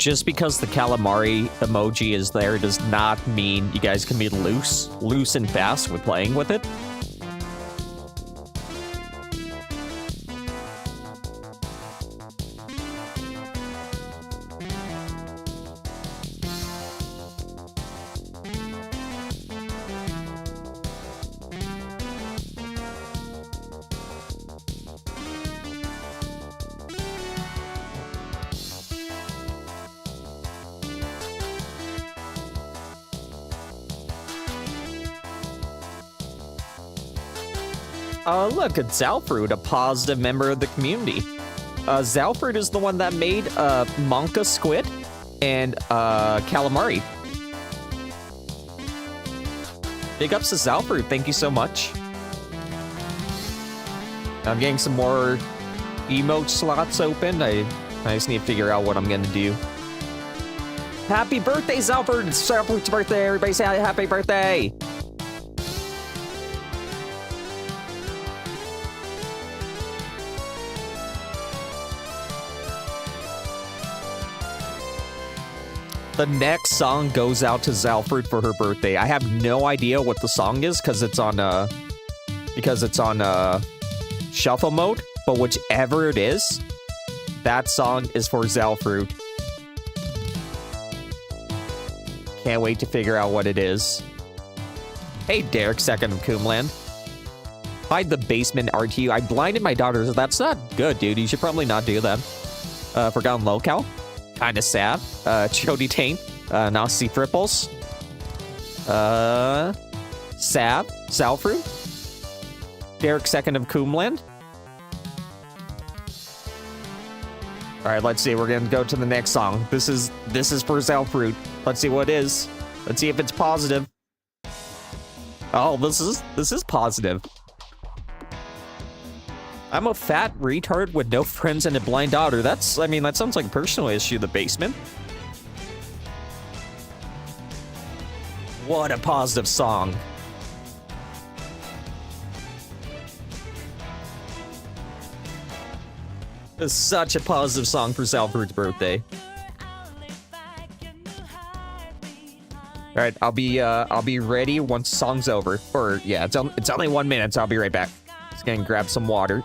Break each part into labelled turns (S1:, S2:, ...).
S1: just because the calamari emoji is there does not mean you guys can be loose and fast with playing with it. Look, it's Zalfruit, a positive member of the community. Zalfruit is the one that made Monka Squid and Calamari. Big ups to Zalfruit, thank you so much. I'm getting some more emote slots open. I just need to figure out what I'm gonna do. Happy birthday, Zalfruit! It's Zalfruit's birthday, everybody say happy birthday! The next song goes out to Zalfruit for her birthday. I have no idea what the song is because it's on shuffle mode. But whichever it is, that song is for Zalfruit. Can't wait to figure out what it is. Hey, Derek, second of Coomland. Hide the basement RTU. I blinded my daughter. That's not good, dude. You should probably not do that. Forgotten locale. Kinda sad. Chody Taint. Nazi Fripples. Sab. Zalfruit. Derek second of Coomland. Alright, let's see. We're gonna go to the next song. This is for Zalfruit. Let's see what it is. Let's see if it's positive. Oh, this is positive. I'm a fat retard with no friends and a blind daughter. That sounds like a personal issue, the basement. What a positive song. It's such a positive song for Zalfruit's birthday. Alright, I'll be ready once the song's over. Or yeah, it's only 1 minute, so I'll be right back. Just gonna grab some water.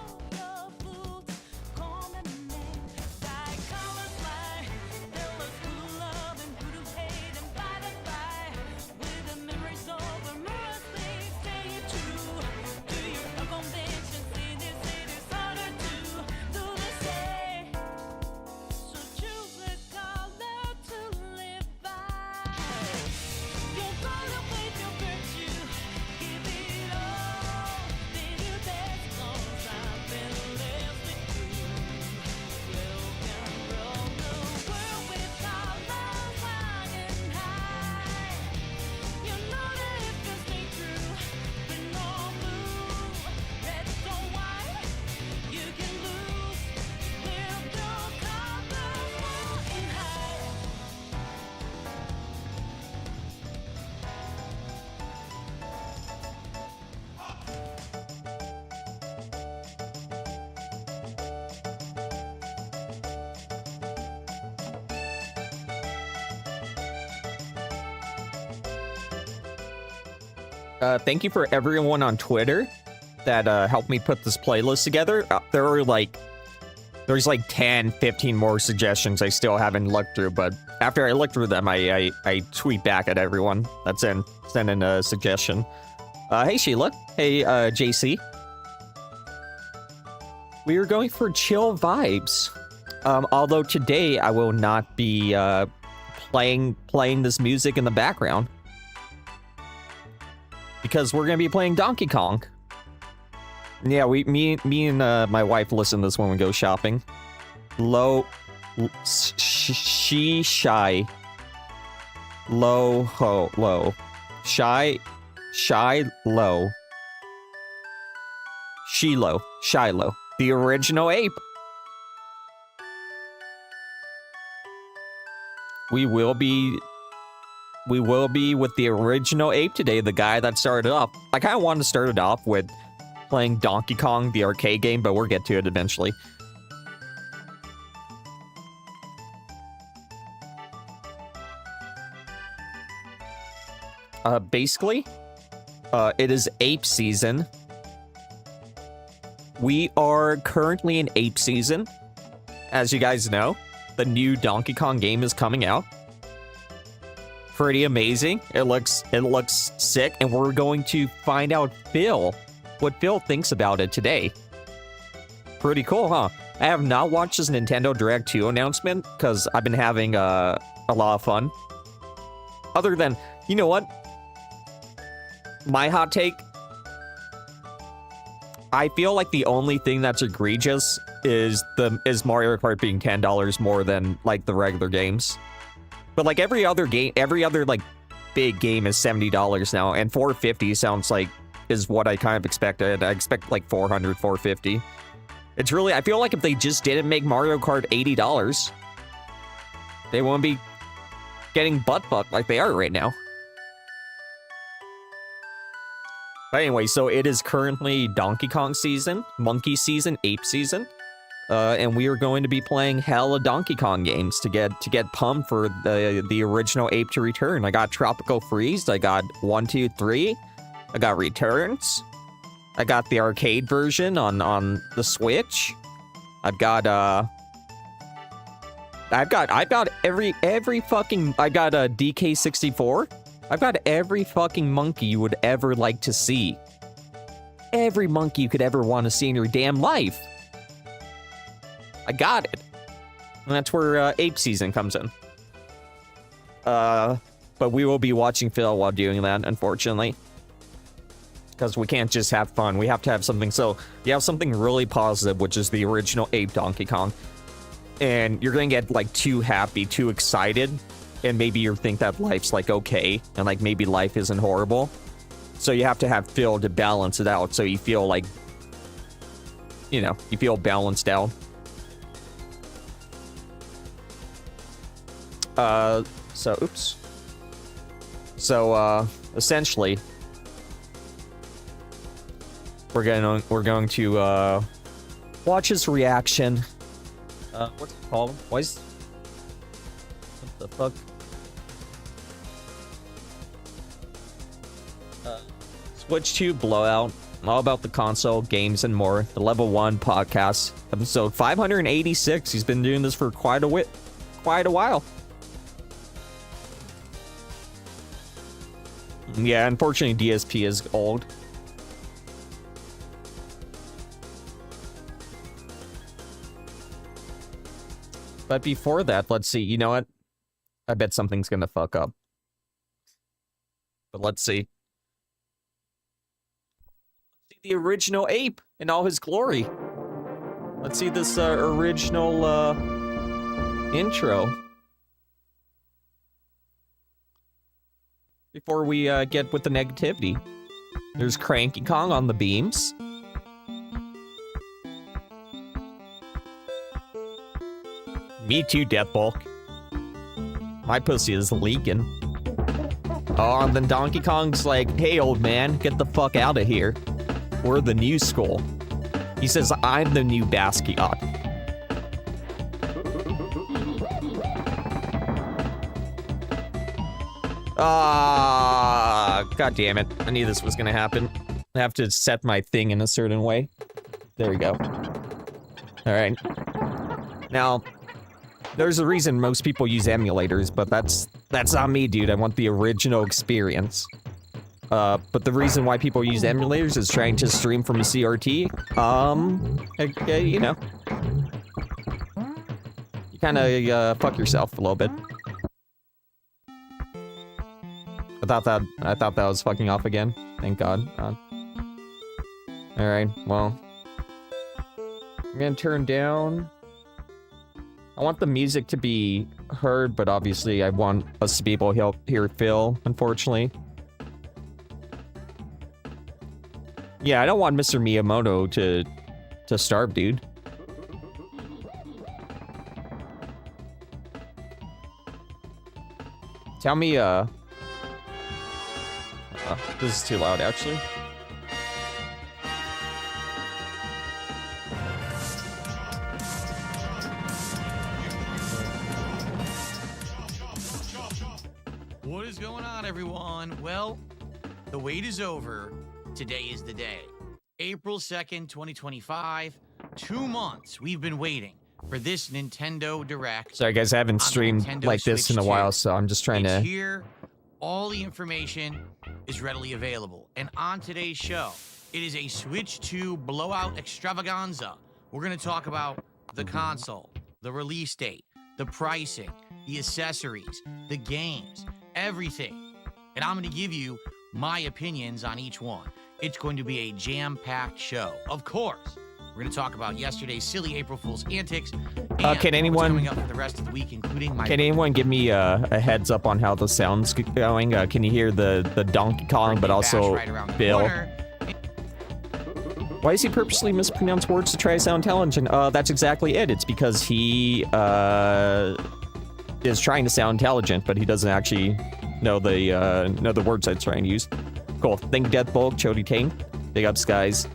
S1: Thank you for everyone on Twitter that helped me put this playlist together. There's like 10, 15 more suggestions I still haven't looked through, but after I look through them, I tweet back at everyone that's send in a suggestion. Hey Sheila. Hey JC. We are going for chill vibes. Although today I will not be playing this music in the background. Because we're gonna be playing Donkey Kong. Yeah, me and my wife listen to this when we go shopping. She shy. Low ho low. Shy low. Shiloh. The original ape. We will be with the original ape today, the guy that started off. I kind of wanted to start it off with playing Donkey Kong, the arcade game, but we'll get to it eventually. basically, it is ape season. We are currently in ape season. As you guys know, the new Donkey Kong game is coming out. Pretty amazing. It looks sick, and we're going to find out what Phil thinks about it today. Pretty cool, huh? I have not watched this Nintendo Direct 2 announcement because I've been having a lot of fun. Other than, you know what? My hot take. I feel like the only thing that's egregious is Mario Kart being $10 more than like the regular games. But like every other like big game is $70 now, and $450 sounds like is what I kind of expected. I expect like $400, $450. It's really, I feel like if they just didn't make Mario Kart $80, they won't be getting butt fucked like they are right now. But anyway, so it is currently Donkey Kong season, Monkey season, Ape season. And we are going to be playing hella Donkey Kong games to get pumped for the original Ape to return. I got Tropical Freeze, I got 1, 2, 3, I got Returns, I got the arcade version on the Switch. I've got every fucking, I got a DK64. I've got every fucking monkey you would ever like to see. Every monkey you could ever want to see in your damn life. I got it. And that's where Ape Season comes in. But we will be watching Phil while doing that, unfortunately. Because we can't just have fun. We have to have something. So you have something really positive, which is the original Ape Donkey Kong. And you're going to get like too happy, too excited. And maybe you think that life's like okay. And like maybe life isn't horrible. So you have to have Phil to balance it out. So you feel like, you know, you feel balanced out. Essentially, we're going to watch his reaction. What's it called? What the fuck? Switch 2 Blowout. All about the console, games, and more. The Level 1 podcast, episode 586. He's been doing this for quite a while. Yeah, unfortunately, DSP is old. But before that, let's see. You know what? I bet something's gonna fuck up. But let's see. The original Ape in all his glory. Let's see this original intro. Before we get with the negativity. There's Cranky Kong on the beams. Me too, Deathbulk. My pussy is leaking. Oh, and then Donkey Kong's like, hey, old man, get the fuck out of here. We're the new school. He says, I'm the new Basquiat. God damn it. I knew this was gonna happen. I have to set my thing in a certain way. There we go. Alright. Now, there's a reason most people use emulators, but that's not me, dude. I want the original experience. But the reason why people use emulators is trying to stream from a CRT. You know. You kinda, fuck yourself a little bit. I thought that was fucking off again. Thank God. Alright, well. I'm gonna turn down. I want the music to be heard, but obviously I want us to be able to hear Phil, unfortunately. Yeah, I don't want Mr. Miyamoto to starve, dude. Tell me, this is too loud, actually.
S2: What is going on, everyone? everyone. Well, the wait is over. Today is the day. April 2nd, 2025. 2 months we've been waiting for this Nintendo Direct.
S1: Sorry, guys, I haven't streamed like this in a while, so I'm just trying to...
S2: Here, all the information is readily available. And on today's show, it is a Switch 2 blowout extravaganza. We're going to talk about the console, the release date, the pricing, the accessories, the games, everything. And I'm going to give you my opinions on each one. It's going to be a jam-packed show. Of course, we're going to talk about yesterday's silly April Fool's antics. And
S1: can anyone
S2: coming up for the rest of the week, including my...
S1: Can anyone give me a heads up on how the sound's going? Can you hear the Donkey Kong, but also Bill? Why does he purposely mispronounce words to try to sound intelligent? That's exactly it. It's because he is trying to sound intelligent, but he doesn't actually know the words I'm trying to use. Cool. Thank you, Deathbulk, Chody Tane. Big ups, guys.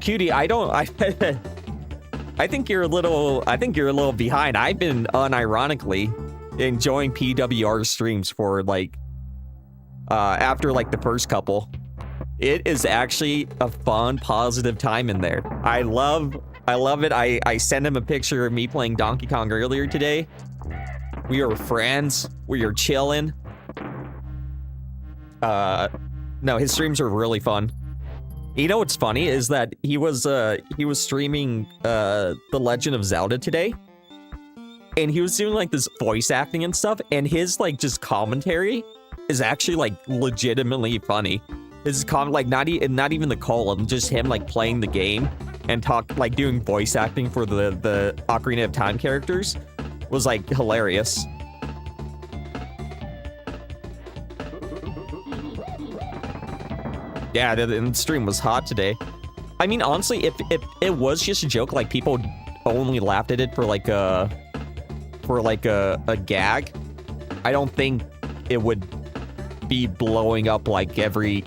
S1: Cutie, I think you're a little behind. I've been unironically enjoying PWR streams for like after like the first couple. It is actually a fun, positive time in there. I love it. I sent him a picture of me playing Donkey Kong earlier today. We are friends. We are chilling. No, his streams are really fun. You know what's funny is that he was streaming The Legend of Zelda today, and he was doing like this voice acting and stuff, and his like just commentary is actually like legitimately funny. His like not even the call, just him like playing the game and doing voice acting for the Ocarina of Time characters was like hilarious. Yeah, the stream was hot today. I mean, honestly, if it was just a joke, like people only laughed at it for like a gag, I don't think it would be blowing up like every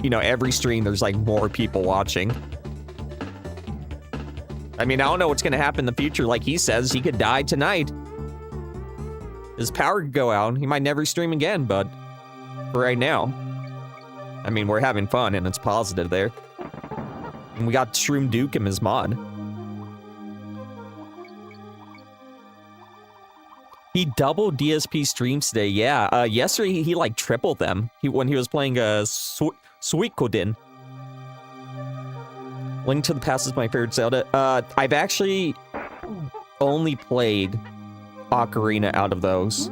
S1: stream. There's like more people watching. I mean, I don't know what's gonna happen in the future. Like he says, he could die tonight. His power could go out. He might never stream again, but for right now, I mean, we're having fun and it's positive there. And we got Shroom Duke in his mod. He doubled DSP streams today. Yeah, yesterday he like tripled them. When he was playing Suikoden. Link to the Past is my favorite Zelda. I've actually only played Ocarina out of those.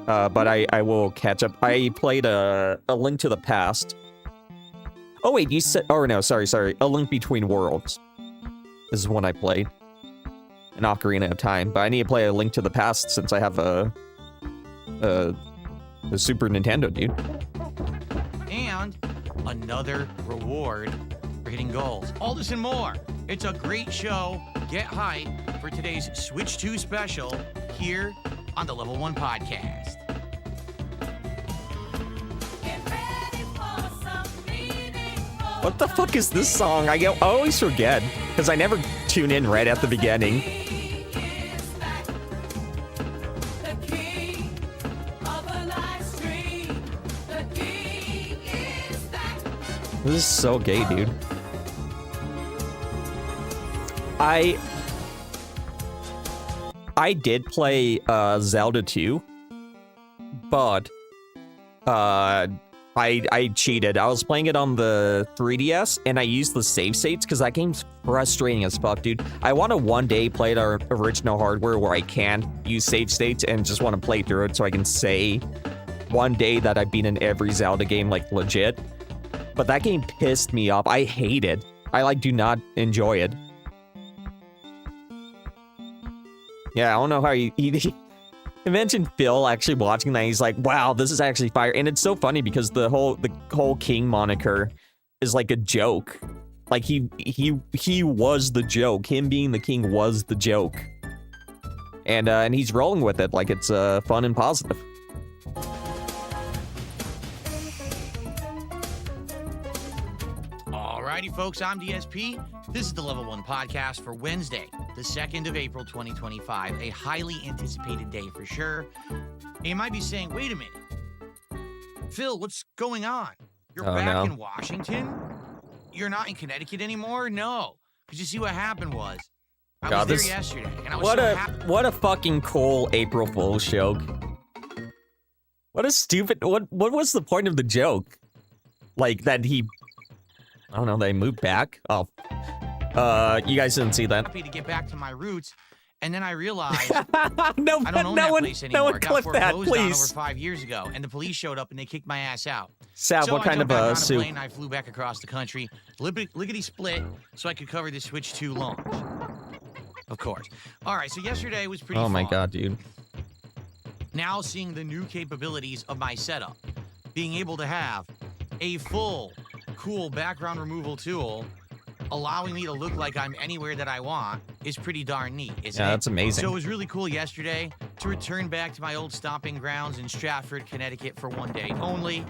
S1: But I will catch up. I played a Link to the Past. Oh wait, you said... Oh no, sorry. A Link Between Worlds. This is one I played. An Ocarina of Time. But I need to play a Link to the Past since I have a Super Nintendo, dude.
S2: And another reward for hitting goals. All this and more. It's a great show. Get hyped for today's Switch 2 special here on the Level 1 Podcast.
S1: What the fuck is this song? I always forget, because I never tune in right at the beginning. This is so gay, dude. I did play Zelda 2, but I cheated. I was playing it on the 3DS, and I used the save states because that game's frustrating as fuck, dude. I want to one day play our original hardware where I can use save states and just want to play through it so I can say one day that I've been in every Zelda game, like, legit. But that game pissed me off. I hate it. I, like, do not enjoy it. Yeah, I don't know how you... Imagine Phil actually watching that. He's like, wow, this is actually fire. And it's so funny because the whole King moniker is like a joke. Like he was the joke. Him being the king was the joke. And he's rolling with it like it's fun and positive.
S2: All right. Alrighty, folks, I'm DSP. This is the Level 1 podcast for Wednesday, the 2nd of April, 2025. A highly anticipated day for sure. And you might be saying, wait a minute. Phil, what's going on? You're back in Washington? You're not in Connecticut anymore? No. Because you see what happened was, I was there yesterday, and I was happy.
S1: What a fucking cool April Fool's joke. What a stupid, what was the point of the joke? Like, that he, I don't know, they moved back? Oh. You guys didn't see that.
S2: Happy to get back to my roots, and then I realized
S1: no,
S2: I don't own that place anymore.
S1: No one clip that, please.
S2: Over 5 years ago, and the police showed up and they kicked my ass out.
S1: Sab,
S2: so
S1: what kind of a suit?
S2: I flew back across the country, lickety split, so I could cover the Switch 2 launch. Of course. All right, so yesterday was pretty fun.
S1: Oh my god, dude.
S2: Now seeing the new capabilities of my setup, being able to have a full, cool background removal tool, allowing me to look like I'm anywhere that I want, is pretty darn neat, isn't it?
S1: Yeah, that's amazing.
S2: So it was really cool yesterday to return back to my old stomping grounds in Stratford, Connecticut for one day only.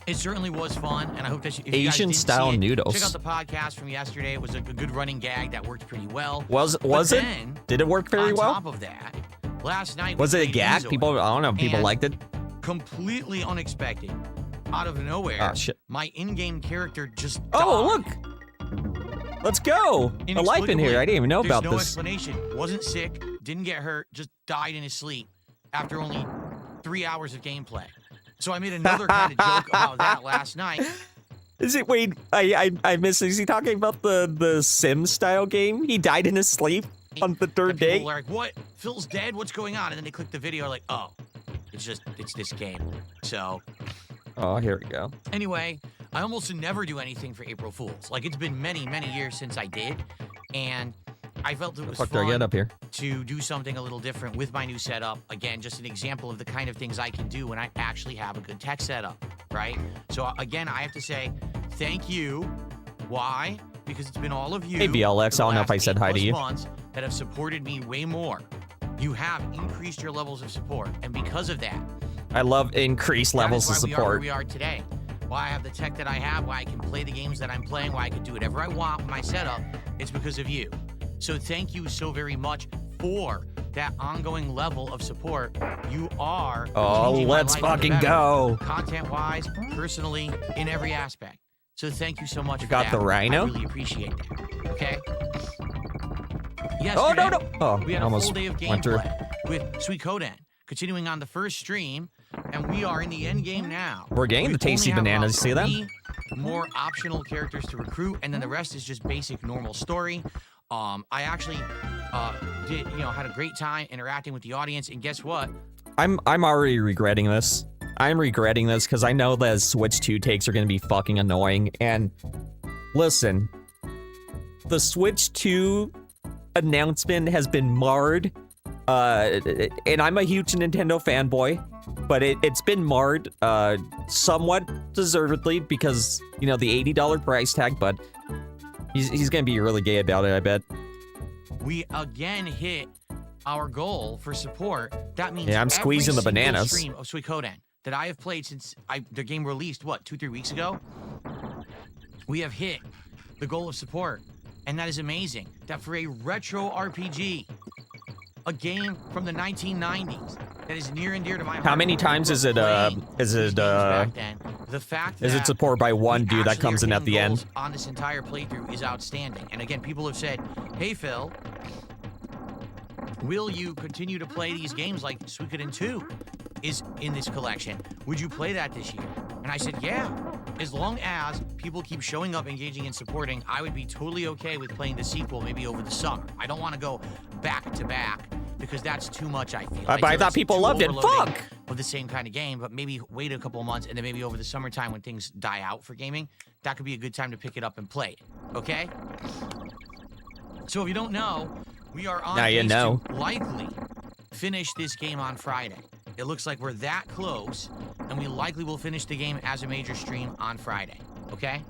S2: It certainly was fun, and I hope that if
S1: Asian-style noodles.
S2: Check out the podcast from yesterday. It was a good running gag that worked pretty well.
S1: Was it? Did it work very well?
S2: On top of that, last night
S1: was it a gag? People, I don't know. People liked it.
S2: Completely unexpected, out of nowhere.
S1: Oh shit!
S2: My in-game character just died.
S1: Oh look! Let's go. A life in here. I didn't even know about this.
S2: There's no explanation. Wasn't sick. Didn't get hurt. Just died in his sleep after only 3 hours of gameplay. So I made another kind of joke about that last night.
S1: Is it? Wait, I missed. Is he talking about the Sims style game? He died in his sleep on the third day.
S2: People were like, "What? Phil's dead? What's going on?" And then they click the video, like, "Oh, it's this game." So.
S1: Oh, here we go.
S2: Anyway, I almost never do anything for April Fools. Like, it's been many years since I did, and I felt it was fun
S1: up here?
S2: To do something a little different with my new setup. Again, just an example of the kind of things I can do when I actually have a good tech setup, right? So again, I have to say thank you. Why? Because it's been all of you.
S1: Hey, BLX, I don't know if I said hi to you.
S2: Months that have supported me way more. You have increased your levels of support, and because of that,
S1: I love increased levels of support.
S2: We are where we are today. Why I have the tech that I have, why I can play the games that I'm playing, why I can do whatever I want with my setup, it's because of you. So thank you so very much for that ongoing level of support. You are
S1: let's fucking go.
S2: Content-wise, personally, in every aspect. So thank you so much for
S1: that. Got the rhino?
S2: I really appreciate that. Okay? Yes.
S1: Oh, no. Oh,
S2: we had a full day of gameplay with Suikoden, continuing on the first stream, and we are in the end game now.
S1: We're getting the tasty bananas. See that?
S2: More optional characters to recruit, and then the rest is just basic normal story. I actually had a great time interacting with the audience, and guess what?
S1: I'm already regretting this. I'm regretting this because I know that Switch 2 takes are going to be fucking annoying. And listen, the Switch 2 announcement has been marred. And I'm a huge Nintendo fanboy, but it's been marred somewhat deservedly because, you know, the $80 price tag, but he's gonna be really gay about it, I bet.
S2: We again hit our goal for support. That means
S1: I'm squeezing the bananas.
S2: Stream of Suikoden that I have played since the game released, 2-3 weeks ago, we have hit the goal of support, and that is amazing. That for a retro RPG, a game from the 1990s that is near and dear to my heart.
S1: How many times is it
S2: the fact that
S1: is it supported by one dude that comes in at the end?
S2: On this entire playthrough is outstanding. And again, people have said, "Hey Phil, will you continue to play these games like Suikoden 2 is in this collection? Would you play that this year?" And I said, "Yeah. As long as people keep showing up, engaging, and supporting, I would be totally okay with playing the sequel maybe over the summer. I don't want to go back to back because that's too much, I feel.
S1: But I thought people loved it. Fuck!
S2: With the same kind of game, but maybe wait a couple of months and then maybe over the summertime when things die out for gaming, that could be a good time to pick it up and play it, okay? So if you don't know, we are on pace to likely finish this game on Friday. It looks like we're that close, and we likely will finish the game as a major stream on Friday, okay?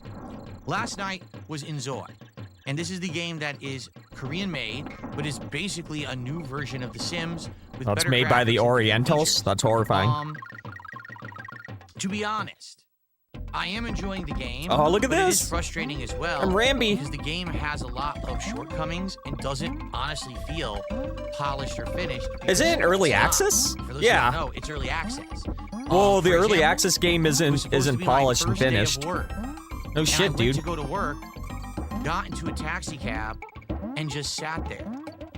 S2: Last night was Inzoi, and this is the game that is Korean-made, but is basically a new version of The Sims with better
S1: it's made by the Orientals? That's horrifying.
S2: To be honest, I am enjoying the game.
S1: Oh, look at
S2: but
S1: this.
S2: It is frustrating as well.
S1: I'm Ramby.
S2: Because the game has a lot of shortcomings and doesn't honestly feel polished or finished.
S1: Is it in early
S2: It's not.
S1: access?
S2: For those
S1: Yeah.
S2: who don't know, it's early access.
S1: Well, the
S2: For
S1: early
S2: example,
S1: access game
S2: it was supposed to
S1: isn't
S2: be my
S1: polished and
S2: first day of
S1: finished.
S2: work.
S1: No
S2: And I
S1: shit,
S2: went
S1: dude.
S2: to go to work, got into a taxi cab, and just sat there.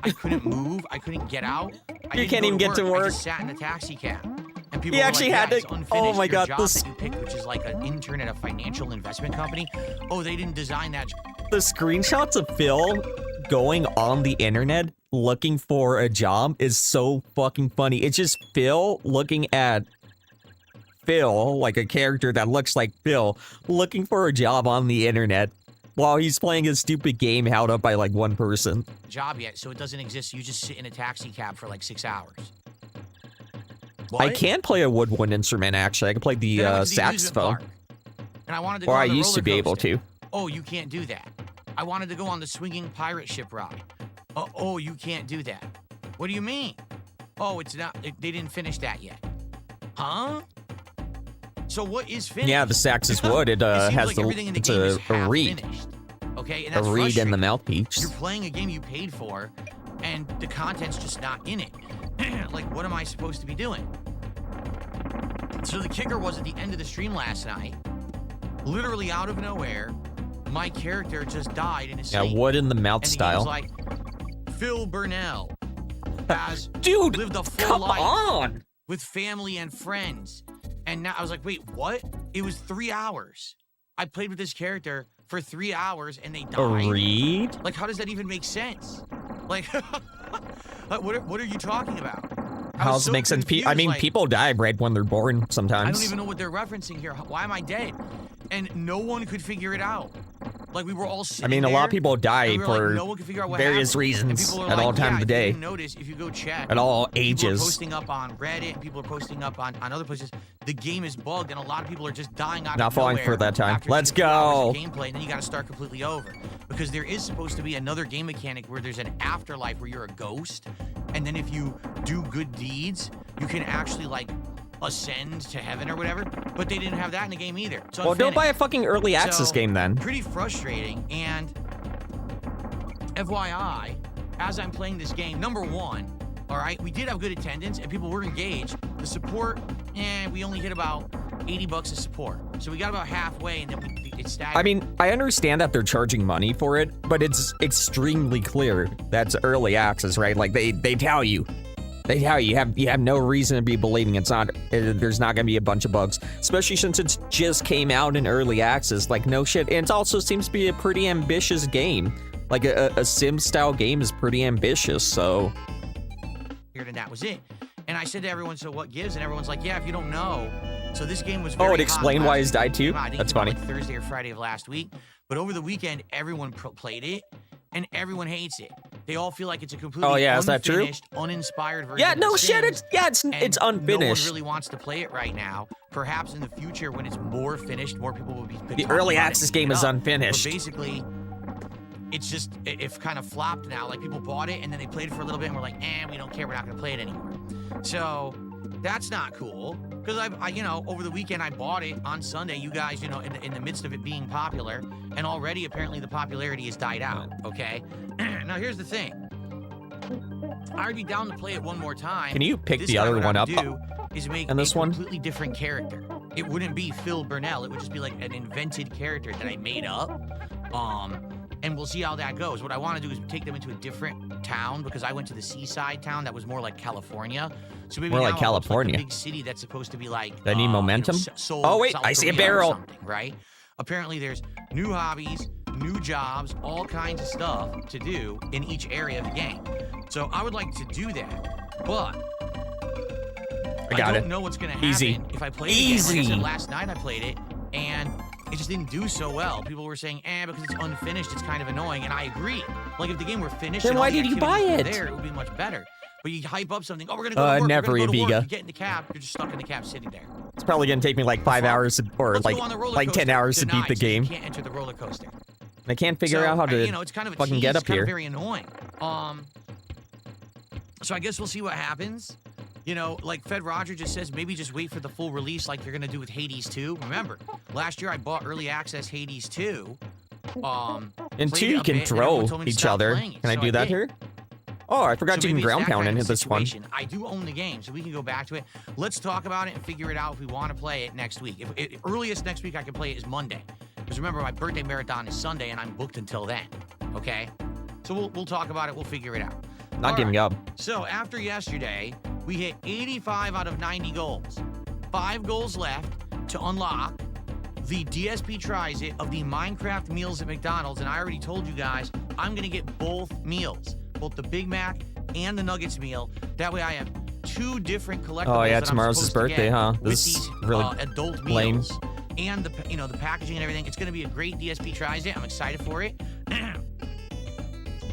S2: I couldn't move. I couldn't get out. I
S1: You
S2: didn't
S1: can't
S2: go
S1: even get to
S2: I
S1: work.
S2: just sat in the taxi cab. And people
S1: He
S2: were
S1: actually
S2: like,
S1: had
S2: yeah,
S1: to-
S2: it's unfinished.
S1: oh my
S2: Your
S1: God,
S2: job
S1: this-
S2: that you picked, which is like an intern at a financial investment company. Oh, they didn't design that.
S1: The screenshots of Phil going on the internet looking for a job is so fucking funny. It's just Phil looking at Phil, like a character that looks like Phil, looking for a job on the internet while he's playing a stupid game held up by like one person.
S2: Job yet, so it doesn't exist. You just sit in a taxi cab for like 6 hours.
S1: I can play a woodwind instrument, actually. I can play the
S2: Then I went to the amusement
S1: saxophone.
S2: park, and I wanted to go
S1: Or
S2: on
S1: I
S2: the
S1: used to be
S2: roller
S1: able
S2: coaster.
S1: to.
S2: Oh, you can't do that. I wanted to go on the swinging pirate ship ride. Oh, you can't do that. What do you mean? Oh, it's not. They didn't finish that yet. Huh? So what is finished?
S1: Yeah, the sax is wood. It
S2: seems
S1: has
S2: like
S1: the
S2: everything in the
S1: it's
S2: game is
S1: a
S2: half
S1: reed.
S2: finished. Okay, and
S1: A
S2: that's
S1: reed in the
S2: frustrating.
S1: mouthpiece.
S2: You're playing a game you paid for, and the content's just not in it. Like, what am I supposed to be doing? So the kicker was at the end of the stream last night, literally out of nowhere, my character just died in his
S1: Yeah,
S2: sleep.
S1: wood in the mouth
S2: And the
S1: style.
S2: game was like, Phil Burnell has
S1: Dude,
S2: lived a full
S1: come
S2: life
S1: on!
S2: with family and friends. And now I was like, wait, what? It was 3 hours. I played with this character for 3 hours and they
S1: A
S2: died.
S1: reed?
S2: Like, how does that even make sense? Like, what are you talking about?
S1: How does it make sense? I mean, people die right when they're born
S2: I
S1: sometimes.
S2: don't even know what they're referencing here. Why am I dead? And no one could figure it out. Like, we were all sitting
S1: I mean, a lot of
S2: there,
S1: people die
S2: and we were like,
S1: for
S2: no one could figure out what
S1: various
S2: happened. And
S1: reasons
S2: people are
S1: at
S2: like,
S1: all times
S2: yeah,
S1: of
S2: if
S1: day.
S2: you didn't notice, if you go check,
S1: At all
S2: people are
S1: ages.
S2: posting up on Reddit, and people are posting up on other places. The game is bugged, and a lot of people are just dying out
S1: Not
S2: of
S1: falling
S2: nowhere
S1: for that time.
S2: after
S1: Let's
S2: 2 hours of
S1: go.
S2: gameplay, and then you got to start completely over. Because there is supposed to be another game mechanic where there's an afterlife where you're a ghost, and then if you do good deeds, you can actually, like, ascend to heaven or whatever. But they didn't have that in the game either. It's
S1: Well, don't
S2: unfinished.
S1: buy a fucking early access
S2: So,
S1: game then.
S2: Pretty frustrating. And FYI, as I'm playing this game, number one, all right, we did have good attendance and people were engaged. The support, we only hit about $80 of support. So we got about halfway and then it staggered.
S1: I mean, I understand that they're charging money for it, but it's extremely clear that's early access, right? Like they tell you. They tell you you have no reason to be believing it's not. There's not gonna be a bunch of bugs, especially since it just came out in early access. Like no shit, and it also seems to be a pretty ambitious game. Like a sim style game is pretty ambitious. So,
S2: and that was it. And I said to everyone, so what gives? And everyone's like, yeah, if you don't know. So this game was
S1: oh,
S2: very
S1: it explained
S2: hot
S1: why
S2: last
S1: he's
S2: week.
S1: died too.
S2: I think
S1: That's
S2: it came out,
S1: funny.
S2: like Thursday or Friday of last week. But over the weekend, everyone played it, and everyone hates it. They all feel like it's a completely
S1: Oh, yeah, is that true?
S2: unfinished, uninspired version.
S1: Yeah,
S2: of
S1: no
S2: The
S1: shit.
S2: Sims,
S1: It's
S2: and
S1: it's
S2: No one
S1: unfinished.
S2: really wants to play it right now. Perhaps in the future, when it's more finished, more people will be.
S1: The early access game is
S2: But
S1: unfinished.
S2: basically, it's just it's kind of flopped now. Like people bought it and then they played it for a little bit and we're like, we don't care. We're not gonna play it anymore. So that's not cool. Because I over the weekend I bought it on Sunday. You guys, in the midst of it being popular, and already apparently the popularity has died out. Okay. Now here's the thing. I'd be down to play it one more time.
S1: Can you pick
S2: This
S1: the
S2: time
S1: other
S2: what
S1: one
S2: I
S1: up?
S2: would do is make
S1: And this
S2: a
S1: one?
S2: completely different character. It wouldn't be Phil Burnell. It would just be like an invented character that I made up. And we'll see how that goes. What I want to do is take them into a different town because I went to the seaside town that was more like California. So maybe
S1: More
S2: now
S1: like
S2: I'll go to,
S1: California.
S2: the big city that's supposed to be like.
S1: That need momentum?
S2: Seoul,
S1: Oh, wait,
S2: South
S1: I see a
S2: Korea or
S1: barrel.
S2: something, right? Apparently, there's new hobbies, new jobs, all kinds of stuff to do in each area of the game. So I would like to do that, but
S1: I got
S2: don't
S1: it.
S2: know what's gonna happen
S1: Easy.
S2: if I play it again. Like I
S1: Easy.
S2: said, last night I played it, and it just didn't do so well. People were saying, because it's unfinished, it's kind of annoying, and I agree. Like, if the game were finished
S1: Then
S2: and all
S1: why
S2: the
S1: did you buy
S2: activities were
S1: it?
S2: there, it would be much better. But you hype up something, we're gonna go to work,
S1: never,
S2: we're gonna go to
S1: Aviga.
S2: work. You get in the cab, you're just stuck in the cab sitting there.
S1: It's probably gonna take me like 5 hours or
S2: Let's
S1: like
S2: go on the roller
S1: 10
S2: coaster.
S1: hours to beat
S2: Denied,
S1: the
S2: so you
S1: game.
S2: can't enter the roller coaster.
S1: I can't figure out how to
S2: it's kind of a
S1: fucking
S2: tease,
S1: get
S2: it's
S1: up
S2: kind
S1: here.
S2: of very annoying. So I guess we'll see what happens. You know, like Fed Roger just says, maybe just wait for the full release like you're going to do with Hades 2. Remember, last year I bought early access Hades 2.
S1: And 2, you can throw each other. Can I do that here? Oh, I forgot you can ground pound into this one.
S2: I do own the game, so we can go back to it. Let's talk about it and figure it out if we want to play it next week. Earliest next week I can play it is Monday. Because remember, my birthday marathon is Sunday, and I'm booked until then. Okay? So we'll talk about it. We'll figure it out.
S1: Not giving up.
S2: So after yesterday, we hit 85 out of 90 goals. 5 goals left to unlock the DSP tries it of the Minecraft meals at McDonald's. And I already told you guys, I'm going to get both meals. Both the Big Mac and the Nuggets meal. That way I have 2 different collectibles.
S1: Oh yeah,
S2: that
S1: tomorrow's his birthday, huh?
S2: This
S1: is really
S2: adult
S1: lame.
S2: Meals and the the packaging and everything. It's going to be a great DSP tries it. I'm excited for it.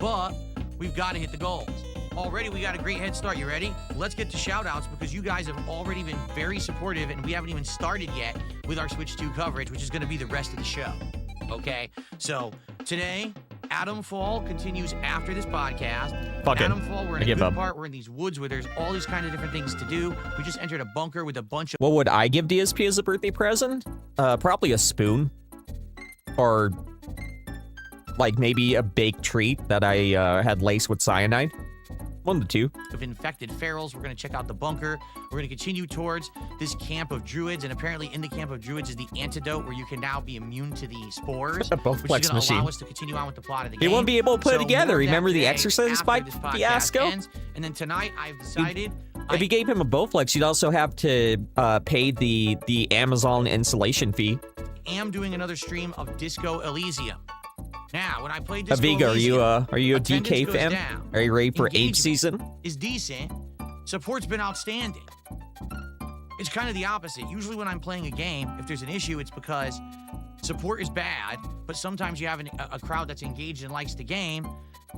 S2: But we've got to hit the goals. Already we got a great head start. You ready? Let's get to shoutouts because you guys have already been very supportive and we haven't even started yet with our Switch 2 coverage, which is going to be the rest of the show. Okay? So today, Adam Fall continues after this podcast.
S1: Fuck
S2: Adam
S1: it.
S2: Fall, we're in a good part. We're in these woods where there's all these kind of different things to do. We just entered a bunker with a bunch of...
S1: What would I give DSP as a birthday present? Probably a spoon. Or, like, maybe a baked treat that I had laced with cyanide. 1 to 2.
S2: Of infected ferals. We're going to check out the bunker. We're going to continue towards this camp of druids, and apparently in the camp of druids is the antidote where you can now be immune to the spores,
S1: Both
S2: which is going to
S1: machine.
S2: allow us to continue on with the plot of the game.
S1: He won't be able to put it together.
S2: more of that
S1: Remember the
S2: today
S1: exercise
S2: after this podcast
S1: fiasco?
S2: ends. And then tonight I've decided...
S1: If you gave him a Bowflex, you'd also have to pay the Amazon installation fee.
S2: I am doing another stream of Disco Elysium. Now, when I play Disco
S1: Aviga,
S2: Elysium,
S1: are you a
S2: attendance
S1: DK
S2: goes
S1: fan?
S2: down.
S1: Are you ready for APE
S2: Engagement
S1: season?
S2: is decent. Support's been outstanding. It's kind of the opposite. Usually when I'm playing a game, if there's an issue, it's because support is bad, but sometimes you have a crowd that's engaged and likes the game.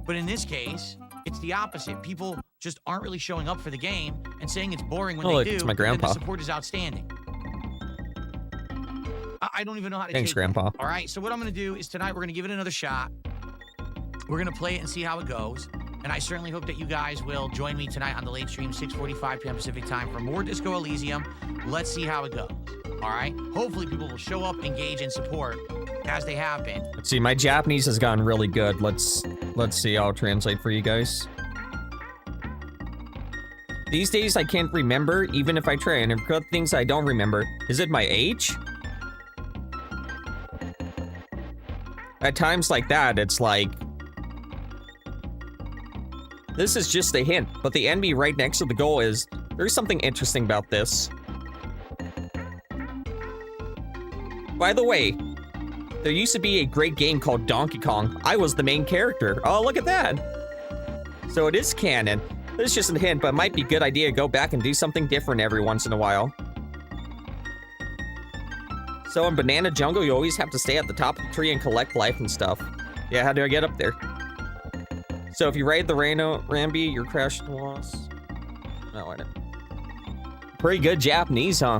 S2: But in this case, it's the opposite. People just aren't really showing up for the game and saying it's boring when they
S1: look,
S2: do.
S1: it's my
S2: and
S1: grandpa.
S2: the support is outstanding. I don't even know how to
S1: Thanks,
S2: take
S1: Grandpa.
S2: it. All right, so what I'm going to do is tonight we're going to give it another shot. We're going to play it and see how it goes. And I certainly hope that you guys will join me tonight on the late stream, 6:45 p.m. Pacific time, for more Disco Elysium. Let's see how it goes. All right? Hopefully people will show up, engage, and support as they have been.
S1: Let's see, my Japanese has gotten really good. Let's see how I'll translate for you guys. These days I can't remember, even if I try, and I've got things I don't remember. Is it my age? At times like that, it's like... This is just a hint, but the enemy right next to the goal is... There's something interesting about this. By the way, there used to be a great game called Donkey Kong. I was the main character. Oh, look at that. So it is canon. This is just a hint, but it might be a good idea to go back and do something different every once in a while. So in Banana Jungle, you always have to stay at the top of the tree and collect life and stuff. Yeah, how do I get up there? So if you raid the Rambi, you're crashed and lost. No, I didn't. Pretty good Japanese, huh?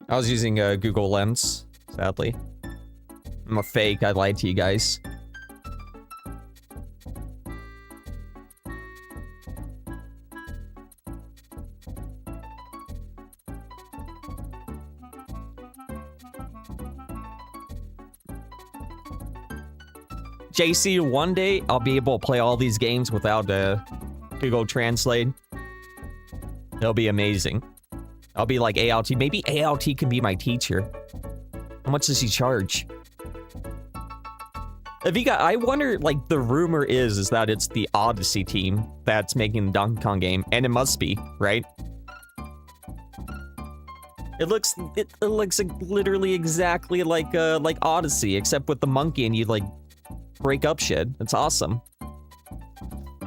S1: I was using Google Lens, sadly. I'm a fake, I lied to you guys. JC, one day I'll be able to play all these games without Google Translate. It'll be amazing. I'll be like ALT. Maybe ALT can be my teacher. How much does he charge? Aviga, I wonder, like, the rumor is that it's the Odyssey team that's making the Donkey Kong game, and it must be, right? It looks like literally exactly like Odyssey, except with the monkey and you, like, break up shit. It's awesome.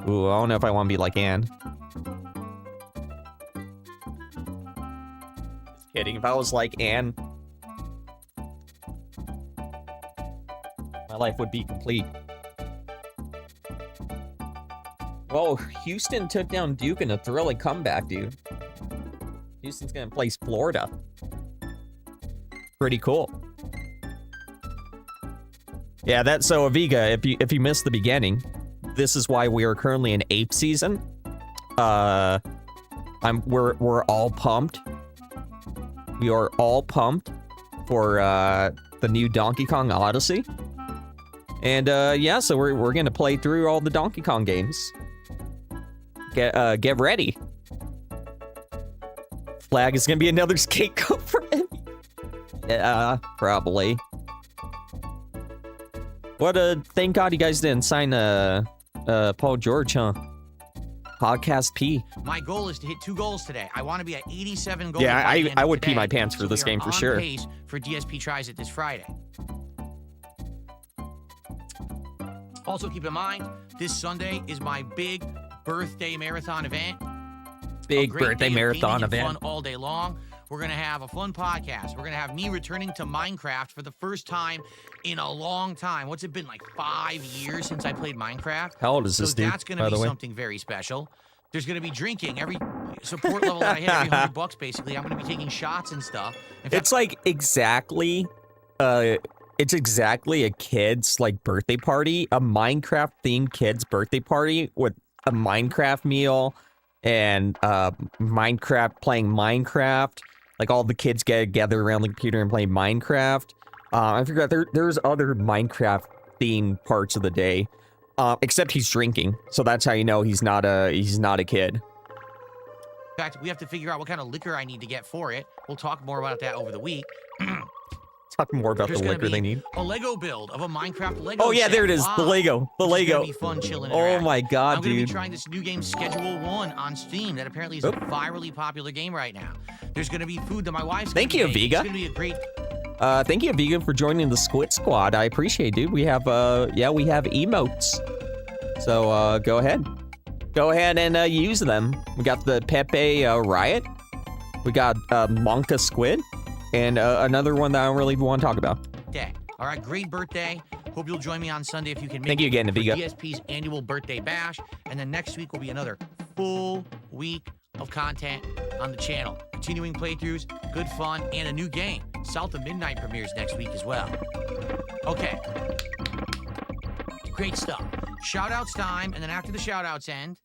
S1: Ooh, I don't know if I want to be like Anne. Just kidding. If I was like Anne, my life would be complete. Whoa, Houston took down Duke in a thrilling comeback, dude. Houston's gonna place Florida. Pretty cool. Yeah, that's so Aviga, if you missed the beginning, this is why we are currently in APE season. We're all pumped. We are all pumped for the new Donkey Kong Odyssey. And yeah, so we're gonna play through all the Donkey Kong games. Get ready. Flag is gonna be another scapegoat for him. Yeah, probably. Thank God you guys didn't sign Paul George, huh? Podcast P.
S2: My goal is to hit 2 goals today. I want to be at 87 goals.
S1: Yeah,
S2: by the end
S1: I
S2: of
S1: would pee
S2: today,
S1: my pants for
S2: so
S1: this
S2: we are
S1: game for
S2: on
S1: sure.
S2: Pace for DSP tries it this Friday. Also, keep in mind, this Sunday is my big birthday marathon event.
S1: Big birthday marathon event.
S2: Fun all day long. We're going to have a fun podcast. We're going to have me returning to Minecraft for the first time in a long time. What's it been, like 5 years since I played Minecraft?
S1: How old is this dude,
S2: that's going to be something very special. There's going to be drinking. Every support level that I hit, every $100 basically, I'm going to be taking shots and stuff. In fact,
S1: It's like exactly a kid's like birthday party, a Minecraft themed kid's birthday party with a Minecraft meal and Minecraft playing Minecraft. Like all the kids get together around the computer and play Minecraft. I forgot there's other Minecraft themed parts of the day. Except he's drinking, so that's how you know he's not a kid.
S2: In fact, we have to figure out what kind of liquor I need to get for it. We'll talk more about that over the week.
S1: Talk more about the liquor they need.
S2: A Lego build of a Minecraft Lego.
S1: Oh yeah,
S2: set.
S1: there it is.
S2: Wow.
S1: The Lego.
S2: Which is gonna be fun, chilling.
S1: Oh my God,
S2: I'm gonna
S1: dude.
S2: be trying this new game, Schedule 1, on Steam. That apparently is a virally popular game right now. There's gonna be food that my wife's.
S1: Thank you,
S2: making.
S1: Viga.
S2: It's gonna be a great.
S1: Thank you, Vegan, for joining the Squid Squad. I appreciate it, dude. We have emotes. So, go ahead. Go ahead and use them. We got the Pepe Riot. We got Monka Squid. And another one that I don't really want to talk about.
S2: Day. All right, great birthday. Hope you'll join me on Sunday if you can make
S1: Thank you again,
S2: for
S1: Viga.
S2: DSP's annual birthday bash. And then next week will be another full week of content on the channel. Continuing playthroughs, good fun, and a new game. South of Midnight premieres next week as well. Okay. Great stuff. Shoutouts time, and then after the shoutouts end,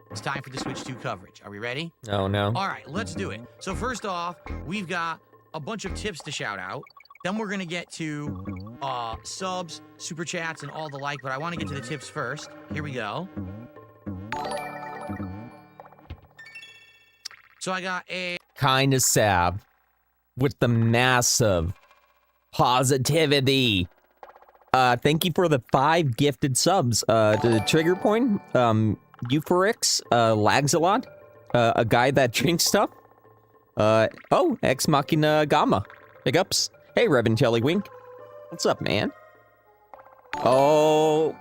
S2: it's time for the Switch 2 coverage. Are we ready?
S1: Oh, no.
S2: All right, let's do it. So first off, we've got a bunch of tips to shout out. Then we're going to get to subs, super chats, and all the like, but I want to get to the tips first. Here we go. So I got a...
S1: Kind of Sab with the massive positivity. Thank you for the 5 gifted subs. The Trigger Point, Euphorix, Lags a lot, a guy that drinks stuff. Ex Machina Gamma. Big ups. Hey, Revan Tellywink. What's up, man? Oh,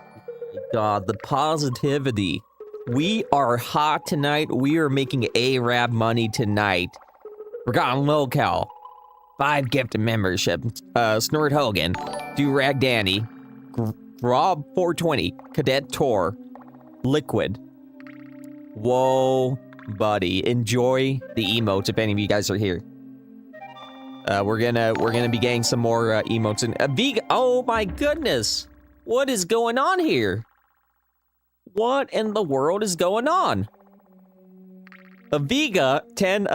S1: my God, the positivity. We are hot tonight. We are making Arab money tonight. We're going local. 5 gifted membership. Snort Hogan, Durag Danny, Rob 420, Cadet Tor, Liquid. Whoa, buddy. Enjoy the emotes if any of you guys are here. We're gonna be getting some more emotes and Viga. Oh my goodness. What is going on here? What in the world is going on? Viga 10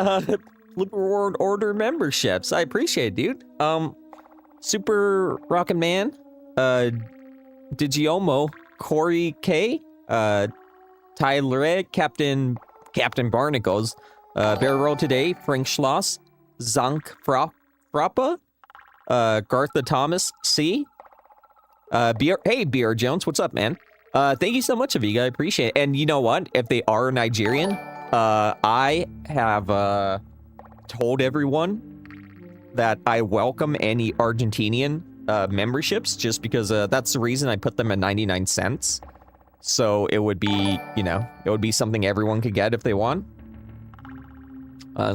S1: Flipper World Order memberships. I appreciate it, dude. Super Rockin' Man, Digiomo, Corey K, Tyler, Captain Barnacles, Bear Roll Today, Frank Schloss, Zank Frappa, Gartha Thomas C, hey BR Jones, what's up, man? Thank you so much, Aviga, I appreciate it. And you know what? If they are Nigerian, I have told everyone that I welcome any Argentinian memberships, just because that's the reason I put them at 99 cents. So it would be, you know, it would be something everyone could get if they want.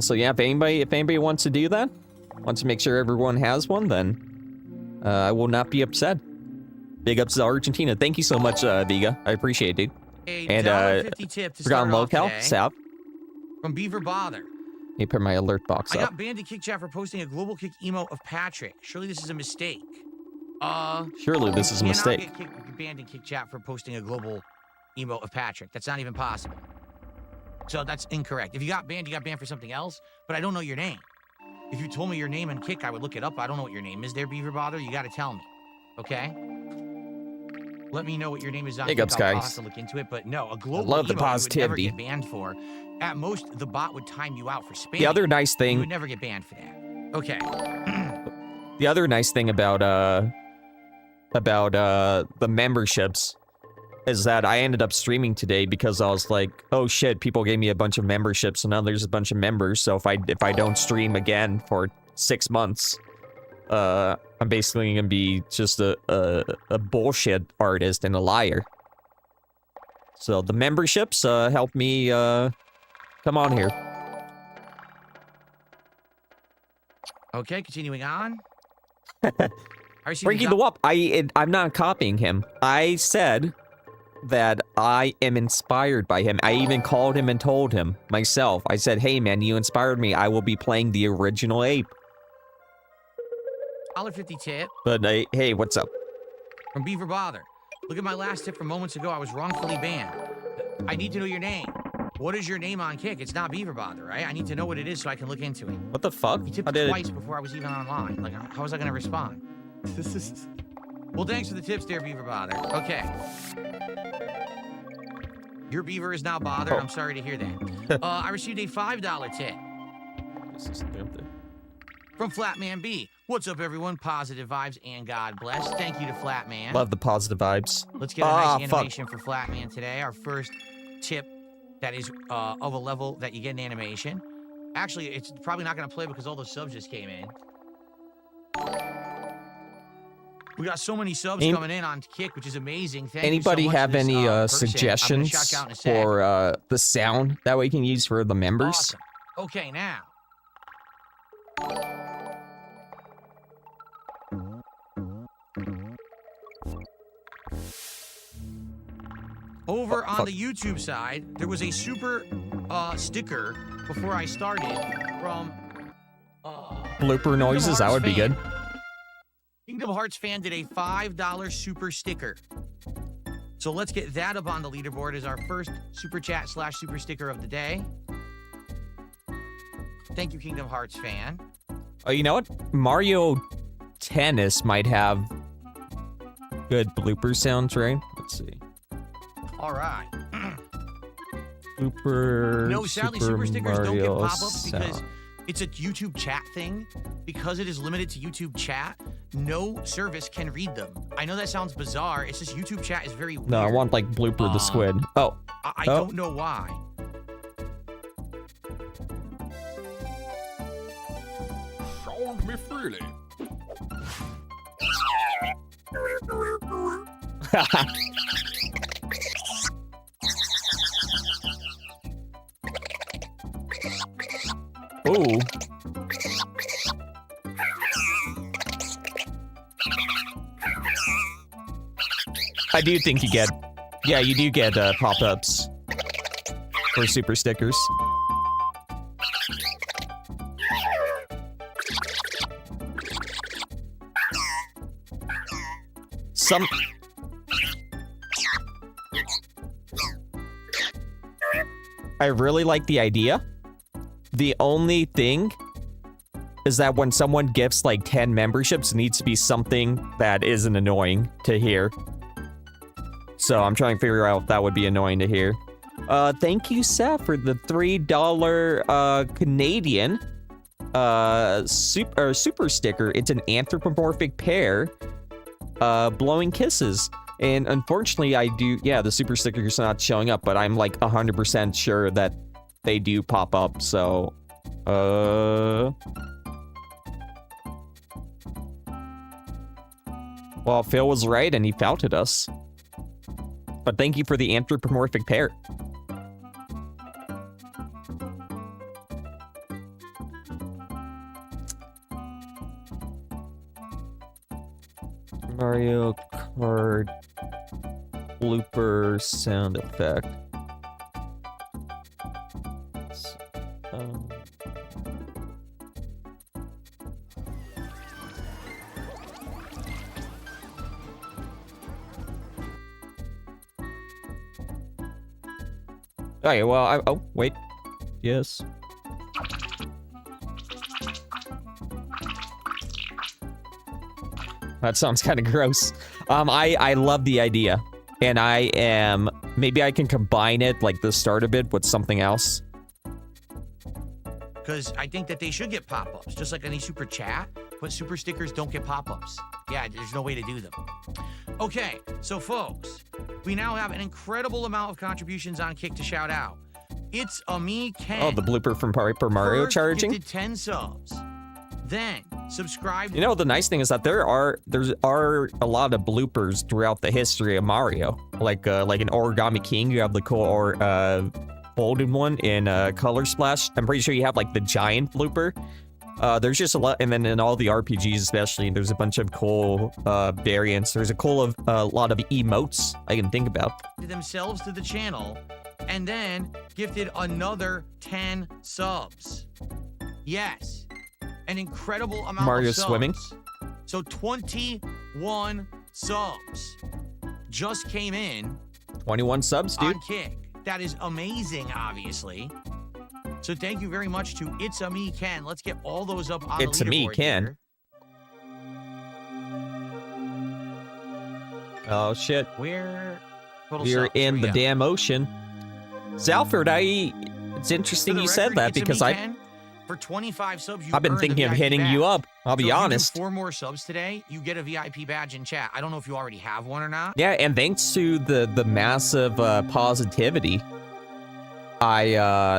S1: So yeah, if anybody wants to do that, wants to make sure everyone has one, then I will not be upset. Big ups to Argentina. Thank you so much, Viga. I appreciate it, dude. And
S2: $1.50 tip to
S1: forgotten
S2: start off
S1: locale,
S2: today
S1: Sap.
S2: from Beaver Bother.
S1: Let me put my alert box
S2: I
S1: up.
S2: got banned in Kick Chat for posting a global kick emote of Patrick. Surely this is a mistake.
S1: Surely this is a
S2: you
S1: mistake.
S2: cannot get banned in Kick Chat for posting a global emote of Patrick. That's not even possible. So that's incorrect. If you got banned for something else, but I don't know your name. If you told me your name and Kick, I would look it up. I don't know what your name is there, Beaver Bother. You got to tell me, okay? Let me know what your name is on
S1: Big
S2: Kick.
S1: ups,
S2: I'll
S1: guys.
S2: have to look into it, but no, a global
S1: love the
S2: emote
S1: positivity.
S2: you would never get banned for. At most, the bot would time you out for spamming.
S1: The other nice
S2: You
S1: thing,
S2: would never get banned for that. Okay.
S1: the other nice thing about the memberships is that I ended up streaming today because I was like, oh shit, people gave me a bunch of memberships, and now there's a bunch of members. So if I don't stream again for 6 months, I'm basically gonna be just a bullshit artist and a liar. So the memberships help me come on here.
S2: Okay, continuing on.
S1: Frankie the Wop, I'm not copying him. I said that I am inspired by him. I even called him and told him myself. I said, hey man, you inspired me. I will be playing the original Ape.
S2: $1.50 tip
S1: But hey, what's up?
S2: from Beaver Bother. Look at my last tip from moments ago. I was wrongfully banned. I need to know your name. What is your name on Kick? It's not Beaver Bother, right? I need to know what it is so I can look into it.
S1: What the fuck?
S2: He tipped twice before I was even online. Like, how was I going to respond? Well, thanks for the tips there, Beaver Bother. Okay. Your beaver is now bothered.
S1: Oh.
S2: I'm sorry to hear that. I received a $5 tip from Flatman B. What's up, everyone? Positive vibes and God bless. Thank you to Flatman.
S1: Love the positive vibes.
S2: Let's get a nice animation for Flatman today. Our first tip that is of a level that you get an animation. Actually, it's probably not going to play because all the subs just came in. We got so many subs coming in on Kick, which is amazing. Thank
S1: Anybody
S2: you so much
S1: have
S2: to this,
S1: any
S2: person.
S1: suggestions
S2: I'm gonna shout out in a sec.
S1: for the sound that we can use for the members?
S2: Awesome. Okay, now. Over on the YouTube side, there was a super sticker before I started from
S1: Blooper noises, that would be good.
S2: Kingdom Hearts fan did a $5 super sticker. So let's get that up on the leaderboard as our first super chat / super sticker of the day. Thank you, Kingdom Hearts fan.
S1: Oh, you know what? Mario Tennis might have good blooper sounds, right? Let's see.
S2: All right.
S1: Blooper.
S2: No, sadly,
S1: Super
S2: super stickers don't get
S1: Mario
S2: pop-ups because
S1: sound.
S2: it's a YouTube chat thing. Because it is limited to YouTube chat, no service can read them. I know that sounds bizarre. It's just YouTube chat is very weird.
S1: No, I want like Blooper the Squid. Oh.
S2: I don't know why.
S3: Sound me freely.
S1: Ooh. I do think you get, yeah, you do get pop-ups for super stickers. I really like the idea. The only thing is that when someone gifts like 10 memberships, it needs to be something that isn't annoying to hear. So I'm trying to figure out if that would be annoying to hear. Thank you, Seth, for the $3 Canadian super sticker. It's an anthropomorphic pear blowing kisses. And unfortunately, the super sticker's not showing up, but I'm like 100% sure that they do pop up, so... Well, Phil was right, and he fouted us. But thank you for the anthropomorphic pear. Mario Kart blooper sound effect. Okay, well, oh, wait. Yes. That sounds kind of gross. I love the idea. And maybe I can combine it, like the starter bit, with something else.
S2: Because I think that they should get pop-ups, just like any super chat, but super stickers don't get pop-ups. Yeah, there's no way to do them. Okay, so folks, we now have an incredible amount of contributions on Kick to shout out. It's a me, Ken.
S1: Oh, the blooper from Paper Mario
S2: First,
S1: charging?
S2: gifted 10 subs. Then, subscribe.
S1: You know, the nice thing is that there are a lot of bloopers throughout the history of Mario. Like in Origami King, you have the cool golden one in Color Splash. I'm pretty sure you have like the giant blooper. There's just a lot, and then in all the RPGs especially, there's a bunch of cool variants. There's a lot of emotes I can think about.
S2: Themselves to the channel, and then gifted another 10 subs. Yes, an incredible amount
S1: Mario
S2: of subs.
S1: swimming.
S2: So 21 subs just came in
S1: 21 subs, dude.
S2: on Kick. That is amazing, obviously. So thank you very much to It's a Me Ken. Let's get all those up on
S1: It's
S2: the
S1: a Me
S2: leaderboard
S1: Ken.
S2: here.
S1: Oh shit.
S2: Where?
S1: We're in the damn ocean. Zalford, it's interesting you said that because
S2: for 25 subs,
S1: I've been thinking of hitting you up. I'll be honest.
S2: 4 more subs today, you get a VIP badge in chat. I don't know if you already have one or not.
S1: Yeah, and thanks to the massive positivity, I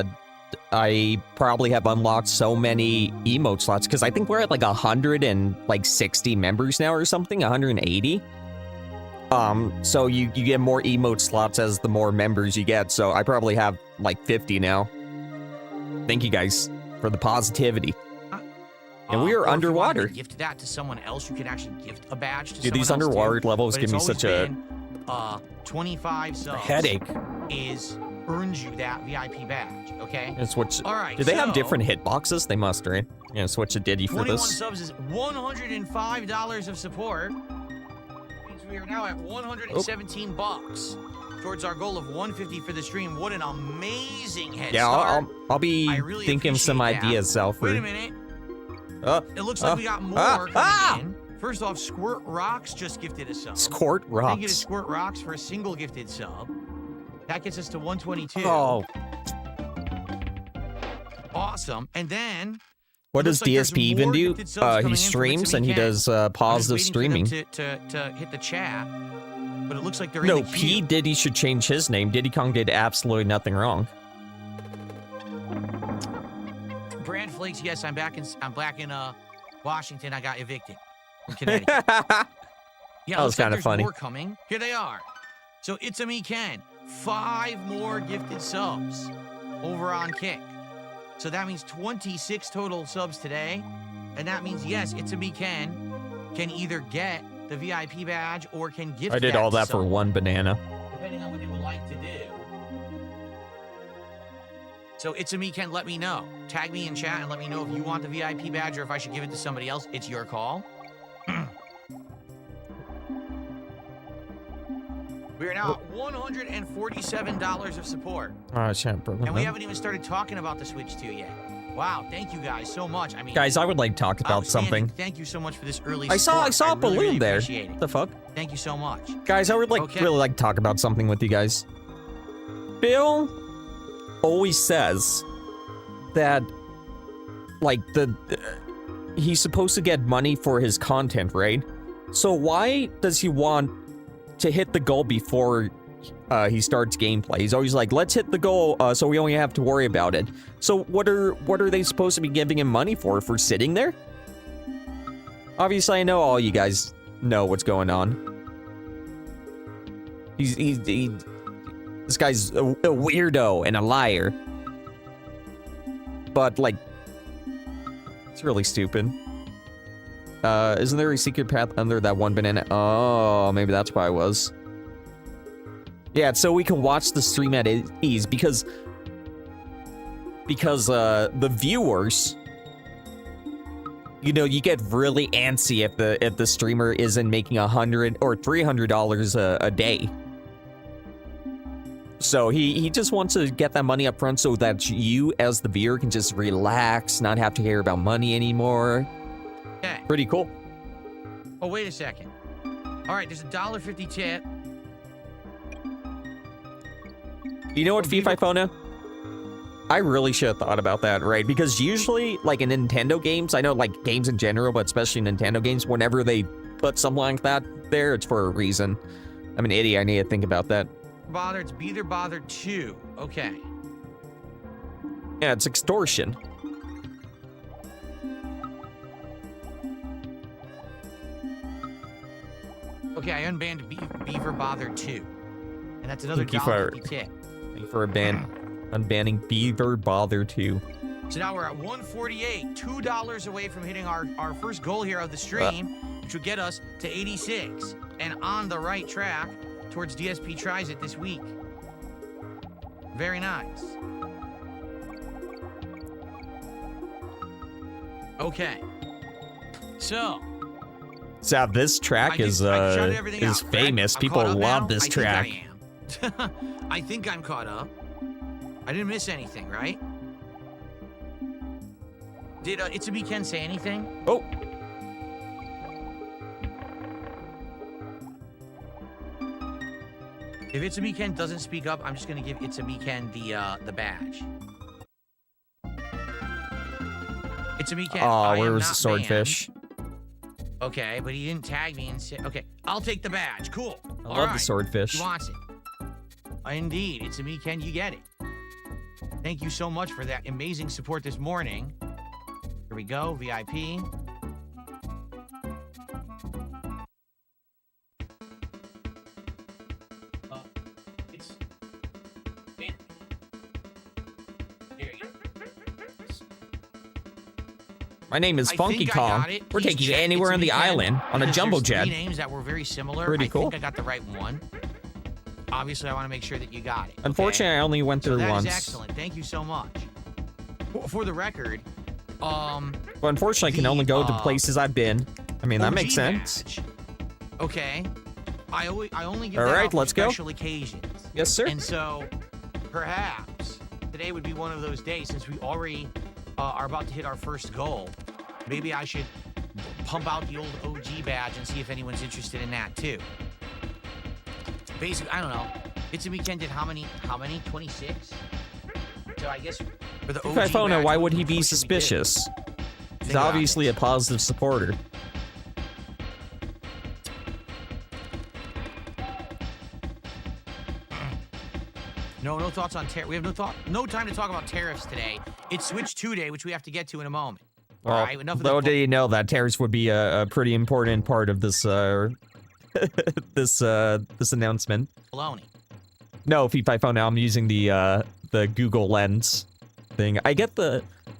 S1: probably have unlocked so many emote slots because I think we're at like 160 members now or something, 180. So you get more emote slots as the more members you get. So I probably have like 50 now. Thank you guys for the positivity. And we are underwater.
S2: If you gift that to someone else, you can actually gift a badge to
S1: Dude,
S2: someone
S1: these
S2: else
S1: underwater
S2: too.
S1: levels
S2: But
S1: give me
S2: it's
S1: such a
S2: always been, 25 subs
S1: headache.
S2: earns you that VIP badge, okay?
S1: And switch.
S2: All right,
S1: Do they have
S2: so
S1: different hitboxes? They must, right? Yeah, switch a Diddy for
S2: 21
S1: this.
S2: subs is $105 of support. Means we are now at 117 bucks towards our goal of 150 for the stream. What an amazing head start.
S1: I'll be
S2: really
S1: thinking some
S2: appreciate that.
S1: ideas, Zalford.
S2: Wait a minute. It looks like we got more coming in. First off, Squirt Rocks just gifted a sub.
S1: Squirt
S2: Thank you to
S1: Rocks.
S2: Squirt Rocks for a single gifted sub. That gets us to 122.
S1: Oh,
S2: Awesome. And then
S1: what does
S2: looks like there's
S1: DSP even
S2: more
S1: do?
S2: gifted subs coming
S1: He
S2: in from
S1: streams
S2: It's a
S1: and
S2: Me
S1: he
S2: Ken.
S1: does
S2: I'm
S1: positive
S2: just waiting for them
S1: streaming.
S2: to hit the chat, but it looks like they're
S1: No,
S2: in the queue.
S1: P Diddy should change his name. Diddy Kong did absolutely nothing wrong.
S2: Brand Flakes, yes, I'm back in Washington. I got evicted from Connecticut. Yeah,
S1: That was kinda
S2: there's
S1: funny.
S2: more coming. Here they are. So It's a Me Ken. 5 more gifted subs over on Kick. So that means 26 total subs today. And that means, yes, It's a Me Ken can either get the VIP badge or can gift
S1: I did all that for one banana.
S2: depending on what they would like to do. So It's a Me Ken, let me know. Tag me in chat and let me know if you want the VIP badge or if I should give it to somebody else. It's your call. We are now at $147 of support.
S1: Oh, shit,
S2: And we haven't even started talking about the Switch 2 yet. Wow, thank you guys so much. I mean,
S1: Guys, I would like to talk about
S2: outstanding.
S1: something.
S2: Thank you so much for this early
S1: I
S2: support.
S1: saw a
S2: really,
S1: balloon
S2: really
S1: there.
S2: appreciate it.
S1: What the fuck?
S2: Thank you so much.
S1: Guys, I would really like to talk about something with you guys. Bill always says that like he's supposed to get money for his content, right? So why does he want to hit the goal before he starts gameplay? He's always like, let's hit the goal so we only have to worry about it. So what are they supposed to be giving him money for sitting there? Obviously, I know all you guys know what's going on. This guy's a weirdo and a liar. But, like, it's really stupid. Isn't there a secret path under that one banana? Oh, maybe that's why I was. Yeah, so we can watch the stream at ease because the viewers, you know, you get really antsy if the streamer isn't making $100 or $300 a day. So he just wants to get that money up front so that you, as the viewer, can just relax, not have to care about money anymore.
S2: Okay.
S1: Pretty cool.
S2: Oh, wait a second. All right, there's a $1.50 tip.
S1: You know what, FIFA? I really should have thought about that, right? Because usually, like in Nintendo games, I know like games in general, but especially Nintendo games, whenever they put something like that there, it's for a reason. I'm an idiot, I need to think about that.
S2: Bother, it's Be There Bother 2. Okay.
S1: Yeah, it's extortion.
S2: Okay, I unbanned Beaver Bother 2. And that's another
S1: Thank you for-
S2: $1.50 tip.
S1: Thank you for unbanning Beaver Bother 2.
S2: So now we're at 148, $2 away from hitting our first goal here of the stream, which would get us to 86, and on the right track towards DSP Tries It this week. Very nice. Okay. So
S1: This track is famous. People love this track.
S2: I think I'm caught up. I didn't miss anything, right? Did It's a Weekend say anything?
S1: Oh.
S2: If It's a Weekend doesn't speak up, I'm just gonna give It's a Weekend the badge. It's a Weekend.
S1: Oh, where was the swordfish?
S2: Okay, but he didn't tag me and say, okay, I'll take the badge. Cool.
S1: I love the swordfish.
S2: He wants it. Indeed, It's a Weekend, you get it. Thank you so much for that amazing support this morning. Here we go, VIP.
S1: My name is
S2: I
S1: Funky
S2: think I
S1: Kong.
S2: got it.
S1: We're
S2: Please
S1: taking you
S2: check
S1: anywhere
S2: It's
S1: on the
S2: Weekend,
S1: island on a
S2: because
S1: jumbo
S2: there's
S1: jet.
S2: three names that were very similar.
S1: Pretty cool.
S2: I think I got the right one. Obviously, I want to make sure that you got it.
S1: Unfortunately, I only went through
S2: that
S1: once.
S2: is excellent. Thank you so much. For the record,
S1: But unfortunately, I can only go to places I've been. I mean, that
S2: OG
S1: makes sense.
S2: badge. Okay. I only give
S1: All
S2: that
S1: right,
S2: out for
S1: let's go.
S2: special occasions.
S1: Yes, sir.
S2: And so, perhaps today would be one of those days since we already are about to hit our first goal. Maybe I should pump out the old OG badge and see if anyone's interested in that too. Basically, I don't know. It's a Weekend did how many? 26? So I guess for the OG
S1: If I know,
S2: badge,
S1: why
S2: what
S1: would he
S2: the
S1: be
S2: fuck should we do?
S1: suspicious? He's
S2: Think about
S1: obviously
S2: it.
S1: a positive supporter.
S2: No thoughts on tariff. We have no time to talk about tariffs today. It's Switch 2 Day, which we have to get to in a moment.
S1: Well,
S2: All right, enough of
S1: though
S2: the
S1: did you know that tariffs would be a pretty important part of this this announcement?
S2: baloney.
S1: No, if I found out I'm using the Google Lens thing. I get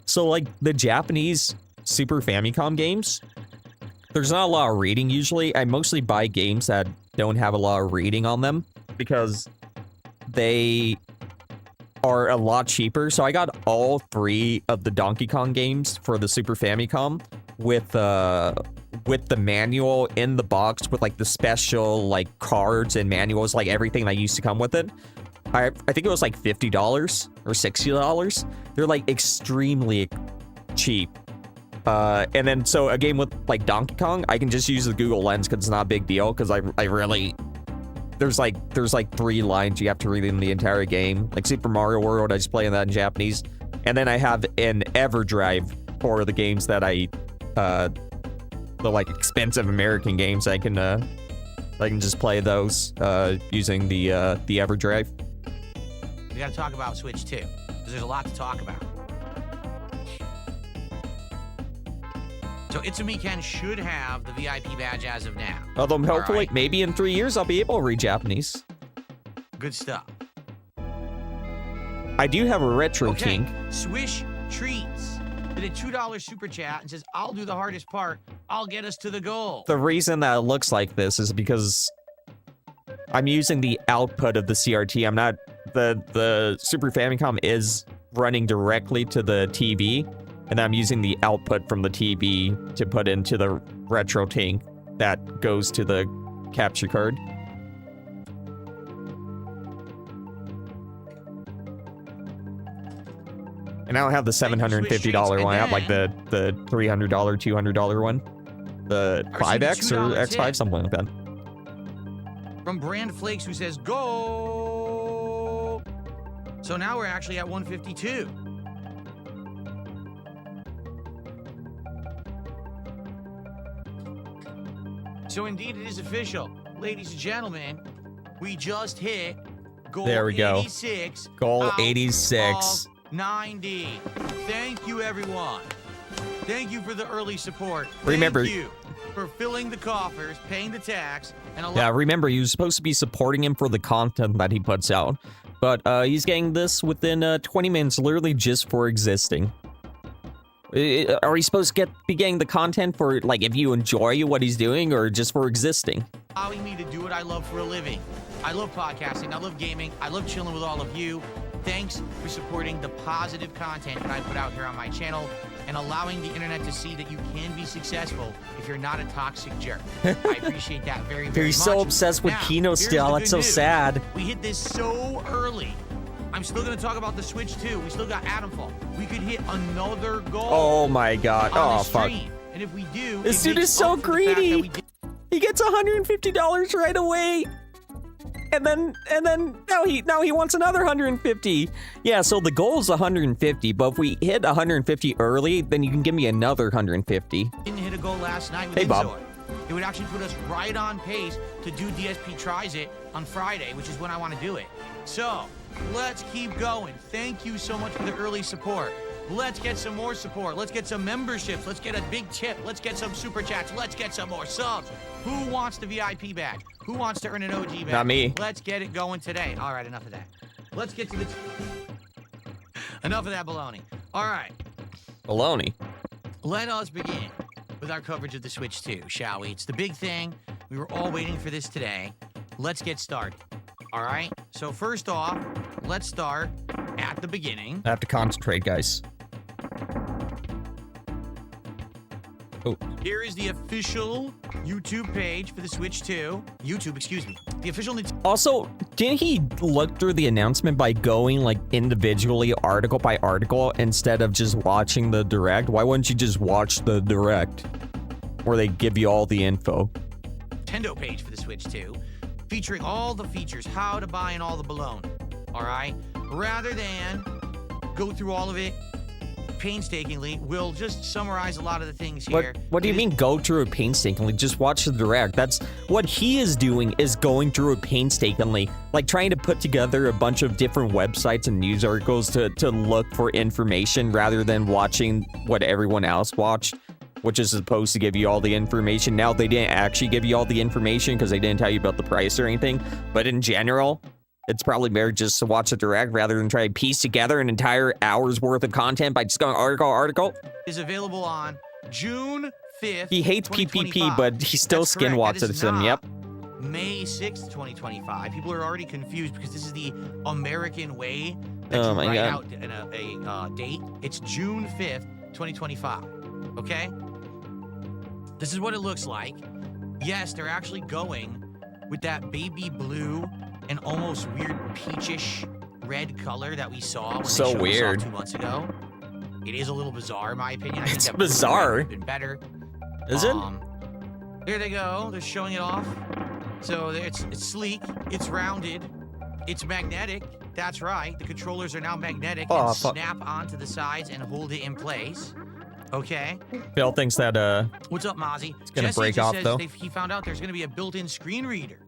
S1: so like the Japanese Super Famicom games, there's not a lot of reading usually. I mostly buy games that don't have a lot of reading on them because they are a lot cheaper. So I got all 3 of the Donkey Kong games for the Super Famicom with the manual in the box with like the special like cards and manuals, like everything that used to come with it. I think it was like $50 or $60. They're like extremely cheap. And then so a game with like Donkey Kong, I can just use the Google Lens because it's not a big deal because I really there's like 3 lines you have to read in the entire game. Like Super Mario World, I just play that in Japanese. And then I have an EverDrive for the games that the like expensive American games. I can just play those using the EverDrive.
S2: We got to talk about Switch 2 because there's a lot to talk about. So It's a Weekend should have the VIP badge as of now.
S1: Although hopefully,
S2: right.
S1: maybe in 3 years, I'll be able to read Japanese.
S2: Good stuff.
S1: I do have a retro
S2: Okay,
S1: kink.
S2: Swish Treats did a $2 super chat and says, "I'll do the hardest part. I'll get us to the goal."
S1: The reason that it looks like this is because I'm using the output of the CRT. I'm not the Super Famicom is running directly to the TV, and I'm using the output from the TV to put into the retro tank that goes to the capture card. And I don't have the $750 one. I have like the $300, $200 one. The 5X or X5, something like that.
S2: From Brand Flakes, who says, go! So now we're actually at 152. So indeed, it is official. Ladies and gentlemen, we just hit goal
S1: There we go.
S2: 86.
S1: Goal
S2: out
S1: 86.
S2: of 90. Thank you, everyone. Thank you for the early support.
S1: Remember-
S2: Thank you for filling the coffers, paying the tax, and
S1: Yeah, remember, you're supposed to be supporting him for the content that he puts out. But he's getting this within 20 minutes, literally just for existing. Are we supposed to be getting the content for, like, if you enjoy what he's doing, or just for existing?
S2: allowing me to do what I love for a living. I love podcasting, I love gaming, I love chilling with all of you. Thanks for supporting the positive content that I put out here on my channel and allowing the internet to see that you can be successful if you're not a toxic jerk. I appreciate that very, very much.
S1: He's so obsessed with
S2: Now,
S1: Kino
S2: here's
S1: still.
S2: the
S1: It's
S2: good
S1: so
S2: news.
S1: sad.
S2: We hit this so early. I'm still going to talk about the Switch 2. We still got Adamfall. We could hit another goal.
S1: Oh my god.
S2: on
S1: Oh,
S2: the
S1: fuck.
S2: stream. And if we do,
S1: This
S2: it
S1: dude
S2: makes
S1: is so
S2: up for the fact that
S1: greedy.
S2: we did-
S1: He gets $150 right away. And then now he wants another 150. Yeah, so the goal is 150, but if we hit 150 early, then you can give me another 150.
S2: Didn't hit a goal last night with
S1: Hey, Bob.
S2: Inzor. It would actually put us right on pace to do DSP Tries It on Friday, which is when I want to do it. So, let's keep going. Thank you so much for the early support. Let's get some more support. Let's get some memberships. Let's get a big tip. Let's get some super chats. Let's get some more subs. Who wants the VIP badge? Who wants to earn an OG badge?
S1: Not me.
S2: Let's get it going today. All right, enough of that. Let's get to the... Enough of that baloney. All right.
S1: Baloney.
S2: Let us begin with our coverage of the Switch 2, shall we? It's the big thing. We were all waiting for this today. Let's get started. All right? So first off, let's start at the beginning.
S1: I have to concentrate, guys. Oh,
S2: Here is the official YouTube page for the Switch 2. Excuse me. The official...
S1: also, didn't he look through the announcement by going, like, individually, article by article, instead of just watching the direct? Why wouldn't you just watch the direct, where they give you all the info?
S2: Nintendo page for the Switch 2, featuring all the features, how to buy and all the baloney. All right? Rather than go through all of it painstakingly, we'll just summarize a lot of the things here.
S1: What do you mean go through it painstakingly? Just watch the direct. That's what he is doing, is going through it painstakingly. Like trying to put together a bunch of different websites and news articles to look for information rather than watching what everyone else watched, which is supposed to give you all the information. Now, they didn't actually give you all the information because they didn't tell you about the price or anything. But in general, it's probably better just to watch the direct rather than try to piece together an entire hour's worth of content by just going article.
S2: Is available on June 5th.
S1: He hates PPP,
S2: 2025.
S1: but he still
S2: That's correct. That is
S1: skinwatches him.
S2: not
S1: Yep.
S2: May 6th, 2025. People are already confused because this is the American way that
S1: Oh
S2: you
S1: my
S2: write
S1: God.
S2: out a date. It's June 5th, 2025. Okay? This is what it looks like. Yes, they're actually going with that baby blue and almost weird peachish red color that we saw when
S1: So
S2: they showed
S1: weird.
S2: us off 2 months ago. It is a little bizarre, in my opinion. I think
S1: It's
S2: that blue and red
S1: bizarre.
S2: would have been better.
S1: Is it?
S2: There they go. They're showing it off. So it's sleek. It's rounded. It's magnetic. That's right. The controllers are now magnetic
S1: Oh,
S2: and
S1: fuck.
S2: snap onto the sides and hold it in place. Okay.
S1: Phil thinks that
S2: What's up, Mozzie?
S1: It's gonna
S2: Jesse
S1: break
S2: just
S1: off,
S2: says
S1: though.
S2: he found out there's going to be a built-in screen reader.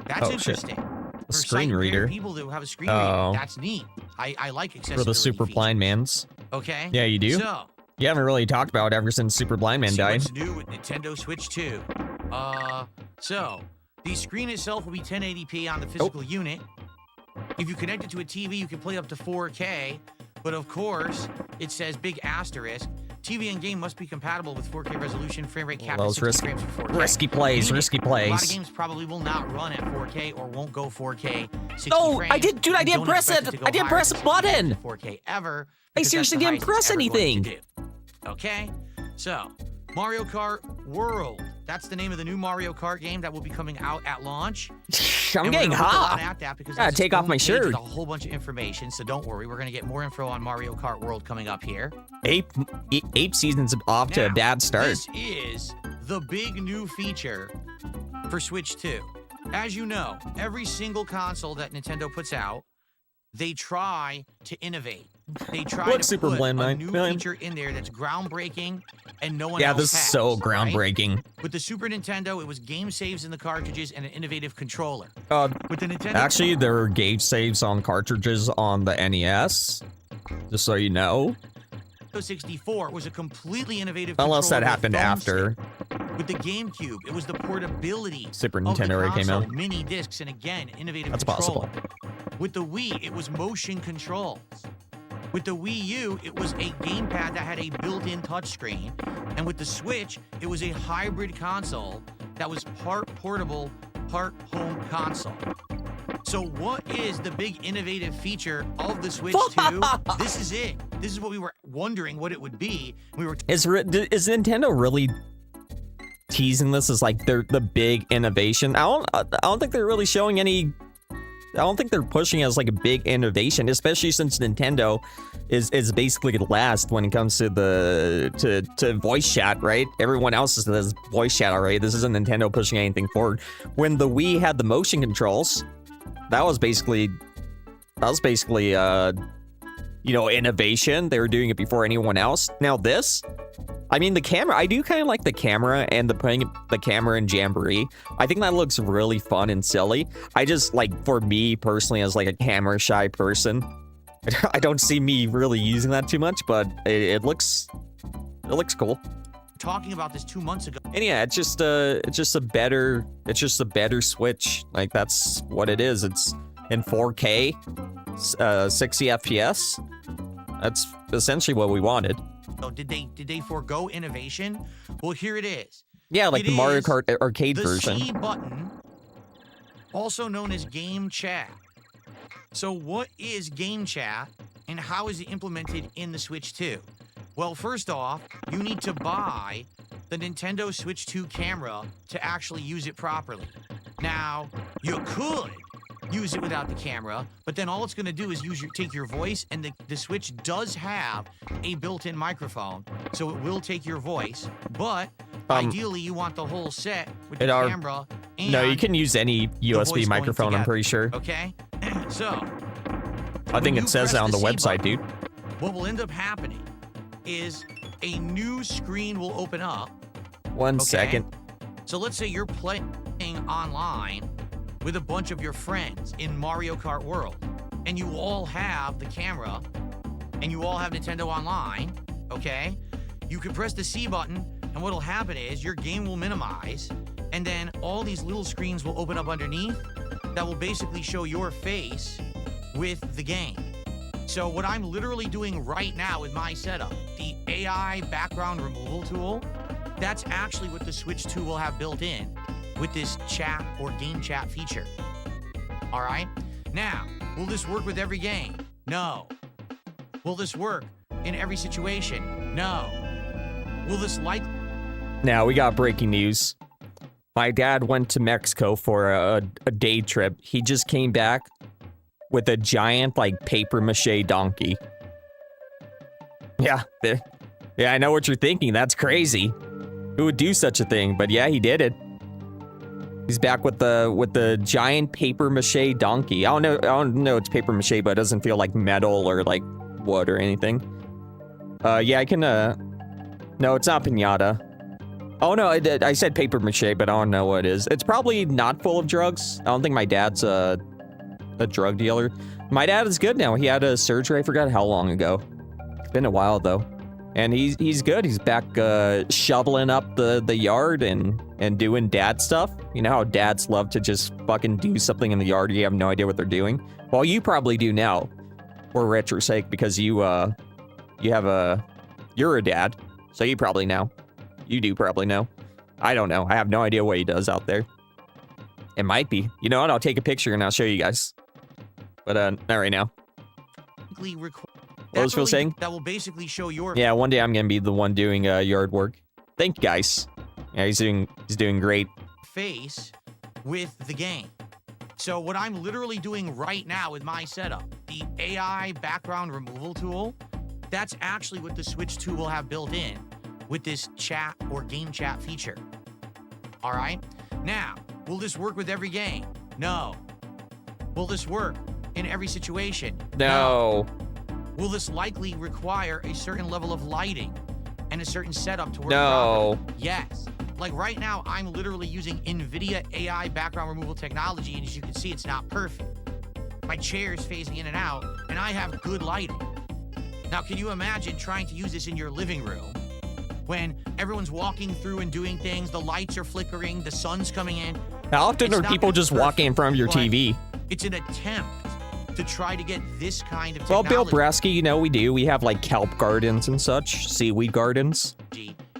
S2: That's
S1: Oh, shit.
S2: interesting.
S1: a
S2: For
S1: screen
S2: sight-impaired
S1: reader
S2: people that have a screen
S1: Oh.
S2: reader. That's neat. I like accessibility
S1: for the super
S2: features.
S1: blind mans.
S2: Okay.
S1: Yeah, you do.
S2: So,
S1: You haven't really talked about it ever since Super Blind Man
S2: see
S1: died.
S2: what's new with Nintendo Switch 2. So the screen itself will be 1080p on the physical unit. If you connect it to a TV, you can play up to 4K. But of course, it says big asterisk. TV and game must be compatible with 4K resolution, frame rate cap,
S1: Well,
S2: at
S1: it's
S2: 60 frames for 4K.
S1: Risky plays,
S2: Meaning,
S1: risky
S2: A lot of
S1: plays.
S2: games probably will not run at 4K or won't go 4K 60
S1: No,
S2: frames.
S1: I did- dude, I
S2: and
S1: didn't
S2: don't
S1: press
S2: expect
S1: it.
S2: to go
S1: I didn't
S2: higher
S1: press
S2: than
S1: a button.
S2: 60 4K ever.
S1: I
S2: because
S1: seriously
S2: that's the
S1: didn't
S2: highest
S1: press
S2: it's ever going
S1: anything.
S2: to do. Okay, so Mario Kart World That's the name of the new Mario Kart game that will be coming out at launch.
S1: I'm
S2: And we're
S1: getting
S2: gonna look a lot
S1: hot.
S2: at that because
S1: Gotta
S2: it's its
S1: take off
S2: own
S1: my
S2: page
S1: shirt.
S2: with a whole bunch of information, so don't worry. We're gonna get more info on Mario Kart World coming up here.
S1: Ape season's off to a
S2: Now,
S1: bad start.
S2: This is the big new feature for Switch 2. As you know, every single console that Nintendo puts out, they try to innovate. They try
S1: Look,
S2: to
S1: Super
S2: put
S1: Blend
S2: a
S1: 9
S2: new
S1: million.
S2: feature in there that's groundbreaking and no one
S1: Yeah,
S2: else
S1: this is
S2: has,
S1: so
S2: right?
S1: groundbreaking.
S2: With the Super Nintendo, it was game saves in the cartridges and an innovative controller. With the Nintendo
S1: Actually, there are game saves on cartridges on the NES. Just so you know.
S2: 64 was a completely innovative
S1: Unless that
S2: controller with
S1: happened
S2: thumb
S1: after.
S2: stick. With the GameCube, it was the portability
S1: Super
S2: of the
S1: Nintendo already came
S2: console,
S1: out.
S2: mini discs, and again, innovative
S1: That's
S2: controller.
S1: possible.
S2: With the Wii, it was motion controls. With the Wii U, it was a gamepad that had a built-in touchscreen. And with the Switch, it was a hybrid console that was part portable, part home console. So what is the big innovative feature of the Switch 2? This is it. This is what we were wondering what it would be. We were
S1: Is Nintendo really teasing this as like the big innovation? I don't think they're really showing any. I don't think they're pushing it as like a big innovation, especially since Nintendo is basically last when it comes to to voice chat, right? Everyone else does voice chat already. This isn't Nintendo pushing anything forward. When the Wii had the motion controls, that was basically you know, innovation. They were doing it before anyone else. Now this, I mean, the camera, I do kind of like the camera and putting the camera in Jamboree. I think that looks really fun and silly. I just, like, for me personally, as like a camera shy person, I don't see me really using that too much, but it looks cool.
S2: talking about this 2 months ago.
S1: And yeah, it's just a better Switch. Like, that's what it is. It's in 4K, 60 FPS. That's essentially what we wanted.
S2: Oh, did they forego innovation? Well, here it is.
S1: Yeah, like
S2: It
S1: the Mario
S2: is
S1: Kart arcade
S2: the
S1: version.
S2: C button, also known as Game Chat. So what is Game Chat and how is it implemented in the Switch 2? Well, first off, you need to buy the Nintendo Switch 2 camera to actually use it properly. Now, you could use it without the camera, but then all it's going to do is take your voice, and the Switch does have a built-in microphone, so it will take your voice, but ideally you want the whole set with the camera and
S1: no, you can use any USB microphone, I'm pretty sure.
S2: Okay? So,
S1: I think it says that on the website, dude.
S2: What will end up happening is a new screen will open up.
S1: One second.
S2: So let's say you're playing online with a bunch of your friends in Mario Kart World, and you all have the camera, and you all have Nintendo Online, okay? You can press the C button, and what'll happen is your game will minimize, and then all these little screens will open up underneath that will basically show your face with the game. So what I'm literally doing right now with my setup, the AI background removal tool, that's actually what the Switch 2 will have built in with this chat or game chat feature. All right? Now, will this work with every game? No. Will this work in every situation? No. Will this likely...
S1: Now, we got breaking news. My dad went to Mexico for a day trip. He just came back with a giant, like, paper-mache donkey. Yeah, yeah, I know what you're thinking. That's crazy. Who would do such a thing? But yeah, he did it. He's back with the giant paper-mache donkey. I don't know it's paper-mache, but it doesn't feel like metal or, like, wood or anything. Yeah, I can, no, it's not piñata. Oh, no, I said paper-mache, but I don't know what it is. It's probably not full of drugs. I don't think my dad's a drug dealer. My dad is good now. He had a surgery. I forgot how long ago. It's been a while, though. And he's good. He's back shoveling up the yard and doing dad stuff. You know how dads love to just fucking do something in the yard. You have no idea what they're doing. Well, you probably do now. For retro's sake, because you're a dad. So you probably know. You do probably know. I don't know. I have no idea what he does out there. It might be. You know what? I'll take a picture and I'll show you guys. But not right now. What was Phil saying?
S2: That will basically show your...
S1: Yeah, one day I'm gonna be the one doing yard work. Thank you, guys. Yeah, he's doing great.
S2: Face with the game. So what I'm literally doing right now with my setup, the AI background removal tool, that's actually what the Switch 2 will have built in with this chat or game chat feature. All right? Now, will this work with every game? No. Will this work in every situation?
S1: No.
S2: Will this likely require a certain level of lighting and a certain setup to work
S1: No.
S2: properly? Yes. Like right now, I'm literally using NVIDIA AI background removal technology, and as you can see, it's not perfect. My chair is phasing in and out, and I have good lighting. Now, can you imagine trying to use this in your living room when everyone's walking through and doing things, the lights are flickering, the sun's coming in?
S1: How often
S2: It's
S1: are
S2: not
S1: people
S2: gonna be
S1: just walking in
S2: perfect,
S1: front of your
S2: but
S1: TV?
S2: It's an attempt to try to get this kind of
S1: Well,
S2: technology.
S1: Bill Brasky, you know we do. We have like kelp gardens and such, seaweed gardens.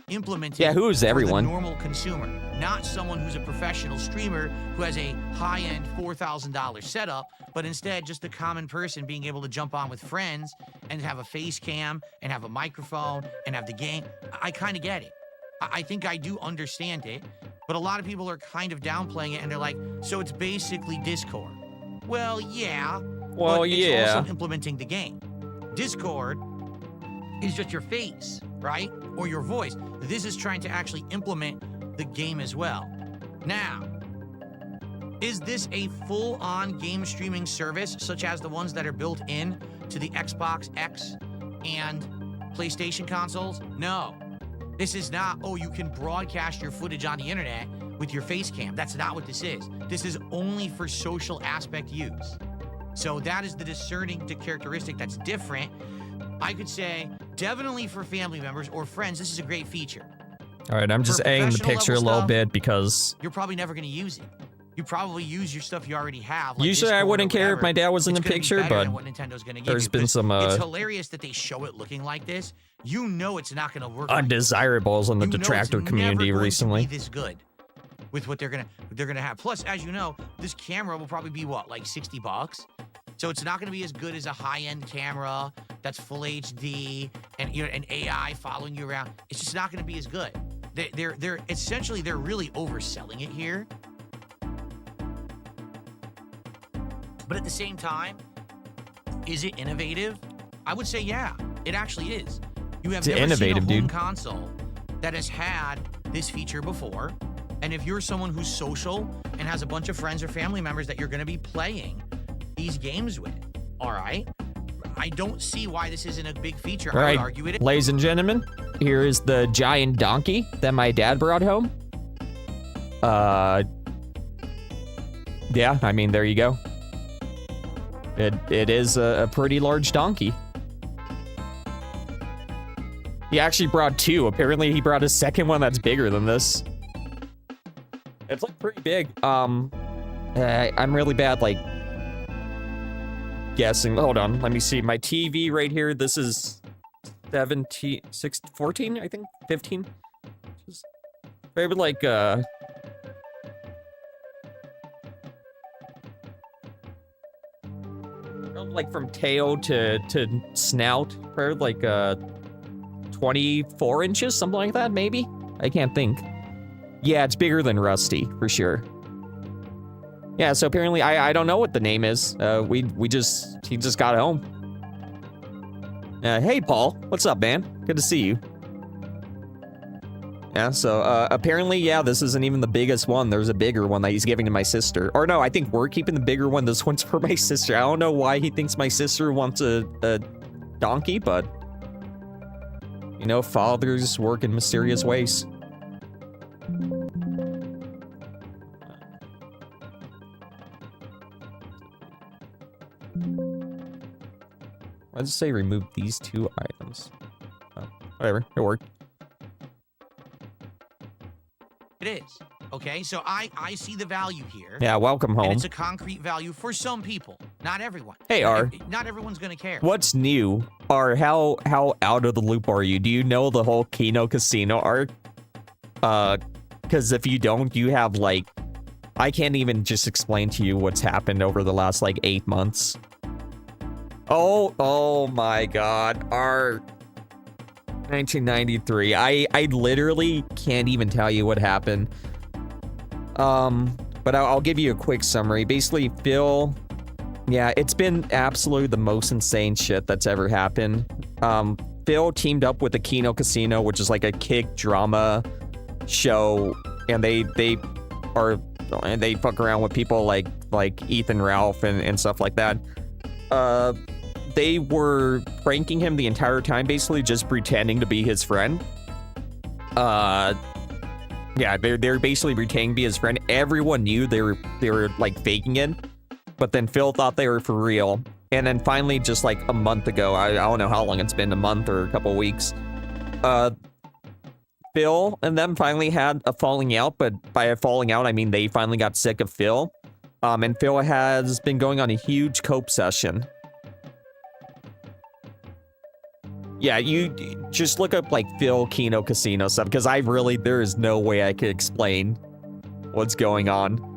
S2: Implemented
S1: Yeah, who's
S2: for
S1: everyone?
S2: the normal consumer, not someone who's a professional streamer who has a high-end $4,000 setup, but instead just a common person being able to jump on with friends and have a face cam and have a microphone and have the game. I kind of get it. I think I do understand it, but a lot of people are kind of downplaying it, and they're like, so it's basically Discord. Well, yeah.
S1: Well,
S2: but
S1: yeah.
S2: It's also implementing the game. Discord is just your face, right? Or your voice. This is trying to actually implement the game as well. Now, is this a full-on game streaming service, such as the ones that are built in to the Xbox X and PlayStation consoles? No. This is not, oh, you can broadcast your footage on the internet with your face cam. That's not what this is. This is only for social aspect use. So that is the discerning characteristic that's different. I could say definitely for family members or friends, this is a great feature.
S1: All right, I'm just
S2: For
S1: adding the
S2: professional
S1: picture a
S2: level
S1: little
S2: stuff,
S1: bit because
S2: You're probably never going to use it. You probably use your stuff you already have. Like
S1: usually I
S2: Discord or
S1: wouldn't care if
S2: whatever.
S1: my dad was in
S2: It's
S1: the
S2: gonna be
S1: picture,
S2: better
S1: but
S2: than what Nintendo's gonna give
S1: there's
S2: you,
S1: been
S2: but
S1: some
S2: it's hilarious that they show it looking like this. You know it's not going to work.
S1: undesirables in the
S2: You know it's
S1: detractor
S2: never
S1: community
S2: going to
S1: recently.
S2: be this good with what they're gonna have. Plus, as you know, this camera will probably be what, like $60. So it's not going to be as good as a high-end camera that's full HD and an AI following you around. It's just not going to be as good. They're essentially they're really overselling it here. But at the same time, is it innovative? I would say yeah, it actually is. You have
S1: It's
S2: never
S1: innovative,
S2: seen a home
S1: dude.
S2: console that has had this feature before. And if you're someone who's social and has a bunch of friends or family members that you're going to be playing these games with, all right, I don't see why this isn't a big feature.
S1: All
S2: I
S1: right,
S2: would argue it is.
S1: ladies and gentlemen, here is the giant donkey that my dad brought home. Yeah, I mean, there you go. It is a pretty large donkey. He actually brought two. Apparently, he brought a second one that's bigger than this. It's like pretty big. I'm really bad, like, guessing. Hold on, let me see. My TV right here, this is 17, 16, 14, I think? 15? Just maybe like, like from tail to snout, probably like 24 inches, something like that, maybe? I can't think. Yeah, it's bigger than Rusty, for sure. Yeah, so apparently, I don't know what the name is. He just got home. Hey, Paul, what's up, man? Good to see you. Yeah, so apparently, yeah, this isn't even the biggest one. There's a bigger one that he's giving to my sister. Or no, I think we're keeping the bigger one. This one's for my sister. I don't know why he thinks my sister wants a donkey, but you know, fathers work in mysterious ways. Why does it say remove these two items? Oh, whatever, it worked.
S2: It is. Okay, so I see the value here.
S1: Yeah, welcome home.
S2: And it's a concrete value for some people, not everyone.
S1: Hey, R.
S2: Not everyone's gonna care.
S1: What's new? R, how out of the loop are you? Do you know the whole Kino Casino arc? Because if you don't, you have like... I can't even just explain to you what's happened over the last like 8 months. Oh my god, R. 1993. I literally can't even tell you what happened. But I'll give you a quick summary. Basically, Phil, yeah, it's been absolutely the most insane shit that's ever happened. Phil teamed up with the Kino Casino, which is like a kick drama show, and they fuck around with people like Ethan Ralph and stuff like that. They were pranking him the entire time, basically just pretending to be his friend. Yeah, they're basically pretending to be his friend. Everyone knew they were like faking it, but then Phil thought they were for real. And then finally, just like a month ago, I don't know how long it's been, a month or a couple of weeks, Phil and them finally had a falling out, but by a falling out, I mean they finally got sick of Phil. And Phil has been going on a huge cope session. Yeah, you just look up like Phil Kino Casino stuff, because there is no way I could explain what's going on.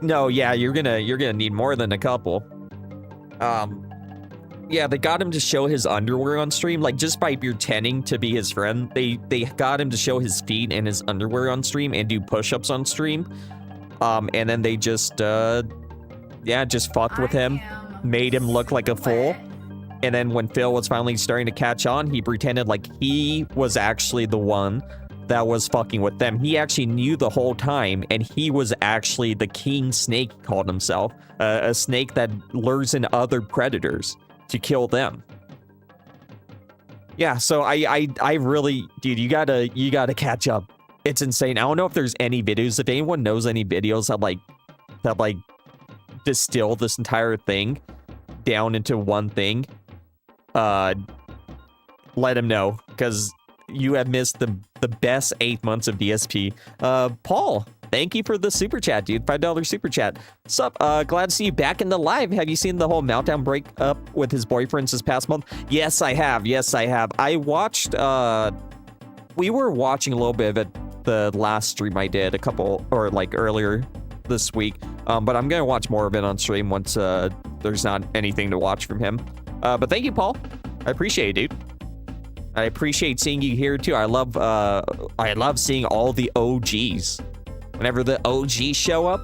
S1: No, yeah, you're gonna need more than a couple. Yeah, they got him to show his underwear on stream, like just by pretending to be his friend. They got him to show his feet and his underwear on stream and do push-ups on stream. And then they just fucked with him, made him look like a fool. And then when Phil was finally starting to catch on, he pretended like he was actually the one that was fucking with them. He actually knew the whole time, and he was actually the king snake, he called himself. A snake that lures in other predators to kill them. Yeah, so I really, dude, you gotta catch up. It's insane. I don't know if there's any videos. If anyone knows any videos that like distill this entire thing down into one thing, let him know, because you have missed the best 8 months of DSP. Paul, thank you for the super chat, dude. $5 super chat. Sup? Glad to see you back in the live. Have you seen the whole meltdown breakup with his boyfriends this past month? Yes, I have. I watched. We were watching a little bit of it the last stream I did earlier this week. But I'm gonna watch more of it on stream once there's not anything to watch from him. But thank you, Paul. I appreciate it, dude. I appreciate seeing you here too. I love seeing all the OGs. Whenever the OGs show up.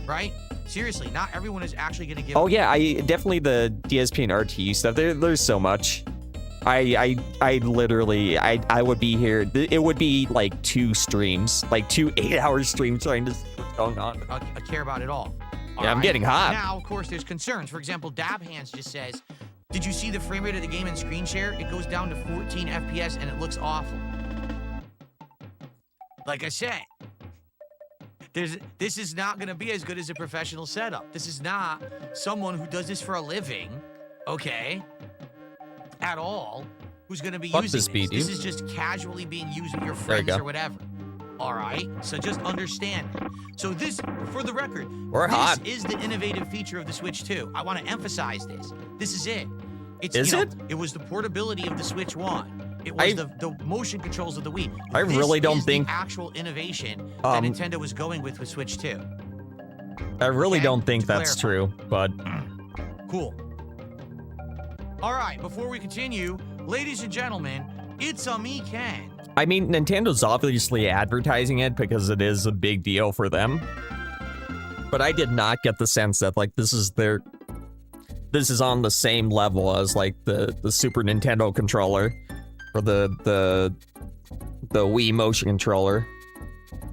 S2: Right? Seriously, not everyone is actually gonna give.
S1: Oh yeah, I definitely the DSP and RTU stuff. There's so much. I literally would be here. It would be like 2 streams, like 2 8-hour streams trying to see what's going on.
S2: I care about it all.
S1: Yeah, I'm getting hot.
S2: Now, of course, there's concerns. For example, Dab Hands just says, did you see the frame rate of the game in screen share? It goes down to 14 FPS and it looks awful. Like I said, this is not going to be as good as a professional setup. This is not someone who does this for a living, okay, at all, who's going to be using this. This is just casually being used with your friends or whatever. All right, so just understand. So this, for the record, this is the innovative feature of the Switch 2. I want to emphasize this. This is it. It was the portability of the Switch 1. It was the motion controls of the Wii.
S1: I really don't think
S2: the actual innovation that Nintendo was going with Switch 2.
S1: I really don't think that's true, but
S2: cool. All right, before we continue, ladies and gentlemen, it's a me, Ken.
S1: I mean, Nintendo's obviously advertising it because it is a big deal for them. But I did not get the sense that like this is on the same level as like the Super Nintendo controller or the Wii motion controller.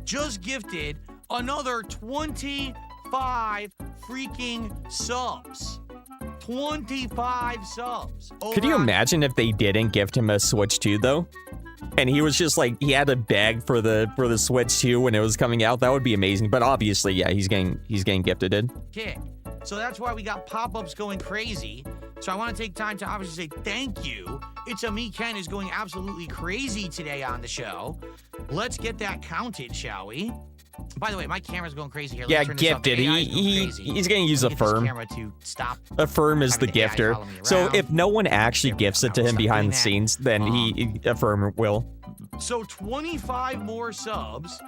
S2: Just gifted another 25 freaking subs. 25 subs.
S1: Could you imagine if they didn't gift him a Switch 2 though? And he was just like, he had a bag for the Switch 2 when it was coming out. That would be amazing. But obviously, yeah, he's getting gifted it.
S2: Kick. So that's why we got pop-ups going crazy. So I want to take time to obviously say thank you. It's a me, Ken, is going absolutely crazy today on the show. Let's get that counted, shall we? By the way, my camera's going crazy here.
S1: Yeah, gifted. He's going to use Affirm.
S2: Camera to stop.
S1: Affirm is the gifter. So if no one actually gifts it to him behind the scenes, then Affirm will.
S2: So 25 more subs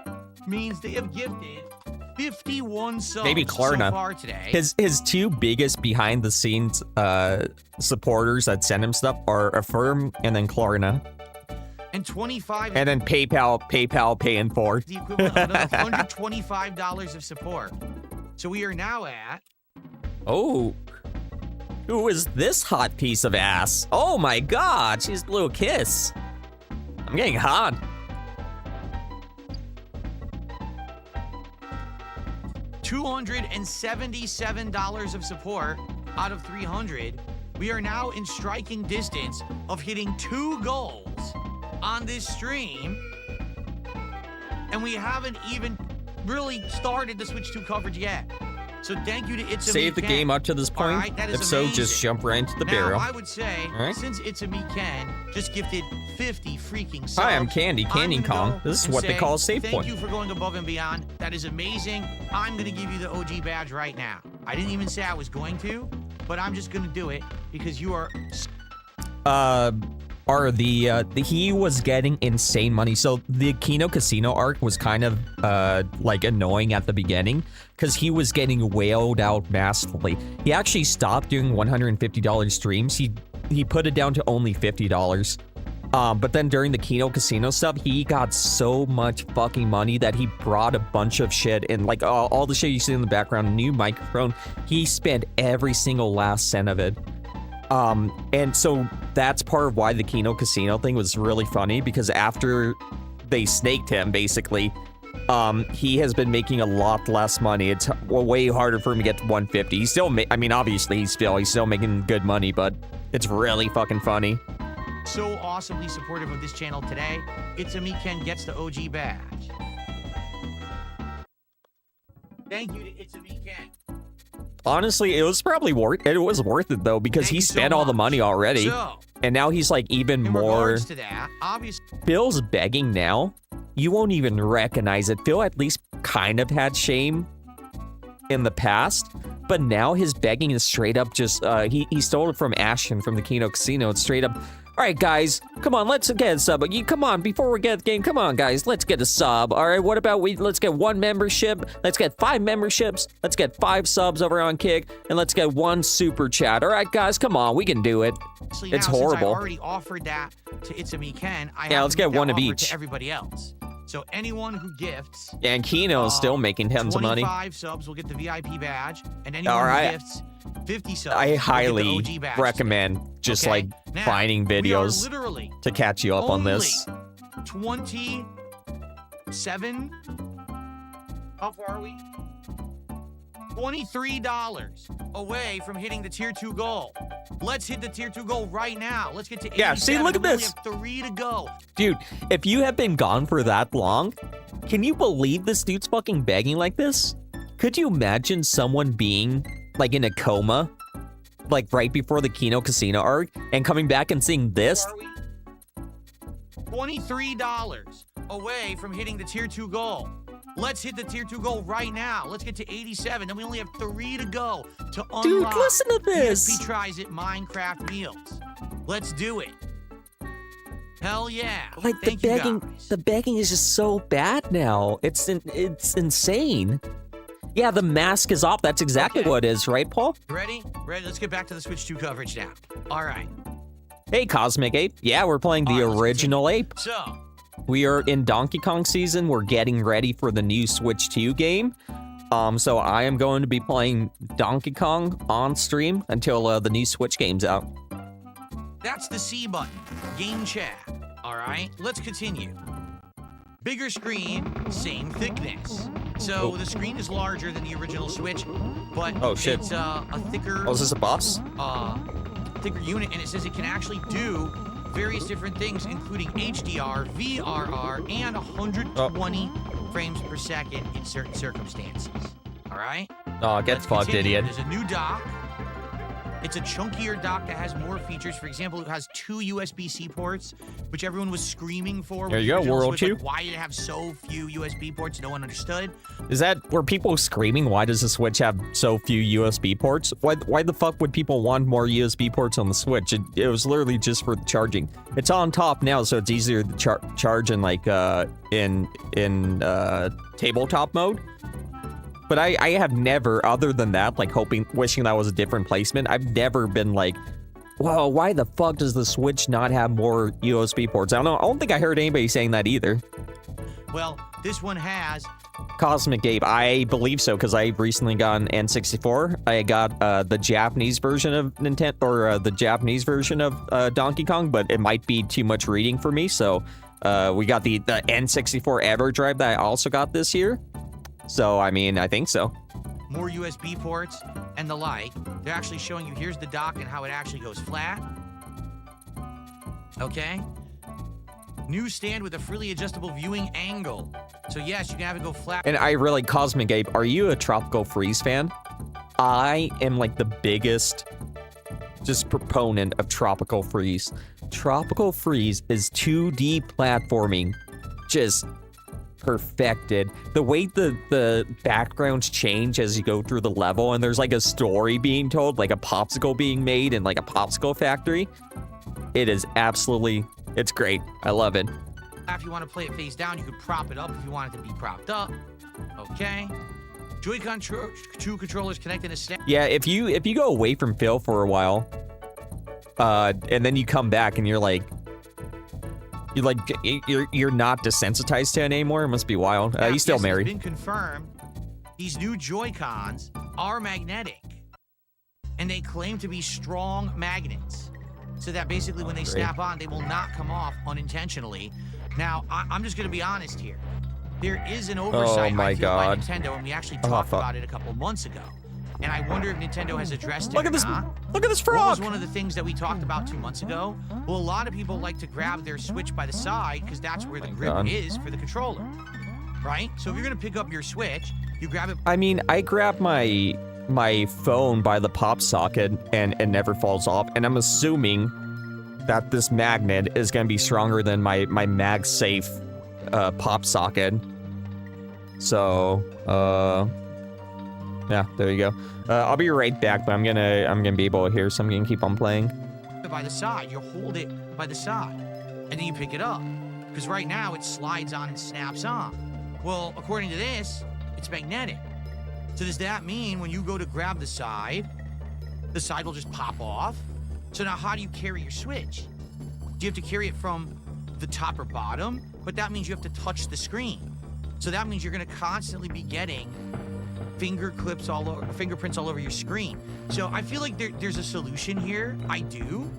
S2: means they have gifted 51 subs
S1: Maybe Klarna.
S2: so far today.
S1: His two biggest behind the scenes supporters that send him stuff are Affirm and then Klarna.
S2: And 25
S1: And then PayPal paying for.
S2: the equivalent of $125 of support. So we are now at
S1: Oh. Who is this hot piece of ass? Oh my god, she's a little kiss. I'm getting hot.
S2: $277 of support out of 300. We are now in striking distance of hitting 2 goals on this stream. And we haven't even really started the Switch 2 coverage yet. So thank you to It's a
S1: Save the
S2: Me Ken.
S1: game up to this point.
S2: All right, that is
S1: If so,
S2: amazing.
S1: just jump right into the
S2: Now,
S1: barrel.
S2: I would say,
S1: All right.
S2: since It's a Me Ken just gifted 50 freaking subs.
S1: Hi, I'm Candy
S2: I'm gonna
S1: Kong.
S2: go
S1: This is
S2: and
S1: what they
S2: say,
S1: call a save
S2: thank
S1: point.
S2: you for going above and beyond. That is amazing. I'm going to give you the OG badge right now. I didn't even say I was going to, but I'm just going to do it because you are...
S1: He was getting insane money. So the Kino Casino arc was kind of like annoying at the beginning because he was getting whaled out massively. He actually stopped doing $150 streams. He put it down to only $50. But then during the Kino Casino stuff, he got so much fucking money that he brought a bunch of shit and like all the shit you see in the background, new microphone. He spent every single last cent of it. And so that's part of why the Kino Casino thing was really funny, because after they snaked him, basically, he has been making a lot less money. It's way harder for him to get to 150. He's still, I mean, obviously he's still making good money, but it's really fucking funny.
S2: so awesomely supportive of this channel today. It's a Me Ken gets the OG badge. Thank you to It's a Me Ken.
S1: Honestly, it was probably worth it though, because
S2: Thank
S1: he
S2: you so
S1: spent all the
S2: much.
S1: money already.
S2: So,
S1: And now he's like even
S2: in
S1: more.
S2: regards to that, obviously,
S1: Phil's begging now. You won't even recognize it. Phil at least kind of had shame in the past, but now his begging is straight up just, he stole it from Ashton from the Kino Casino. It's straight up, all right, guys, come on, let's get a sub. Come on, before we get the game, come on, guys, let's get a sub. All right, what about let's get 1 membership, let's get 5 memberships, let's get 5 subs over on Kick, and let's get 1 super chat. All right, guys, come on, we can do it. It's
S2: now,
S1: horrible.
S2: Since I already offered that to It's a Me Ken, I
S1: Yeah,
S2: have
S1: let's
S2: to
S1: get
S2: make that
S1: one of
S2: offer
S1: each.
S2: to everybody else. So anyone who gifts
S1: And Kino is still making tons of money.
S2: 25 subs will get the VIP badge, and anyone
S1: All right.
S2: who gifts 50 subs
S1: I
S2: will
S1: highly
S2: get the OG badge.
S1: recommend just
S2: Okay?
S1: like
S2: Now,
S1: finding
S2: we are
S1: videos
S2: literally
S1: to catch you up on this.
S2: 27. How far are we? $23 away from hitting the tier 2 goal. Let's hit the tier 2 goal right now. Let's get to 87.
S1: Yeah, see, look at
S2: We only
S1: this.
S2: have 3 to go.
S1: Dude, if you have been gone for that long, can you believe this dude's fucking begging like this? Could you imagine someone being like in a coma, like right before the Kino Casino arc, and coming back and seeing this?
S2: Are we? $23 away from hitting the tier 2 goal. Let's hit the tier 2 goal right now. Let's get to 87. Then we only have 3 to go to unlock.
S1: Dude, listen to this.
S2: DSP tries it Minecraft meals. Let's do it. Hell yeah.
S1: Like
S2: Thank you guys.
S1: the begging is just so bad now. It's insane. Yeah, the mask is off. That's exactly
S2: Okay.
S1: what it is, right, Paul?
S2: Ready? Ready? Let's get back to the Switch 2 coverage now. All right.
S1: Hey, Cosmic Ape. Yeah, we're playing the
S2: All right, let's
S1: original Ape.
S2: So,
S1: We are in Donkey Kong season. We're getting ready for the new Switch 2 game. So I am going to be playing Donkey Kong on stream until the new Switch game's out.
S2: that's the C button. Game chat. All right. Let's continue. Bigger screen, same thickness. So the screen is larger than the original Switch, but
S1: Oh, shit.
S2: it's a thicker
S1: Oh, is this a boss?
S2: thicker unit, and it says it can actually do various different things, including HDR, VRR, and 120 frames per second in certain circumstances. All right?
S1: Oh, get
S2: Let's
S1: fucked,
S2: continue.
S1: idiot.
S2: There's a new dock. It's a chunkier dock that has more features. For example, it has 2 USB-C ports, which everyone was screaming for.
S1: There
S2: with
S1: you
S2: the
S1: go,
S2: original
S1: World
S2: Switch.
S1: 2.
S2: Like, why did it have so few USB ports? No one understood.
S1: Is that were people screaming? Why does the Switch have so few USB ports? Why the fuck would people want more USB ports on the Switch? It was literally just for charging. It's on top now, so it's easier to charge in like in tabletop mode. But I have never, other than that, like wishing that was a different placement, I've never been like, whoa, why the fuck does the Switch not have more USB ports? I don't think I heard anybody saying that either.
S2: Well, this one has.
S1: Cosmic Ape, I believe so, because I recently got an N64. I got the Japanese version of Nintendo, or the Japanese version of Donkey Kong, but it might be too much reading for me, so we got the N64 EverDrive that I also got this year. So, I mean, I think so.
S2: More USB ports and the like. They're actually showing you, here's the dock and how it actually goes flat. Okay. New stand with a freely adjustable viewing angle. So yes, you can have it go flat.
S1: And I really, Cosmic Ape, are you a Tropical Freeze fan? I am like the biggest just proponent of Tropical Freeze. Tropical Freeze is 2D platforming. Just perfected. The way the backgrounds change as you go through the level, and there's like a story being told, like a popsicle being made in like a popsicle factory. It is absolutely, it's great. I love it.
S2: If you want to play it face down, you could prop it up if you want it to be propped up. Okay. JoyCon 2 controllers connected to snap.
S1: Yeah, if you go away from Phil for a while, and then you come back and you're not desensitized to it anymore. It must be wild. He's still married.
S2: It's been confirmed. These new Joy-Cons are magnetic, and they claim to be strong magnets, so that basically when they snap on, they will not come off unintentionally. Now, I'm just going to be honest here. There is an oversight by Nintendo, and we actually talked about it a couple months ago. And I wonder if Nintendo has addressed it or not.
S1: Look at this frog!
S2: What was one of the things that we talked about 2 months ago? Well, a lot of people like to grab their Switch by the side because that's where the grip is for the controller, right? So if you're going to pick up your Switch, you grab it.
S1: I mean, I grab my phone by the pop socket and it never falls off, and I'm assuming that this magnet is going to be stronger than my MagSafe pop socket. So, yeah, there you go. I'll be right back, but I'm gonna be able to hear, so I'm gonna keep on playing.
S2: By the side, you hold it by the side, and then you pick it up. Because right now it slides on and snaps on. Well, according to this, it's magnetic. So does that mean when you go to grab the side will just pop off? So now how do you carry your Switch? Do you have to carry it from the top or bottom? But that means you have to touch the screen. So that means you're gonna constantly be getting fingerprints all over your screen. So I feel like there's a solution here. I do.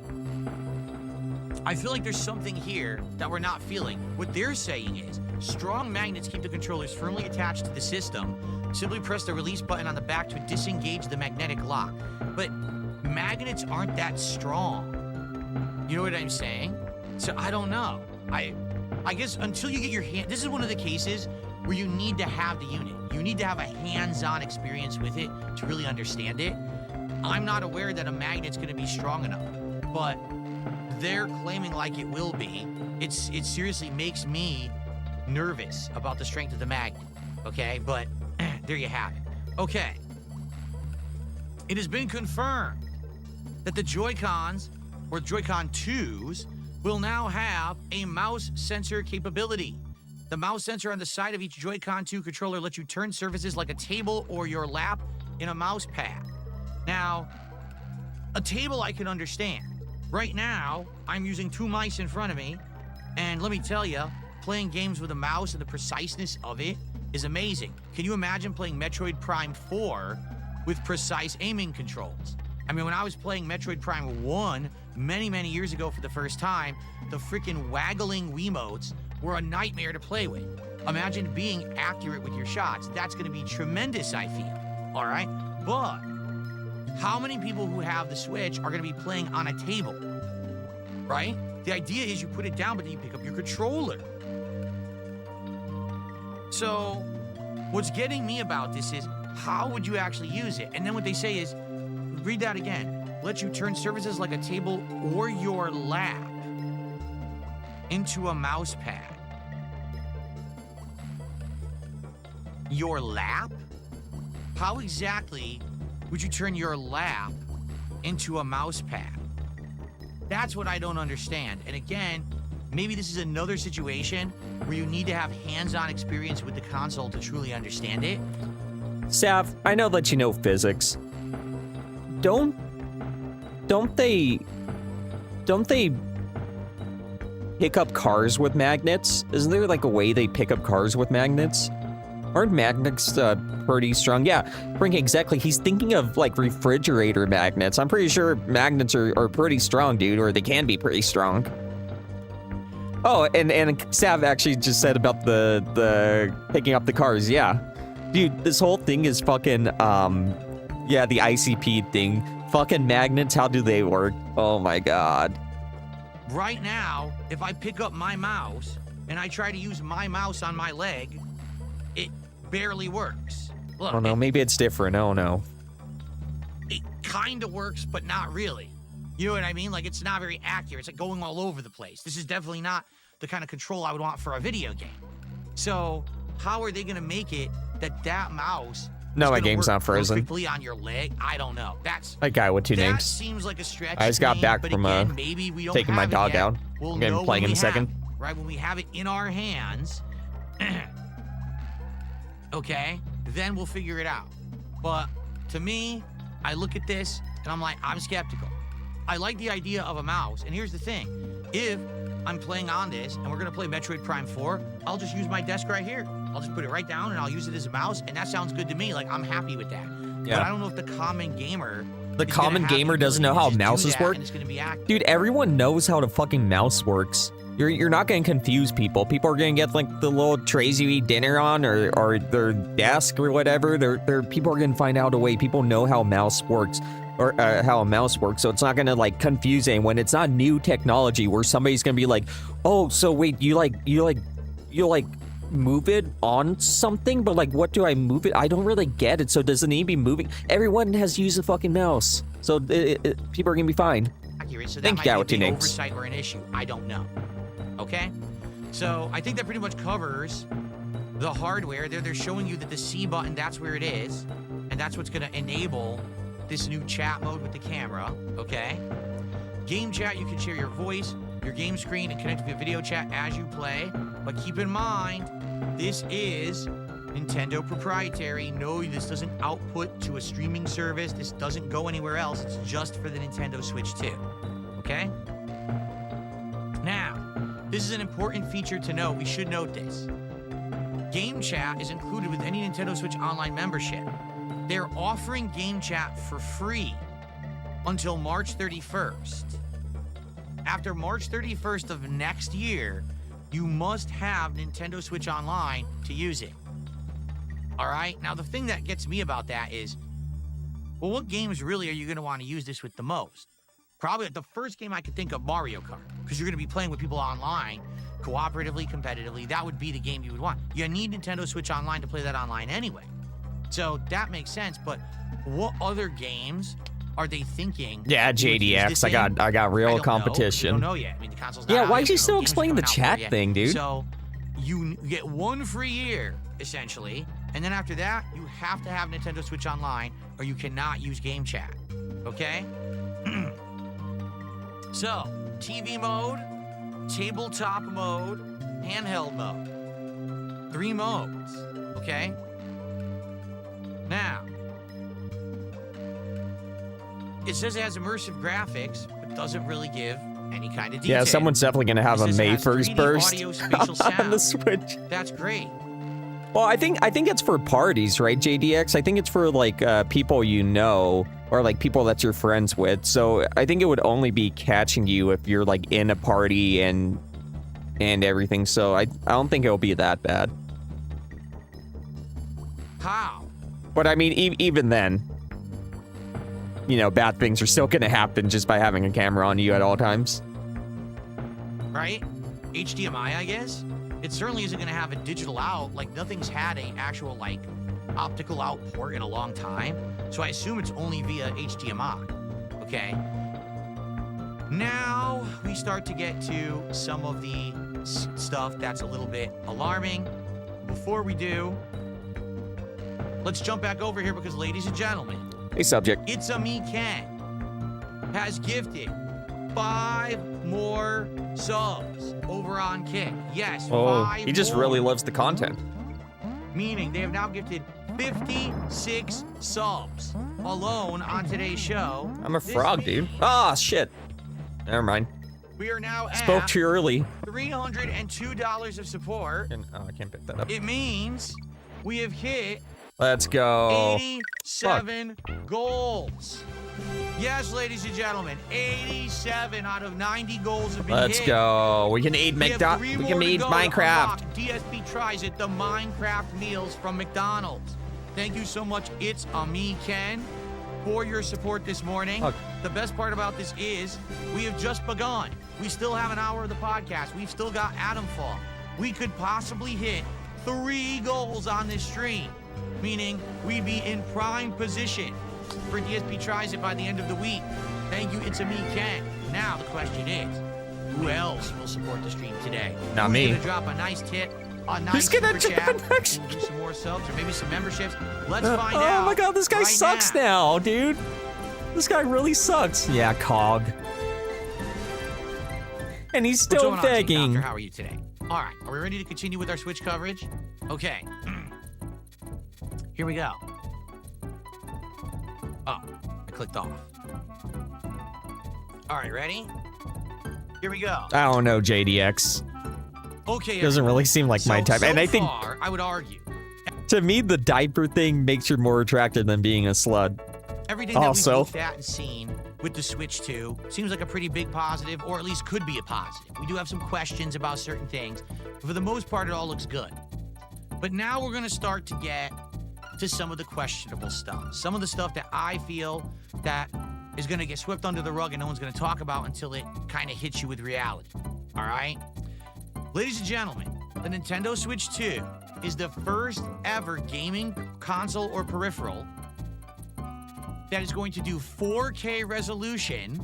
S2: I feel like there's something here that we're not feeling. What they're saying is strong magnets keep the controllers firmly attached to the system. Simply press the release button on the back to disengage the magnetic lock. But magnets aren't that strong. You know what I'm saying? So I don't know. I guess until you get your hand, this is one of the cases where you need to have the unit. You need to have a hands-on experience with it to really understand it. I'm not aware that a magnet's gonna be strong enough, but they're claiming like it will be. It seriously makes me nervous about the strength of the magnet, okay? But there you have it. Okay. It has been confirmed that the Joy-Cons, or Joy-Con 2s, will now have a mouse sensor capability. The mouse sensor on the side of each Joy-Con 2 controller lets you turn surfaces like a table or your lap in a mouse pad. Now, a table I can understand. Right now, I'm using 2 mice in front of me, and let me tell you, playing games with a mouse and the preciseness of it is amazing. Can you imagine playing Metroid Prime 4 with precise aiming controls? I mean, when I was playing Metroid Prime 1 many years ago for the first time, the freaking waggling Wiimotes were a nightmare to play with. Imagine being accurate with your shots. That's gonna be tremendous, I feel, all right? But how many people who have the Switch are gonna be playing on a table, right? The idea is you put it down, but then you pick up your controller. So what's getting me about this is, how would you actually use it? And then what they say is, read that again, let you turn surfaces like a table or your lap into a mouse pad. Your lap? How exactly would you turn your lap into a mouse pad? That's what I don't understand. And again, maybe this is another situation where you need to have hands-on experience with the console to truly understand it.
S1: Sav, I know that you know physics. Don't they pick up cars with magnets? Isn't there like a way they pick up cars with magnets? Aren't magnets pretty strong? Yeah, Frank, exactly. He's thinking of like refrigerator magnets. I'm pretty sure magnets are pretty strong, dude, or they can be pretty strong. Oh, and Sav actually just said about the picking up the cars. Yeah, dude, this whole thing is fucking yeah, the ICP thing. Fucking magnets, how do they work? Oh my god.
S2: Right now, if I pick up my mouse and I try to use my mouse on my leg, it barely works. Look,
S1: Oh no, maybe it's different. Oh no.
S2: it kind of works, but not really. You know what I mean? Like, it's not very accurate. It's like going all over the place. This is definitely not the kind of control I would want for a video game. So, how are they going to make it that mouse
S1: No,
S2: is
S1: my
S2: gonna
S1: game's
S2: work
S1: not frozen.
S2: perfectly on your leg? I don't know.
S1: That guy with two
S2: that
S1: names.
S2: seems like a stretch.
S1: I just
S2: to
S1: got
S2: me,
S1: back
S2: but
S1: from,
S2: again, maybe we don't
S1: taking my
S2: have it
S1: dog
S2: yet.
S1: out.
S2: We'll
S1: I'm gonna
S2: know
S1: be playing
S2: when
S1: in a
S2: we
S1: second.
S2: have it, right? When we have it in our hands, okay, then we'll figure it out. But to me, I look at this and I'm like, I'm skeptical. I like the idea of a mouse, and here's the thing: if I'm playing on this and we're gonna play Metroid Prime 4, I'll just use my desk right here. I'll just put it right down and I'll use it as a mouse, and that sounds good to me. Like, I'm happy with that.
S1: Yeah.
S2: But I don't know if the common gamer.
S1: The
S2: is
S1: common
S2: gonna have
S1: gamer
S2: the
S1: doesn't
S2: ability
S1: know how
S2: to just do
S1: mouses
S2: that,
S1: work?
S2: and it's gonna be accurate.
S1: Dude, everyone knows how the fucking mouse works. You're not gonna confuse people. People are gonna get like the little trays you eat dinner on, or their desk or whatever. People are gonna find out a way. People know how mouse works, or how a mouse works. So it's not gonna like confuse anyone. It's not new technology where somebody's gonna be like, oh, so wait, you move it on something, but like, what do I move it? I don't really get it. So does it need to be moving? Everyone has used a fucking mouse, so people are gonna be fine.
S2: Accurate, so that
S1: Thank
S2: might
S1: you,
S2: be a
S1: Galaxy
S2: big
S1: Names.
S2: oversight or an issue. I don't know. Okay? So I think that pretty much covers the hardware. They're showing you that the C button, that's where it is, and that's what's gonna enable this new chat mode with the camera, okay? Game chat, you can share your voice, your game screen, and connect with your video chat as you play. But keep in mind, this is Nintendo proprietary. No, this doesn't output to a streaming service. This doesn't go anywhere else. It's just for the Nintendo Switch 2. Okay? Now, this is an important feature to note. We should note this. Game chat is included with any Nintendo Switch Online membership. They're offering game chat for free until March 31st. After March 31st of next year, you must have Nintendo Switch Online to use it. All right? Now, the thing that gets me about that is, well, what games really are you going to want to use this with the most? Probably the first game I could think of, Mario Kart, because you're going to be playing with people online, cooperatively, competitively. That would be the game you would want. You need Nintendo Switch Online to play that online anyway. So that makes sense, but what other games are they thinking?
S1: Yeah,
S2: you would use
S1: JDX.
S2: this
S1: I
S2: in?
S1: got real
S2: I don't know.
S1: competition.
S2: We don't know yet. I mean, the console's not
S1: Yeah,
S2: out
S1: why
S2: yet.
S1: is he
S2: We don't know
S1: still
S2: games are
S1: explaining the
S2: coming out for it
S1: chat
S2: yet.
S1: thing, dude?
S2: So you get one free year, essentially, and then after that, you have to have Nintendo Switch Online, or you cannot use game chat. Okay? So, TV mode, tabletop mode, handheld mode. 3 modes. Okay? Now, it says it has immersive graphics, but doesn't really give any kind of detail.
S1: Yeah, someone's definitely gonna have
S2: It
S1: a
S2: says it
S1: May
S2: has
S1: 1st
S2: 3D
S1: burst
S2: audio, spatial
S1: on the
S2: sound.
S1: Switch.
S2: That's great.
S1: Well, I think it's for parties, right, JDX? I think it's for like people you know, or like people that you're friends with. So I think it would only be catching you if you're like in a party and everything. So I don't think it'll be that bad.
S2: How?
S1: But I mean, even then, you know, bad things are still gonna happen just by having a camera on you at all times.
S2: Right? HDMI, I guess? It certainly isn't going to have a digital out. Like, nothing's had an actual, like, optical out port in a long time. So I assume it's only via HDMI. Okay? Now, we start to get to some of the stuff that's a little bit alarming. Before we do, let's jump back over here because, ladies and gentlemen,
S1: Hey, subject.
S2: It's a Me Ken has gifted 5 more subs over on Kick. Yes,
S1: Oh,
S2: 5
S1: he just
S2: more.
S1: really loves the content.
S2: Meaning they have now gifted 56 subs alone on today's show.
S1: I'm a frog, dude. Ah, shit. Never mind.
S2: We are now
S1: Spoke
S2: at
S1: too early.
S2: $302 of support.
S1: Oh, I can't pick that up.
S2: It means we have hit
S1: Let's go.
S2: 87 goals. Yes, ladies and gentlemen, 87 out of 90 goals have been hit.
S1: Let's go. We can eat
S2: We have
S1: We
S2: more
S1: can
S2: to
S1: eat
S2: go to
S1: Minecraft.
S2: unlock DSP tries it, the Minecraft meals from McDonald's. Thank you so much, It's a Me Ken, for your support this morning.
S1: Fuck.
S2: The best part about this is we have just begun. We still have an hour of the podcast. We've still got Adam Fall. We could possibly hit 3 goals on this stream, meaning we'd be in prime position for DSP tries it by the end of the week. Thank you, It's a Me Ken. Now the question is, who else will support the stream today?
S1: Not me.
S2: Who's gonna drop a nice tip, a nice
S1: Who's gonna
S2: super
S1: drop a
S2: chat,
S1: nice-
S2: and do some more subs or maybe some memberships? Let's find out.
S1: Oh my god, this guy
S2: right
S1: sucks now, dude. This guy really sucks. Yeah, Cog. And he's
S2: What's
S1: still
S2: going on, Team
S1: begging.
S2: Doctor? How are you today? All right, are we ready to continue with our Switch coverage? Okay. Here we go. Oh, I clicked off. All right, ready? Here we go.
S1: I don't know, JDX.
S2: Okay.
S1: Doesn't really seem like my type. And I think,
S2: far, I would argue
S1: to me, the diaper thing makes you more attractive than being a slut.
S2: everything that
S1: Also-
S2: we've looked at and seen with the Switch 2 seems like a pretty big positive, or at least could be a positive. We do have some questions about certain things, but for the most part, it all looks good. But now we're going to start to get to some of the questionable stuff. Some of the stuff that I feel that is going to get swept under the rug and no one's going to talk about until it kind of hits you with reality. All right? Ladies and gentlemen, the Nintendo Switch 2 is the first ever gaming console or peripheral that is going to do 4K resolution,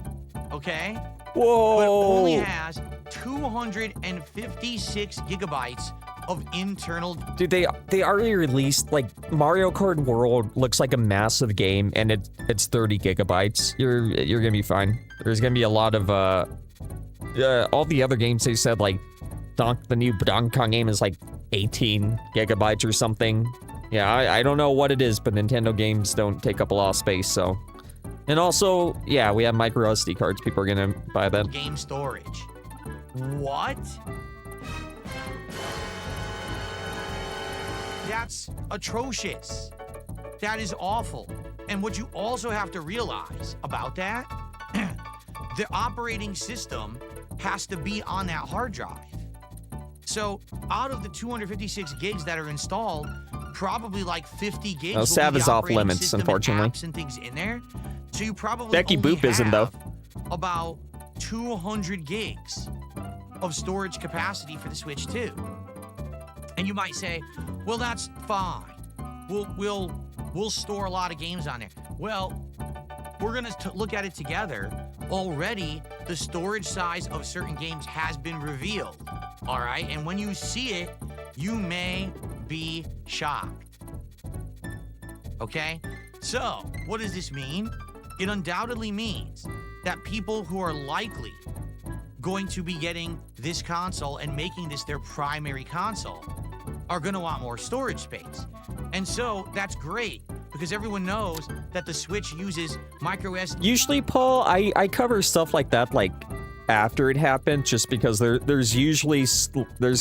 S2: okay?
S1: Whoa.
S2: But only has 256 gigabytes of internal.
S1: Dude, they already released, like, Mario Kart World looks like a massive game, and it's 30 gigabytes. You're gonna be fine. There's gonna be a lot of all the other games they said, like the new Donkey Kong game is like 18 gigabytes or something. Yeah, I don't know what it is, but Nintendo games don't take up a lot of space, so. And also, yeah, we have micro SD cards. People are gonna buy that.
S2: Game storage. What? That's atrocious. That is awful. And what you also have to realize about that, the operating system has to be on that hard drive. So out of the 256 gigs that are installed, probably like 50 gigs
S1: Oh,
S2: will
S1: Sav
S2: be
S1: is
S2: the
S1: off
S2: operating
S1: limits,
S2: system and
S1: unfortunately.
S2: apps and things in there. So you probably
S1: Becky
S2: only
S1: Boop isn't, though.
S2: have about 200 gigs of storage capacity for the Switch 2. And you might say, well, that's fine. We'll store a lot of games on there. Well, we're gonna look at it together. Already, the storage size of certain games has been revealed. All right, and when you see it, you may be shocked. Okay, so what does this mean? It undoubtedly means that people who are likely going to be getting this console and making this their primary console are going to want more storage space. And so that's great because everyone knows that the Switch uses micro SD.
S1: Usually, Paul, I cover stuff like that, like, after it happened, just because there's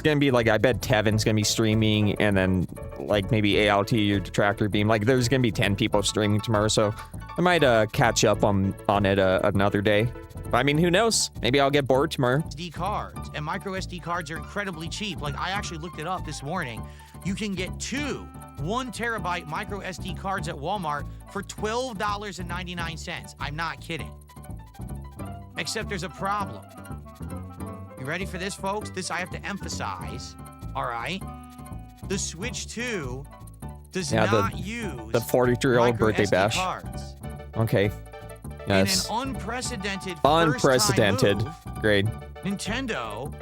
S1: gonna be, like, I bet Tevin's gonna be streaming, and then, like, maybe ALT or Detractor Beam, like, there's gonna be 10 people streaming tomorrow, so I might catch up on it another day. But, I mean, who knows? Maybe I'll get bored tomorrow.
S2: SD cards, and micro SD cards are incredibly cheap. Like, I actually looked it up this morning. You can get 2 1 terabyte micro SD cards at Walmart for $12.99. I'm not kidding. Except there's a problem. You ready for this, folks? This I have to emphasize. All right. The Switch 2 does not use
S1: the 43-year-old
S2: micro
S1: birthday
S2: SD
S1: bash.
S2: cards.
S1: Okay. Yes.
S2: In an unprecedented
S1: Unprecedented.
S2: first-time move,
S1: Great.
S2: Nintendo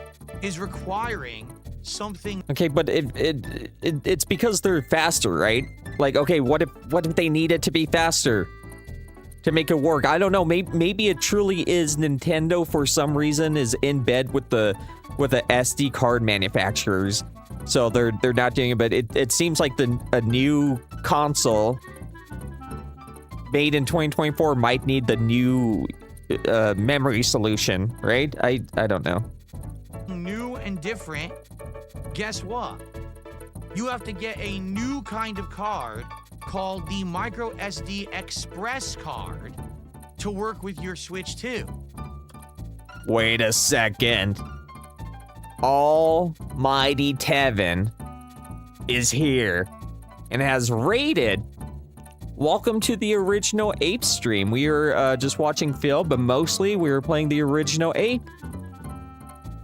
S2: is requiring something.
S1: Okay, but it's because they're faster, right? Like, okay, what if they need it to be faster to make it work? I don't know. Maybe it truly is Nintendo for some reason is in bed with the SD card manufacturers, so they're not doing it. But it seems like a new console made in 2024 might need the new memory solution, right? I don't know.
S2: New and different, guess what? You have to get a new kind of card called the micro SD Express card to work with your Switch 2.
S1: Wait a second. Almighty Tevin is here and has raided. Welcome to the original Ape stream. We are just watching Phil, but mostly we were playing the original Ape.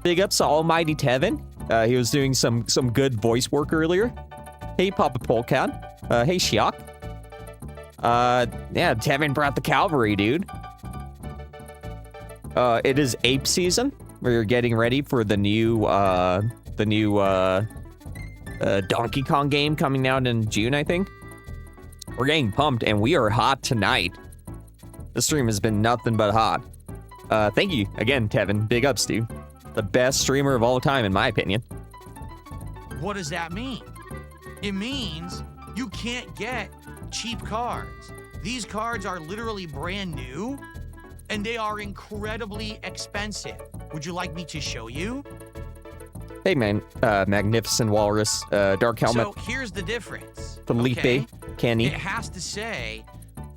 S1: Big ups to Almighty Tevin. He was doing some good voice work earlier. Hey, Papa Polecat. Hey, Shiok. Yeah, Tevin brought the cavalry, dude. It is Ape season. We're getting ready for the new Donkey Kong game coming out in June, I think. We're getting pumped, and we are hot tonight. The stream has been nothing but hot. Thank you again, Tevin. Big ups, dude. The best streamer of all time, in my opinion.
S2: What does that mean? It means you can't get cheap cards. These cards are literally brand new, and they are incredibly expensive. Would you like me to show you?
S1: Hey, man. Magnificent Walrus. Dark Helmet.
S2: So here's the difference.
S1: Felipe.
S2: Okay?
S1: Kenny.
S2: It has to say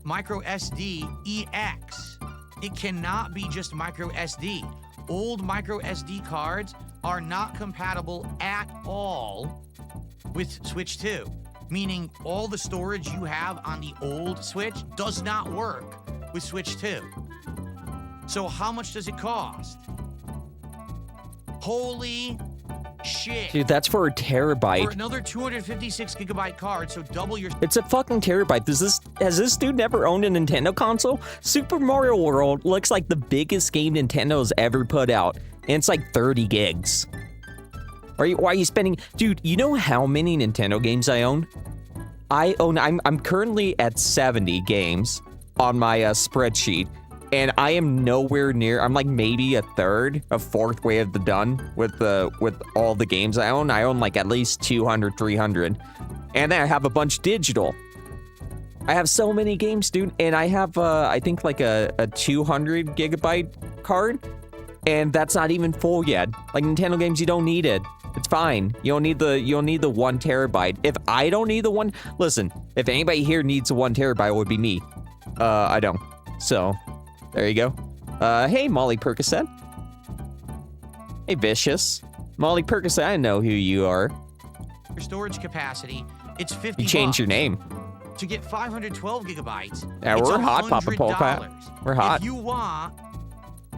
S2: micro SD EX. It cannot be just micro SD. Old micro SD cards are not compatible at all with Switch 2, meaning all the storage you have on the old Switch does not work with Switch 2. So how much does it cost? Holy shit.
S1: Dude, that's for a terabyte.
S2: For another 256 gigabyte card, so double your...
S1: It's a fucking terabyte. Has this dude never owned a Nintendo console? Super Mario World looks like the biggest game Nintendo's ever put out, and it's like 30 gigs. Why are you spending... Dude, you know how many Nintendo games I own? I'm currently at 70 games on my spreadsheet, and I am nowhere near... I'm like maybe a fourth way of the done with all the games I own. I own like at least 200, 300. And then I have a bunch digital. I have so many games, dude. And I have, I think like a 200 gigabyte card. And that's not even full yet. Like Nintendo games, you don't need it. It's fine. You don't need the 1 terabyte. If I don't need the one... Listen, if anybody here needs a 1 terabyte, it would be me. I don't. So... There you go. Hey, Molly Percocet. Hey, Vicious. Molly Percocet, I know who you are.
S2: Your storage capacity, it's 50
S1: You changed your
S2: bucks.
S1: name.
S2: To get 512 gigabytes,
S1: Yeah,
S2: it's
S1: we're hot, Papa
S2: $100.
S1: Polka. We're hot.
S2: If you want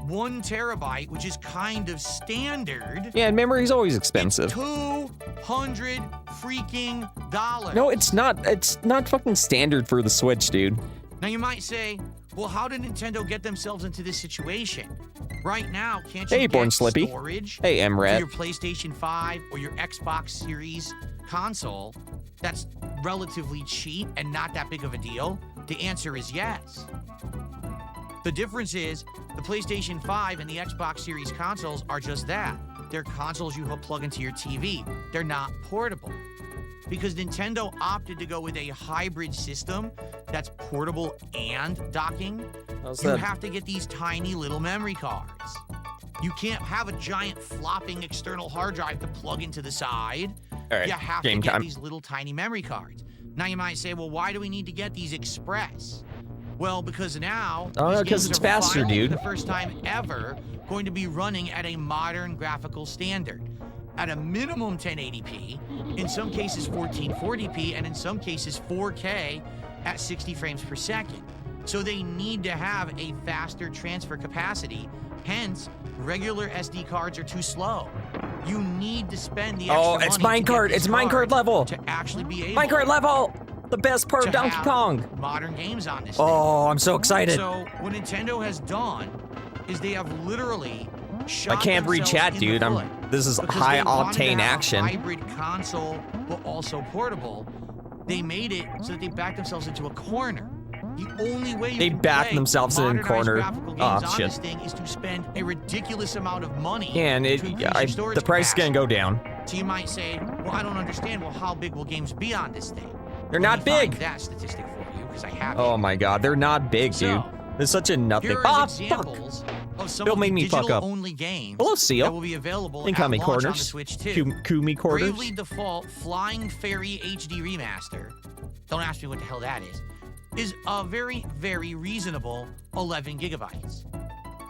S2: 1 terabyte, which is kind of standard...
S1: Yeah, and memory's always expensive.
S2: It's $200 freaking dollars.
S1: No, it's not. It's not fucking standard for the Switch, dude.
S2: Now you might say, well, how did Nintendo get themselves into this situation? Right now, can't you
S1: Hey, Born
S2: get
S1: Slippy.
S2: storage
S1: Hey,
S2: for
S1: Emret.
S2: your PlayStation 5 or your Xbox Series console that's relatively cheap and not that big of a deal? The answer is yes. The difference is the PlayStation 5 and the Xbox Series consoles are just that. They're consoles you plug into your TV. They're not portable. Because Nintendo opted to go with a hybrid system that's portable and docking, you have to get these tiny little memory cards. You can't have a giant flopping external hard drive to plug into the side.
S1: All right,
S2: You have
S1: game
S2: to get
S1: time.
S2: these little tiny memory cards. Now you might say, well, why do we need to get these express? Well, because now
S1: Oh,
S2: these
S1: no, 'cause
S2: games
S1: it's
S2: are
S1: faster,
S2: finally,
S1: dude.
S2: for the first time ever, going to be running at a modern graphical standard. At a minimum 1080p, in some cases 1440p, and in some cases 4K at 60 frames per second. So they need to have a faster transfer capacity. Hence, regular SD cards are too slow. You need to spend the extra
S1: Oh, it's
S2: money to get
S1: minecart.
S2: these
S1: It's minecart
S2: cards
S1: level.
S2: to actually be able
S1: Minecart level. The best part
S2: to
S1: of Donkey
S2: have
S1: Kong.
S2: modern games on this thing.
S1: Oh, I'm so excited.
S2: So what Nintendo has done is they have literally
S1: I
S2: shot
S1: can't read
S2: themselves
S1: chat,
S2: in
S1: dude.
S2: the foot.
S1: This is
S2: Because
S1: high
S2: they wanted to
S1: octane
S2: have
S1: action.
S2: A hybrid console, but also portable. They made it so that they backed themselves into a corner. The only way you
S1: They
S2: can
S1: backed
S2: play
S1: themselves in a
S2: modernized
S1: corner.
S2: graphical games
S1: Oh,
S2: on
S1: shit.
S2: this thing is to spend a ridiculous amount of money.
S1: Yeah, and
S2: to increase your storage
S1: the price is
S2: capacity.
S1: gonna go down.
S2: So you might say, well, I don't understand. Well, how big will games be on this thing?
S1: They're
S2: Let
S1: not
S2: me find
S1: big.
S2: that statistic for you because I have
S1: Oh
S2: it.
S1: my god, they're not big, dude.
S2: So,
S1: It's such a nothing.
S2: Here
S1: Ah,
S2: are
S1: fuck.
S2: examples of some
S1: Don't
S2: of
S1: make
S2: the
S1: me fuck up.
S2: digital-only games
S1: Hello,
S2: that
S1: Seal.
S2: will be available
S1: Incoming
S2: at launch on the
S1: corners.
S2: Switch 2.
S1: Kumi quarters.
S2: Bravely Default Flying Fairy HD Remaster, don't ask me what the hell that is a very, very reasonable 11 gigabytes.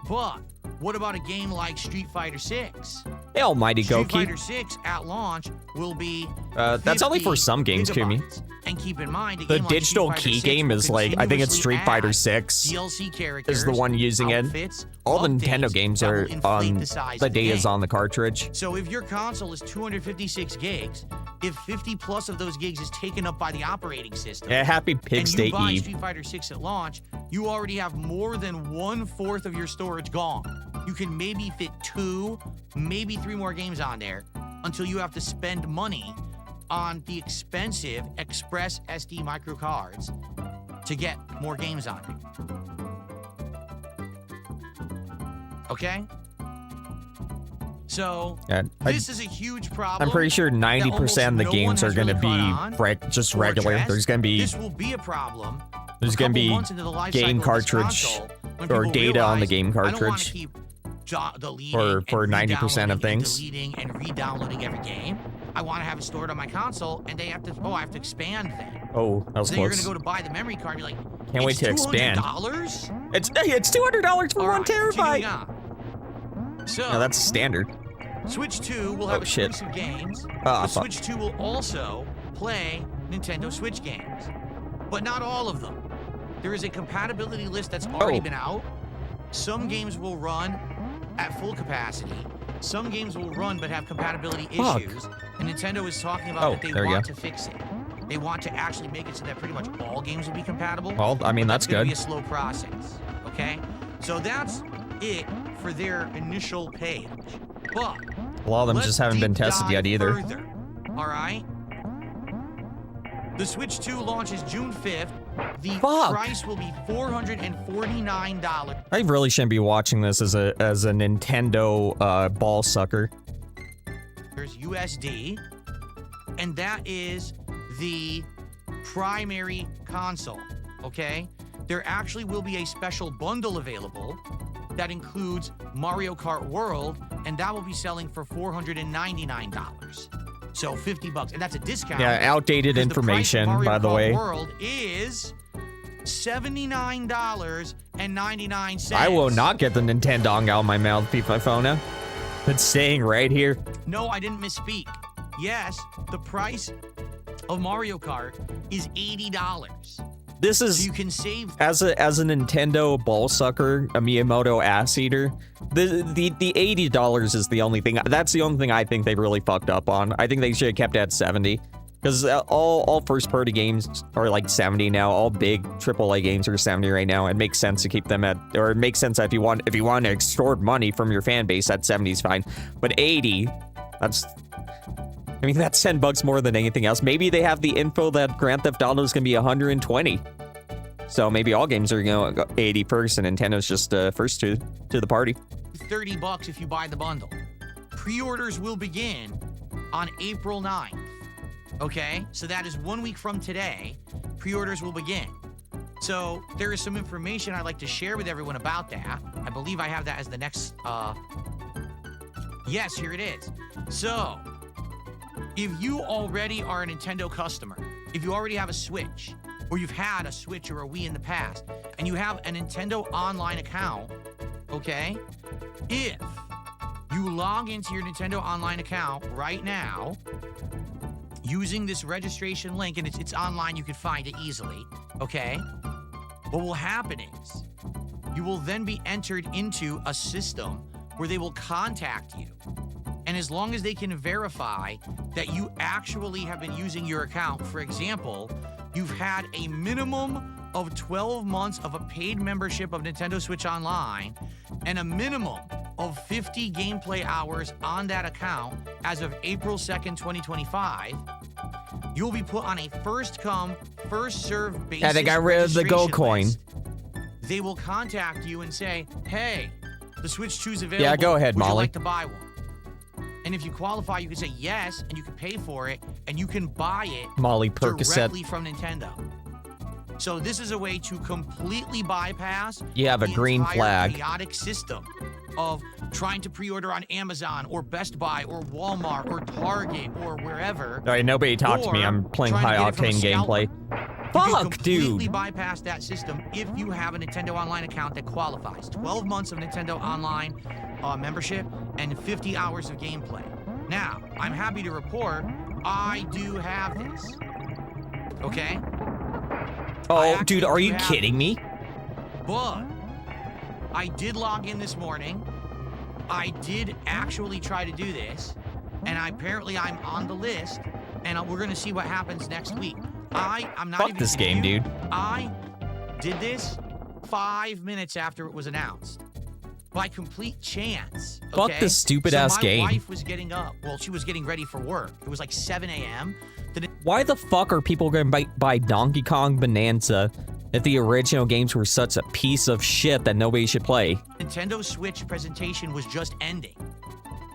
S2: But what about a game like Street Fighter 6?
S1: Hey, almighty
S2: Street
S1: Goki.
S2: Fighter 6 at launch will be
S1: That's only for
S2: 50
S1: some games, Kumi.
S2: gigabytes. And keep in mind, a
S1: The
S2: game like
S1: digital
S2: Street Fighter
S1: key
S2: 6
S1: game
S2: will
S1: is like, I think it's Street
S2: continuously
S1: Fighter
S2: add
S1: 6
S2: DLC characters,
S1: is the one using it.
S2: outfits,
S1: All the
S2: updates
S1: Nintendo games
S2: that will
S1: are
S2: inflate
S1: on
S2: the size
S1: the
S2: of the
S1: day is
S2: game.
S1: on the cartridge.
S2: So if your console is 256 gigs, if 50 plus of those gigs is taken up by the operating system,
S1: Yeah, happy Pigs
S2: and
S1: Day
S2: you buy
S1: Eve.
S2: Street Fighter 6 at launch, you already have more than 1/4 of your storage gone. You can maybe fit 2, maybe 3 more games on there until you have to spend money on the expensive Express SD micro cards to get more games on it. Okay? So, this is a huge problem.
S1: I'm pretty sure 90% of the
S2: that almost
S1: games
S2: no
S1: are
S2: one
S1: going to
S2: has
S1: be
S2: really caught on
S1: just
S2: or
S1: regular.
S2: addressed.
S1: There's going to be
S2: This will be a problem.
S1: There's
S2: a
S1: gonna
S2: couple
S1: be
S2: months into the life
S1: game
S2: cycle of this
S1: cartridge
S2: console, when
S1: or
S2: people
S1: data on the
S2: realize,
S1: game
S2: I don't wanna
S1: cartridge
S2: keep deleting
S1: for
S2: and
S1: 90% of
S2: redownloading
S1: things.
S2: and deleting and re-downloading every game. I want to have it stored on my console, and they have to. Oh, I have to expand that.
S1: Oh, that was
S2: So then you're
S1: close.
S2: gonna go to buy the memory card. You're like,
S1: Can't wait to expand.
S2: $200?
S1: It's $200 for
S2: All
S1: 1
S2: right, continuing
S1: terabyte.
S2: on. So
S1: No, that's standard.
S2: Switch 2 will have
S1: Oh, shit.
S2: exclusive games.
S1: Ah,
S2: The
S1: fuck.
S2: Switch 2 will also play Nintendo Switch games, but not all of them. There is a compatibility list that's already
S1: Oh.
S2: been out. Some games will run at full capacity. Some games will run but have compatibility
S1: Fuck.
S2: issues. And Nintendo is talking about
S1: Oh,
S2: that they
S1: there you
S2: want
S1: go.
S2: to fix it. They want to actually make it so that pretty much all games will be compatible.
S1: Well, I mean,
S2: But
S1: that's
S2: gonna
S1: good.
S2: be a slow process, okay? So that's it for their initial page. But
S1: A lot of them
S2: let's
S1: just haven't been
S2: deep
S1: tested yet
S2: dive
S1: either.
S2: further, all right? The Switch 2 launches June 5th. The
S1: Fuck.
S2: price will be $449.
S1: I really shouldn't be watching this as a Nintendo ball sucker.
S2: USD, and that is the primary console, okay? There actually will be a special bundle available that includes Mario Kart World, and that will be selling for $499. So $50, and that's a discount.
S1: Yeah, outdated
S2: because the price of
S1: information,
S2: Mario
S1: by the
S2: Kart
S1: way.
S2: World is $79.99.
S1: I will not get the Nintendo out of my mouth, beep my phone now. It's staying right here.
S2: No, I didn't misspeak. Yes, the price of Mario Kart is $80.
S1: This
S2: So
S1: is
S2: you can save.
S1: as a Nintendo ball sucker, a Miyamoto ass eater. The $80 is the only thing. That's the only thing I think they really fucked up on. I think they should have kept it at 70. Because all first party games are like 70 now. All big AAA games are 70 right now. It makes sense to keep them at, or it makes sense that if you want to extort money from your fan base, at 70 is fine. But 80, that's, I mean, that's $10 more than anything else. Maybe they have the info that Grand Theft Auto is gonna be 120. So maybe all games are going to go 80 first, and Nintendo's just first to the party.
S2: $30 if you buy the bundle. Pre-orders will begin on April 9th. Okay, so that is 1 week from today. Pre-orders will begin. So there is some information I'd like to share with everyone about that. I believe I have that as the next. Yes, here it is. So if you already are a Nintendo customer, if you already have a Switch, or you've had a Switch or a Wii in the past, and you have a Nintendo Online account, okay? If you log into your Nintendo Online account right now, using this registration link, and it's online, you can find it easily, okay? What will happen is, you will then be entered into a system where they will contact you. And as long as they can verify that you actually have been using your account, for example, you've had a minimum of 12 months of a paid membership of Nintendo Switch Online and a minimum of 50 gameplay hours on that account as of April 2nd, 2025, you'll be put on a first-come, first-served basis.
S1: Yeah, they got rid of the gold coin.
S2: list. They will contact you and say, hey, the Switch 2's available.
S1: Yeah, go ahead,
S2: Would you
S1: Molly.
S2: like to buy one? And if you qualify, you can say yes, and you can pay for it, and you can buy it
S1: Molly Percocet.
S2: directly from Nintendo. So this is a way to completely bypass
S1: You have a
S2: the
S1: green
S2: entire
S1: flag.
S2: chaotic system of trying to pre-order on Amazon or Best Buy or Walmart or Target or wherever.
S1: All right, nobody talk to me.
S2: Or
S1: I'm playing
S2: trying to
S1: high
S2: get it from a
S1: octane
S2: scalper.
S1: gameplay.
S2: You can
S1: Fuck,
S2: completely
S1: dude.
S2: bypass that system if you have a Nintendo Online account that qualifies. 12 months of Nintendo Online membership and 50 hours of gameplay. Now, I'm happy to report I do have this. Okay?
S1: Oh, dude, are you kidding me?
S2: But I did log in this morning. I did actually try to do this, and apparently I'm on the list, and we're gonna see what happens next week. I'm not
S1: Fuck
S2: even
S1: this
S2: kidding
S1: game,
S2: you.
S1: dude.
S2: I did this 5 minutes after it was announced. By complete chance.
S1: Fuck
S2: Okay?
S1: this stupid-ass game.
S2: My wife was getting up. Well, she was getting ready for work. It was like 7 a.m.
S1: Why the fuck are people going to buy Donkey Kong Bonanza if the original games were such a piece of shit that nobody should play?
S2: Nintendo Switch presentation was just ending.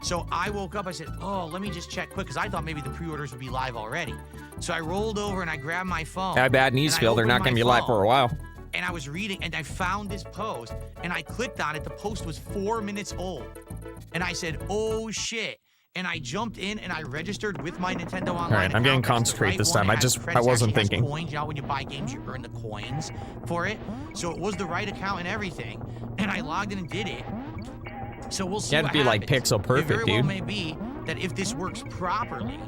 S2: So I woke up, I said, oh, let me just check quick, because I thought maybe the pre-orders would be live already. So I rolled over and I grabbed my phone.
S1: Bad news, Phil. They're not going to be live for a while.
S2: And I was reading, and I found this post, and I clicked on it. The post was 4 minutes old. And I said, oh, shit. And I jumped in, and I registered with my Nintendo Online
S1: All right, I'm getting
S2: account.
S1: concentrate this time.
S2: It has
S1: I
S2: credits,
S1: wasn't
S2: actually has
S1: thinking.
S2: Coins. You know, when you buy games, you earn the coins for it. So it was the right account and everything. And I logged in and did it. So we'll see
S1: You had
S2: what
S1: to be, like,
S2: happens.
S1: pixel perfect,
S2: It very well
S1: dude.
S2: may be that if this works properly,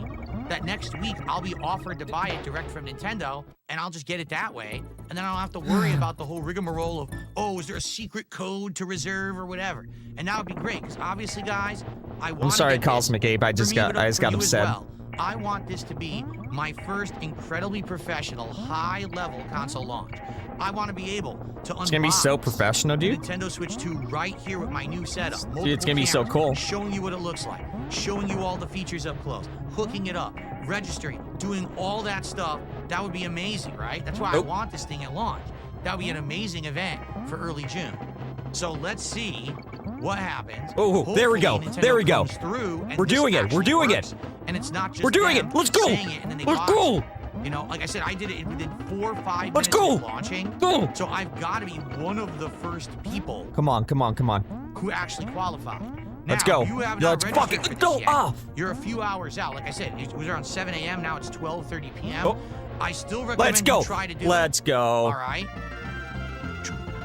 S2: that next week I'll be offered to buy it direct from Nintendo, and I'll just get it that way, and then I don't have to worry about the whole rigmarole of, oh, is there a secret code to reserve or whatever? And that would be great, because obviously, guys, I want.
S1: I'm sorry, Cosmic Ape. I just got upset.
S2: Well. I want this to be my first incredibly professional, high-level console launch. I want to be able to unbox
S1: It's gonna be so professional, dude.
S2: Nintendo Switch 2 right here with my new setup.
S1: Dude, it's gonna be so
S2: Multiple
S1: cool.
S2: cameras, showing you what it looks like, showing you all the features up close, hooking it up, registering, doing all that stuff. That would be amazing, right? That's why I want this thing at launch. That would be an amazing event for early June. So let's see what happens.
S1: Oh, there we go.
S2: Hopefully
S1: There we
S2: Nintendo
S1: go.
S2: comes through and
S1: We're
S2: this
S1: doing it. We're
S2: actually
S1: doing
S2: works,
S1: it.
S2: And it's not just
S1: We're doing
S2: them
S1: it. Let's go.
S2: saying it and then they
S1: Let's
S2: buy
S1: go.
S2: it. You know, like I said, I did it within 4 or 5
S1: Let's
S2: minutes
S1: go.
S2: of launching.
S1: Go.
S2: So I've got to be one of the first people
S1: Come on, come on, come on.
S2: who actually qualified.
S1: Let's
S2: Now,
S1: go.
S2: You have
S1: Let's
S2: not
S1: fucking
S2: registered for
S1: go
S2: this yet.
S1: off.
S2: You're a few hours out. Like I said, it was around 7 a.m. Now it's 12:30 p.m.
S1: Oh.
S2: I still recommend
S1: Let's go.
S2: you try to do
S1: Let's
S2: it.
S1: go.
S2: All right.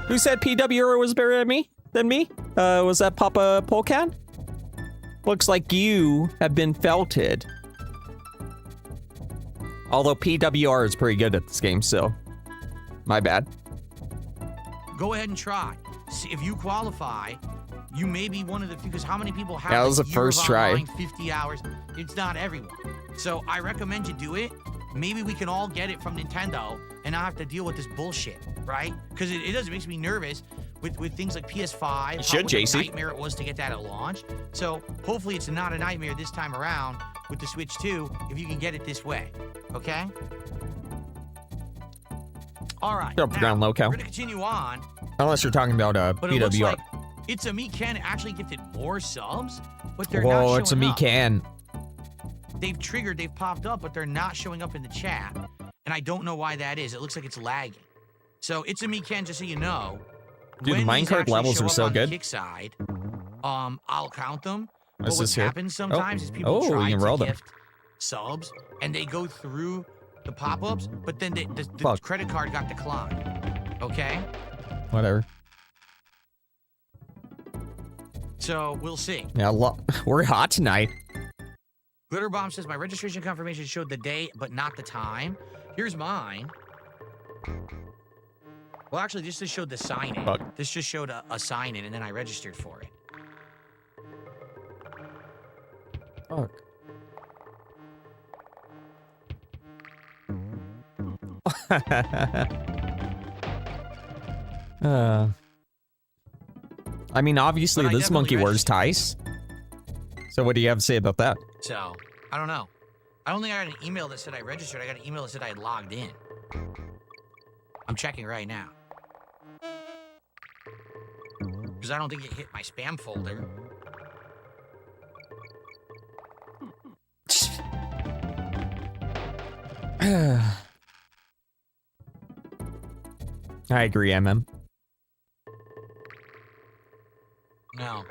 S1: Who said PWR was better than me? Was that Papa Polkan? Looks like you have been felted. Although PWR is pretty good at this game, so my bad.
S2: Go ahead and try. See if you qualify. You may be one of the few, because how many people have
S1: Yeah, that was
S2: a
S1: the
S2: year
S1: first
S2: of
S1: try.
S2: online, 50 hours? It's not everyone. So I recommend you do it. Maybe we can all get it from Nintendo and not have to deal with this bullshit, right? Because it does. It makes me nervous with things like PS5.
S1: You should,
S2: what a
S1: JC.
S2: nightmare it was to get that at launch. So hopefully it's not a nightmare this time around with the Switch 2 if you can get it this way. Okay? All right.
S1: Up, ground
S2: now,
S1: locale.
S2: we're going to continue on.
S1: Unless you're talking about
S2: But it looks
S1: PWR.
S2: like It's a Me Can actually gifted more subs, but they're not
S1: Whoa,
S2: showing
S1: it's a me
S2: up.
S1: can.
S2: They've popped up, but they're not showing up in the chat. And I don't know why that is. It looks like it's lagging. So it's a Me Can, just so you know.
S1: Dude, the
S2: when these
S1: minecart
S2: actually
S1: levels
S2: show
S1: are
S2: up
S1: so
S2: on the
S1: good.
S2: kick side, I'll count them.
S1: What's
S2: But what
S1: this here?
S2: happens sometimes is people
S1: Oh,
S2: try
S1: you can roll
S2: to
S1: them.
S2: gift subs, and they go through the pop-ups, but then the
S1: Fuck.
S2: credit card got declined. Okay?
S1: Whatever.
S2: So we'll see.
S1: Yeah, we're hot tonight.
S2: Glitter Bomb says, my registration confirmation showed the day, but not the time. Here's mine. Well, actually, this just showed the sign-in.
S1: Fuck.
S2: This just showed a sign-in, and then I registered for it.
S1: Fuck. I mean, obviously,
S2: But I
S1: this
S2: definitely
S1: monkey wears
S2: registered.
S1: ties. So what do you have to say about that?
S2: So, I don't know. I don't think I got an email that said I registered. I got an email that said I had logged in. I'm checking right now. Because I don't think it hit my spam folder.
S1: I agree, MM.
S2: No.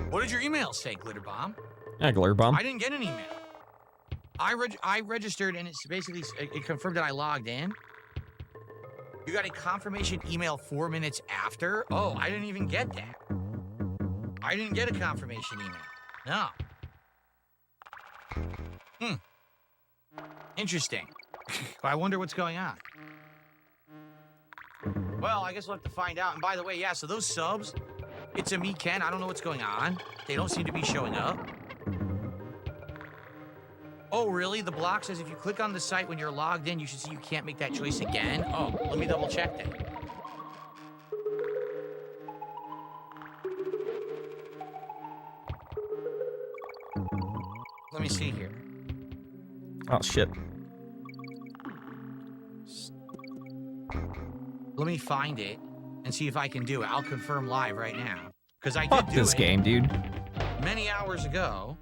S2: What did your email say, Glitter Bomb?
S1: Yeah, Glitter Bomb.
S2: I didn't get an email. I registered and it's basically it confirmed that I logged in. You got a confirmation email 4 minutes after? Oh, I didn't even get that. I didn't get a confirmation email. No. Interesting. I wonder what's going on. Well, I guess we'll have to find out. And by the way, yeah, so those subs, it's a me, Ken. I don't know what's going on. They don't seem to be showing up. Oh, really? The block says if you click on the site when you're logged in, you should see you can't make that choice again. Oh, let me double check that. Let me see here.
S1: Oh, shit.
S2: Let me find it and see if I can do it. I'll confirm live right now. Because I
S1: Fuck
S2: did do
S1: this
S2: it
S1: game, dude.
S2: many hours ago.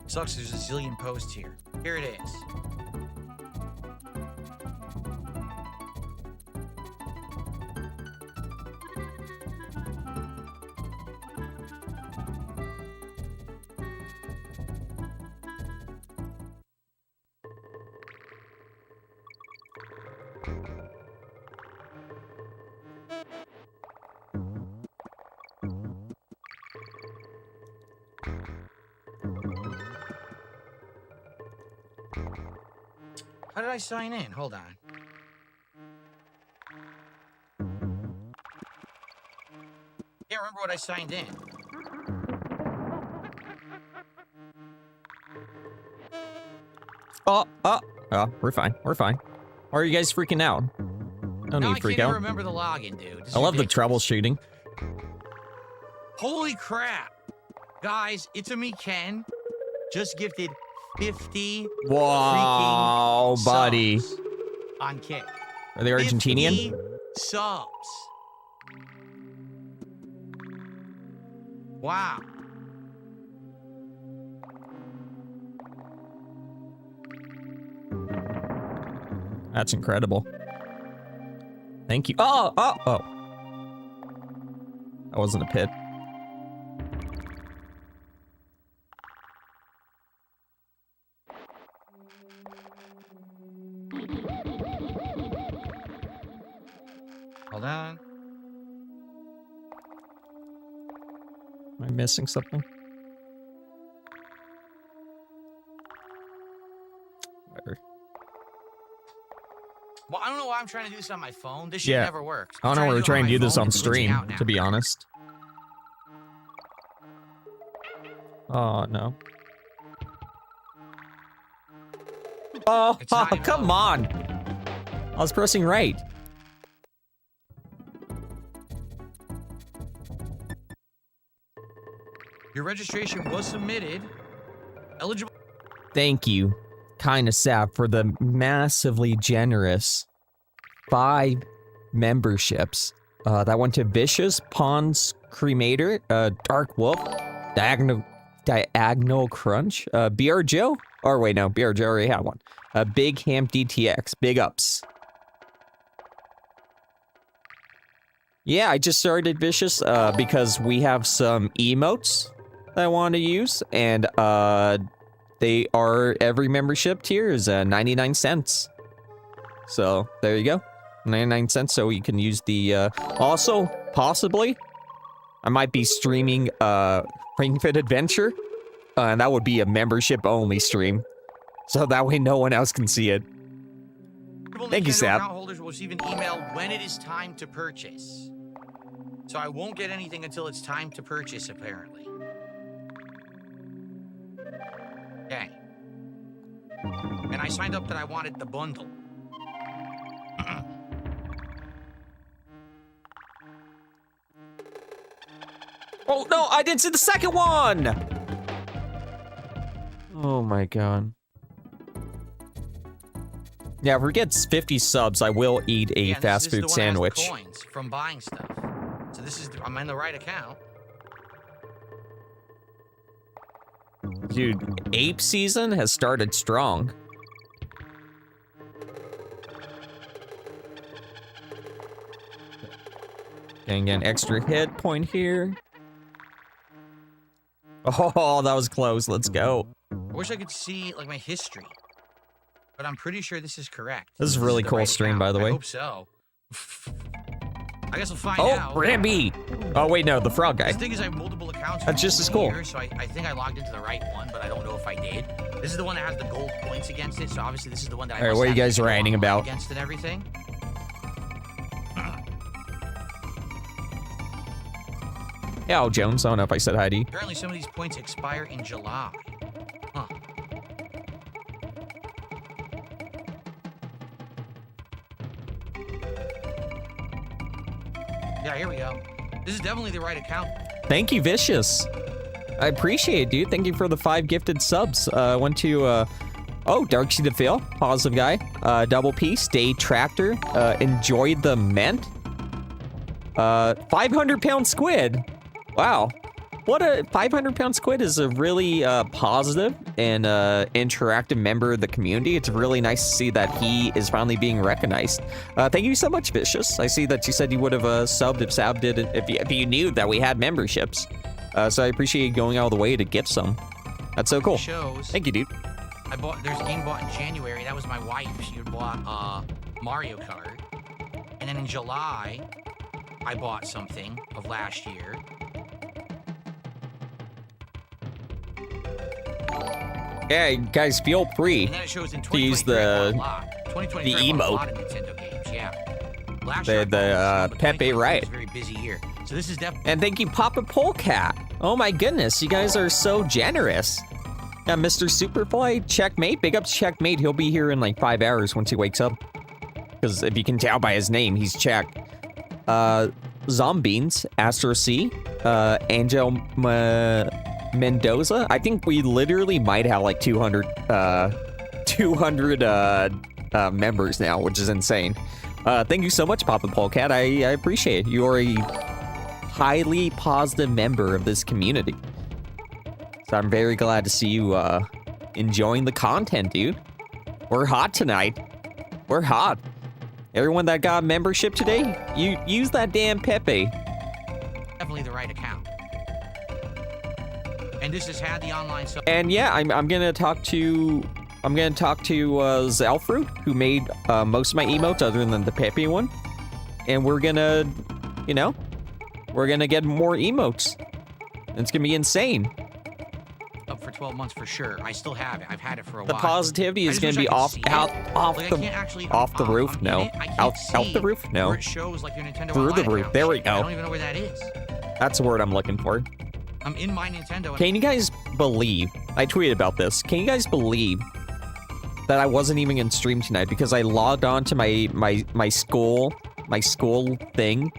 S2: Sucks, there's a zillion posts here. Here it is. How did I sign in? Hold on. Can't remember what I signed in.
S1: Oh, we're fine. We're fine. Why are you guys freaking out? No
S2: Now
S1: need
S2: I
S1: to freak
S2: can't even
S1: out.
S2: remember the login, dude. This is
S1: I love the
S2: ridiculous.
S1: troubleshooting.
S2: Holy crap. Guys, it's a me, Ken. Just gifted 50
S1: Wow,
S2: freaking
S1: buddy.
S2: subs on Kick.
S1: Are they Argentinian?
S2: 50 subs. Wow.
S1: That's incredible. Thank you. Oh. That wasn't a pit.
S2: Hold on.
S1: Am I missing something? Whatever.
S2: Well, I don't know why I'm trying to do this on my phone. This shit
S1: Yeah.
S2: never works.
S1: I don't know. We're trying to do this on stream, to be honest. Oh, no. Oh,
S2: It's not even
S1: come on. I was pressing right.
S2: Your registration was submitted. Eligible.
S1: Thank you, Kinda Sap, for the massively generous 5 memberships. That went to Vicious, Pawns Cremator, Dark Wolf, Diagonal Crunch, BR Joe? Or wait, no, BR Joe already had one. Big Ham DTX, big ups. Yeah, I just started Vicious because we have some emotes that I want to use, and they are, every membership tier is 99 cents. So there you go, 99 cents. So you can use the also possibly I might be streaming Ring Fit Adventure, and that would be a membership only stream, so that way no one else can see it. Thank you,
S2: Nintendo
S1: Sap.
S2: account holders will receive an email when it is time to purchase. So I won't get anything until it's time to purchase, apparently. Okay. And I signed up that I wanted the bundle.
S1: Oh no, I didn't see the second one! Oh my god. Yeah, if we get 50 subs, I will eat a
S2: Yeah, and
S1: fast
S2: this is
S1: food
S2: the one that has the
S1: sandwich.
S2: coins from buying stuff. So this is, I'm in the right account.
S1: Dude, ape season has started strong. And get an extra hit point here. Oh, that was close. Let's go.
S2: I wish I could see, like, my history. But I'm pretty sure this is correct.
S1: This is a really
S2: the
S1: cool
S2: right
S1: stream,
S2: account.
S1: by the way.
S2: I hope so. I guess we'll find
S1: Oh,
S2: out.
S1: Ramby! Oh, wait, no, the frog guy.
S2: The thing is, I have multiple accounts.
S1: That's just as cool.
S2: Here, so I think I logged into the right one, but I don't know if I did. This is the one that has the gold points against it, so obviously this is the one that I
S1: All right,
S2: must
S1: what are you
S2: have
S1: guys
S2: to go
S1: ranting
S2: online
S1: about?
S2: against and everything.
S1: Yeah, oh, Jones, I don't know if I said hi to you.
S2: Apparently some of these points expire in July. Huh. Yeah, here we go. This is definitely the right account.
S1: Thank you, Vicious. I appreciate it, dude. Thank you for the 5 gifted subs. Went to, oh, Darksea to Phil, positive guy. Double P, Stay Tractor, enjoyed the Ment. 500-pound squid. Wow. What a 500-pound squid is a really positive and interactive member of the community. It's really nice to see that he is finally being recognized. Thank you so much, Vicious. I see that you said you would have subbed if Sab did it, if you knew that we had memberships. So I appreciate you going out of the way to gift some. That's so cool.
S2: Shows.
S1: Thank you, dude.
S2: There's a game bought in January. That was my wife. She had bought Mario Kart. And then in July, I bought something of last year.
S1: Yeah, guys, feel free
S2: And then it shows in
S1: to use
S2: 2023 I
S1: the
S2: bought a lot. 2023
S1: the
S2: I bought a
S1: emote.
S2: lot of Nintendo games, yeah. Last
S1: The-
S2: year I
S1: the,
S2: bought some, but
S1: Pepe
S2: 2023
S1: Riot.
S2: was a very busy year. So this is definitely
S1: And thank you, Papa Polecat. Oh my goodness, you guys are so generous. Yeah, Mr. Superfly, Checkmate. Big ups Checkmate. He'll be here in like 5 hours once he wakes up. Because if you can tell by his name, he's Czech. Zombeans, Astro C, Angel Mendoza. I think we literally might have like 200 members now, which is insane. Thank you so much, Papa Polecat. I appreciate it. You are a highly positive member of this community. So I'm very glad to see you enjoying the content, dude. We're hot tonight. We're hot. Everyone that got membership today, you use that damn Pepe.
S2: definitely the right account. And this has had the online sub.
S1: And yeah, I'm gonna talk to Zalfruit, who made most of my emotes other than the Pepe one. And we're gonna, you know, we're gonna get more emotes. It's gonna be insane.
S2: Up for 12 months for sure. I still have it. I've had it for a
S1: The
S2: while.
S1: positivity
S2: I
S1: is
S2: just
S1: gonna
S2: wish
S1: be
S2: I could
S1: off
S2: see it.
S1: off
S2: Like, I
S1: the
S2: can't actually,
S1: off the roof.
S2: I'm in
S1: No,
S2: it. I can't
S1: out
S2: see
S1: the roof. No,
S2: where it shows like your Nintendo
S1: through the
S2: Online
S1: roof.
S2: account.
S1: There we
S2: I
S1: go.
S2: don't even know where that is.
S1: That's the word I'm looking for.
S2: I'm in my Nintendo. And
S1: Can you guys believe? I tweeted about this. Can you guys believe that I wasn't even in stream tonight because I logged on to my school thing,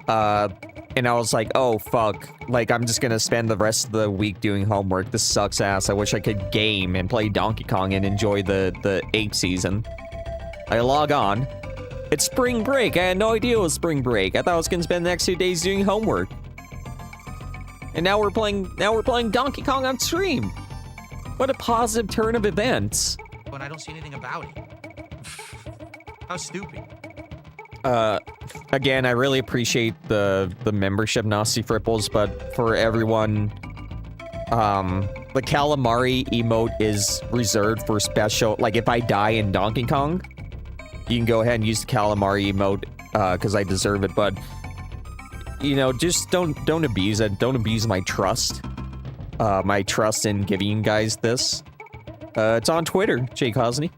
S1: and I was like, oh fuck, like I'm just gonna spend the rest of the week doing homework. This sucks ass. I wish I could game and play Donkey Kong and enjoy the APE season. I log on. It's spring break. I had no idea it was spring break. I thought I was gonna spend the next 2 days doing homework. And now we're playing Donkey Kong on stream. What a positive turn of events.
S2: I don't see anything about it. How stupid.
S1: Again, I really appreciate the membership, Nasty Fripples, but for everyone, the calamari emote is reserved for special, like if I die in Donkey Kong, you can go ahead and use the calamari emote, because I deserve it, but, you know, just don't abuse it. Don't abuse my trust in giving you guys this. It's on Twitter, Jay Cosney.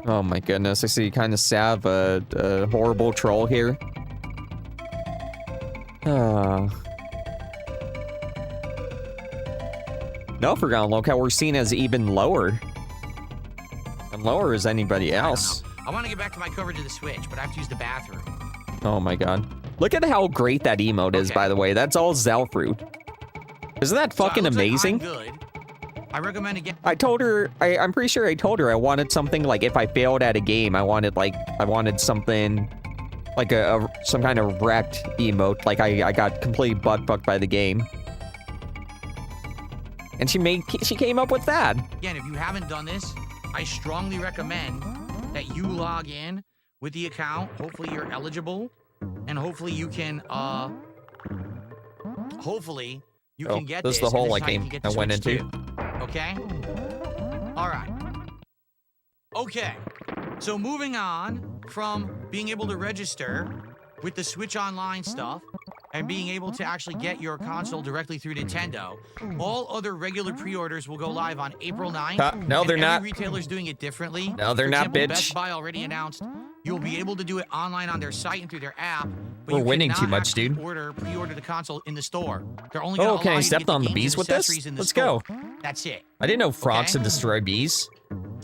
S1: Oh my goodness, I see kind of Sav, a horrible troll here. No, Forgotten Locale, we're seen as even lower. And lower as anybody else.
S2: I want to get back to my coverage of the Switch, but I have to use the bathroom.
S1: Oh my god. Look at how great that emote is, by the way. That's all Zalfruit. Isn't that
S2: So it
S1: fucking
S2: looks like I'm
S1: amazing?
S2: good. I recommend again.
S1: I told her, I'm pretty sure I told her I wanted something like if I failed at a game, I wanted something like some kind of wrecked emote, like I got completely butt-fucked by the game. And she came up with that.
S2: Again, if you haven't done this, I strongly recommend that you log in with the account. Hopefully you're eligible, and hopefully you can, hopefully you can get this.
S1: This is the hole I went into.
S2: Too. Okay? All right. Okay. So moving on from being able to register with the Switch Online stuff and being able to actually get your console directly through Nintendo, all other regular pre-orders will go live on April 9th.
S1: No, they're not.
S2: Every retailer's doing it differently.
S1: No, they're not, bitch.
S2: Best Buy already announced you'll be able to do it online on their site and through their app. But
S1: We're winning too much, dude.
S2: Pre-order the console in the store. They're only
S1: Oh, can I step on the bees with this? Let's go.
S2: That's it.
S1: I didn't know frogs could destroy bees.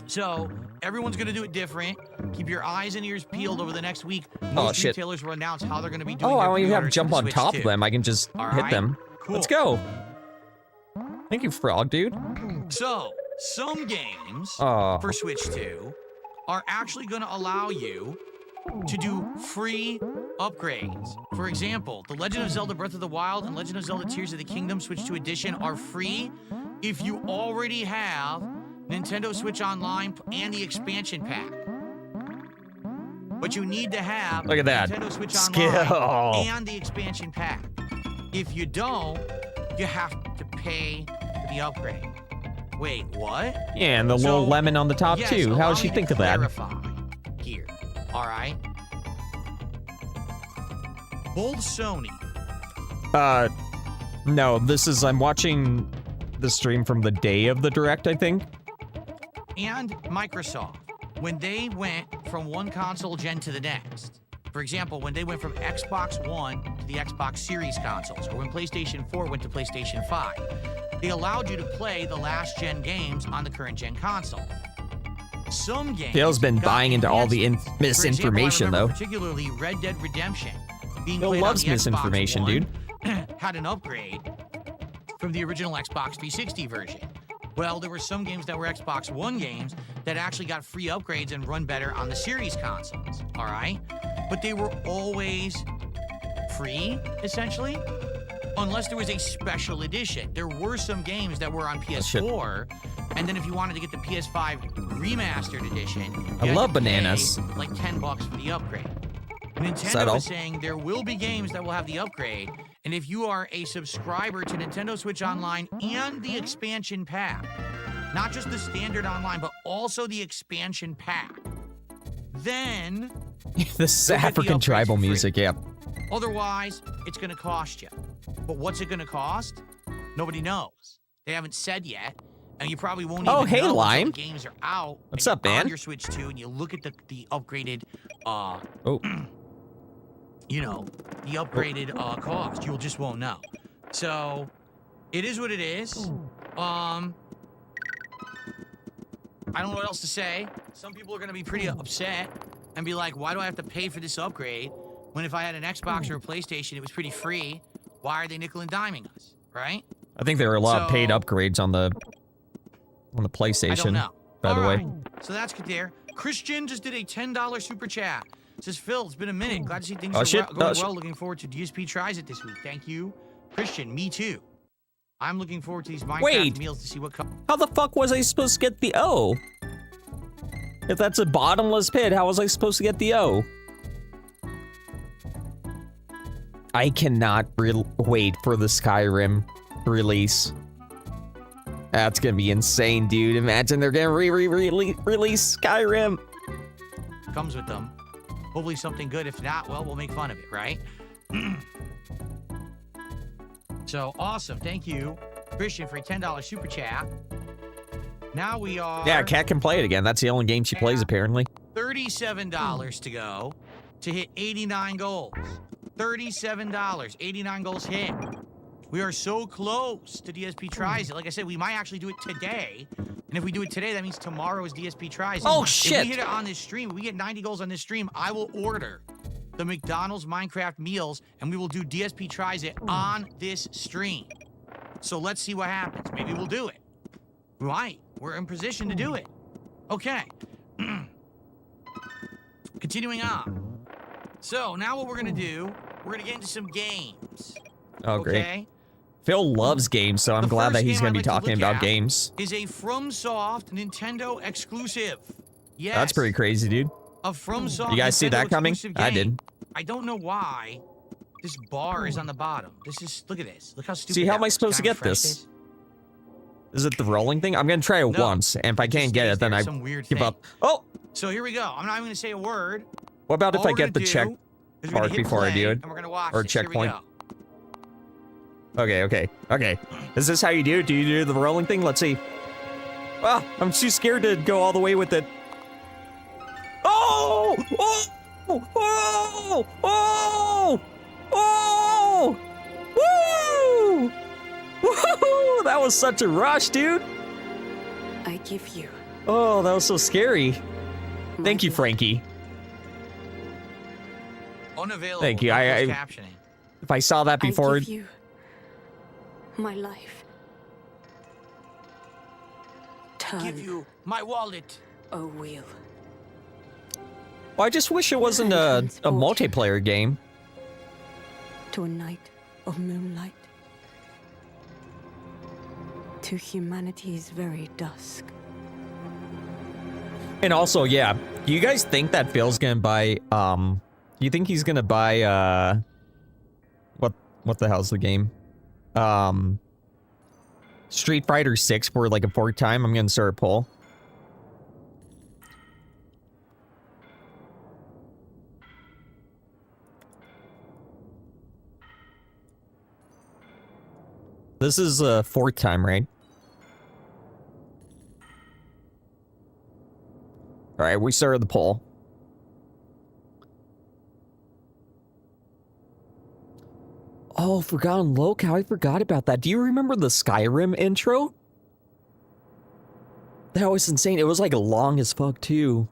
S2: So everyone's gonna do it different. Keep your eyes and ears peeled over the next week. Most
S1: shit.
S2: retailers will announce how they're gonna be doing.
S1: Oh, I
S2: their
S1: don't even have to
S2: pre-orders
S1: jump
S2: for
S1: on
S2: Switch
S1: top
S2: 2.
S1: of them. I can just hit them.
S2: Cool.
S1: Let's go. Thank you, frog dude.
S2: So some games
S1: Oh.
S2: for Switch 2 are actually gonna allow you to do free upgrades. For example, The Legend of Zelda Breath of the Wild and Legend of Zelda Tears of the Kingdom Switch 2 Edition are free if you already have Nintendo Switch Online and the expansion pack. But you need to have
S1: Look at that.
S2: Nintendo Switch
S1: Skill.
S2: Online and the expansion pack. If you don't, you have to pay for the upgrade. Wait, what?
S1: Yeah, and the little lemon on the top
S2: Yes,
S1: too. How
S2: allow
S1: did she
S2: me to
S1: think of that?
S2: clarify here. All right. Both Sony.
S1: No, I'm watching the stream from the day of the Direct, I think.
S2: And Microsoft, when they went from one console gen to the next. For example, when they went from Xbox One to the Xbox Series consoles, or when PlayStation 4 went to PlayStation 5, they allowed you to play the last gen games on the current gen console. Some games.
S1: Phil's been buying into all the misinformation, though.
S2: Particularly Red Dead Redemption. Being
S1: Phil
S2: played
S1: loves
S2: on the
S1: misinformation,
S2: Xbox
S1: dude.
S2: One, had an upgrade from the original Xbox 360 version. Well, there were some games that were Xbox One games that actually got free upgrades and run better on the Series consoles, all right? But they were always free, essentially, unless there was a special edition. There were some games that were on PS4, and then if you wanted to get the PS5 remastered edition,
S1: I love bananas.
S2: Like $10 for the upgrade. Nintendo is saying there will be games that will have the upgrade, and if you are a subscriber to Nintendo Switch Online and the expansion pack, not just the standard online, but also the expansion pack, then
S1: This is African tribal music, yeah.
S2: Otherwise, it's going to cost you. But what's it going to cost? Nobody knows. They haven't said yet. And you probably won't even know until
S1: Lime.
S2: the games are out.
S1: What's up, man?
S2: On your Switch 2, and you look at the upgraded, you know, the upgraded cost. You just won't know. So, it is what it is. I don't know what else to say. Some people are going to be pretty upset and be like, why do I have to pay for this upgrade when if I had an Xbox or a PlayStation, it was pretty free? Why are they nickel and diming us, right?
S1: I think there were a lot of paid upgrades on the PlayStation.
S2: I don't know.
S1: By the way.
S2: So that's good there. Christian just did a $10 super chat. Says, Phil, it's been a minute. Glad to see things are going well. Looking forward to DSP tries it this week. Thank you. Christian, me too. I'm looking forward to these Minecraft meals to see what comes.
S1: How the fuck was I supposed to get the O? If that's a bottomless pit, how was I supposed to get the O? I cannot wait for the Skyrim release. That's gonna be insane, dude. Imagine they're gonna release Skyrim.
S2: Comes with them. Hopefully something good. If not, well, we'll make fun of it, right? So, awesome. Thank you, Christian, for a $10 super chat. Now we are...
S1: Yeah, Kat can play it again. That's the only game she plays, apparently.
S2: $37 to go to hit 89 goals. $37. 89 goals hit. We are so close to DSP Tries It. Like I said, we might actually do it today. And if we do it today, that means tomorrow is DSP Tries It.
S1: Oh, shit.
S2: If we hit it on this stream, if we get 90 goals on this stream, I will order the McDonald's Minecraft meals, and we will do DSP Tries It on this stream. So let's see what happens. Maybe we'll do it. Right. We're in position to do it. Okay. Continuing on. So now what we're gonna do, we're gonna get into some games.
S1: Oh, great.
S2: Okay?
S1: Phil loves games, so I'm
S2: The
S1: glad that
S2: first
S1: he's
S2: game
S1: going to
S2: I'd
S1: be
S2: like to
S1: talking
S2: look
S1: about
S2: at
S1: games.
S2: Is a FromSoft Nintendo exclusive. Yes.
S1: That's pretty crazy, dude.
S2: A FromSoft
S1: You guys see
S2: Nintendo
S1: that coming?
S2: exclusive
S1: I
S2: game.
S1: did.
S2: I don't know why this bar is on the bottom. This is, look at this. Look how stupid
S1: See, how
S2: that
S1: am I
S2: was.
S1: supposed to
S2: Can I
S1: get
S2: refresh
S1: this? Is it the rolling thing? I'm going to try it
S2: No,
S1: once, and if I
S2: it just
S1: can't get
S2: stays
S1: it, then
S2: there,
S1: I
S2: some weird
S1: give
S2: thing.
S1: up. Oh!
S2: So here we go. I'm not even going to say a word.
S1: What about if
S2: All
S1: I
S2: we're
S1: get the
S2: gonna
S1: check
S2: do is we're gonna
S1: mark
S2: hit
S1: before I
S2: play,
S1: do it?
S2: And we're gonna watch
S1: Or
S2: this. Here we
S1: checkpoint?
S2: go.
S1: Okay. Is this how you do it? Do you do the rolling thing? Let's see. Ah, I'm too scared to go all the way with it. Oh! Oh! Oh! Oh! Oh! Woo! Woo! That was such a rush, dude.
S4: I give you.
S1: Oh, that was so scary. Thank you, Frankie.
S2: Unavailable.
S1: Thank you.
S2: No
S1: I-
S2: closed captioning.
S1: If I saw that before,
S4: I give you my life. Turn,
S2: Give you my wallet.
S4: O wheel.
S1: well, I just wish it wasn't a multiplayer game.
S4: To a night of moonlight. To humanity's very dusk.
S1: And also, yeah, do you guys think that Phil's gonna buy, you think he's gonna buy, what the hell's the game? Street Fighter 6 for like a fourth time? I'm gonna start a poll. This is a fourth time, right? Alright, we started the poll. Oh, Forgotten Locale, I forgot about that. Do you remember the Skyrim intro? That was insane. It was like long as fuck, too.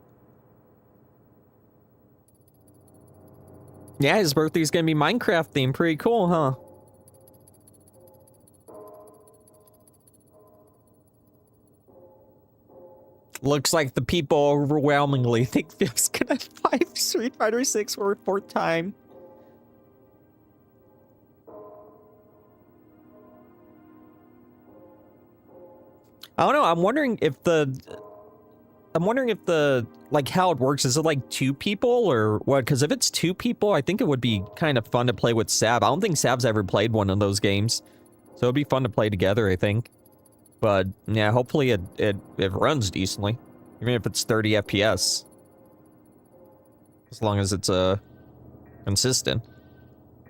S1: Yeah, his birthday's gonna be Minecraft themed. Pretty cool, huh? Looks like the people overwhelmingly think Phil's gonna buy Street Fighter 6 for a fourth time. I don't know. I'm wondering if the like how it works. Is it like two people or what? Because if it's two people, I think it would be kind of fun to play with Sab. I don't think Sab's ever played one of those games, so it'd be fun to play together, I think. But yeah, hopefully it runs decently, even if it's 30 FPS. As long as it's consistent.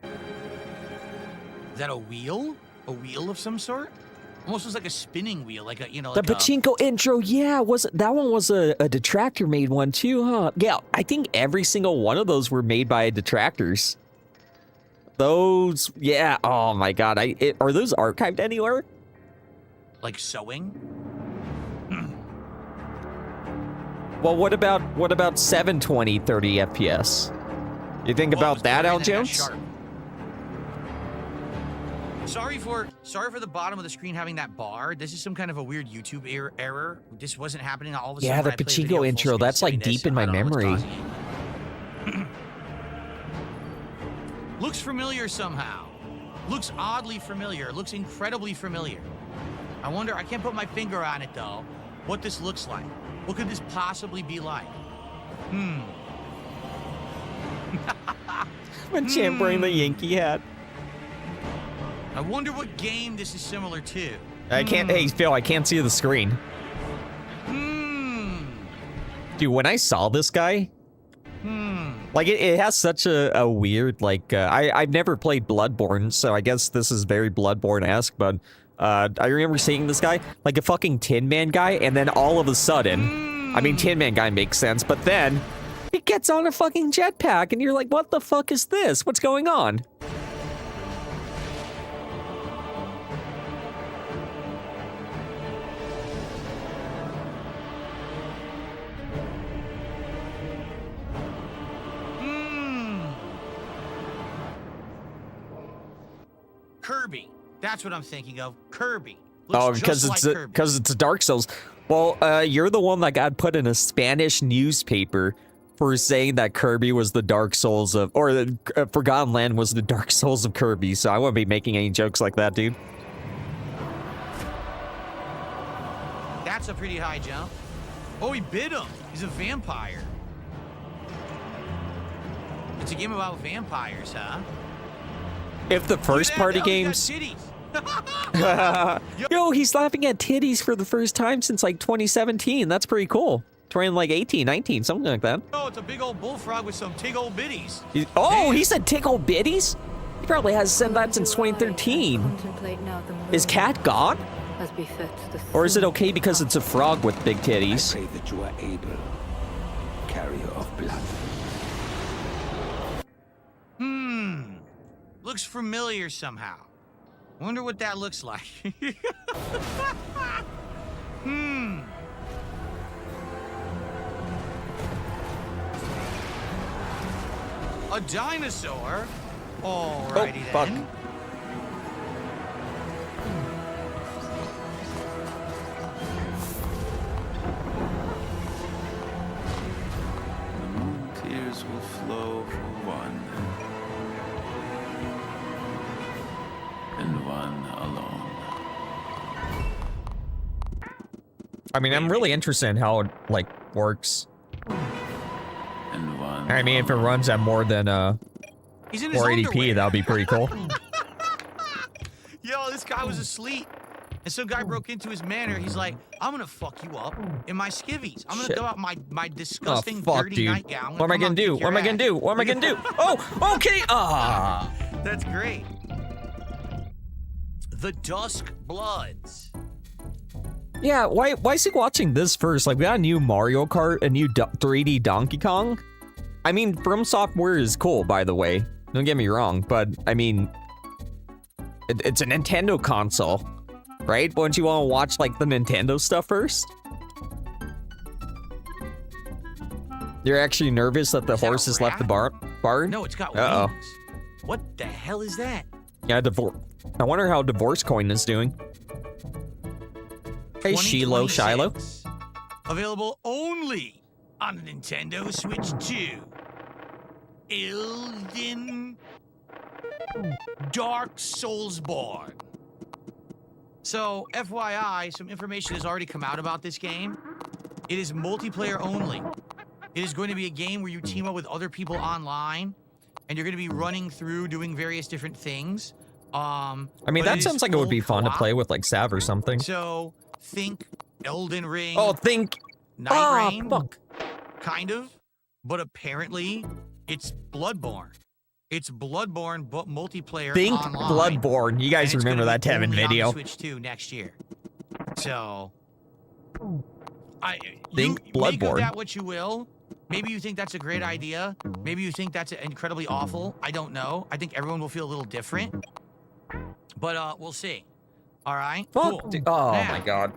S2: Is that a wheel? A wheel of some sort? Almost looks like a spinning wheel, like a, you know,
S1: The
S2: like a,
S1: pachinko intro, yeah, that one was a detractor made one too, huh? Yeah, I think every single one of those were made by detractors. Those, yeah, oh my god, are those archived anywhere?
S2: like sewing.
S1: Well, what about 720 30 FPS? You think
S2: Oh,
S1: about
S2: it's
S1: that,
S2: blurry
S1: Al
S2: and then it got
S1: Jones?
S2: sharp. Sorry for the bottom of the screen having that bar. This is some kind of a weird YouTube error. This wasn't happening all of a sudden.
S1: Yeah, the
S2: when I played a
S1: pachinko
S2: video full
S1: intro,
S2: screen
S1: that's, like,
S2: setting this,
S1: deep in my
S2: I don't know what's
S1: memory.
S2: causing it. Looks familiar somehow. Looks oddly familiar. Looks incredibly familiar. I wonder, I can't put my finger on it though, what this looks like. What could this possibly be like?
S1: When Champ wearing the Yankee hat.
S2: I wonder what game this is similar to.
S1: I can't, hey Phil, I can't see the screen. Dude, when I saw this guy, like it has such a weird, like, I've never played Bloodborne, so I guess this is very Bloodborne-esque, but I remember seeing this guy, like a fucking Tin Man guy, and then all of a sudden, I mean, Tin Man guy makes sense, but then he gets on a fucking jetpack, and you're like, what the fuck is this? What's going on?
S2: Kirby. That's what I'm thinking of. Kirby.
S1: Oh,
S2: Looks
S1: because
S2: just
S1: it's
S2: like Kirby.
S1: because it's Dark Souls. Well, you're the one that got put in a Spanish newspaper for saying that Kirby was the Dark Souls of, or that Forgotten Land was the Dark Souls of Kirby. So I wouldn't be making any jokes like that, dude.
S2: That's a pretty high jump. Oh, he bit him. He's a vampire. It's a game about vampires, huh?
S1: If the first party games. Yo, he's laughing at titties for the first time since like 2017. That's pretty cool. 20 like 18, 19, something like that.
S2: Oh, it's a big old bullfrog with some tig old bitties.
S1: He said tig old bitties? He probably has said that since 2013. Is Cat gone? Or is it okay because it's a frog with big titties?
S5: I pray that you are able, carrier of blood.
S2: Looks familiar somehow. Wonder what that looks like. A dinosaur? Alrighty
S1: fuck.
S2: then.
S5: The moon tears will flow for one, and one alone.
S1: I mean, I'm really interested in how it, like, works.
S5: And one
S1: I mean, if it runs at more than,
S2: He's in his
S1: 480p,
S2: underwear.
S1: that would be pretty cool.
S2: Yo, this guy was asleep. And some guy broke into his manor. He's like, I'm gonna fuck you up in my skivvies. I'm gonna
S1: Shit.
S2: throw out my disgusting,
S1: fuck,
S2: dirty
S1: dude.
S2: nightgown.
S1: What am I gonna do? What am I gonna do? What am I gonna do? Oh, okay. Ah.
S2: That's great. The Dusk Bloods.
S1: Yeah, why is he watching this first? Like, we got a new Mario Kart, a new 3D Donkey Kong. I mean, FromSoft is cool, by the way. Don't get me wrong, but, I mean, it's a Nintendo console, right? Wouldn't you want to watch, like, the Nintendo stuff first? You're actually nervous that the
S2: Is that a
S1: horse has left the barn?
S2: No, it's got
S1: Uh-oh.
S2: wings. What the hell is that?
S1: Yeah, I wonder how Divorce Coin is doing. Hey, Shiloh.
S2: 2026. Available only on the Nintendo Switch 2. Elden Dark Soulsborne. So, FYI, some information has already come out about this game. It is multiplayer only. It is going to be a game where you team up with other people online, and you're going to be running through doing various different things.
S1: I mean,
S2: but
S1: that
S2: it
S1: sounds
S2: is
S1: like it would
S2: full
S1: be fun to
S2: co-op.
S1: play with, like, Sav or something.
S2: So, think Elden Ring.
S1: Oh, think...
S2: Night Rain,
S1: fuck.
S2: kind of, but apparently it's Bloodborne. It's Bloodborne, but multiplayer
S1: Think
S2: online.
S1: Bloodborne. You guys
S2: And it's
S1: remember
S2: gonna
S1: that
S2: be
S1: Tevin
S2: only on
S1: video.
S2: the Switch 2 next year. So,
S1: Think
S2: you make of
S1: Bloodborne.
S2: that what you will. Maybe you think that's a great idea. Maybe you think that's incredibly awful. I don't know. I think everyone will feel a little different. But we'll see. All right.
S1: Fuck.
S2: Cool.
S1: Dude. Oh
S2: Now,
S1: my god.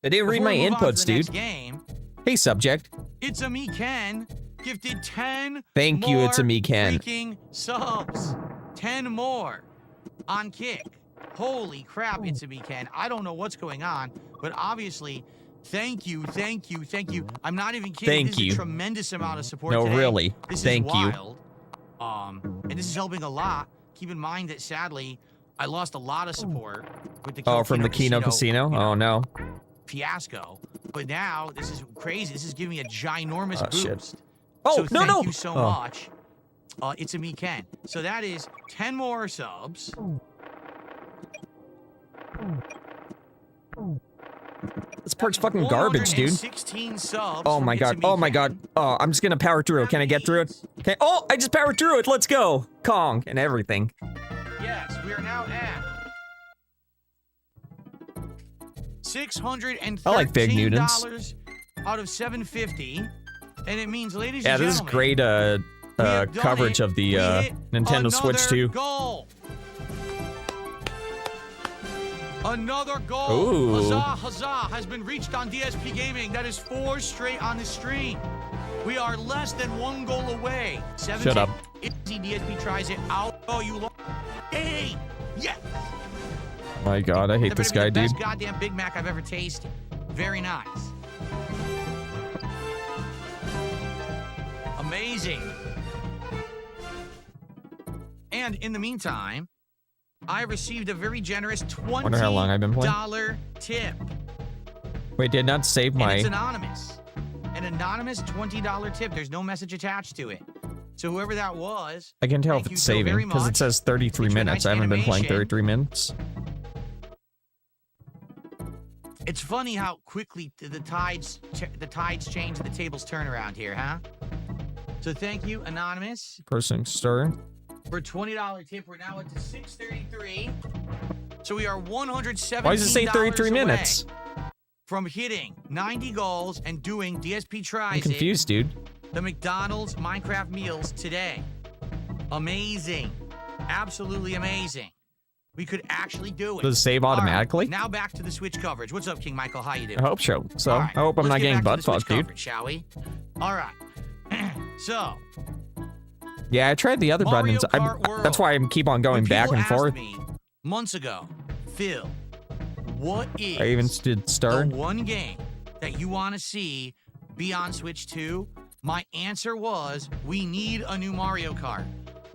S1: I didn't read
S2: before
S1: my
S2: we move on to
S1: inputs,
S2: the next
S1: dude.
S2: game,
S1: Hey, subject.
S2: It's a me Ken gifted 10
S1: Thank you, It's a Me Ken.
S2: freaking subs. 10 more on Kick. Holy crap, It's a Me Ken. I don't know what's going on, but obviously, thank you. I'm not even kidding.
S1: Thank
S2: this
S1: you.
S2: is a tremendous amount of support
S1: No,
S2: today.
S1: really.
S2: This
S1: Thank
S2: is
S1: you.
S2: wild. And this is helping a lot. Keep in mind that sadly, I lost a lot of support with the
S1: Oh, from the Kino Casino?
S2: you know,
S1: Oh, no.
S2: fiasco. But now, this is crazy. This is giving me a ginormous
S1: Oh, shit.
S2: boost.
S1: Oh,
S2: So
S1: no,
S2: thank
S1: no.
S2: you so
S1: Oh.
S2: much. It's a me Ken. So that is 10 more subs.
S1: This part's fucking garbage, dude.
S2: 116 subs.
S1: Oh
S2: from
S1: my
S2: It's a
S1: god.
S2: Me
S1: Oh my
S2: Ken.
S1: god. Oh, I'm just gonna power through it. Can I get through it? Okay. Oh, I just powered through it. Let's go. Kong and everything.
S2: Yes, we are now at $613
S1: I like Fig Newtons.
S2: out of $750, and it means, ladies
S1: Yeah,
S2: and
S1: this is
S2: gentlemen,
S1: great
S2: we have done
S1: coverage
S2: it.
S1: of the
S2: We hit
S1: Nintendo Switch
S2: another
S1: 2.
S2: Goal. Another goal.
S1: Ooh.
S2: Huzzah has been reached on DSP Gaming. That is 4 straight on the stream. We are less than 1 goal away. 17.
S1: Shut up.
S2: Easy DSP tries it out. Oh, you lost. Hey, yes.
S1: My God, I hate
S2: That
S1: this
S2: better
S1: guy,
S2: be the
S1: dude.
S2: best goddamn Big Mac I've ever tasted. Very nice. Amazing. And in the meantime, I received a very generous
S1: Wonder how long I've been playing.
S2: $20 tip.
S1: Wait, did not save
S2: And it's
S1: my...
S2: anonymous. An anonymous $20 tip. There's no message attached to it. So whoever that was,
S1: I can tell if
S2: thank
S1: it's
S2: you so
S1: saving,
S2: very
S1: because it
S2: much.
S1: says 33
S2: Get you a
S1: minutes.
S2: nice
S1: I haven't been playing
S2: animation.
S1: 33 minutes.
S2: It's funny how quickly the tides change, the tables turn around here, huh? So thank you, anonymous,
S1: Person star.
S2: for a $20 tip. We're now up to 6:33. So we are $117.
S1: Why does it say 33 minutes?
S2: From hitting 90 goals and doing DSP tries.
S1: I'm confused, dude.
S2: The McDonald's Minecraft meals today. Amazing. Absolutely amazing. We could actually do it.
S1: Does it save
S2: All right,
S1: automatically?
S2: now back to the Switch coverage. What's up, King Michael? How you doing?
S1: I hope so. So,
S2: All right,
S1: I hope I'm
S2: let's
S1: not
S2: get
S1: getting
S2: back
S1: butt
S2: to the Switch
S1: fucked, dude.
S2: coverage, shall we? All right. So,
S1: Yeah, I tried the other
S2: Mario
S1: buttons.
S2: Kart World.
S1: That's why I keep on going
S2: when
S1: back
S2: people
S1: and
S2: asked
S1: forth.
S2: me months ago, Phil, what is
S1: I even did star.
S2: the one game that you want to see be on Switch 2? My answer was, we need a new Mario Kart.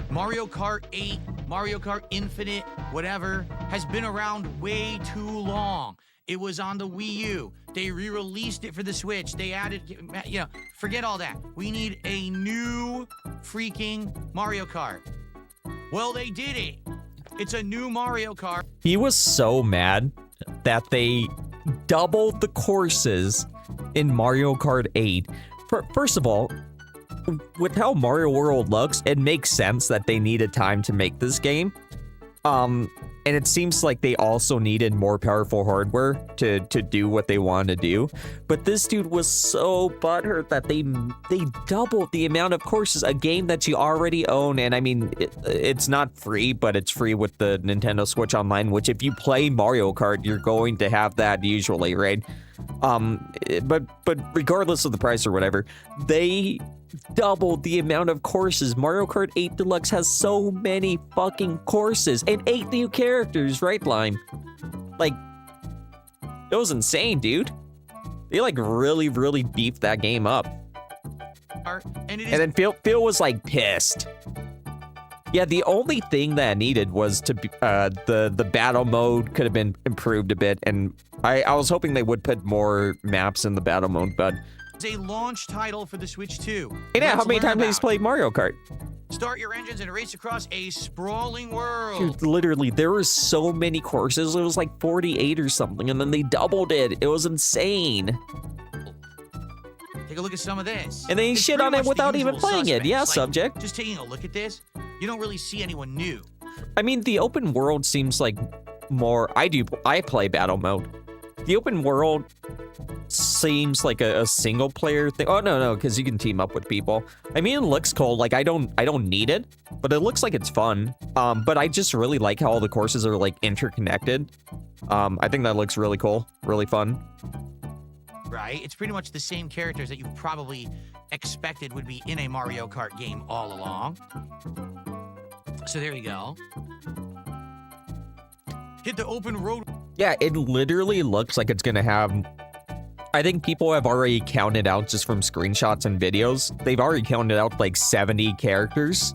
S2: Mario Kart 8, Mario Kart Infinite, whatever, has been around way too long. It was on the Wii U. They re-released it for the Switch. They added, you know, forget all that. We need a new freaking Mario Kart. Well, they did it. It's a new Mario Kart.
S1: He was so mad that they doubled the courses in Mario Kart 8. First of all, with how Mario World looks, it makes sense that they needed time to make this game. And it seems like they also needed more powerful hardware to do what they wanted to do. But this dude was so butthurt that they doubled the amount of courses, a game that you already own. And I mean, it's not free, but it's free with the Nintendo Switch Online, which if you play Mario Kart, you're going to have that usually, right? But regardless of the price or whatever, they doubled the amount of courses. Mario Kart 8 Deluxe has so many fucking courses and 8 new characters, right, Lime? Like, it was insane, dude. They like really beefed that game up.
S2: And it is
S1: And then Phil was like pissed. Yeah, the only thing that I needed was to be, the battle mode could have been improved a bit, and I was hoping they would put more maps in the battle mode, but
S2: a launch title for the Switch 2.
S1: hey, now, how
S2: Let's
S1: many
S2: learn
S1: times have you
S2: about
S1: played Mario Kart?
S2: it. Start your engines and race across a sprawling world.
S1: Dude, literally, there were so many courses. It was like 48 or something, and then they doubled it. It was insane.
S2: Take a look at some of this.
S1: And they
S2: It's
S1: shit
S2: pretty
S1: on it
S2: much the
S1: without even
S2: usual
S1: playing it.
S2: suspects.
S1: Yeah,
S2: Like,
S1: subject.
S2: Just taking a look at this, you don't really see anyone new.
S1: I mean, the open world seems like more... I play battle mode. The open world seems like a single player thing. Oh, no, because you can team up with people. I mean, it looks cool. Like, I don't need it, but it looks like it's fun. But I just really like how all the courses are, like, interconnected. I think that looks really cool. Really fun.
S2: Right? It's pretty much the same characters that you probably expected would be in a Mario Kart game all along. So there you go. Hit the open road.
S1: Yeah, it literally looks like it's gonna have... I think people have already counted out just from screenshots and videos. They've already counted out like 70 characters.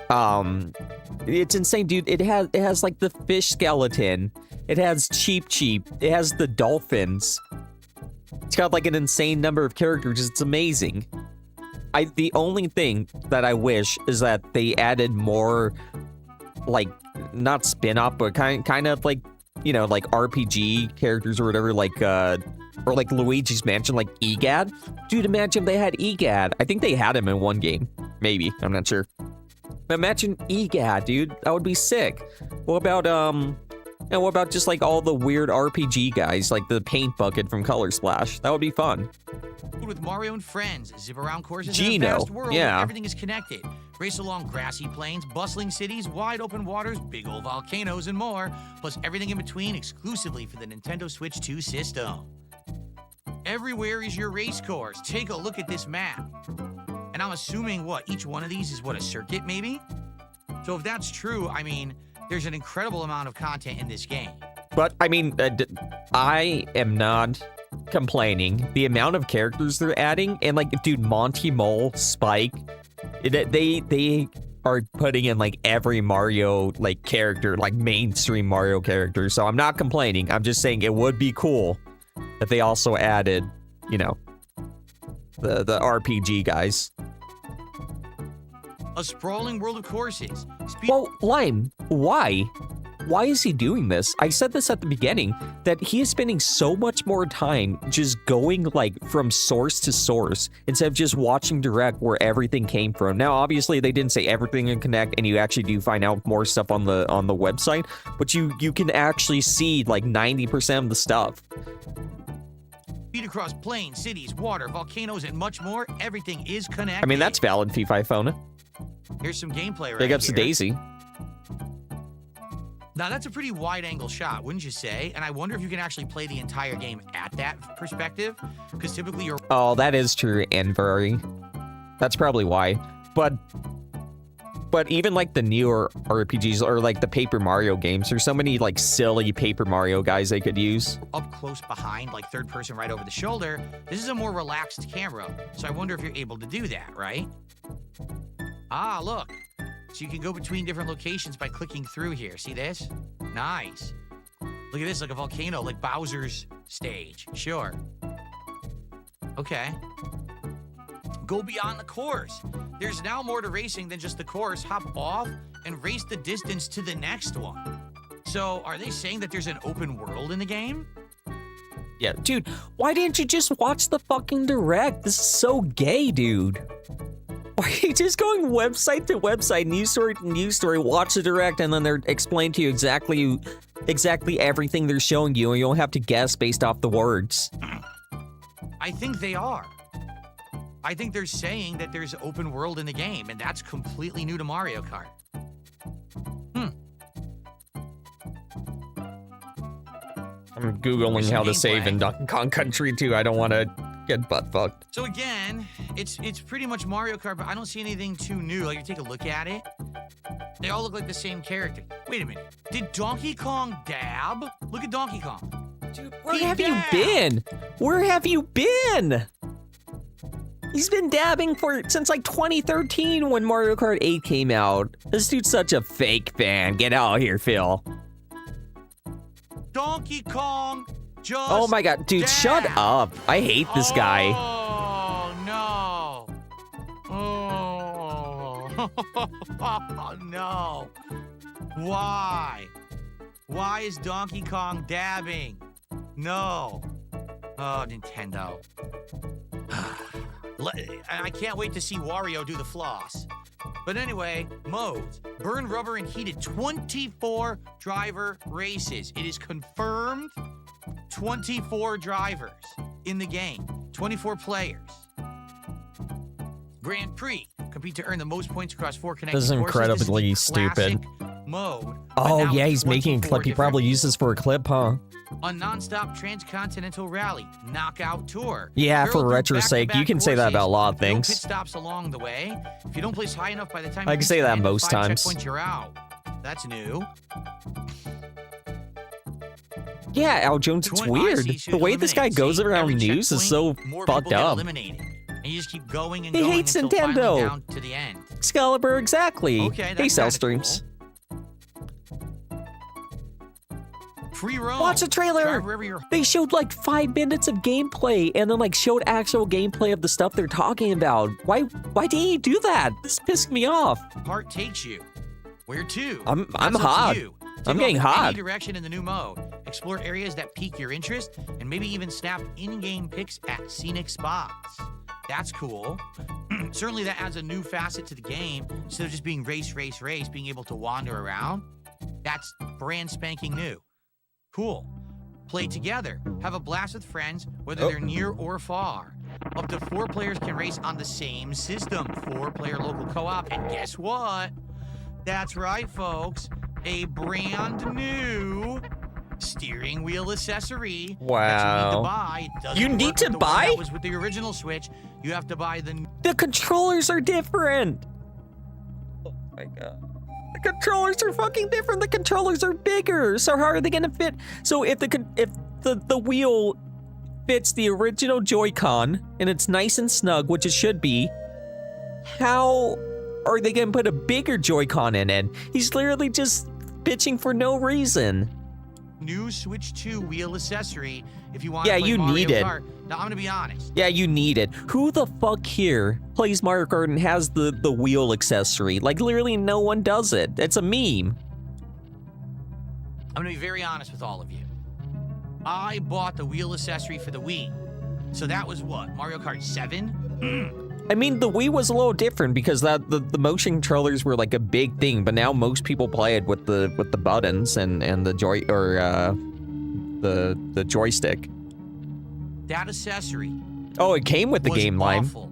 S1: It's insane, dude. It has like the fish skeleton. It has Cheep. It has the dolphins. It's got like an insane number of characters. It's amazing. The only thing that I wish is that they added more, like, not spin-off, but kind of like, you know, like RPG characters or whatever, like, or like Luigi's Mansion, like EGAD. Dude, imagine if they had EGAD. I think they had him in one game. Maybe. I'm not sure. But imagine EGAD, dude. That would be sick. What about, and what about just like all the weird RPG guys, like the paint bucket from Color Splash? That would be fun.
S2: With Mario and friends, zip around courses
S1: Gino,
S2: in a vast world
S1: yeah.
S2: where everything is connected. Race along grassy plains, bustling cities, wide open waters, big old volcanoes, and more, plus everything in between exclusively for the Nintendo Switch 2 system. Everywhere is your race course. Take a look at this map. And I'm assuming, what, each one of these is, what, a circuit, maybe? So if that's true, I mean, there's an incredible amount of content in this game.
S1: But I mean, I am not complaining. The amount of characters they're adding, and like, dude, Monty Mole, Spike, they are putting in like every Mario like character, like mainstream Mario character. So I'm not complaining. I'm just saying it would be cool if they also added, you know, the RPG guys.
S2: A sprawling world of courses.
S1: Well, Lime, why? Why is he doing this? I said this at the beginning, that he is spending so much more time just going like from source to source instead of just watching direct where everything came from. Now, obviously, they didn't say everything in Connect, and you actually do find out more stuff on the website, but you can actually see like 90% of the stuff.
S2: Speed across plains, cities, water, volcanoes, and much more. Everything is connected.
S1: I mean, that's valid, FIFA phone.
S2: Here's some gameplay right
S1: Big ups to
S2: here.
S1: Daisy.
S2: Now, that's a pretty wide-angle shot, wouldn't you say? And I wonder if you can actually play the entire game at that perspective, because typically you're...
S1: Oh, that is true, Envery. That's probably why. But even like the newer RPGs or like the Paper Mario games, there's so many like silly Paper Mario guys they could use.
S2: up close behind, like third person right over the shoulder. This is a more relaxed camera, so I wonder if you're able to do that, right? Ah, look. So you can go between different locations by clicking through here. See this? Nice. Look at this, like a volcano, like Bowser's stage. Sure. Okay. Go beyond the course. There's now more to racing than just the course. Hop off and race the distance to the next one. So are they saying that there's an open world in the game?
S1: Yeah, dude, why didn't you just watch the fucking direct? This is so gay, dude. Why are you just going website to website, news story to news story, watch the direct, and then they're explaining to you exactly everything they're showing you, and you don't have to guess based off the words.
S2: I think they are. I think they're saying that there's open world in the game, and that's completely new to Mario Kart.
S1: I'm Googling how to save in Donkey Kong Country too. I don't want to get butt fucked.
S2: So again, it's pretty much Mario Kart, but I don't see anything too new. Like, you take a look at it, they all look like the same character. Wait a minute. Did Donkey Kong dab? Look at Donkey Kong.
S1: Dude, where have you been? Where have you been? He's been dabbing since like 2013 when Mario Kart 8 came out. This dude's such a fake fan. Get out of here, Phil.
S2: Donkey Kong just
S1: Oh my god, dude,
S2: dab.
S1: shut up. I hate this guy.
S2: Oh, no. Oh, no. Why? Why is Donkey Kong dabbing? No. Oh, Nintendo. I can't wait to see Wario do the floss. But anyway, modes. Burn rubber and heated 24 driver races. It is confirmed 24 drivers in the game. 24 players. Grand Prix. Compete to earn the most points across 4 connected
S1: This is
S2: courses.
S1: incredibly
S2: This is the classic
S1: stupid.
S2: mode. but
S1: Oh
S2: now
S1: yeah,
S2: with
S1: he's making a
S2: 24
S1: clip. He probably
S2: different-
S1: uses for a clip, huh?
S2: a non-stop transcontinental rally knockout tour.
S1: Yeah,
S2: Barrel
S1: for
S2: through
S1: retro's sake,
S2: back-to-back
S1: you can say that about a lot of
S2: courses, no
S1: things.
S2: pit stops along the way. If you don't place high enough by the time
S1: I
S2: you
S1: can
S2: reach
S1: say
S2: the
S1: that
S2: end of
S1: most
S2: 5
S1: times.
S2: checkpoints, you're out. That's new.
S1: Yeah, Al Jones, it's
S2: 20
S1: weird.
S2: ICs
S1: The way this guy
S2: eliminate.
S1: goes
S2: See,
S1: around
S2: every
S1: news is so
S2: checkpoint, more
S1: fucked
S2: people get
S1: up.
S2: eliminated. And you just keep going and
S1: He
S2: going
S1: hates
S2: until finally
S1: Nintendo.
S2: down to the end.
S1: Excalibur, exactly.
S2: Okay,
S1: They
S2: that's
S1: sell
S2: kinda
S1: streams.
S2: Free roam.
S1: Watch the trailer.
S2: Drive wherever your
S1: They showed like 5 minutes of gameplay and then like showed actual gameplay of the stuff they're talking about. Why didn't you do that? This pissed me off.
S2: heart takes you. Where to?
S1: I'm
S2: That's up to
S1: hot.
S2: you. Take
S1: I'm
S2: off
S1: getting
S2: in
S1: hot.
S2: Any direction in the new mode. Explore areas that pique your interest, and maybe even snap in-game pics at scenic spots. That's cool. Certainly that adds a new facet to the game. Instead of just being race, being able to wander around. That's brand spanking new. Cool. Play together. Have a blast with friends, whether they're near or far. Up to 4 players can race on the same system. 4-player local co-op. And guess what? That's right, folks. A brand new steering wheel accessory.
S1: Wow.
S2: That you need to buy. It doesn't
S1: You need
S2: work
S1: to
S2: with the one
S1: buy?
S2: That was with the original Switch. You have to buy the.
S1: The controllers are different. Oh my god. The controllers are fucking different. The controllers are bigger. So how are they gonna fit? So if the wheel fits the original Joy-Con and it's nice and snug, which it should be, how are they gonna put a bigger Joy-Con in it? He's literally just bitching for no reason.
S2: New Switch 2 wheel accessory if you want
S1: Yeah,
S2: to play
S1: you
S2: Mario
S1: need it.
S2: Kart. Now, I'm going to be honest.
S1: Yeah, you need it. Who the fuck here plays Mario Kart and has the wheel accessory? Like, literally no one does it. It's a meme.
S2: I'm going to be very honest with all of you. I bought the wheel accessory for the Wii. So that was what? Mario Kart 7?
S1: I mean, the Wii was a little different because the motion controllers were like a big thing, but now most people play it with the buttons and the the joystick.
S2: That accessory.
S1: Oh, it came with the
S2: was
S1: game line.
S2: awful.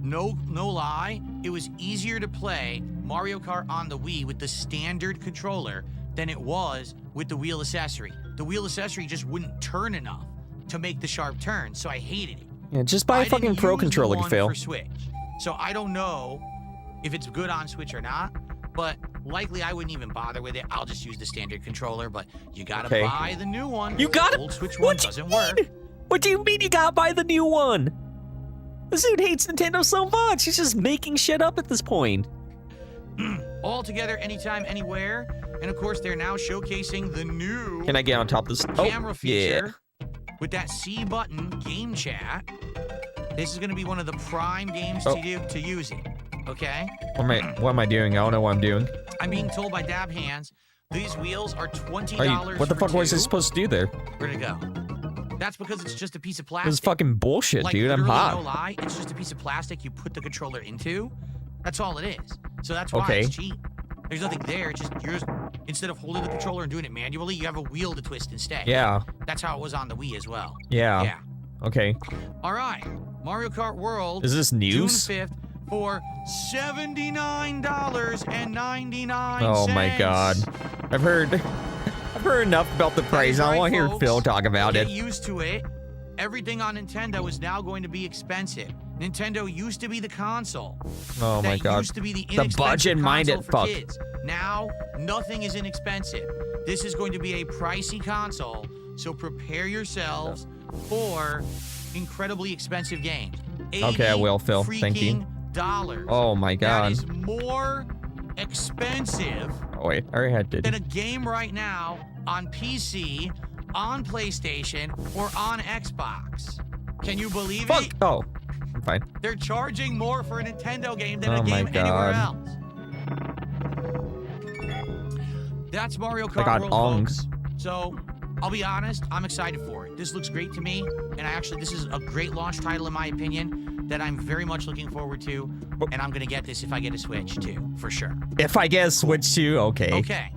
S2: No lie. It was easier to play Mario Kart on the Wii with the standard controller than it was with the wheel accessory. The wheel accessory just wouldn't turn enough to make the sharp turn, so I hated it.
S1: Yeah, just buy a fucking
S2: didn't
S1: pro
S2: use the
S1: controller,
S2: one
S1: Phil.
S2: for Switch, so I don't know if it's good on Switch or not. But likely I wouldn't even bother with it. I'll just use the standard controller. But you gotta
S1: Okay.
S2: buy the new one.
S1: You gotta.
S2: The old Switch one
S1: What do you
S2: doesn't work.
S1: mean? What do you mean you gotta buy the new one? This dude hates Nintendo so much. He's just making shit up at this point.
S2: All together, anytime, anywhere. And of course, they're now showcasing the new
S1: Can I get on top of this?
S2: camera
S1: Oh,
S2: feature with that C button game chat. This is going to be one of the prime games
S1: Oh.
S2: to use it. Okay?
S1: What am I doing? I don't know what I'm doing.
S2: I'm being told by Dab Hands these wheels are $20.
S1: What the
S2: for
S1: fuck was I
S2: two.
S1: supposed to do there?
S2: Where'd it go? That's because it's just a piece of plastic.
S1: This is fucking bullshit,
S2: like,
S1: dude. I'm
S2: literally,
S1: hot.
S2: No lie, it's just a piece of plastic you put the controller into. That's all it is. So that's why
S1: Okay.
S2: it's cheap. There's nothing there. It's just instead of holding the controller and doing it manually, you have a wheel to twist instead.
S1: Yeah.
S2: That's how it was on the Wii as well.
S1: Yeah.
S2: Yeah.
S1: Okay.
S2: All right. Mario Kart World.
S1: Is this news?
S2: June 5th for $79.99.
S1: Oh my god. I've heard enough about the price. I
S2: right,
S1: want to hear
S2: folks.
S1: Phil talk about
S2: Get
S1: it.
S2: used to it. Everything on Nintendo is now going to be expensive. Nintendo used to be the console.
S1: Oh my
S2: that
S1: god.
S2: used to be the inexpensive
S1: budget-minded
S2: console for
S1: fuck.
S2: kids. Now, nothing is inexpensive. This is going to be a pricey console, so prepare yourselves for incredibly expensive games.
S1: Okay, I will, Phil. Thank you.
S2: $80.
S1: Oh my god.
S2: That is more expensive
S1: Oh wait, I already had
S2: than
S1: it.
S2: a game right now on PC, on PlayStation, or on Xbox. Can you believe
S1: Fuck.
S2: it?
S1: Oh, I'm fine.
S2: They're charging more for a Nintendo game than
S1: Oh
S2: a
S1: my
S2: game anywhere
S1: God.
S2: else. That's Mario
S1: I
S2: Kart
S1: got
S2: World,
S1: ongs.
S2: folks. So, I'll be honest, I'm excited for it. This looks great to me, and this is a great launch title in my opinion that I'm very much looking forward to, and I'm gonna get this if I get a Switch too, for sure.
S1: If I get a Switch to, okay.
S2: Okay.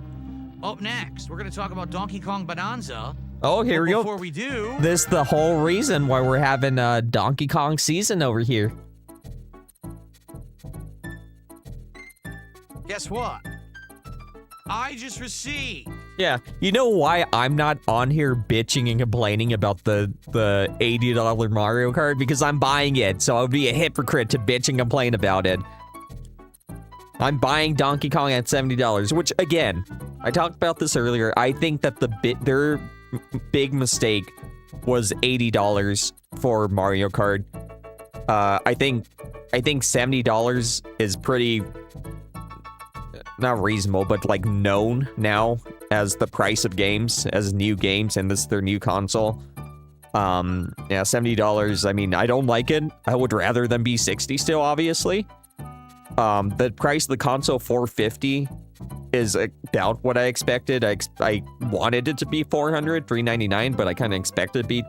S2: Up next, we're gonna talk about Donkey Kong Bonanza.
S1: Oh, here
S2: But
S1: we go.
S2: Before we do,
S1: This is the whole reason why we're having a Donkey Kong season over here.
S2: guess what? I just received
S1: Yeah, you know why I'm not on here bitching and complaining about the $80 Mario Kart? Because I'm buying it, so I would be a hypocrite to bitch and complain about it. I'm buying Donkey Kong at $70, which again, I talked about this earlier. I think that their big mistake was $80 for Mario Kart. I think $70 is pretty not reasonable, but like known now as the price of games, as new games, and this is their new console. Yeah, $70. I mean, I don't like it. I would rather them be 60 still, obviously. The price of the console, $450, is about what I expected. I wanted it to be $399, but I kind of expected it to be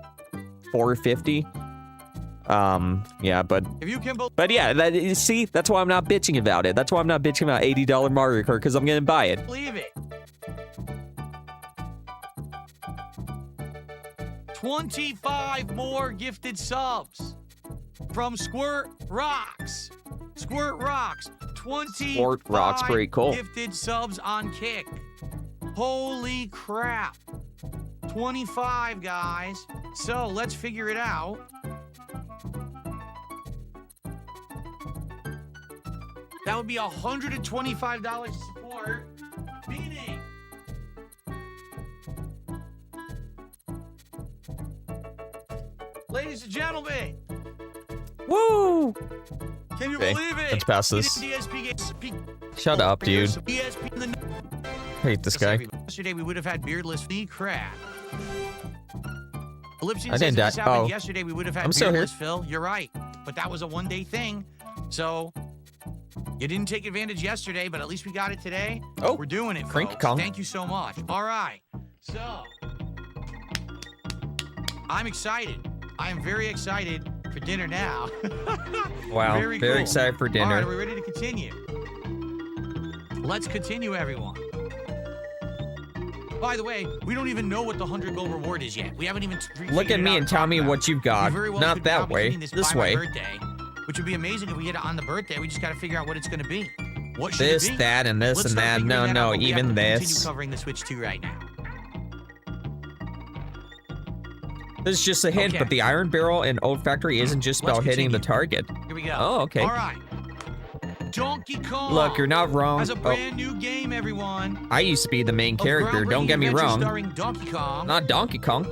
S1: $450. Yeah, but
S2: if you can
S1: yeah, see, that's why I'm not bitching about it. That's why I'm not bitching about $80 Mario Kart, because I'm gonna buy it.
S2: believe it. 25 more gifted subs from Squirt Rocks. Squirt Rocks. 25
S1: Squirt Rocks, pretty cool.
S2: gifted subs on Kick. Holy crap. 25, guys. So let's figure it out. That would be $125 to support. Ladies and gentlemen,
S1: Woo!
S2: can you
S1: Okay,
S2: believe it?
S1: let's pass this.
S2: DSP
S1: Shut up, dude.
S2: DSP in the
S1: Hate this guy.
S2: Yesterday we would have had beardless Phil crap. Ellipsian
S1: I
S2: says
S1: didn't
S2: if this
S1: die.
S2: happened
S1: Oh.
S2: yesterday we would have had
S1: I'm still here.
S2: beardless Phil. You're right, but that was a one-day thing. So you didn't take advantage yesterday, but at least we got it today.
S1: Oh,
S2: We're doing it,
S1: Frank
S2: folks.
S1: Kong.
S2: Thank you so much. All right, so I'm excited. I am very excited for dinner now.
S1: Wow,
S2: Very
S1: very
S2: cool.
S1: excited for
S2: All
S1: dinner.
S2: right, are we ready to continue? Let's continue, everyone. By the way, we don't even know what the 100 gold reward is yet. We haven't even
S1: Look at me and tell me what you've got.
S2: We very well
S1: Not
S2: could now
S1: that
S2: be
S1: way.
S2: hitting
S1: This
S2: by my
S1: way.
S2: birthday, which would be amazing if we hit it on the birthday. We just got to figure out what it's going to be. What should
S1: This,
S2: it be?
S1: that, and this,
S2: Let's
S1: and
S2: start
S1: that.
S2: figuring
S1: No,
S2: that out,
S1: no,
S2: but we have
S1: even
S2: to
S1: this.
S2: Continue covering the Switch 2 right now.
S1: This is just a hint,
S2: Okay.
S1: but the Iron Barrel and Old Factory isn't just
S2: Let's
S1: about hitting the
S2: continue.
S1: target.
S2: Here we go.
S1: Oh, okay.
S2: All right. Donkey Kong.
S1: Look, you're not wrong.
S2: Has a
S1: Oh,
S2: brand new game, everyone.
S1: I used to be the main
S2: A
S1: character. Don't
S2: groundbreaking
S1: get me
S2: adventure
S1: wrong.
S2: Starring Donkey Kong.
S1: Not Donkey Kong.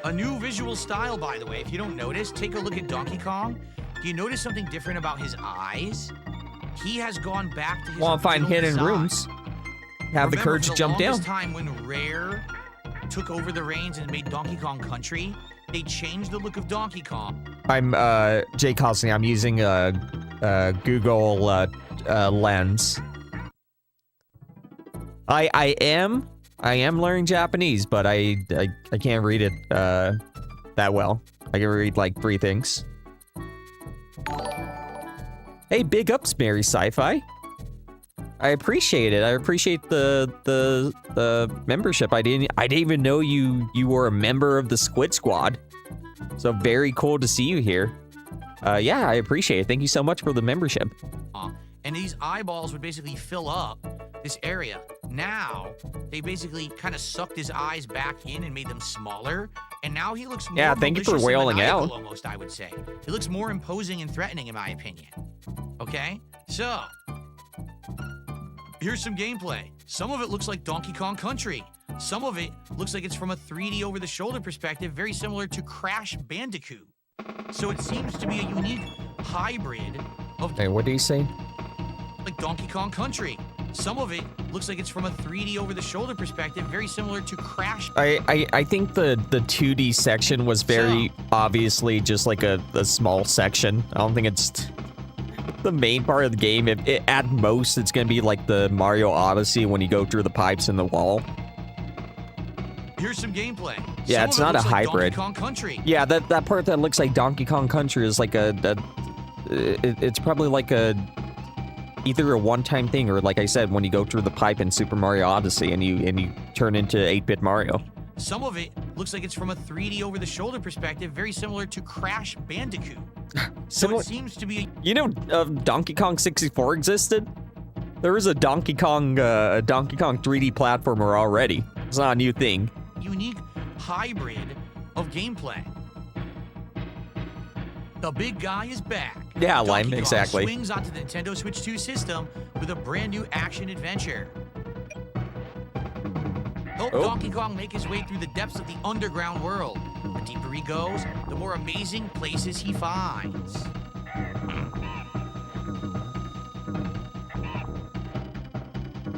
S2: A new visual style, by the way. If you don't notice, take a look at Donkey Kong. Do you notice something different about his eyes? He has gone back to his
S1: Want to find
S2: original
S1: hidden
S2: design.
S1: rooms? Have the
S2: Remember,
S1: courage
S2: for
S1: to jump down.
S2: longest time when Rare took over the reins and made Donkey Kong Country, they changed the look of Donkey Kong.
S1: I'm Jay Cosney. I'm using Google Lens. I am learning Japanese, but I can't read it that well. I can read like 3 things. Hey, big ups, Mary Sci-Fi. I appreciate it. I appreciate the membership. I didn't even know you were a member of the Squid Squad. So very cool to see you here. Yeah, I appreciate it. Thank you so much for the membership.
S2: And these eyeballs would basically fill up this area. Now, they basically kind of sucked his eyes back in and made them smaller. And now he looks more
S1: Yeah, thank you for
S2: malicious and
S1: wailing
S2: maniacal,
S1: out.
S2: almost, I would say. He looks more imposing and threatening, in my opinion. Okay? So, here's some gameplay. Some of it looks like Donkey Kong Country. Some of it looks like it's from a 3D over-the-shoulder perspective, very similar to Crash Bandicoot. So it seems to be a unique hybrid of
S1: Hey, what do you say?
S2: like Donkey Kong Country. Some of it looks like it's from a 3D over-the-shoulder perspective, very similar to Crash.
S1: I think the 2D section was very obviously just like a small section. I don't think it's the main part of the game. At most, it's gonna be like the Mario Odyssey when you go through the pipes in the wall.
S2: Here's some gameplay.
S1: Yeah,
S2: Some
S1: it's
S2: of it
S1: not a
S2: looks like
S1: hybrid.
S2: Donkey Kong Country.
S1: Yeah, that part that looks like Donkey Kong Country is like it's probably like either a one-time thing or, like I said, when you go through the pipe in Super Mario Odyssey and you turn into 8-bit Mario.
S2: Some of it looks like it's from a 3D over-the-shoulder perspective, very similar to Crash Bandicoot. So
S1: Similar-
S2: it seems to be
S1: You know, Donkey Kong 64 existed? There was a Donkey Kong 3D platformer already. It's not a new thing.
S2: a unique hybrid of gameplay. The big guy is back.
S1: Yeah,
S2: Donkey
S1: Lime,
S2: Kong
S1: exactly.
S2: swings onto the Nintendo Switch 2 system with a brand new action adventure. Help
S1: Oh.
S2: Donkey Kong make his way through the depths of the underground world. The deeper he goes, the more amazing places he finds.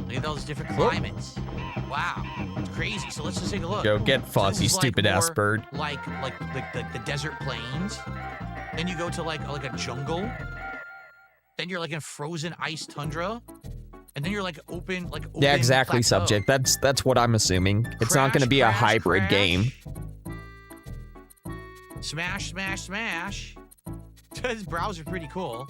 S2: Look at those different climates. Wow, it's crazy. So let's just take a look.
S1: Go get
S2: So
S1: fucked,
S2: this
S1: you
S2: is like
S1: stupid-ass
S2: more
S1: bird.
S2: Like the desert plains. Then you go to like a jungle. Then you're like in frozen ice tundra. And then you're like open
S1: Yeah, exactly,
S2: plateau.
S1: subject. That's what I'm assuming. It's not going to be a
S2: Crash,
S1: hybrid
S2: crash.
S1: game.
S2: Smash, smash, smash. His browser's pretty cool.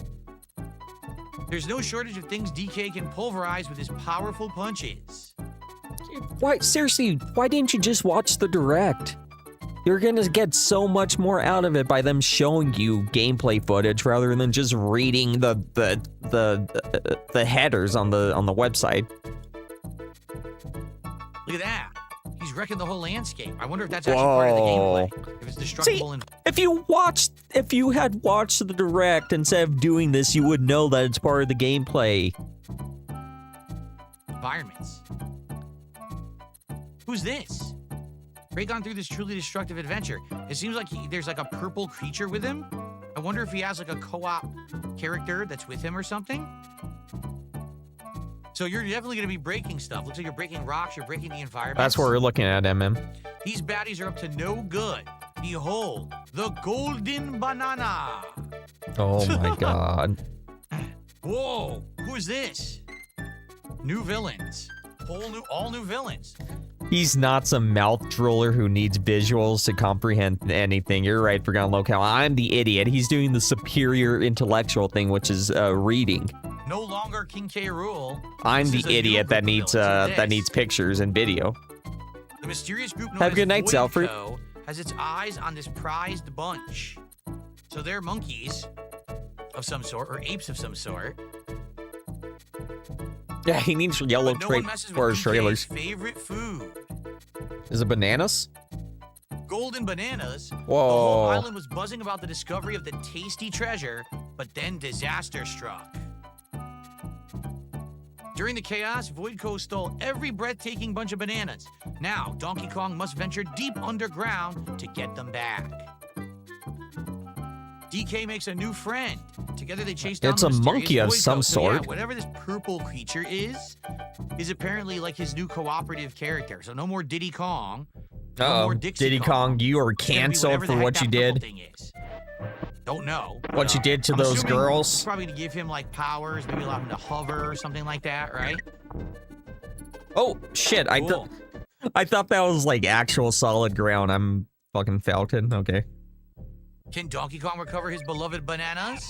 S2: There's no shortage of things DK can pulverize with his powerful punches.
S1: Why, seriously, why didn't you just watch the direct? You're gonna get so much more out of it by them showing you gameplay footage rather than just reading the headers on the website.
S2: Look at that. He's wrecking the whole landscape. I wonder if that's actually part of the gameplay. If it's destructible and
S1: If you had watched the direct instead of doing this, you would know that it's part of the gameplay.
S2: environments. Who's this? break on through this truly destructive adventure. It seems like there's like a purple creature with him. I wonder if he has like a co-op character that's with him or something. So you're definitely going to be breaking stuff. Looks like you're breaking rocks, you're breaking the environment.
S1: That's what we're looking at, MM.
S2: These baddies are up to no good. Behold, the golden banana.
S1: Oh my god.
S2: Whoa, who is this? New villains. All new villains.
S1: He's not some mouth drooler who needs visuals to comprehend anything. You're right, Forgotten Locale. I'm the idiot. He's doing the superior intellectual thing, which is reading.
S2: No longer King K. Rool.
S1: I'm the idiot that needs pictures and video.
S2: The mysterious group known
S1: Have a good
S2: as
S1: night, Zelford.
S2: Voidco has its eyes on this prized bunch. So they're monkeys of some sort, or apes of some sort.
S1: Yeah, he needs yellow
S2: But no
S1: trait
S2: one messes
S1: for
S2: with
S1: his
S2: DK's
S1: trailers.
S2: favorite food.
S1: Is it bananas?
S2: Golden bananas.
S1: Whoa.
S2: The whole island was buzzing about the discovery of the tasty treasure, but then disaster struck. During the chaos, Voidco stole every breathtaking bunch of bananas. Now, Donkey Kong must venture deep underground to get them back. DK makes a new friend. Together they chase down
S1: It's
S2: the
S1: a
S2: mysterious
S1: monkey of
S2: Voidco.
S1: some
S2: So, yeah,
S1: sort.
S2: whatever this purple creature is apparently like his new cooperative character. So no more Diddy Kong. No more Dixie
S1: Diddy Kong, you are
S2: It's gonna be
S1: canceled
S2: whatever the
S1: for
S2: heck
S1: what
S2: that
S1: you
S2: purple
S1: did.
S2: thing is. Don't know.
S1: What you did to
S2: I'm
S1: those
S2: assuming
S1: girls.
S2: it's probably to give him like powers, maybe allow him to hover or something like that, right?
S1: Oh shit!
S2: Cool.
S1: I thought that was like actual solid ground. I'm fucking Falcon. Okay.
S2: Can Donkey Kong recover his beloved bananas?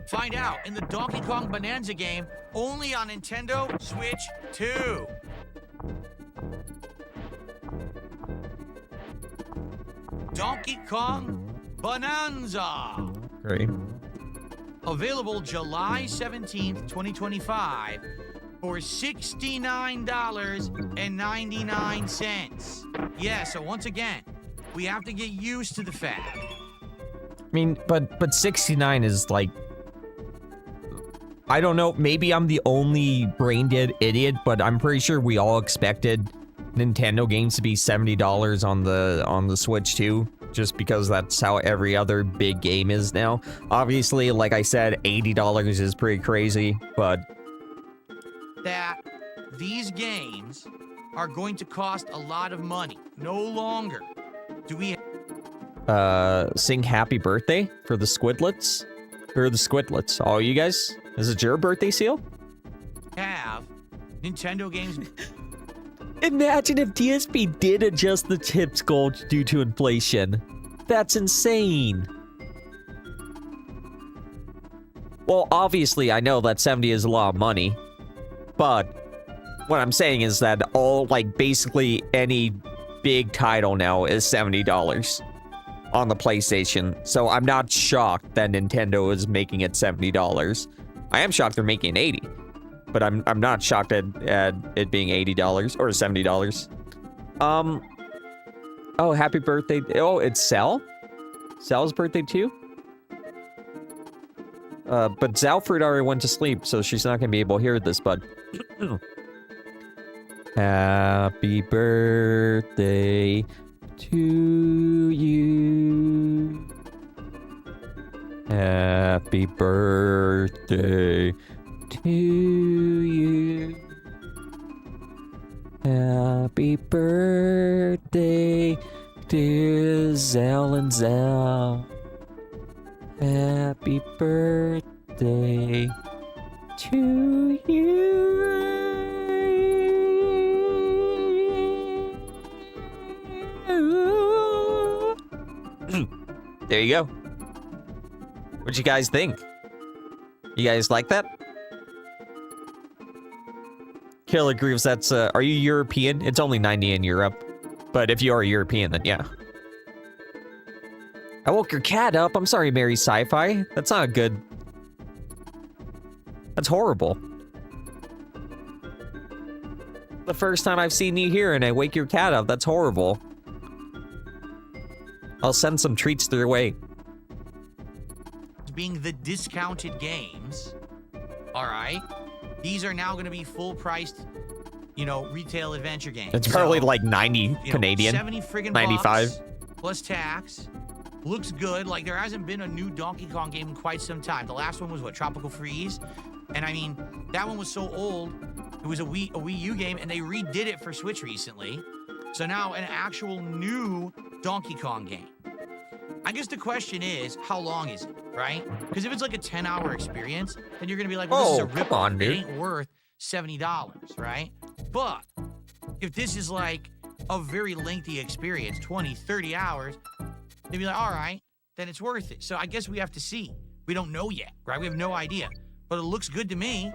S2: Find out in the Donkey Kong Bonanza game, only on Nintendo Switch 2. Donkey Kong Bonanza.
S1: Great.
S2: Available July 17th, 2025 for $69.99. Yeah, so once again, we have to get used to the fact.
S1: I mean, but 69 is like, I don't know, maybe I'm the only brain dead idiot, but I'm pretty sure we all expected Nintendo games to be $70 on the Switch too, just because that's how every other big game is now. Obviously, like I said, $80 is pretty crazy, but
S2: That these games are going to cost a lot of money. No longer do we
S1: sing happy birthday for the squidlets? Or the squidlets? Oh, you guys? Is it your birthday seal?
S2: have Nintendo games.
S1: Imagine if DSP did adjust the tips goal due to inflation. That's insane. Well, obviously, I know that 70 is a lot of money, but what I'm saying is that all, like, basically any big title now is $70 on the PlayStation, so I'm not shocked that Nintendo is making it $70. I am shocked they're making it 80, but I'm not shocked at it being $80 or $70. Oh, happy birthday. Oh, it's Sal? Sal's birthday too? But Zalfred already went to sleep, so she's not gonna be able to hear this, but happy birthday to you. Happy birthday to you. Happy birthday, dear Zal and Zal. Happy birthday to you. There you go. What'd you guys think? You guys like that? Killer Grooves, that's, are you European? It's only 90 in Europe. But if you are European, then yeah. I woke your cat up. I'm sorry, Mary Sci-Fi. That's not good. That's horrible. The first time I've seen you here and I wake your cat up. That's horrible. I'll send some treats their way.
S2: being the discounted games. All right. These are now going to be full priced you know, retail adventure game.
S1: It's probably
S2: So,
S1: like 90
S2: you know,
S1: Canadian.
S2: 70 friggin'
S1: 95.
S2: bucks plus tax. Looks good. Like, there hasn't been a new Donkey Kong game in quite some time. The last one was what, Tropical Freeze? And I mean, that one was so old. It was a Wii U game, and they redid it for Switch recently. So now an actual new Donkey Kong game. I guess the question is, how long is it, right? Because if it's like a 10-hour experience, then you're gonna be like, well, this is a
S1: come
S2: rip-off.
S1: on,
S2: It
S1: dude.
S2: ain't worth $70, right? But if this is like a very lengthy experience, 20, 30 hours, they'd be like, all right, then it's worth it. So I guess we have to see. We don't know yet, right? We have no idea. But it looks good to me.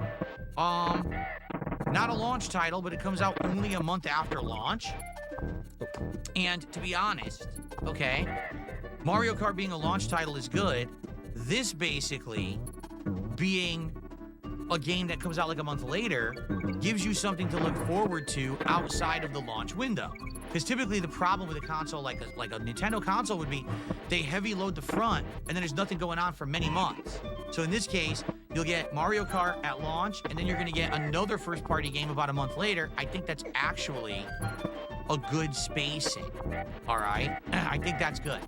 S2: Not a launch title, but it comes out only a month after launch. And to be honest, okay, Mario Kart being a launch title is good. This basically being a game that comes out like a month later gives you something to look forward to outside of the launch window. Because typically the problem with a console like a Nintendo console would be they heavy load the front and then there's nothing going on for many months. So in this case, you'll get Mario Kart at launch and then you're going to get another first-party game about a month later. I think that's actually a good spacing. All right? I think that's good.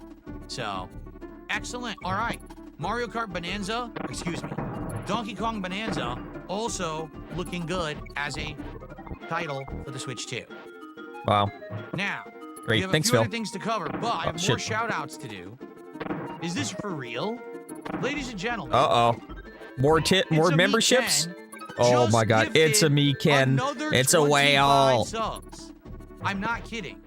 S2: So, excellent. All right. Mario Kart Bonanza, excuse me, Donkey Kong Bonanza, also looking good as a title for the Switch 2.
S1: Wow.
S2: Now,
S1: Great.
S2: we have
S1: Thanks,
S2: a few
S1: Phil.
S2: other things to cover, but I have
S1: shit.
S2: more shout-outs to do. Is this for real? Ladies and gentlemen.
S1: Uh-oh. More
S2: it's a
S1: memberships?
S2: Ken
S1: Oh
S2: just
S1: my god. It's a
S2: gifted
S1: me, Ken.
S2: another
S1: It's a
S2: 25
S1: whale.
S2: subs. I'm not kidding.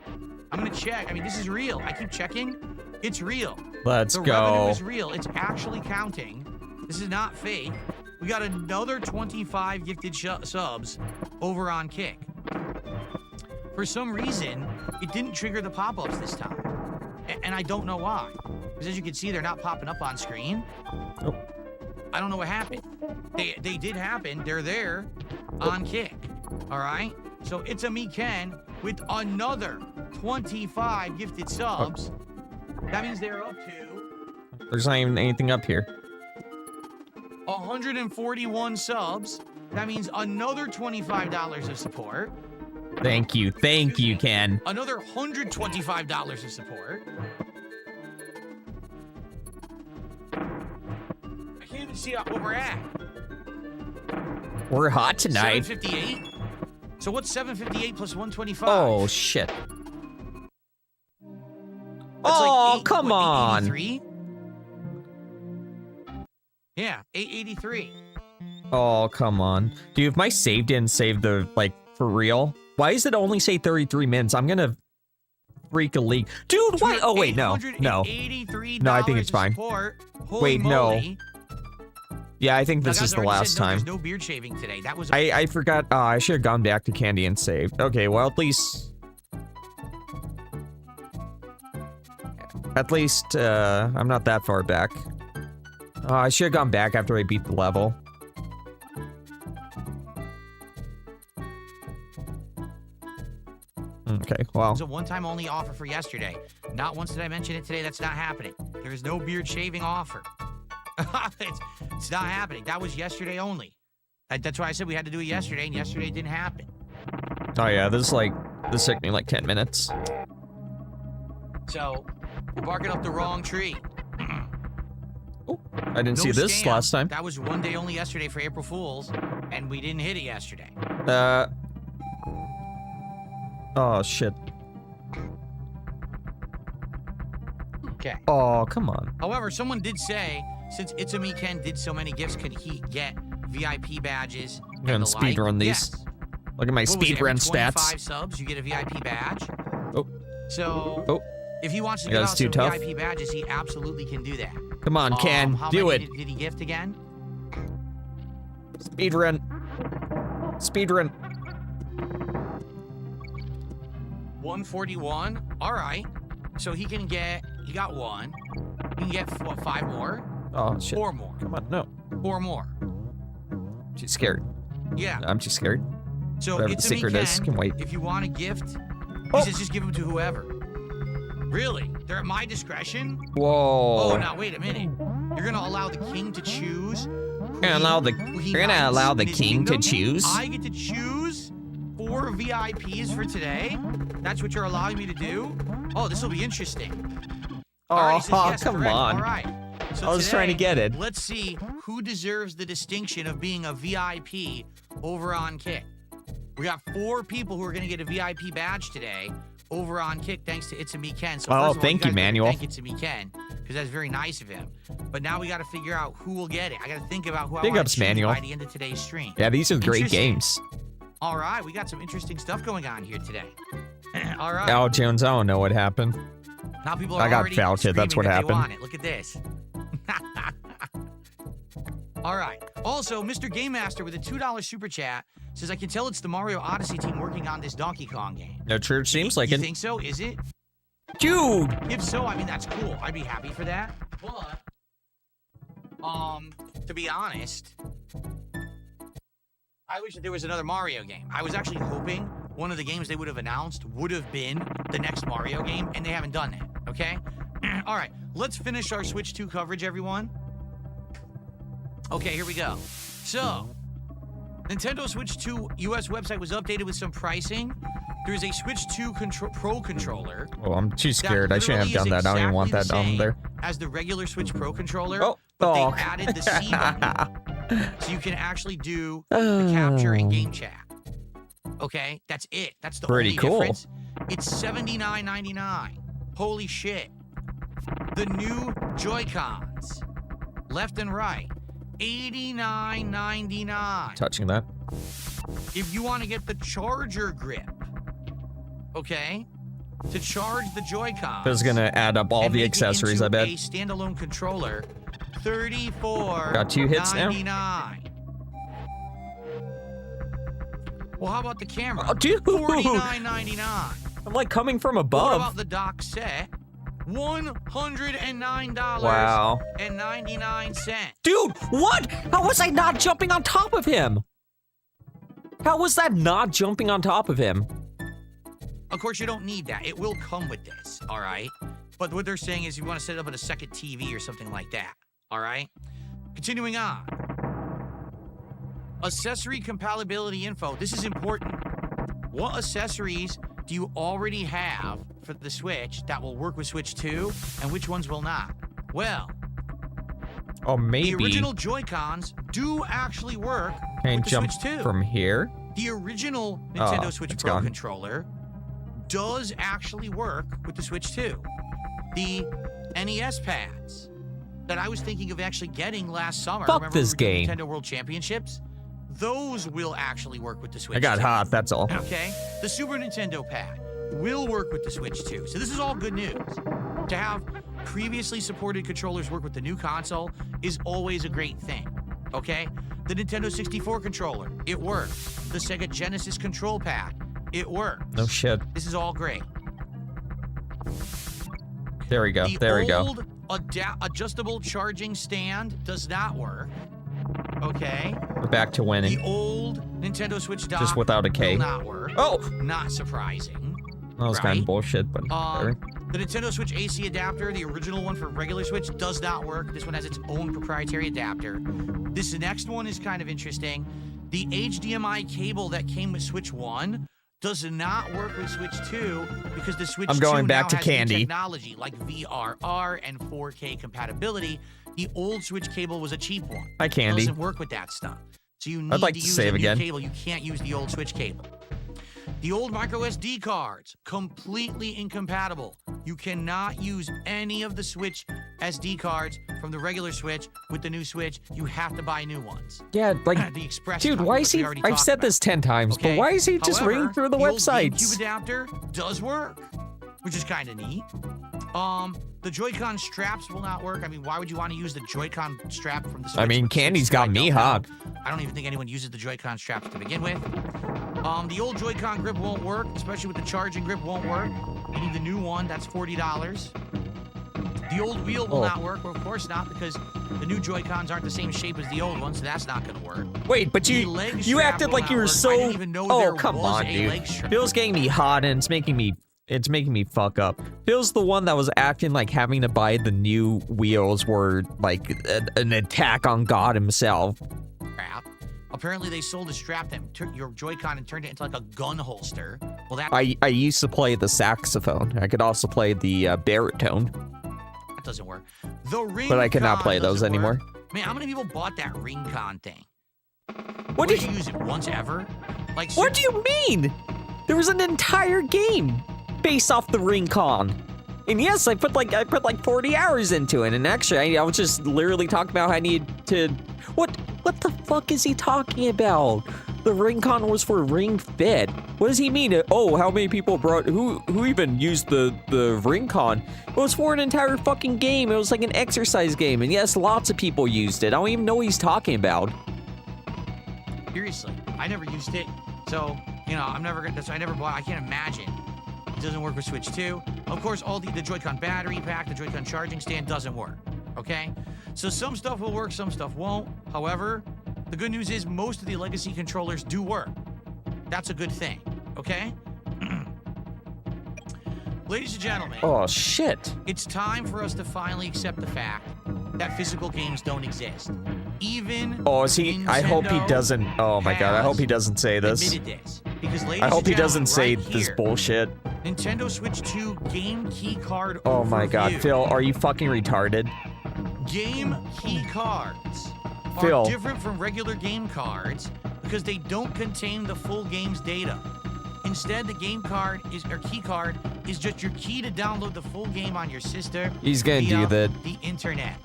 S2: I'm gonna check. I mean, this is real. I keep checking. It's real.
S1: Let's
S2: The revenue
S1: go.
S2: is real. It's actually counting. This is not fake. We got another 25 gifted subs over on Kick. For some reason, it didn't trigger the pop-ups this time. And I don't know why. Because as you can see, they're not popping up on screen.
S1: Oh.
S2: I don't know what happened. They did happen. They're there on Kick. All right? So it's a me, Ken, with another 25 gifted subs. That means they're up to
S1: There's not even anything up here.
S2: 141 subs. That means another $25 of support.
S1: Thank you. Thank you, Ken.
S2: Another $125 of support. I can't even see what we're at.
S1: We're hot tonight.
S2: 758. So what's 758 plus 125?
S1: Oh, shit.
S2: That's
S1: Oh,
S2: like
S1: come on.
S2: 883? Yeah, 883.
S1: Oh, come on. Dude, if my save didn't save the, like, for real, why does it only say 33 minutes? I'm gonna freak a leak. Dude, why? Oh, wait, no. No. No, I think it's fine. Wait, no. Yeah, I think this is the last time.
S2: There's no beard shaving today. That was
S1: I forgot. I should have gone back to Candy and saved. Okay, well, at least, I'm not that far back. I should have gone back after I beat the level. Okay, well.
S2: It was a one-time only offer for yesterday. Not once did I mention it today. That's not happening. There is no beard shaving offer. It's not happening. That was yesterday only. That's why I said we had to do it yesterday, and yesterday it didn't happen.
S1: Oh yeah, this took me like 10 minutes.
S2: So, we're barking up the wrong tree.
S1: Oh, I didn't see
S2: No
S1: this
S2: scam.
S1: last time.
S2: That was one day only yesterday for April Fools, and we didn't hit it yesterday.
S1: Oh shit.
S2: Okay.
S1: Oh, come on.
S2: However, someone did say, since It's a Me Ken did so many gifts, could he get VIP badges?
S1: I'm gonna speed run these.
S2: Yes.
S1: Look at my
S2: What was it,
S1: speed run
S2: every 25
S1: stats.
S2: subs, you get a VIP badge.
S1: Oh.
S2: So,
S1: Oh.
S2: if he wants to
S1: Yeah,
S2: get
S1: that's
S2: out
S1: too
S2: some
S1: tough.
S2: VIP badges, he absolutely can do that.
S1: Come on, Ken,
S2: How
S1: do
S2: many
S1: it.
S2: Did he gift again?
S1: Speed run. Speed run.
S2: 141. All right. So he got one. He can get, what, 5 more?
S1: Oh shit.
S2: 4 more.
S1: Come on, no.
S2: 4 more.
S1: I'm too scared.
S2: Yeah.
S1: I'm too scared.
S2: So
S1: Whatever
S2: It's
S1: the
S2: a Me
S1: secret is,
S2: Ken,
S1: can wait.
S2: If you want a gift,
S1: Oh.
S2: he says just give them to whoever. Really? They're at my discretion?
S1: Whoa.
S2: Oh, now wait a minute. You're gonna allow the king to choose?
S1: You're gonna allow the king to choose?
S2: I get to choose for 4 VIPs for today. That's what you're allowing me to do. Oh, this will be interesting.
S1: Oh,
S2: All right, he says yes,
S1: come
S2: correct.
S1: on.
S2: All right. So
S1: I was trying to get it.
S2: Let's see who deserves the distinction of being a VIP over on Kick. We got 4 people who are going to get a VIP badge today over on Kick, thanks to It's a Me Ken. So
S1: Oh,
S2: first of all,
S1: thank you,
S2: guys better
S1: Manuel.
S2: Thank It's a Me Ken, because that's very nice of him. But now we got to figure out who will get it. I got to think about who
S1: Big
S2: I want
S1: ups,
S2: to choose
S1: Manuel.
S2: by the end of today's stream.
S1: Yeah, these are great
S2: Interesting.
S1: games.
S2: All right, we got some interesting stuff going on here today. All right.
S1: Oh, Jones, I don't know what happened.
S2: Now people are
S1: I got
S2: already
S1: vouched, that's what
S2: screaming that
S1: happened.
S2: They want it. Look at this. All right. Also, Mr. Game Master with a $2 super chat says, I can tell it's the Mario Odyssey team working on this Donkey Kong game.
S1: No, church seems like
S2: you
S1: it.
S2: think so? Is it?
S1: Dude!
S2: If so, I mean, that's cool. I'd be happy for that. But, to be honest, I wish that there was another Mario game. I was actually hoping one of the games they would have announced would have been the next Mario game, and they haven't done that, okay? All right, let's finish our Switch 2 coverage, everyone. Okay, here we go. So, Nintendo Switch 2 US website was updated with some pricing. There's a Switch 2 Pro controller.
S1: Oh, I'm too
S2: that
S1: scared. I shouldn't have done
S2: literally
S1: that. I don't even want
S2: exactly
S1: that
S2: the
S1: on
S2: same
S1: there.
S2: as the regular Switch Pro controller,
S1: Oh,
S2: but
S1: oh.
S2: they added the C button, so you can actually do the capture and game chat. Okay, that's it. That's the
S1: Pretty
S2: only
S1: cool.
S2: difference. It's $79.99. Holy shit! The new JoyCons, left and right, $89.99.
S1: Touching that.
S2: If you want to get the charger grip, okay, to charge the Joy-Con.
S1: This is gonna add up all
S2: and
S1: the
S2: make it
S1: accessories,
S2: into
S1: I bet.
S2: A standalone controller, $34.99.
S1: Got 2 hits now?
S2: Well, how about the camera?
S1: Oh, dude!
S2: $49.99.
S1: I'm like coming from
S2: What
S1: above.
S2: about the dock set? $109.99.
S1: Wow. Dude, what? How was I not jumping on top of him? How was that not jumping on top of him?
S2: Of course, you don't need that. It will come with this, all right? But what they're saying is you want to set it up on a second TV or something like that, all right? Continuing on. Accessory compatibility info. This is important. What accessories do you already have for the Switch that will work with Switch 2, and which ones will not? Well,
S1: Oh, maybe.
S2: the original Joy-Cons do actually work
S1: Can I
S2: with the
S1: jump
S2: Switch 2.
S1: from here?
S2: The original Nintendo
S1: Oh,
S2: Switch
S1: it's
S2: Pro
S1: gone.
S2: controller does actually work with the Switch 2. The NES pads that I was thinking of actually getting last summer.
S1: Fuck
S2: remember
S1: this
S2: we were doing
S1: game.
S2: Nintendo World Championships? Those will actually work with the Switch
S1: I got
S2: 2.
S1: hot, that's all.
S2: Okay? The Super Nintendo pad will work with the Switch 2. So this is all good news. To have previously supported controllers work with the new console is always a great thing. Okay? The Nintendo 64 controller, it works. The Sega Genesis control pad, it works.
S1: No shit.
S2: This is all great.
S1: There we go.
S2: The
S1: There we go.
S2: old adjustable charging stand does not work. Okay?
S1: We're back to
S2: The
S1: winning.
S2: old Nintendo Switch dock
S1: Just without a K.
S2: will not work.
S1: Oh!
S2: Not surprising.
S1: That was kind
S2: right?
S1: of bullshit, but whatever.
S2: The Nintendo Switch AC adapter, the original one for regular Switch, does not work. This one has its own proprietary adapter. This next one is kind of interesting. The HDMI cable that came with Switch 1 does not work with Switch 2 because the Switch
S1: I'm going
S2: 2
S1: back
S2: now
S1: to
S2: has new
S1: candy.
S2: technology like VRR and 4K compatibility. The old Switch cable was a cheap one.
S1: Hi,
S2: It
S1: Candy.
S2: doesn't work with that stuff. So you need
S1: I'd like
S2: to
S1: to
S2: use
S1: save
S2: a new
S1: again.
S2: cable. You can't use the old Switch cable. The old micro SD cards, completely incompatible. You cannot use any of the Switch SD cards from the regular Switch with the new Switch. You have to buy new ones.
S1: Yeah, like,
S2: The Express
S1: dude,
S2: type,
S1: why
S2: which
S1: is he?
S2: we already
S1: I've
S2: talked
S1: said
S2: about.
S1: this 10 times,
S2: Okay?
S1: but why is he just
S2: However,
S1: reading through the
S2: old
S1: websites?
S2: GameCube adapter does work, which is kind of neat. The Joy-Con straps will not work. I mean, why would you want to use the Joy-Con strap from the Switch?
S1: I mean,
S2: with the Switch
S1: Candy's
S2: 2? I
S1: got me
S2: don't know.
S1: hot.
S2: I don't even think anyone uses the Joy-Con straps to begin with. The old Joy-Con grip won't work, especially with the charging grip won't work. You need the new one, that's $40. The old wheel will
S1: Oh.
S2: not work. Well, of course not, because the new Joy-Cons aren't the same shape as the old ones, so that's not going to work.
S1: Wait, but
S2: The
S1: you
S2: leg
S1: you
S2: strap
S1: acted
S2: will
S1: like
S2: not
S1: you were
S2: work.
S1: so.
S2: I didn't even know
S1: Oh,
S2: there
S1: come
S2: was
S1: on,
S2: a
S1: dude.
S2: leg strap.
S1: Phil's getting me hot, and it's making me fuck up. Phil's the one that was acting like having to buy the new wheels were like an attack on God himself.
S2: Crap. Apparently, they sold a strap that took your Joy-Con and turned it into like a gun holster. Well, that
S1: I used to play the saxophone. I could also play the baritone,
S2: doesn't work. The ring,
S1: but I cannot play those
S2: doesn't
S1: anymore.
S2: work. Man, how many people bought that ring con thing?
S1: What
S2: Did
S1: did
S2: you use it once ever? Like,
S1: What do you mean? There was an entire game based off the ring con. And yes, I put like 40 hours into it. And actually, I was just literally talking about how I need to. What the fuck is he talking about? The ring con was for Ring Fit. What does he mean? Oh, how many people brought? Who even used the ring con? It was for an entire fucking game. It was like an exercise game. And yes, lots of people used it. I don't even know what he's talking about.
S2: Seriously, I never used it. So, you know, I'm never gonna. That's why I never bought. I can't imagine. It doesn't work with Switch 2. Of course, all the Joy-Con battery pack, the Joy-Con charging stand doesn't work. Okay? So some stuff will work, some stuff won't. However, the good news is most of the legacy controllers do work. That's a good thing. Okay? Ladies and gentlemen.
S1: Oh shit.
S2: It's time for us to finally accept the fact that physical games don't exist. Even
S1: Oh, is he? I hope he
S2: Nintendo
S1: doesn't. Oh my god. I hope he
S2: has
S1: doesn't say this.
S2: admitted this. Because ladies
S1: I hope
S2: and
S1: he doesn't say
S2: gentlemen, right
S1: this
S2: here,
S1: bullshit.
S2: Nintendo Switch 2 game key card
S1: Oh my god,
S2: overview.
S1: Phil, are you fucking retarded?
S2: Game key cards
S1: Phil.
S2: are different from regular game cards because they don't contain the full game's data. Instead, the game card or key card is just your key to download the full game on your system.
S1: He's gonna
S2: via
S1: do that.
S2: The internet.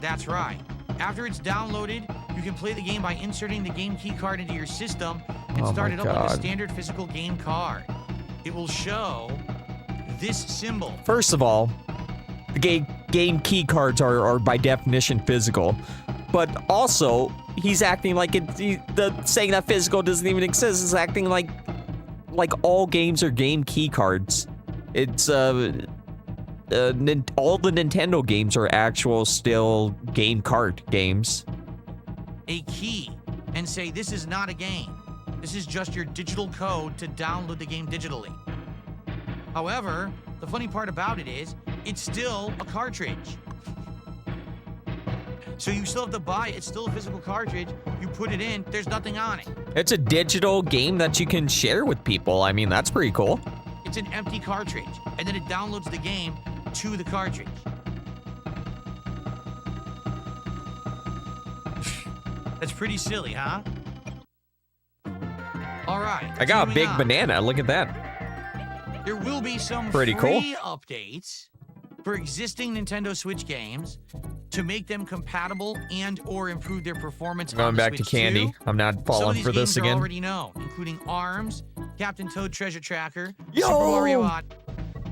S2: That's right. After it's downloaded, you can play the game by inserting the game key card into your system and
S1: Oh
S2: start
S1: my
S2: it up like a
S1: God.
S2: standard physical game card. It will show this symbol.
S1: First of all, the game key cards are by definition physical. But also, he's acting like saying that physical doesn't even exist is acting like all games are game key cards. It's all the Nintendo games are actual still game card games.
S2: A key and say this is not a game. This is just your digital code to download the game digitally. However, the funny part about it is it's still a cartridge. So you still have to buy it. It's still a physical cartridge. You put it in, there's nothing on it.
S1: It's a digital game that you can share with people. I mean, that's pretty cool.
S2: It's an empty cartridge, and then it downloads the game to the cartridge. That's pretty silly, huh? All right.
S1: I got a
S2: moving
S1: big
S2: on.
S1: banana. Look at that.
S2: There will be some
S1: Pretty cool.
S2: free updates for existing Nintendo Switch games to make them compatible and or improve their performance.
S1: Going
S2: on the
S1: back to
S2: Switch
S1: Candy.
S2: 2.
S1: I'm not
S2: Some of
S1: falling
S2: these
S1: for this
S2: games are
S1: again.
S2: already known, including ARMS, Captain Toad Treasure Tracker,
S1: Yo!
S2: Super Mario Odyssey.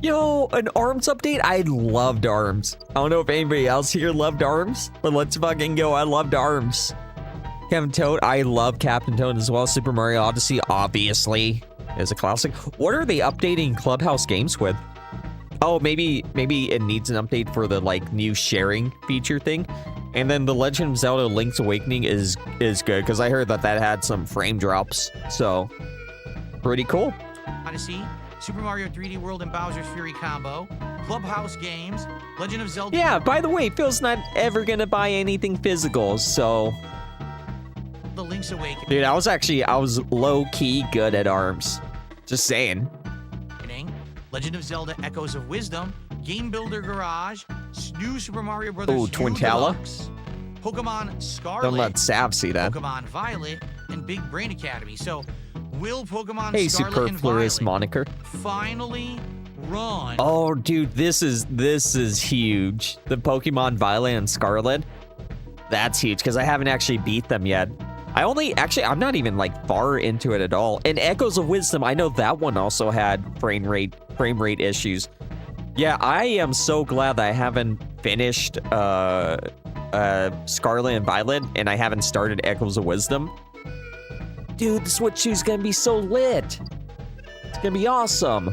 S1: Yo, an ARMS update? I loved ARMS. I don't know if anybody else here loved ARMS, but let's fucking go. I loved ARMS. Captain Toad, I love Captain Toad as well. Super Mario Odyssey, obviously, is a classic. What are they updating Clubhouse games with? Oh, maybe it needs an update for the like new sharing feature thing. And then the Legend of Zelda Link's Awakening is good because I heard that had some frame drops. So, pretty cool.
S2: Odyssey, Super Mario 3D World and Bowser's Fury Combo, Clubhouse Games, Legend of Zelda.
S1: Yeah, by the way, Phil's not ever gonna buy anything physical, so...
S2: The Link's Awakening,
S1: Dude, I was low-key good at ARMS. Just saying.
S2: Legend of Zelda Echoes of Wisdom, Game Builder Garage, New Super Mario Brothers
S1: Ooh,
S2: U
S1: Twintella.
S2: Deluxe, Pokemon Scarlet,
S1: Don't let Sav see that.
S2: Pokemon Violet, and Big Brain Academy. So, will Pokemon
S1: Hey,
S2: Scarlet and
S1: superfluous
S2: Violet
S1: moniker.
S2: finally run?
S1: Oh, dude, this is huge. The Pokemon Violet and Scarlet. That's huge, because I haven't actually beat them yet. I'm not even like far into it at all. And Echoes of Wisdom, I know that one also had frame rate issues. Yeah, I am so glad that I haven't finished Scarlet and Violet, and I haven't started Echoes of Wisdom. Dude, the Switch 2 is gonna be so lit. It's gonna be awesome.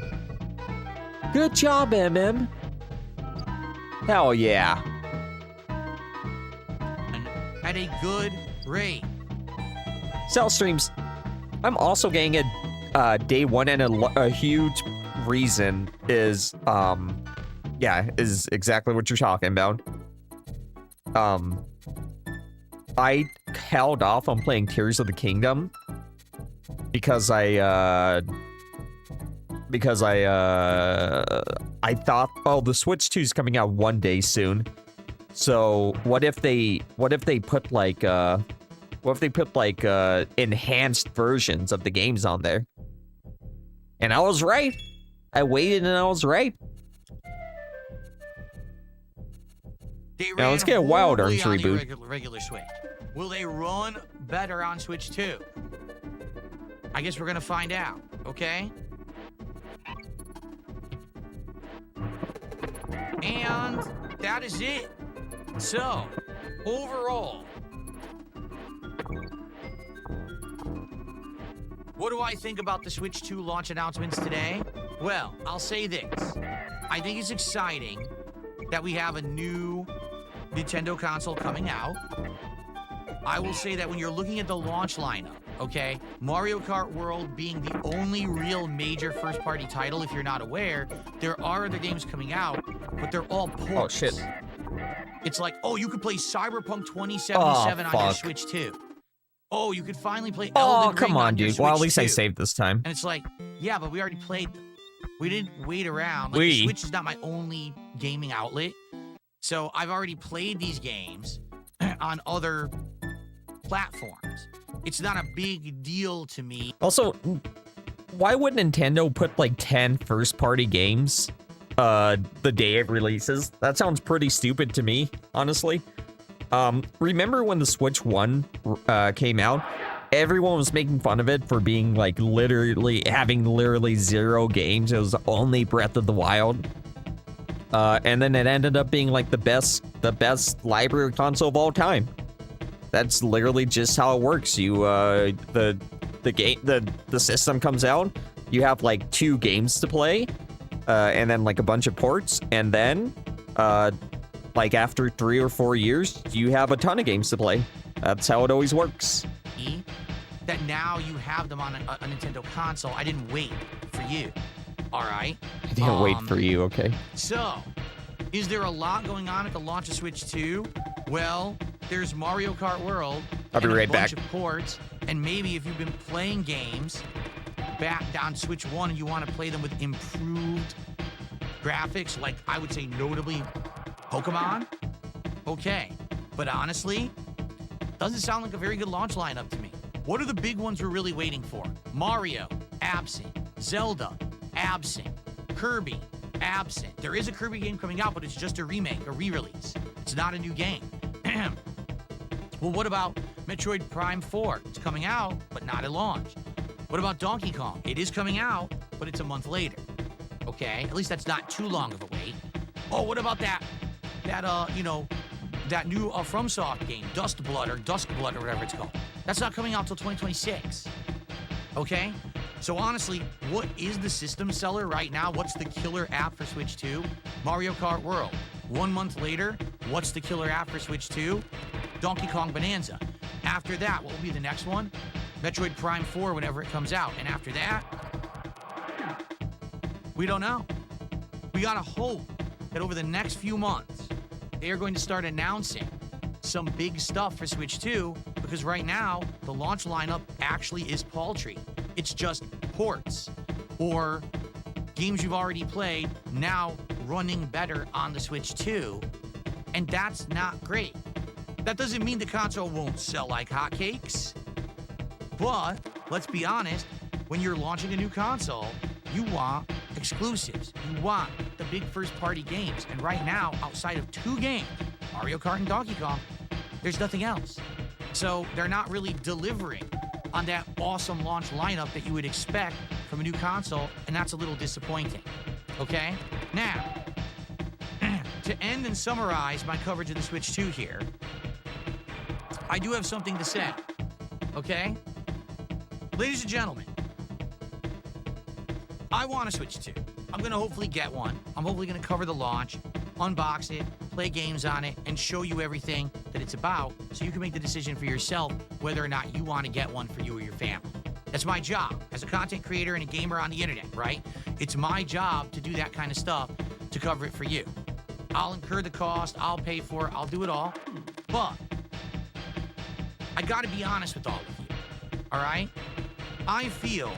S1: Good job, MM. Hell yeah.
S2: At a good rate.
S1: Cell streams. I'm also getting it day one, and a huge reason is is exactly what you're talking about. I held off on playing Tears of the Kingdom because I thought, oh, the Switch 2 is coming out one day soon. So what if they put like enhanced versions of the games on there? And I was right. I waited and I was right. Now let's get a Wild Arms reboot.
S2: Regular Switch. Will they run better on Switch 2? I guess we're gonna find out, okay? And that is it. So, overall, what do I think about the Switch 2 launch announcements today? Well, I'll say this. I think it's exciting that we have a new Nintendo console coming out. I will say that when you're looking at the launch lineup, okay, Mario Kart World being the only real major first-party title, if you're not aware, there are other games coming out, but they're all ports.
S1: Oh, shit.
S2: It's like, oh, you could play Cyberpunk 2077 on your
S1: fuck.
S2: Switch 2. Oh, you could finally play
S1: Oh,
S2: Elden Ring
S1: come on,
S2: your
S1: dude. Well, at
S2: Switch
S1: least I
S2: 2.
S1: saved this time.
S2: And it's like, yeah, but we already played them. We didn't wait around. Like, the Switch is not my only gaming outlet. So I've already played these games on other platforms. It's not a big deal to me.
S1: Also, why would Nintendo put like 10 first-party games the day it releases? That sounds pretty stupid to me, honestly. Remember when the Switch 1 came out? Everyone was making fun of it for being like having literally 0 games. It was only Breath of the Wild. And then it ended up being like the best library console of all time. That's literally just how it works. You the system comes out, you have like 2 games to play, and then like a bunch of ports, and then like after 3 or 4 years, you have a ton of games to play. That's how it always works.
S2: That now you have them on a Nintendo console. I didn't wait for you. All right?
S1: I didn't wait for you, okay?
S2: So, is there a lot going on at the launch of Switch 2? Well, there's Mario Kart World.
S1: I'll be
S2: and
S1: right
S2: a bunch
S1: back.
S2: of ports, and maybe if you've been playing games back down Switch 1 and you want to play them with improved graphics, like I would say notably Pokemon, okay. But honestly, doesn't sound like a very good launch lineup to me. What are the big ones we're really waiting for? Mario, absent. Zelda, absent. Kirby, absent. There is a Kirby game coming out, but it's just a remake, a re-release. It's not a new game. Well, what about Metroid Prime 4? It's coming out, but not at launch. What about Donkey Kong? It is coming out, but it's a month later. Okay, at least that's not too long of a wait. Oh, what about that new FromSoft game, Duskblood or whatever it's called. That's not coming out till 2026. Okay? So honestly, what is the system seller right now? What's the killer app for Switch 2? Mario Kart World. 1 month later, what's the killer app for Switch 2? Donkey Kong Bonanza. After that, what will be the next one? Metroid Prime 4 whenever it comes out. And after that, we don't know. We gotta hope that over the next few months, they are going to start announcing some big stuff for Switch 2, because right now, the launch lineup actually is paltry. It's just ports or games you've already played now running better on the Switch 2, and that's not great. That doesn't mean the console won't sell like hotcakes, but let's be honest, when you're launching a new console, you want exclusives. You want the big first-party games, and right now, outside of 2 games, Mario Kart and Donkey Kong, there's nothing else. So they're not really delivering on that awesome launch lineup that you would expect from a new console, and that's a little disappointing. Okay? Now, to end and summarize my coverage of the Switch 2 here, I do have something to say. Okay? Ladies and gentlemen, I want a Switch 2. I'm going to hopefully get one. I'm hopefully going to cover the launch, unbox it, play games on it, and show you everything that it's about so you can make the decision for yourself whether or not you want to get one for you or your family. That's my job as a content creator and a gamer on the internet, right? It's my job to do that kind of stuff to cover it for you. I'll incur the cost, I'll pay for it, I'll do it all. But I gotta be honest with all of you. All right? I feel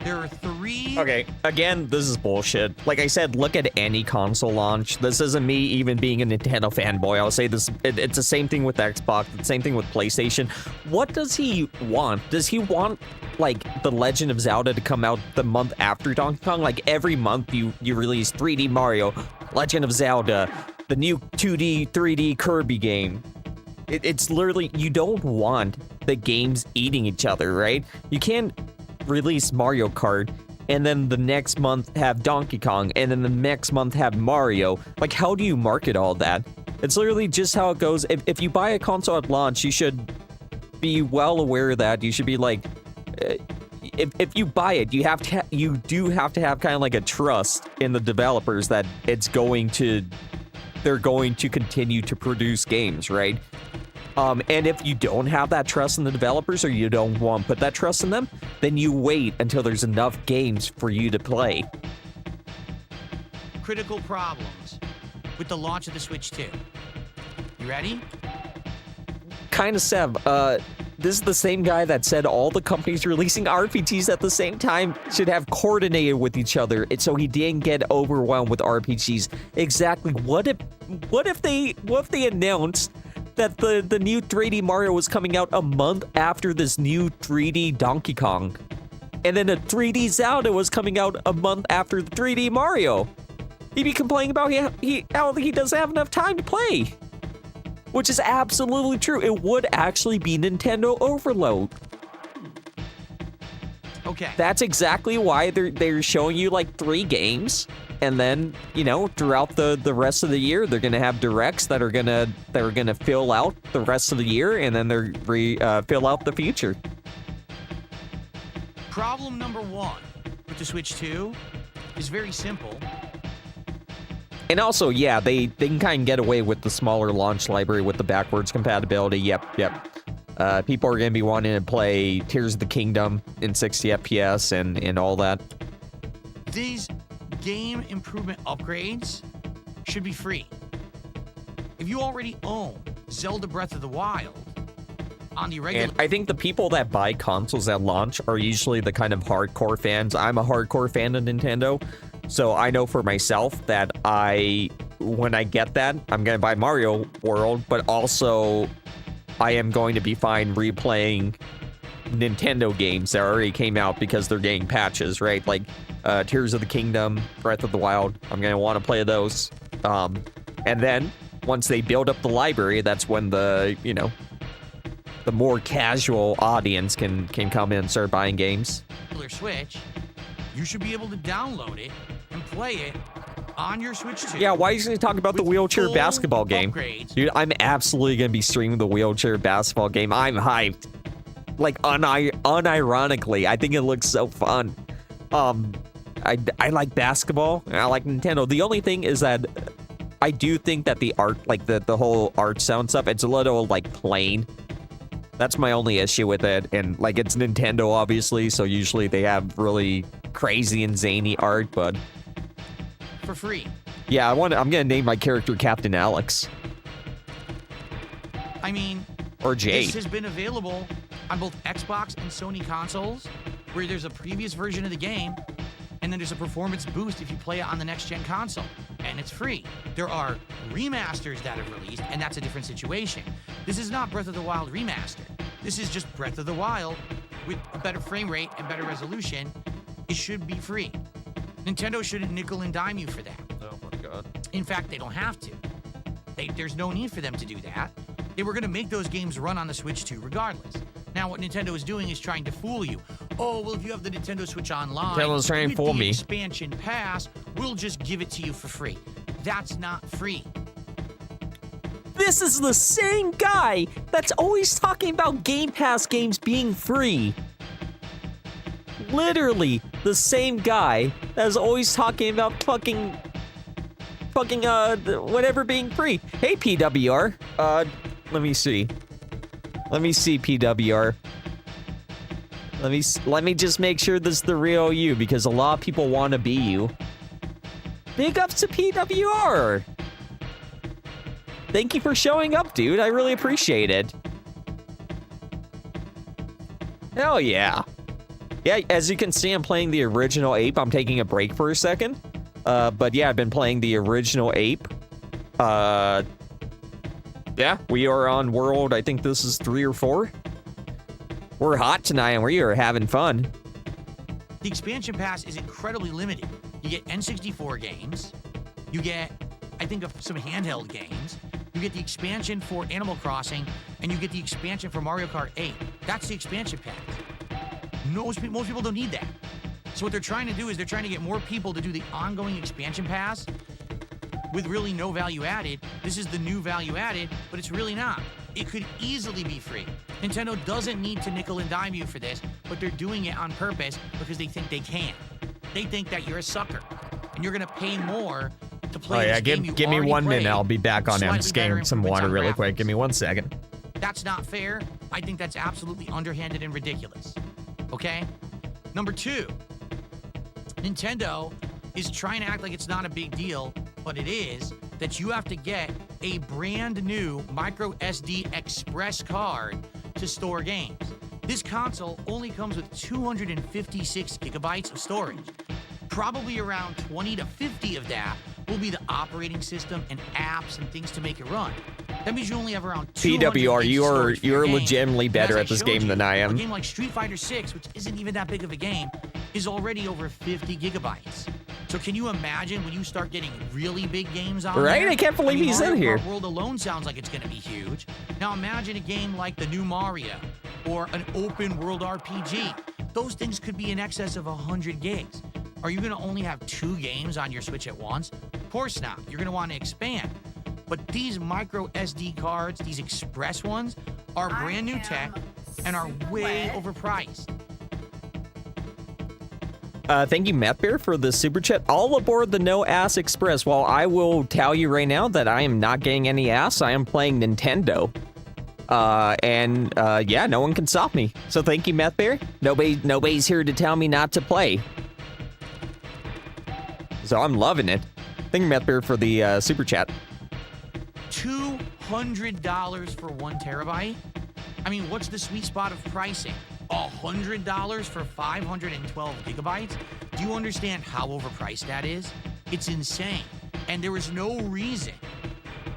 S2: there are 3.
S1: Okay, again, this is bullshit. Like I said, look at any console launch. This isn't me even being a Nintendo fanboy. I'll say this, it's the same thing with Xbox, the same thing with PlayStation. What does he want? Does he want, like, The Legend of Zelda to come out the month after Donkey Kong? Like, every month you release 3D Mario, Legend of Zelda, the new 2D, 3D Kirby game. It's literally, you don't want the games eating each other, right? You can't release Mario Kart and then the next month have Donkey Kong and then the next month have Mario. Like, how do you market all that? It's literally just how it goes. If you buy a console at launch, you should be well aware that you should be like, if you buy it, you do have to have kind of like a trust in the developers that they're going to continue to produce games, right? And if you don't have that trust in the developers or you don't want to put that trust in them, then you wait until there's enough games for you to play.
S2: Critical problems with the launch of the Switch 2. You ready?
S1: Kind of, Seb. This is the same guy that said all the companies releasing RPGs at the same time should have coordinated with each other, so he didn't get overwhelmed with RPGs. Exactly. What if they announced that the new 3D Mario was coming out a month after this new 3D Donkey Kong, and then a 3D Zelda was coming out a month after the 3D Mario? He'd be complaining about how he doesn't have enough time to play. Which is absolutely true. It would actually be Nintendo overload.
S2: Okay.
S1: That's exactly why they're showing you like 3 games, and then, you know, throughout the rest of the year, they're gonna have directs that are gonna fill out the rest of the year, and then they're fill out the future.
S2: Problem number 1 with the Switch 2 is very simple.
S1: And also, yeah, they can kind of get away with the smaller launch library with the backwards compatibility. Yep. People are gonna be wanting to play Tears of the Kingdom in 60 FPS and all that.
S2: These game improvement upgrades should be free. If you already own Zelda Breath of the Wild on the regular...
S1: And I think the people that buy consoles at launch are usually the kind of hardcore fans. I'm a hardcore fan of Nintendo, so I know for myself that when I get that, I'm gonna buy Mario World, but also I am going to be fine replaying Nintendo games that already came out because they're getting patches, right? Like Tears of the Kingdom, Breath of the Wild. I'm gonna want to play those. And then once they build up the library, that's when the more casual audience can come in and start buying games.
S2: Switch, you should be able to download it and play it on your Switch 2.
S1: Yeah, why are you going to talk about the wheelchair basketball game? Dude, I'm absolutely going to be streaming the wheelchair basketball game. I'm hyped. Like, unironically, I think it looks so fun. I like basketball, and I like Nintendo. The only thing is that I do think that the art, like the whole art sound stuff, it's a little, like, plain. That's my only issue with it. And, like, it's Nintendo, obviously, so usually they have really crazy and zany art, but...
S2: For free.
S1: Yeah, I'm gonna name my character Captain Alex.
S2: I mean...
S1: Or Jade.
S2: This has been available on both Xbox and Sony consoles, where there's a previous version of the game, and then there's a performance boost if you play it on the next-gen console, and it's free. There are remasters that have released, and that's a different situation. This is not Breath of the Wild remastered. This is just Breath of the Wild with a better frame rate and better resolution. It should be free. Nintendo shouldn't nickel and dime you for that.
S1: Oh my god.
S2: In fact, they don't have to. There's no need for them to do that. They were going to make those games run on the Switch 2 regardless. Now, what Nintendo is doing is trying to fool you. Oh, well, if you have the Nintendo Switch Online,
S1: Nintendo's trying to fool me.
S2: Expansion pass, we'll just give it to you for free. That's not free.
S1: This is the same guy that's always talking about Game Pass games being free. Literally the same guy that's always talking about fucking whatever being free. Hey PWR. Let me see PWR. Let me just make sure this is the real you, because a lot of people want to be you. Big ups to PWR. Thank you for showing up, dude. I really appreciate it. Hell yeah. Yeah, as you can see, I'm playing the original Ape. I'm taking a break for a second. But yeah, I've been playing the original Ape. Yeah, we are on world, I think this is 3 or 4. We're hot tonight and we are having fun.
S2: The expansion pass is incredibly limited. You get N64 games. You get, I think, some handheld games. You get the expansion for Animal Crossing, and you get the expansion for Mario Kart 8. That's the expansion pass. Most people don't need that. So what they're trying to do is they're trying to get more people to do the ongoing expansion pass with really no value added. This is the new value added, but it's really not. It could easily be free. Nintendo doesn't need to nickel and dime you for this, but they're doing it on purpose because they think they can. They think that you're a sucker, and you're gonna pay more to play this game you
S1: give me
S2: already
S1: 1 minute.
S2: played,
S1: I'll be back on. I'm
S2: slightly
S1: just
S2: better
S1: getting some
S2: improvements
S1: water
S2: on
S1: really
S2: graphics.
S1: quick. Give me 1 second.
S2: That's not fair. I think that's absolutely underhanded and ridiculous. Okay? Number 2, Nintendo is trying to act like it's not a big deal, but it is, that you have to get a brand new micro SD express card to store games. This console only comes with 256 gigabytes of storage. Probably around 20 to 50 of that will be the operating system and apps and things to make it run. That means you only have around 200
S1: PWR,
S2: gigs storage for your
S1: you're
S2: game.
S1: legitimately
S2: And
S1: better
S2: as
S1: at this
S2: showed
S1: game
S2: you,
S1: than I am.
S2: A game like Street Fighter 6, which isn't even that big of a game, is already over 50 gigabytes. So can you imagine when you start getting really big games on
S1: Right?
S2: there?
S1: I can't believe he's
S2: Mario
S1: in here.
S2: Kart World alone sounds like it's going to be huge. Now imagine a game like the new Mario or an open world RPG. Those things could be in excess of 100 gigs. Are you going to only have 2 games on your Switch at once? Of course not. You're going to want to expand. But these micro SD cards, these express ones, are brand new tech and are way overpriced.
S1: Thank you, Matt Bear, for the super chat. All aboard the No Ass Express. Well, I will tell you right now that I am not getting any ass. I am playing Nintendo. Yeah, no one can stop me. So thank you, Matt Bear. Nobody's here to tell me not to play. So I'm loving it. Thank you, Matt Bear, for the super chat.
S2: $200 for 1 terabyte? I mean, what's the sweet spot of pricing? $100 for 512 gigabytes? Do you understand how overpriced that is? It's insane. And there is no reason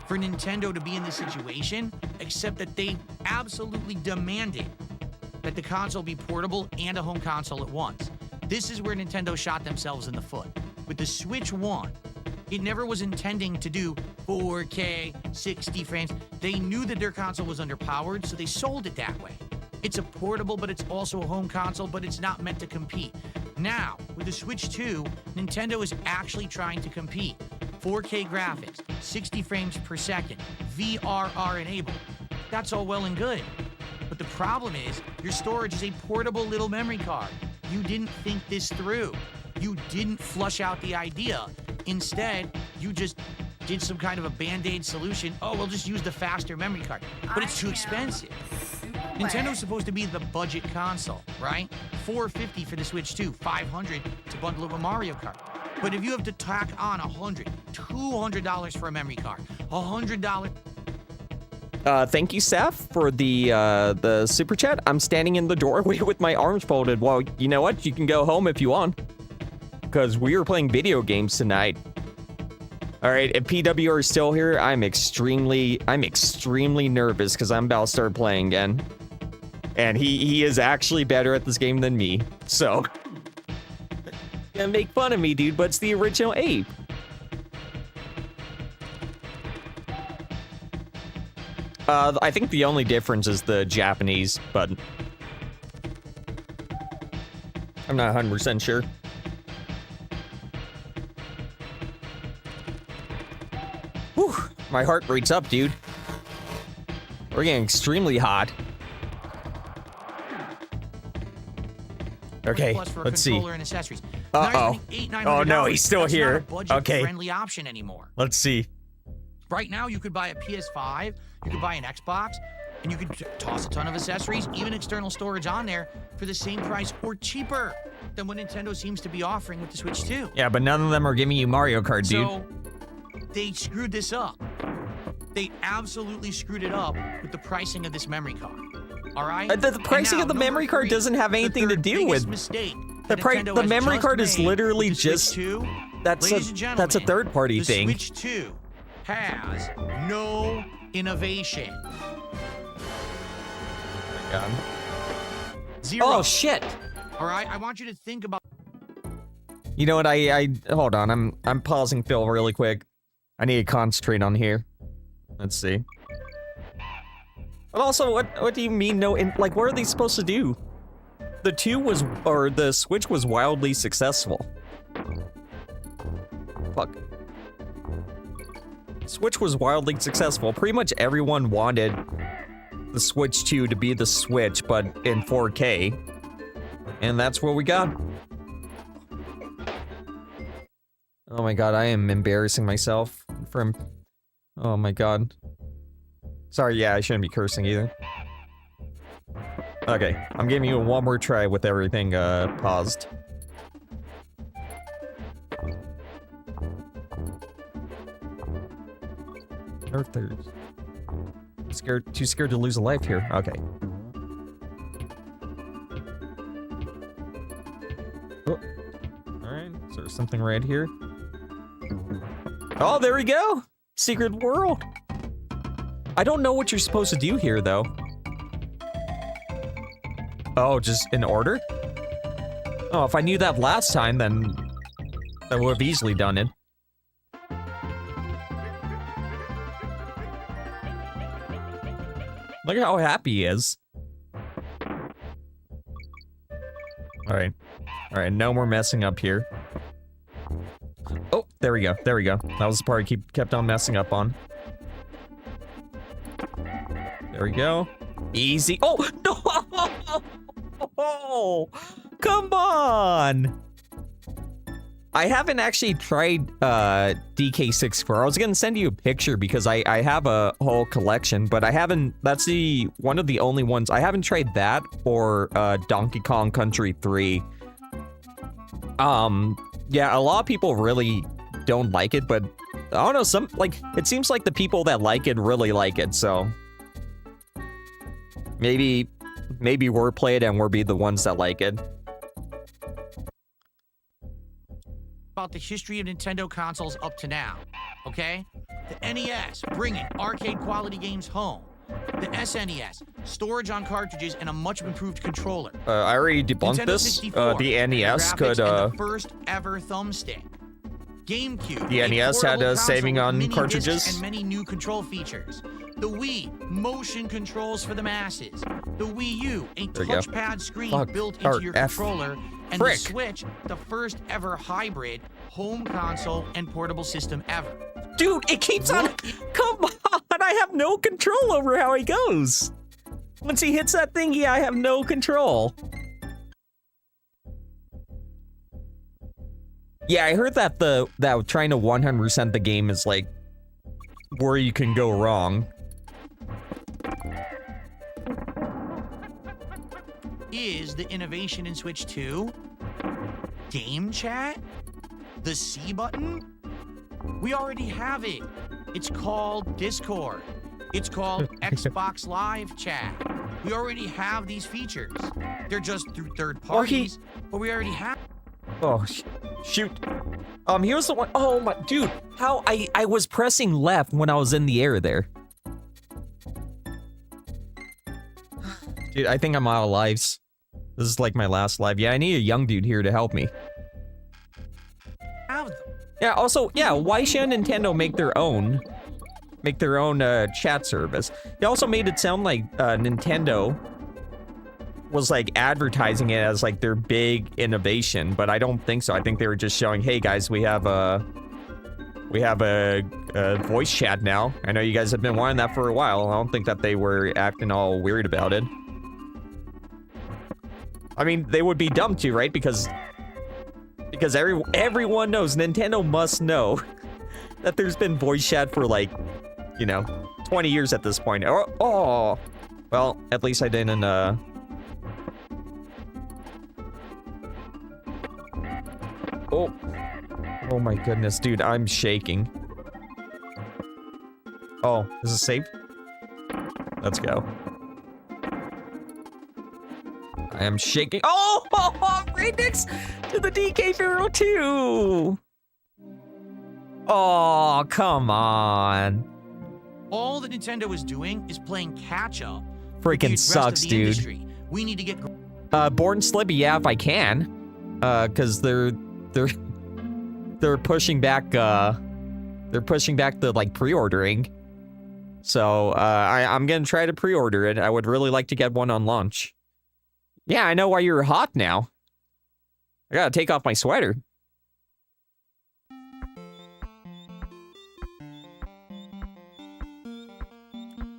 S2: for Nintendo to be in this situation except that they absolutely demanded that the console be portable and a home console at once. This is where Nintendo shot themselves in the foot. With the Switch 1, it never was intending to do 4K, 60 frames. They knew that their console was underpowered, so they sold it that way. It's a portable, but it's also a home console, but it's not meant to compete. Now, with the Switch 2, Nintendo is actually trying to compete. 4K graphics, 60 frames per second, VRR enabled. That's all well and good. But the problem is, your storage is a portable little memory card. You didn't think this through. You didn't flush out the idea. Instead, you just did some kind of a band-aid solution. Oh, we'll just use the faster memory card. But it's too expensive. Nintendo's supposed to be the budget console, right? $450 for the Switch 2, $500 to bundle it with Mario Kart. But if you have to tack on $200 for a memory card, $100.
S1: Thank you, Seth, for the super chat. I'm standing in the doorway with my arms folded. Well, you know what? You can go home if you want. Because we are playing video games tonight. All right, if PWR is still here, I'm extremely nervous because I'm about to start playing again. And he is actually better at this game than me. So, gonna make fun of me, dude, but it's the original Ape. I think the only difference is the Japanese, but I'm not 100% sure. Whew, my heart rate's up, dude. We're getting extremely hot. Okay,
S2: Plus for a
S1: let's see.
S2: controller and accessories.
S1: Uh-oh. Oh no, he's still
S2: That's
S1: here.
S2: Not a
S1: Okay,
S2: budget-friendly option anymore.
S1: let's see.
S2: Right now, you could buy a PS5, you could buy an Xbox, and you could toss a ton of accessories, even external storage on there for the same price or cheaper than what Nintendo seems to be offering with the Switch 2.
S1: Yeah, but none of them are giving you Mario Kart, dude.
S2: So, they screwed this up. They absolutely screwed it up with the pricing of this memory card. All right.
S1: The pricing of the memory card doesn't have anything to do with the memory card is literally just that's a third party thing.
S2: The Switch 2 has no innovation.
S1: God.
S2: Zero.
S1: Oh shit.
S2: All right, I want you to think about.
S1: You know what? I hold on. I'm pausing Phil really quick. I need to concentrate on here. Let's see. But also, what do you mean no? Like, what are they supposed to do? The Switch was wildly successful. Fuck. Switch was wildly successful. Pretty much everyone wanted the Switch 2 to be the Switch, but in 4K. And that's what we got. Oh my god, I am embarrassing myself from... Oh my god. Sorry, yeah, I shouldn't be cursing either. Okay, I'm giving you one more try with everything paused. Too scared to lose a life here. Okay. Oh. Alright, so there's something right here. Oh, there we go! Secret world! I don't know what you're supposed to do here, though. Oh, just in order? Oh, if I knew that last time, then I would have easily done it. Look at how happy he is. Alright. Alright, no more messing up here. Oh, there we go. There we go. That was the part I kept on messing up on. There we go. Easy. Oh, no! Oh, come on! I haven't actually tried DK64. I was gonna send you a picture because I have a whole collection, but I haven't. That's one of the only ones. I haven't tried that or Donkey Kong Country 3. Yeah, a lot of people really don't like it, but I don't know, it seems like the people that like it really like it, so maybe we're play it and we'll be the ones that like it.
S2: About the history of Nintendo consoles up to now, okay? The NES, bringing arcade quality games home. The SNES, storage on cartridges and a much improved controller.
S1: I already debunked this. The NES could,
S2: the first ever thumbstick. GameCube.
S1: The NES had saving on cartridges.
S2: And many new control features. The Wii, motion controls for the masses. The Wii U, a touchpad screen built into your controller. And the Switch, the first ever hybrid home console and portable system ever.
S1: Dude, it keeps on. Come on, I have no control over how he goes. Once he hits that thing, I have no control. Yeah, I heard that that trying to 100% the game is like where you can go wrong.
S2: Is the innovation in Switch 2 game chat? The C button? We already have it. It's called Discord. It's called Xbox Live Chat. We already have these features. They're just through third parties, but we already have.
S1: Oh, shoot. Here's the one. Oh my, dude, how I was pressing left when I was in the air there. Dude, I think I'm out of lives. This is like my last life. Yeah, I need a young dude here to help me. Yeah, also, yeah, why should Nintendo make their own chat service? They also made it sound like Nintendo was like advertising it as like their big innovation, but I don't think so. I think they were just showing, hey guys, we have a voice chat now. I know you guys have been wanting that for a while. I don't think that they were acting all weird about it. I mean, they would be dumb too, right? Because everyone knows, Nintendo must know that there's been voice chat for like, 20 years at this point. Oh, well, at least I didn't, Oh my goodness, dude, I'm shaking. Oh, is this safe? Let's go. I am shaking. Oh, right next to the DK02. Oh, come on.
S2: All that Nintendo is doing is playing catch up.
S1: Freaking sucks, dude.
S2: Industry. We need to get
S1: Born Slibby, yeah, if I can. Cause they're pushing back the like pre-ordering. So I'm gonna try to pre-order it. I would really like to get one on launch. Yeah, I know why you're hot now. I gotta take off my sweater.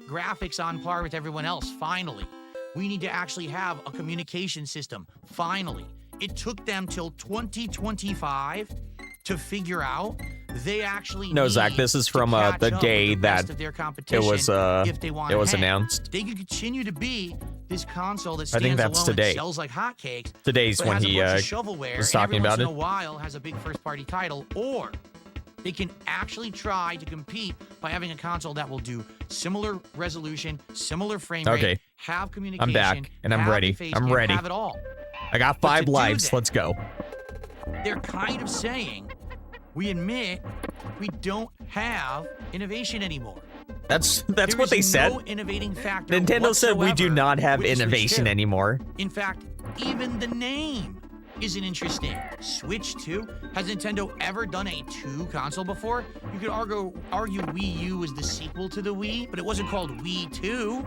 S2: graphics on par with everyone else, finally. We need to actually have a communication system, finally. It took them till 2025 to figure out they actually
S1: No, Zach, this is from the day that it was announced.
S2: They could continue to be this console that
S1: I
S2: stands
S1: think that's
S2: alone
S1: today.
S2: and sells like hotcakes.
S1: Today's
S2: but
S1: when
S2: has
S1: he
S2: a bunch of shovelware
S1: was
S2: and
S1: talking
S2: every
S1: about
S2: once
S1: it.
S2: in a while has a big first-party title, or they can actually try to compete by having a console that will do similar resolution, similar frame rate, have communication.
S1: I'm back and I'm
S2: have
S1: ready.
S2: the face
S1: I'm
S2: cam,
S1: ready.
S2: Have it all.
S1: I got
S2: But
S1: 5
S2: to do
S1: lives.
S2: that,
S1: Let's go.
S2: They're kind of saying, we admit we don't have innovation anymore.
S1: That's
S2: There
S1: what they
S2: is
S1: said.
S2: no innovating factor
S1: Nintendo said we do
S2: whatsoever
S1: not have
S2: with Switch
S1: innovation
S2: 2.
S1: anymore.
S2: In fact, even the name isn't interesting. Switch 2? Has Nintendo ever done a 2 console before? You could argue Wii U was the sequel to the Wii, but it wasn't called Wii 2.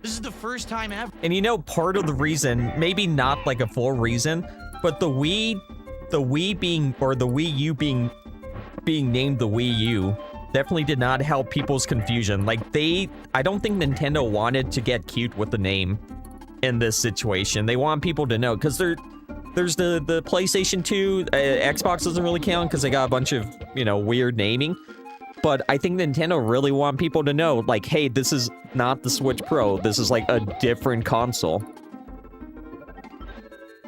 S2: This is the first time ever.
S1: And you know, part of the reason, maybe not like a full reason, but the Wii being, or the Wii U being named the Wii U definitely did not help people's confusion. Like I don't think Nintendo wanted to get cute with the name in this situation. They want people to know, because there's the PlayStation 2, Xbox doesn't really count because they got a bunch of, weird naming. But I think Nintendo really want people to know, like, hey, this is not the Switch Pro. This is like a different console.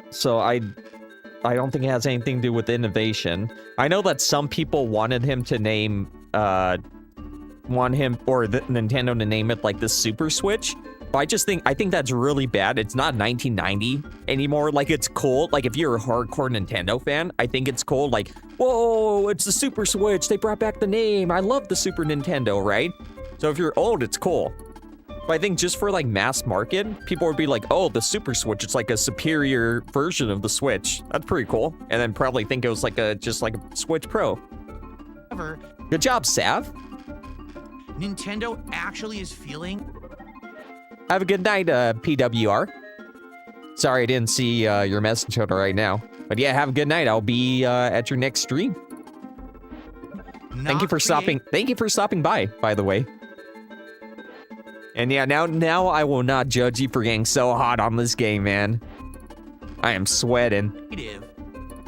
S1: So I don't think it has anything to do with innovation. I know that some people wanted him to name, Nintendo to name it like the Super Switch. But I think that's really bad. It's not 1990 anymore. Like, it's cool. Like, if you're a hardcore Nintendo fan, I think it's cool. Like, whoa, it's the Super Switch. They brought back the name. I love the Super Nintendo, right? So if you're old, it's cool. But I think just for, like, mass market, people would be like, oh, the Super Switch, it's like a superior version of the Switch. That's pretty cool. And then probably think it was like just like a Switch Pro. Good job, Sav.
S2: Nintendo actually is feeling.
S1: Have a good night, PWR. Sorry I didn't see your message right now. But yeah, have a good night. I'll be at your next stream. Thank you for stopping by the way. And yeah, now I will not judge you for getting so hot on this game, man. I am sweating.
S2: Creative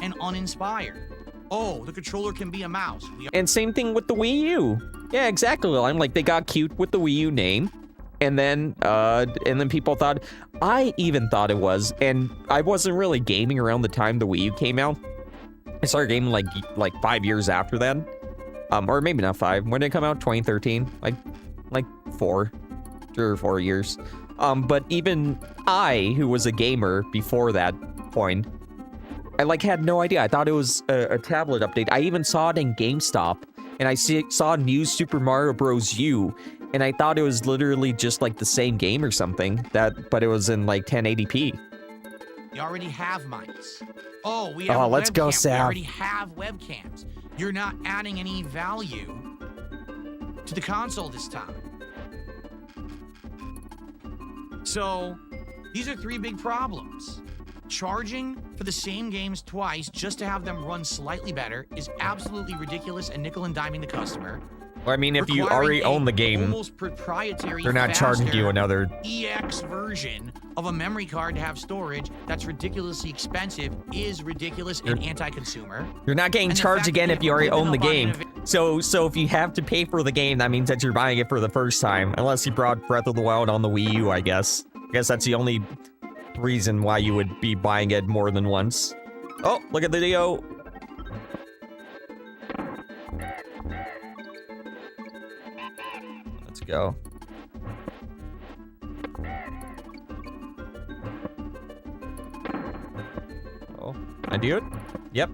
S2: and uninspired. Oh, the controller can be a mouse.
S1: And same thing with the Wii U. Yeah, exactly. I'm like, they got cute with the Wii U name. And then people thought, I even thought it was, and I wasn't really gaming around the time the Wii U came out. I started gaming like 5 years after that. Or maybe not 5. When did it come out? 2013? Like 3 or 4 years. But even I, who was a gamer before that point, I had no idea. I thought it was a tablet update. I even saw it in GameStop, and I saw New Super Mario Bros. U, and I thought it was literally just like the same game or something, but it was in like 1080p.
S2: We already have mics. Oh, we have
S1: let's go, Sam.
S2: We already have webcams. You're not adding any value to the console this time. So, these are 3 big problems. Charging for the same games twice just to have them run slightly better is absolutely ridiculous and nickel and diming the customer.
S1: Well, I mean, if you already own the game,
S2: almost proprietary,
S1: they're not charging you another
S2: EX version of a memory card to have storage that's ridiculously expensive is ridiculous and anti-consumer.
S1: You're not getting charged again if you already own the game. So if you have to pay for the game, that means that you're buying it for the first time. Unless you brought Breath of the Wild on the Wii U, I guess. I guess that's the only reason why you would be buying it more than once. Oh, look at the video. Let's go. I do it? Yep.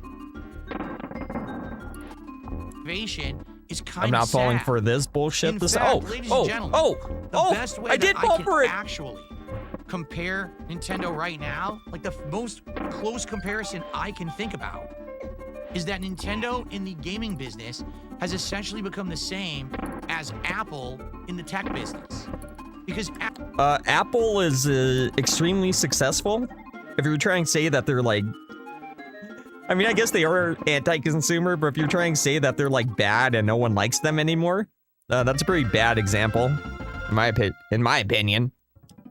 S2: Innovation is kind
S1: I'm
S2: of
S1: not falling
S2: sad.
S1: for this bullshit.
S2: In
S1: This.
S2: fact, ladies and gentlemen, the
S1: oh!
S2: best way
S1: I did
S2: that
S1: fall
S2: can
S1: for it.
S2: actually compare Nintendo right now, like the most close comparison I can think about, is that Nintendo in the gaming business has essentially become the same as Apple in the tech business. Because
S1: Apple is extremely successful. If you're trying to say that they're like, I mean, I guess they are anti-consumer, but if you're trying to say that they're like bad and no one likes them anymore, that's a pretty bad example, in my opinion.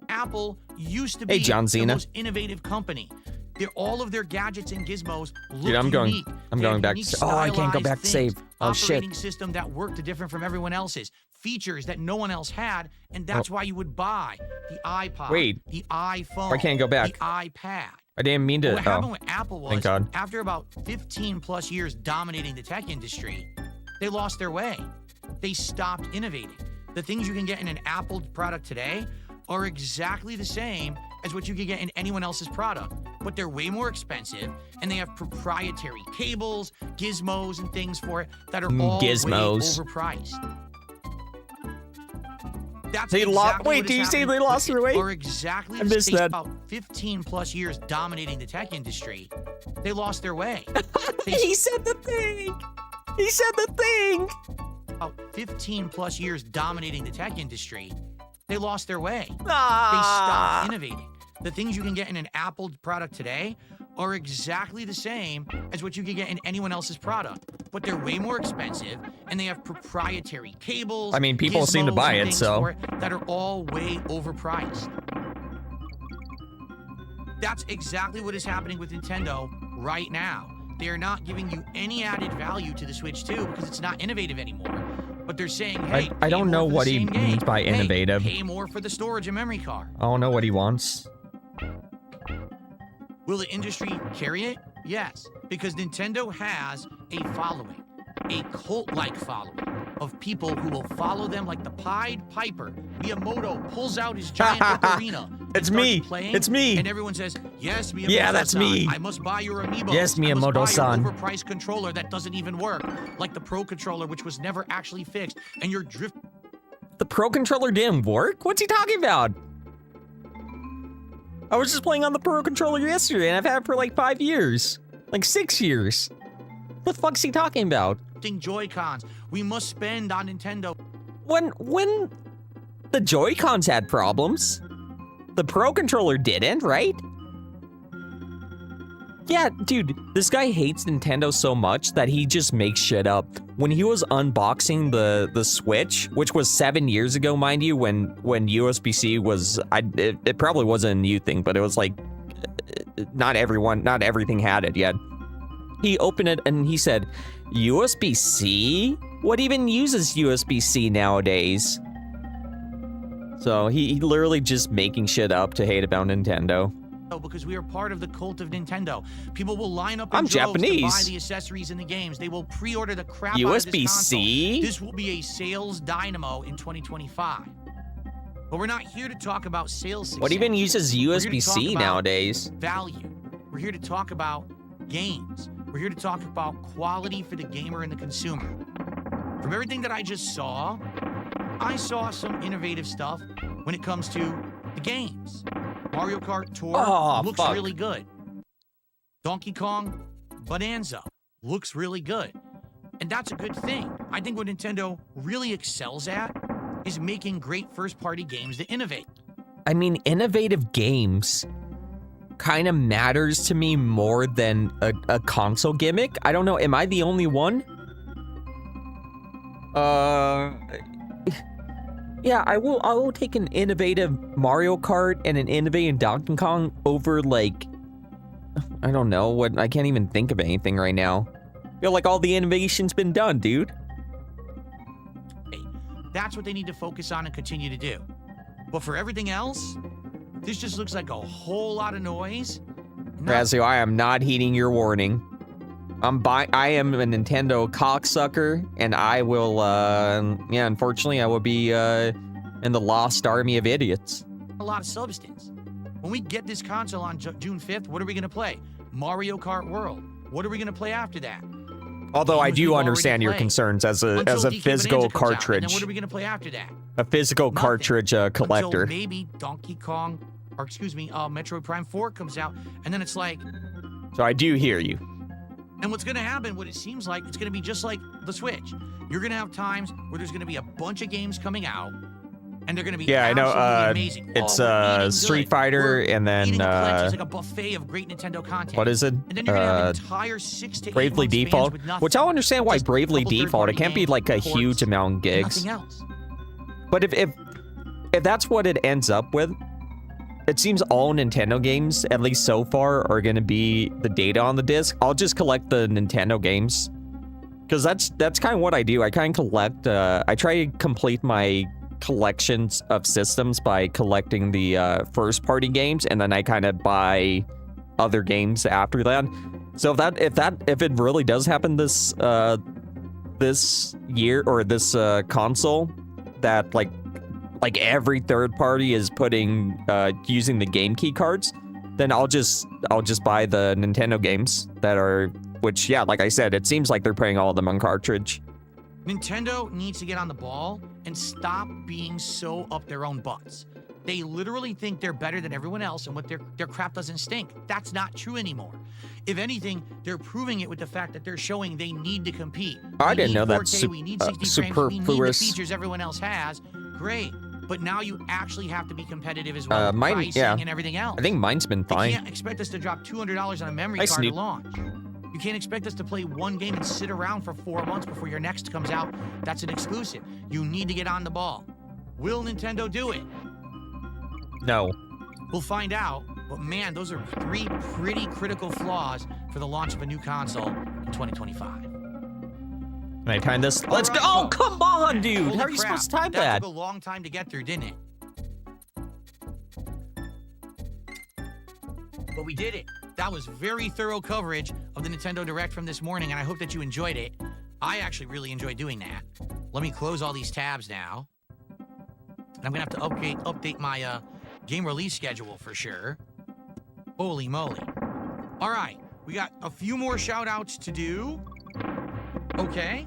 S2: Apple used to
S1: Hey,
S2: be
S1: John
S2: the
S1: Cena.
S2: most innovative company. All of their gadgets and gizmos look
S1: Dude, I'm
S2: unique.
S1: going back.
S2: Unique,
S1: Oh, I can't go
S2: stylized
S1: back to
S2: things,
S1: save. Oh shit.
S2: operating system that worked different from everyone else's. Features that no one else had, and that's why you would buy the iPod,
S1: Wait.
S2: the iPhone,
S1: I can't go back.
S2: the iPad.
S1: I didn't mean to.
S2: What happened with Apple was,
S1: thank God.
S2: after about 15 plus years dominating the tech industry, they lost their way. They stopped innovating. The things you can get in an Apple product today are exactly the same as what you can get in anyone else's product, but they're way more expensive, and they have proprietary cables, gizmos, and things for it that are all
S1: Gizmos.
S2: way overpriced. That's
S1: They
S2: exactly
S1: wait,
S2: what
S1: do
S2: is
S1: you say
S2: happening
S1: they lost their way?
S2: Or exactly
S1: I
S2: the
S1: missed
S2: same
S1: that.
S2: about 15 plus years dominating the tech industry, they lost their way.
S1: He said the thing. He said the thing.
S2: About 15 plus years dominating the tech industry, they lost their way. They
S1: Ah.
S2: stopped innovating. The things you can get in an Apple product today are exactly the same as what you can get in anyone else's product, but they're way more expensive, and they have proprietary cables.
S1: I mean, people seem to
S2: gizmos,
S1: buy
S2: and
S1: it,
S2: things
S1: so.
S2: for it that are all way overpriced. That's exactly what is happening with Nintendo right now. They are not giving you any added value to the Switch 2 because it's not innovative anymore. But they're saying, hey,
S1: I don't
S2: pay
S1: know
S2: more for
S1: what
S2: the
S1: he
S2: same game.
S1: means by
S2: Hey,
S1: innovative.
S2: pay more for the storage and memory card.
S1: I don't know what he wants.
S2: Will the industry carry it? Yes, because Nintendo has a following, a cult-like following of people who will follow them like the Pied Piper. Miyamoto pulls out his giant ocarina. and
S1: It's
S2: starts
S1: me.
S2: Playing,
S1: It's me.
S2: And everyone says, yes, Miyamoto.
S1: Yeah, that's me.
S2: I must buy your amiibo.
S1: Yes,
S2: I must buy
S1: Miyamoto-san.
S2: your overpriced controller that doesn't even work, like the Pro controller, which was never actually fixed, and you're
S1: The Pro controller didn't work? What's he talking about? I was just playing on the Pro controller yesterday, and I've had it for like 5 years. Like 6 years. What the fuck's he talking about?
S2: drifting JoyCons. We must spend on Nintendo.
S1: When the JoyCons had problems, the Pro controller didn't, right? Yeah, dude, this guy hates Nintendo so much that he just makes shit up. When he was unboxing the Switch, which was 7 years ago, mind you, when USB-C was, it probably wasn't a new thing, but it was like, not everything had it yet. He opened it and he said, USB-C? What even uses USB-C nowadays? So he literally just making shit up to hate about Nintendo.
S2: Because we are part of the cult of Nintendo. People will line up in
S1: I'm
S2: droves to
S1: Japanese.
S2: buy the accessories in the games. They will pre-order the crap out of this console.
S1: USB-C?
S2: This will be a sales dynamo in 2025. But we're not here to talk about sales success.
S1: What even uses
S2: We're here to
S1: USB-C
S2: talk about
S1: nowadays?
S2: Value. We're here to talk about games. We're here to talk about quality for the gamer and the consumer. From everything that I just saw, I saw some innovative stuff when it comes to the games. Mario Kart Tour looks
S1: fuck.
S2: really good. Donkey Kong Bonanza looks really good. And that's a good thing. I think what Nintendo really excels at is making great first-party games that innovate.
S1: I mean, innovative games kind of matters to me more than a console gimmick. I don't know, am I the only one? Yeah, I will take an innovative Mario Kart and an innovative Donkey Kong over, like, I don't know, what, I can't even think of anything right now. I feel like all the innovation's been done, dude.
S2: That's what they need to focus on and continue to do. But for everything else, this just looks like a whole lot of noise.
S1: Razio, I am not heeding your warning. I am a Nintendo cocksucker, and I will, yeah, unfortunately, I will be, in the lost army of idiots.
S2: A lot of substance. When we get this console on June 5th, what are we going to play? Mario Kart World. What are we gonna play after that?
S1: Although I
S2: Games
S1: do
S2: we've
S1: understand
S2: already
S1: your
S2: played.
S1: concerns as a
S2: Until DK
S1: physical
S2: Bonanza comes out, and
S1: cartridge,
S2: then what are we gonna play after that?
S1: a physical
S2: Nothing.
S1: cartridge collector.
S2: Until maybe Donkey Kong, or excuse me, Metroid Prime 4 comes out, and then it's like,
S1: So I do hear you.
S2: and what's gonna happen, what it seems like, it's gonna be just like the Switch. You're gonna have times where there's gonna be a bunch of games coming out, and they're gonna be
S1: Yeah, I know.
S2: absolutely amazing.
S1: It's
S2: we're eating
S1: Street
S2: good.
S1: Fighter,
S2: We're
S1: and then
S2: eating a plenty. It's like a buffet of great Nintendo content.
S1: what is it?
S2: And then you're gonna have entire 6 to 8
S1: Bravely
S2: month spans
S1: Default,
S2: with nothing.
S1: which I'll understand why
S2: Just a
S1: Bravely
S2: couple
S1: Default. It
S2: third-party
S1: can't be
S2: games,
S1: like a
S2: ports,
S1: huge amount of gigs.
S2: Nothing else.
S1: But if that's what it ends up with, it seems all Nintendo games, at least so far, are gonna be the data on the disc. I'll just collect the Nintendo games, because that's kind of what I do. I kind of collect. I try to complete my collections of systems by collecting the first-party games, and then I kind of buy other games after that. So if it really does happen this year or this console, that like every third party is putting using the game key cards, then I'll just buy the Nintendo games that are, which yeah, like I said, it seems like they're putting all of them on cartridge.
S2: Nintendo needs to get on the ball and stop being so up their own butts. They literally think they're better than everyone else and what their crap doesn't stink. That's not true anymore. If anything, they're proving it with the fact that they're showing they need to compete.
S1: I
S2: We
S1: didn't
S2: need
S1: know
S2: 4K,
S1: that's
S2: we need 60 frames, we need the
S1: superfluous.
S2: features everyone else has. Great. But now you actually have to be competitive as well with
S1: Mine-
S2: pricing
S1: yeah.
S2: and everything else.
S1: I think mine's been
S2: You
S1: fine.
S2: can't expect us to drop $200 on a memory
S1: Hi,
S2: card
S1: Snoop.
S2: to launch. You can't expect us to play one game and sit around for 4 months before your next comes out. That's an exclusive. You need to get on the ball. Will Nintendo do it?
S1: No.
S2: We'll find out. But man, those are 3 pretty critical flaws for the launch of a new console in 2025.
S1: Can I time this? Let's go.
S2: Alright,
S1: Oh,
S2: folks.
S1: come on, dude.
S2: Holy
S1: How are you
S2: crap,
S1: supposed to time
S2: that
S1: that?
S2: took a long time to get through, didn't it? But we did it. That was very thorough coverage of the Nintendo Direct from this morning, and I hope that you enjoyed it. I actually really enjoyed doing that. Let me close all these tabs now. And I'm gonna have to update my game release schedule for sure. Holy moly. All right, we got a few more shout outs to do. Okay.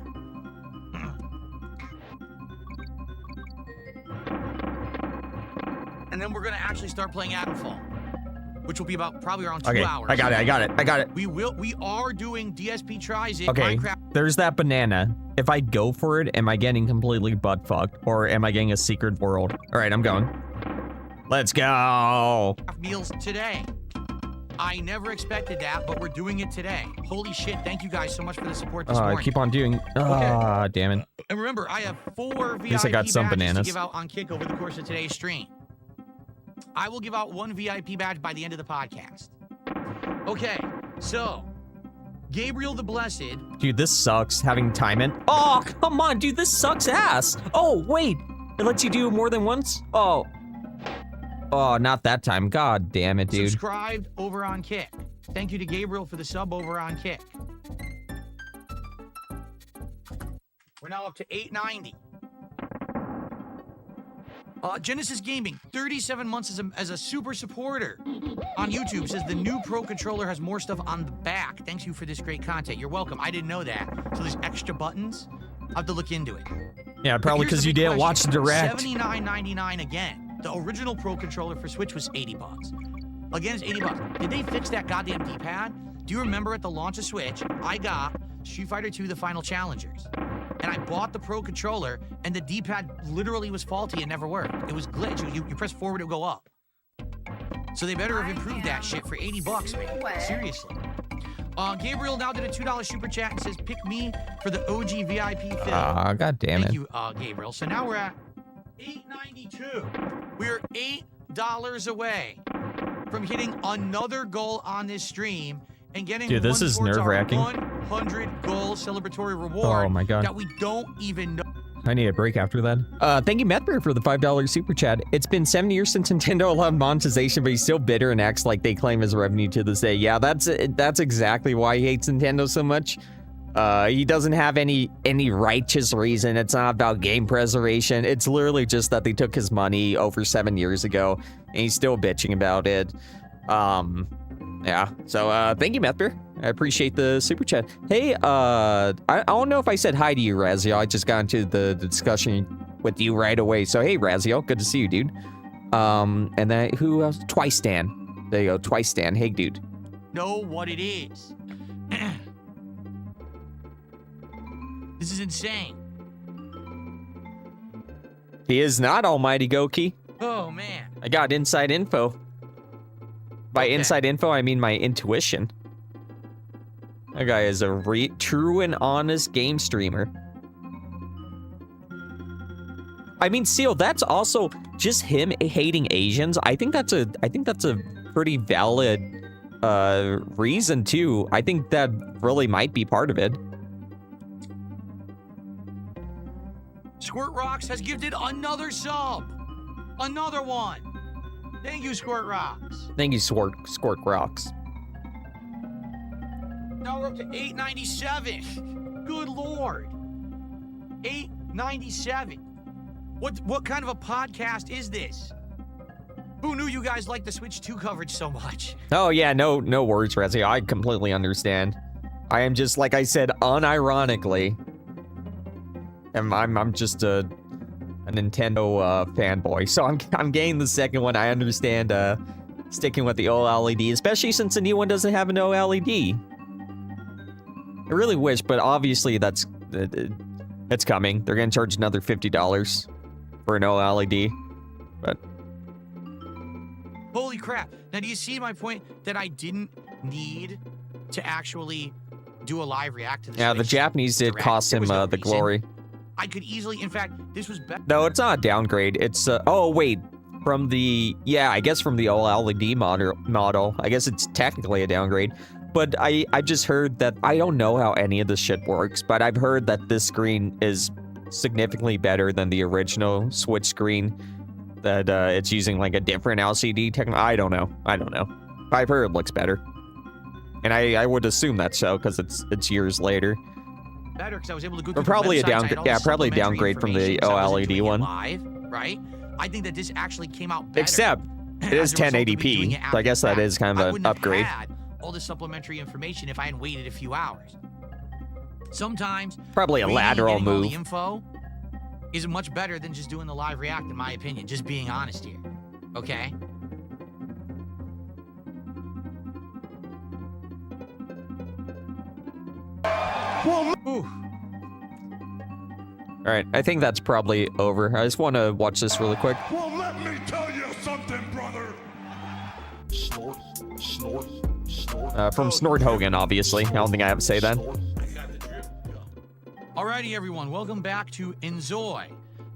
S2: And then we're gonna actually start playing Adamfall, which will be about probably around 2
S1: Okay,
S2: hours.
S1: I got it.
S2: We are doing DSP tries it.
S1: Okay,
S2: Minecraft.
S1: there's that banana. If I go for it, am I getting completely butt fucked, or am I getting a secret world? All right, I'm going. Let's go.
S2: Meals today. I never expected that, but we're doing it today. Holy shit, thank you guys so much for the support this
S1: I
S2: morning.
S1: keep on doing. Damn it.
S2: And remember, I have 4 VIP
S1: least I got some
S2: badges
S1: bananas.
S2: to give out on Kick over the course of today's stream. I will give out 1 VIP badge by the end of the podcast. Okay, so Gabriel the Blessed.
S1: Dude, this sucks having time in. Oh, come on, dude, this sucks ass. Oh, wait. It lets you do it more than once? Oh. Oh, not that time. God damn it, dude.
S2: Subscribed over on Kick. Thank you to Gabriel for the sub over on Kick. We're now up to 890. Genesis Gaming, 37 months as a super supporter on YouTube, says the new Pro Controller has more stuff on the back. Thanks you for this great content. You're welcome. I didn't know that. So there's extra buttons. I'll have to look into it.
S1: Yeah,
S2: But
S1: probably
S2: here's
S1: because
S2: the
S1: you
S2: big
S1: didn't watch the
S2: question.
S1: direct.
S2: $79.99 again. The original Pro Controller for Switch was $80. Again, it's $80. Did they fix that goddamn D-pad? Do you remember at the launch of Switch, I got Street Fighter 2: The Final Challengers. And I bought the Pro Controller, and the D-pad literally was faulty and never worked. It was glitch. You press forward, it would go up. So they better have improved that shit for $80, man. Seriously. Gabriel now did a $2 super chat and says, pick me for the OG VIP fill.
S1: Ah, god damn
S2: Thank
S1: it.
S2: you, Gabriel. So now we're at $8.92. We're $8 away from hitting another goal on this stream and getting
S1: Dude, this
S2: one
S1: is
S2: towards our
S1: nerve-wracking.
S2: 100 goal celebratory reward
S1: Oh my god.
S2: that we don't even know.
S1: I need a break after that. Thank you, Mattbear, for the $5 super chat. It's been 7 years since Nintendo allowed monetization, but he's still bitter and acts like they claim his revenue to this day. Yeah, that's exactly why he hates Nintendo so much. He doesn't have any righteous reason. It's not about game preservation. It's literally just that they took his money over 7 years ago, and he's still bitching about it. Yeah. So thank you, Methper. I appreciate the super chat. Hey, I don't know if I said hi to you, Raziel. I just got into the discussion with you right away. So hey, Raziel, good to see you, dude. And then who else? Twice Stan. There you go, Twice Stan. Hey, dude.
S2: Know what it is. This is insane.
S1: He is not Almighty Goki.
S2: Oh, man.
S1: I got inside info. By
S2: Okay.
S1: inside info, I mean my intuition. That guy is a true and honest game streamer. I mean, Seal, that's also just him hating Asians. I think that's a pretty valid reason too. I think that really might be part of it.
S2: Squirt Rocks has gifted another sub. Another one. Thank you, Squirt Rocks.
S1: Thank you, Squirt Rocks.
S2: Now we're up to 897. Good Lord. 897. What kind of a podcast is this? Who knew you guys liked the Switch 2 coverage so much?
S1: Oh yeah, no words, Razzie. I completely understand. I am just, like I said, unironically, I'm just a Nintendo fanboy. So I'm getting the second one. I understand sticking with the OLED, especially since the new one doesn't have an OLED. I really wish, but obviously that's it's coming. They're gonna charge another $50 for an OLED, but.
S2: Holy crap. Now, do you see my point that I didn't need to actually do a live react to this?
S1: Yeah, the Japanese did cost him the glory.
S2: I could easily, in fact, this was better.
S1: No, it's not a downgrade. It's, oh, wait. From the, yeah, I guess from the OLED model. I guess it's technically a downgrade. But I just heard that, I don't know how any of this shit works, but I've heard that this screen is significantly better than the original Switch screen. That it's using like a different LCD technology. I don't know. I've heard it looks better. And I would assume that's so, because it's years later.
S2: Better because I was able to go
S1: But
S2: through
S1: probably a
S2: the websites, I had
S1: downgrade.
S2: all
S1: Yeah,
S2: the
S1: probably a
S2: supplementary
S1: downgrade from the
S2: information 'cause I wasn't
S1: OLED
S2: doing it
S1: one.
S2: live, right? I think that this actually came out better.
S1: Except it is
S2: as a result of me doing
S1: 1080p,
S2: it
S1: so I guess that
S2: after the
S1: is kind
S2: fact. I
S1: of an
S2: wouldn't have
S1: upgrade.
S2: had all the supplementary information if I had waited a few hours. Sometimes
S1: Probably a
S2: reading and
S1: lateral
S2: getting all
S1: move.
S2: the info is much better than just doing the live react, in my opinion. Just being honest here, okay? Ooh.
S1: All right, I think that's probably over. I just want to watch this really quick.
S3: Well, let me tell you something, brother. Snort, snort, snort.
S1: From Snort Hogan, obviously. I don't think I have to say that.
S2: Alrighty, everyone, welcome back to Enjoy.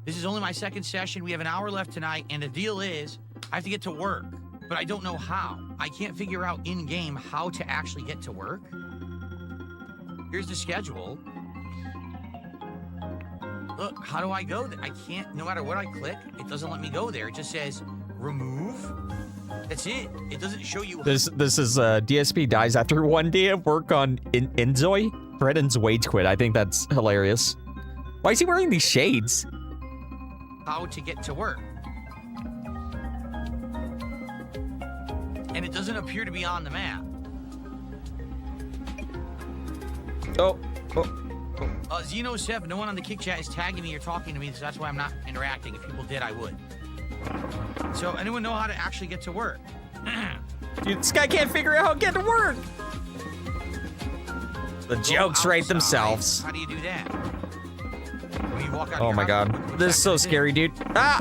S2: This is only my second session. We have an hour left tonight, and the deal is I have to get to work, but I don't know how. I can't figure out in-game how to actually get to work. Here's the schedule. Look, how do I go there? I can't, no matter what I click, it doesn't let me go there. It just says remove. That's it. It doesn't show you.
S1: This is DSP dies after one day of work on Enjoy. Brendan's wage quit. I think that's hilarious. Why is he wearing these shades?
S2: How to get to work. And it doesn't appear to be on the map.
S1: Oh.
S2: Xeno7, no one on the Kick Chat is tagging me or talking to me, so that's why I'm not interacting. If people did, I would. So, anyone know how to actually get to work?
S1: Dude, this guy can't figure out how to get to work. The jokes
S2: Go
S1: write
S2: outside.
S1: themselves.
S2: How do you do that? When you walk out of
S1: Oh
S2: your
S1: my
S2: house,
S1: god.
S2: what's
S1: This is
S2: that
S1: so
S2: gonna do?
S1: scary, dude. Ah!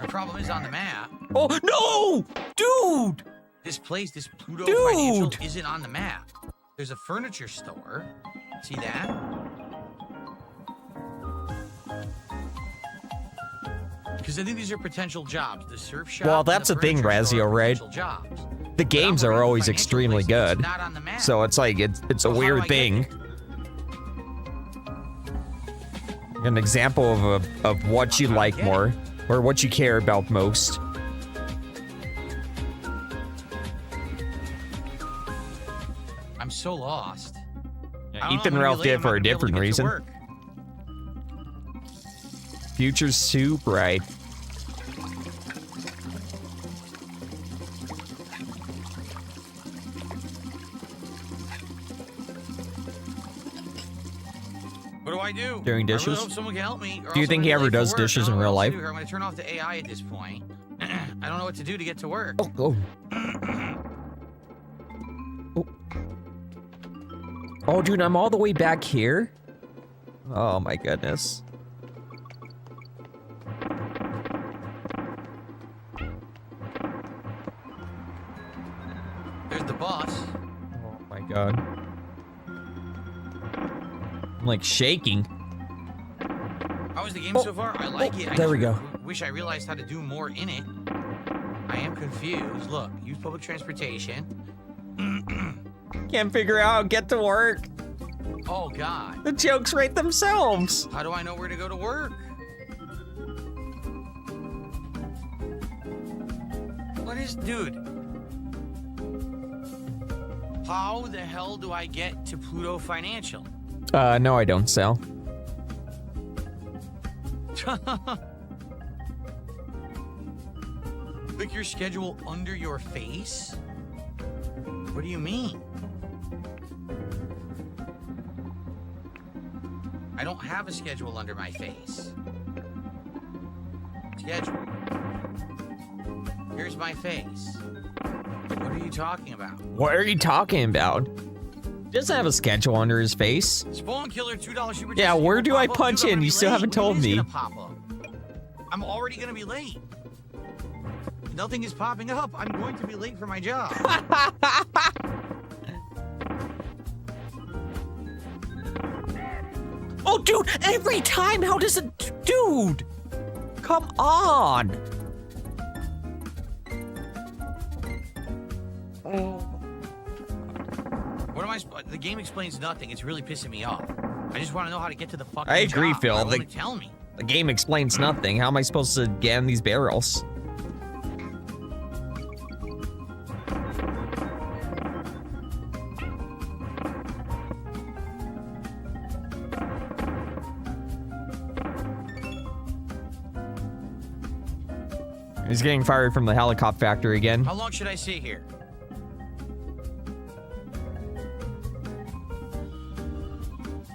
S2: The problem is on the map.
S1: Oh, no! Dude!
S2: This place, this Pluto
S1: Dude!
S2: Financial, isn't on the map. There's a furniture store. See that? Because I think these are potential jobs. The surf shop.
S1: Well,
S2: and
S1: that's
S2: the
S1: the thing,
S2: furniture store
S1: Razio,
S2: are
S1: right?
S2: potential jobs.
S1: The games
S2: But I'm
S1: are
S2: worried
S1: always
S2: the financial
S1: extremely
S2: place is
S1: good.
S2: not on the map.
S1: So it's like, it's
S2: So
S1: a
S2: how do I
S1: weird
S2: get
S1: thing.
S2: there?
S1: An example of what you like more, or what you care about most.
S2: I'm so lost.
S1: Yeah,
S2: I don't know,
S1: Ethan
S2: I'm gonna
S1: Ralph
S2: be late.
S1: did
S2: I'm
S1: for
S2: not
S1: a
S2: gonna be able to
S1: different
S2: get to
S1: reason.
S2: work.
S1: Future's too bright.
S2: I do?
S1: Doing
S2: I
S1: dishes?
S2: really hope someone can help me.
S1: Do you think he ever does dishes in real life?
S2: I'm gonna turn off the AI at this point. I don't know what to do to get to work.
S1: Oh. Oh, dude, I'm all the way back here? Oh, my goodness.
S2: There's the boss.
S1: Oh, my God. I'm, like, shaking.
S2: How was the game so far? I like it.
S1: There we go.
S2: Wish I realized how to do more in it. I am confused. Look, use public transportation.
S1: Can't figure out how to get to work.
S2: Oh, God.
S1: The jokes write themselves.
S2: How do I know where to go to work? What is... Dude. How the hell do I get to Pluto Financial?
S1: No, I don't sell.
S2: Click your schedule under your face? What do you mean? I don't have a schedule under my face. Schedule. Here's my face. What are you talking about?
S1: What are you talking about? He doesn't have a schedule under his face.
S2: Spawn Killer $2 super
S1: Yeah,
S2: chat.
S1: where do I
S2: Pop up.
S1: punch
S2: Dude, I'm
S1: in?
S2: gonna
S1: You
S2: be
S1: still
S2: late.
S1: haven't told
S2: When is
S1: me.
S2: gonna pop up? I'm already gonna be late. Nothing is popping up. I'm going to be late for my job.
S1: Oh, dude, every time, how does it... Dude! Come on!
S2: What am I... The game explains nothing. It's really pissing me off. I just want to know how to get to the fucking
S1: I agree,
S2: job.
S1: Phil.
S2: Why won't it tell me?
S1: The game explains nothing. How am I supposed to get in these barrels? He's getting fired from the helicopter factory again.
S2: How long should I sit here?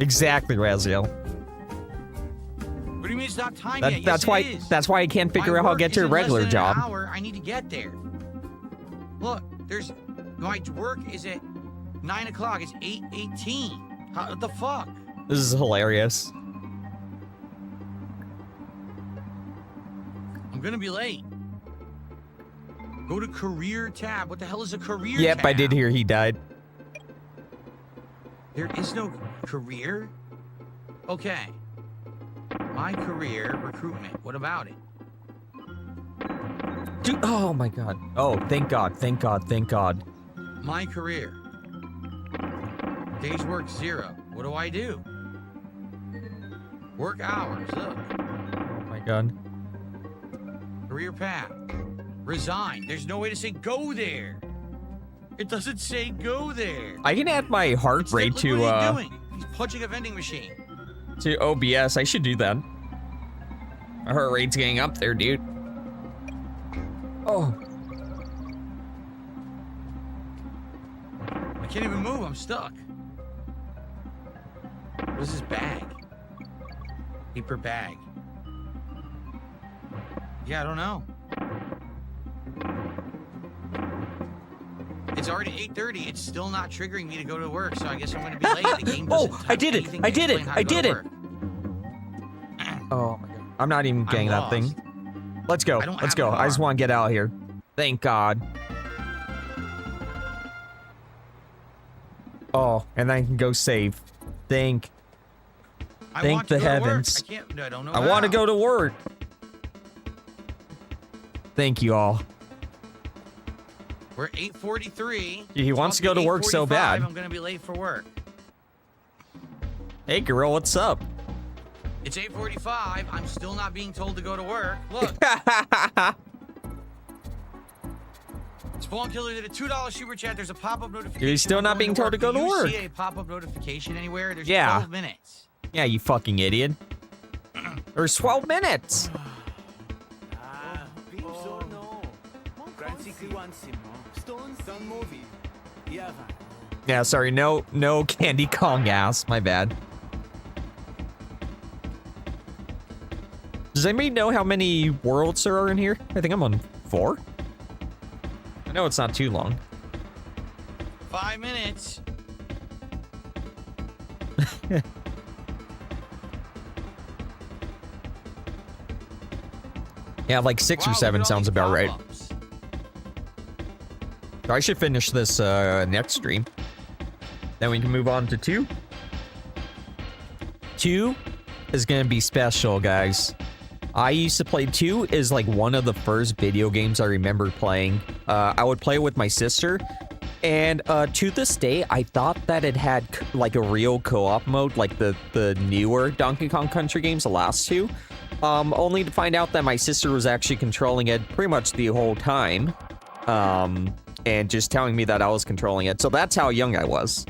S1: Exactly, Raziel.
S2: What do you mean it's not time yet?
S1: That's
S2: Yes,
S1: why.
S2: it is.
S1: That's why I can't figure
S2: My
S1: out how to
S2: work
S1: get to
S2: is
S1: a
S2: in
S1: regular
S2: less than
S1: job.
S2: An hour. I need to get there. Look, there's my work is at 9 o'clock. It's 8:18. What the fuck?
S1: This is hilarious.
S2: I'm gonna be late. Go to career tab. What the hell is a career
S1: Yep,
S2: tab?
S1: I did hear he died.
S2: There is no career? Okay. My career recruitment. What about it?
S1: Dude, oh my god. Oh, thank God, thank God, thank God.
S2: My career. Days work 0. What do I do? Work hours. Look.
S1: Oh my god.
S2: Career path. Resign. There's no way to say go there. It doesn't say go there.
S1: I can add my heart
S2: Instead,
S1: rate
S2: look
S1: to
S2: what he's doing. He's punching a vending machine.
S1: to OBS. I should do that. My heart rate's getting up there, dude. Oh.
S2: I can't even move. I'm stuck. What is this bag? Paper bag. Yeah, I don't know. It's already 8:30. It's still not triggering me to go to work, so I guess I'm going to be late. The game doesn't
S1: Oh,
S2: touch
S1: I did it.
S2: anything
S1: I
S2: to
S1: did it.
S2: explain how to
S1: I
S2: go to
S1: did it.
S2: work.
S1: Oh my god. I'm not even getting that
S2: lost.
S1: thing. Let's go.
S2: I don't
S1: Let's
S2: have a
S1: go. I just
S2: car.
S1: want to get out of here. Thank God. Oh, and I can go save. Thank
S2: I want to
S1: the
S2: go to work.
S1: heavens.
S2: I can't. I don't know.
S1: I want to
S2: how.
S1: go to work. Thank you all.
S2: We're 8:43.
S1: He wants to go to work so
S2: 8:45,
S1: bad.
S2: I'm going to be late for work.
S1: Hey girl, what's up?
S2: It's 8:45. I'm still not being told to go to work. Look. Spawn Killer did a $2 super chat. There's a pop-up notification.
S1: You're still
S2: of
S1: not
S2: going
S1: being told to go to
S2: Do you
S1: work.
S2: see a pop-up notification anywhere? There's
S1: Yeah.
S2: 12 minutes.
S1: Yeah, you fucking idiot. There's 12 minutes. Yeah, sorry, no Candy Kong ass. My bad. Does anybody know how many worlds there are in here? I think I'm on 4. I know it's not too long.
S2: 5 minutes.
S1: Yeah, like 6 or 7 sounds about right. I should finish this next stream. Then we can move on to 2. 2 is gonna be special, guys. I used to play 2 is like one of the first video games I remember playing. I would play it with my sister. And to this day, I thought that it had like a real co-op mode, like the newer Donkey Kong Country games, the last 2. Only to find out that my sister was actually controlling it pretty much the whole time. And just telling me that I was controlling it. So that's how young I was.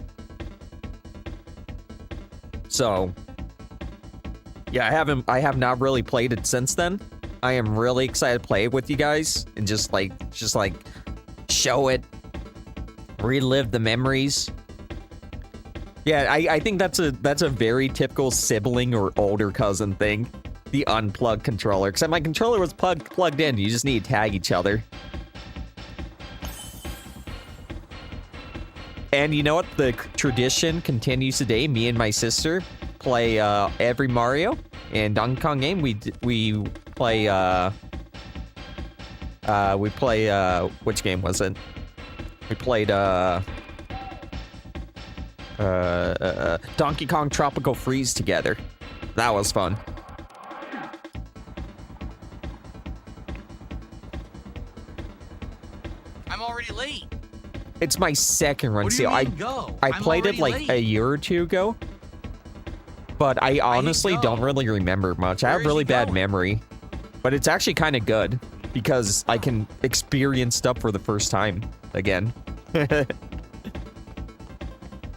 S1: So, yeah, I have not really played it since then. I am really excited to play it with you guys and just like show it, relive the memories. Yeah, I think that's a very typical sibling or older cousin thing. The unplugged controller. Except my controller was plugged in. You just need to tag each other. And you know what? The tradition continues today. Me and my sister play every Mario and Donkey Kong game. We play which game was it? We played Donkey Kong Tropical Freeze together. That was fun.
S2: I'm already late.
S1: It's my second run.
S2: What do
S1: See,
S2: you
S1: I
S2: mean, go?
S1: I
S2: I'm
S1: played it
S2: already
S1: like
S2: late.
S1: a year or 2 ago. But I honestly
S2: go.
S1: don't really remember much. I
S2: Where
S1: have
S2: is
S1: really
S2: he
S1: bad
S2: going?
S1: memory. But it's actually kind of good because I can experience stuff for the first time again.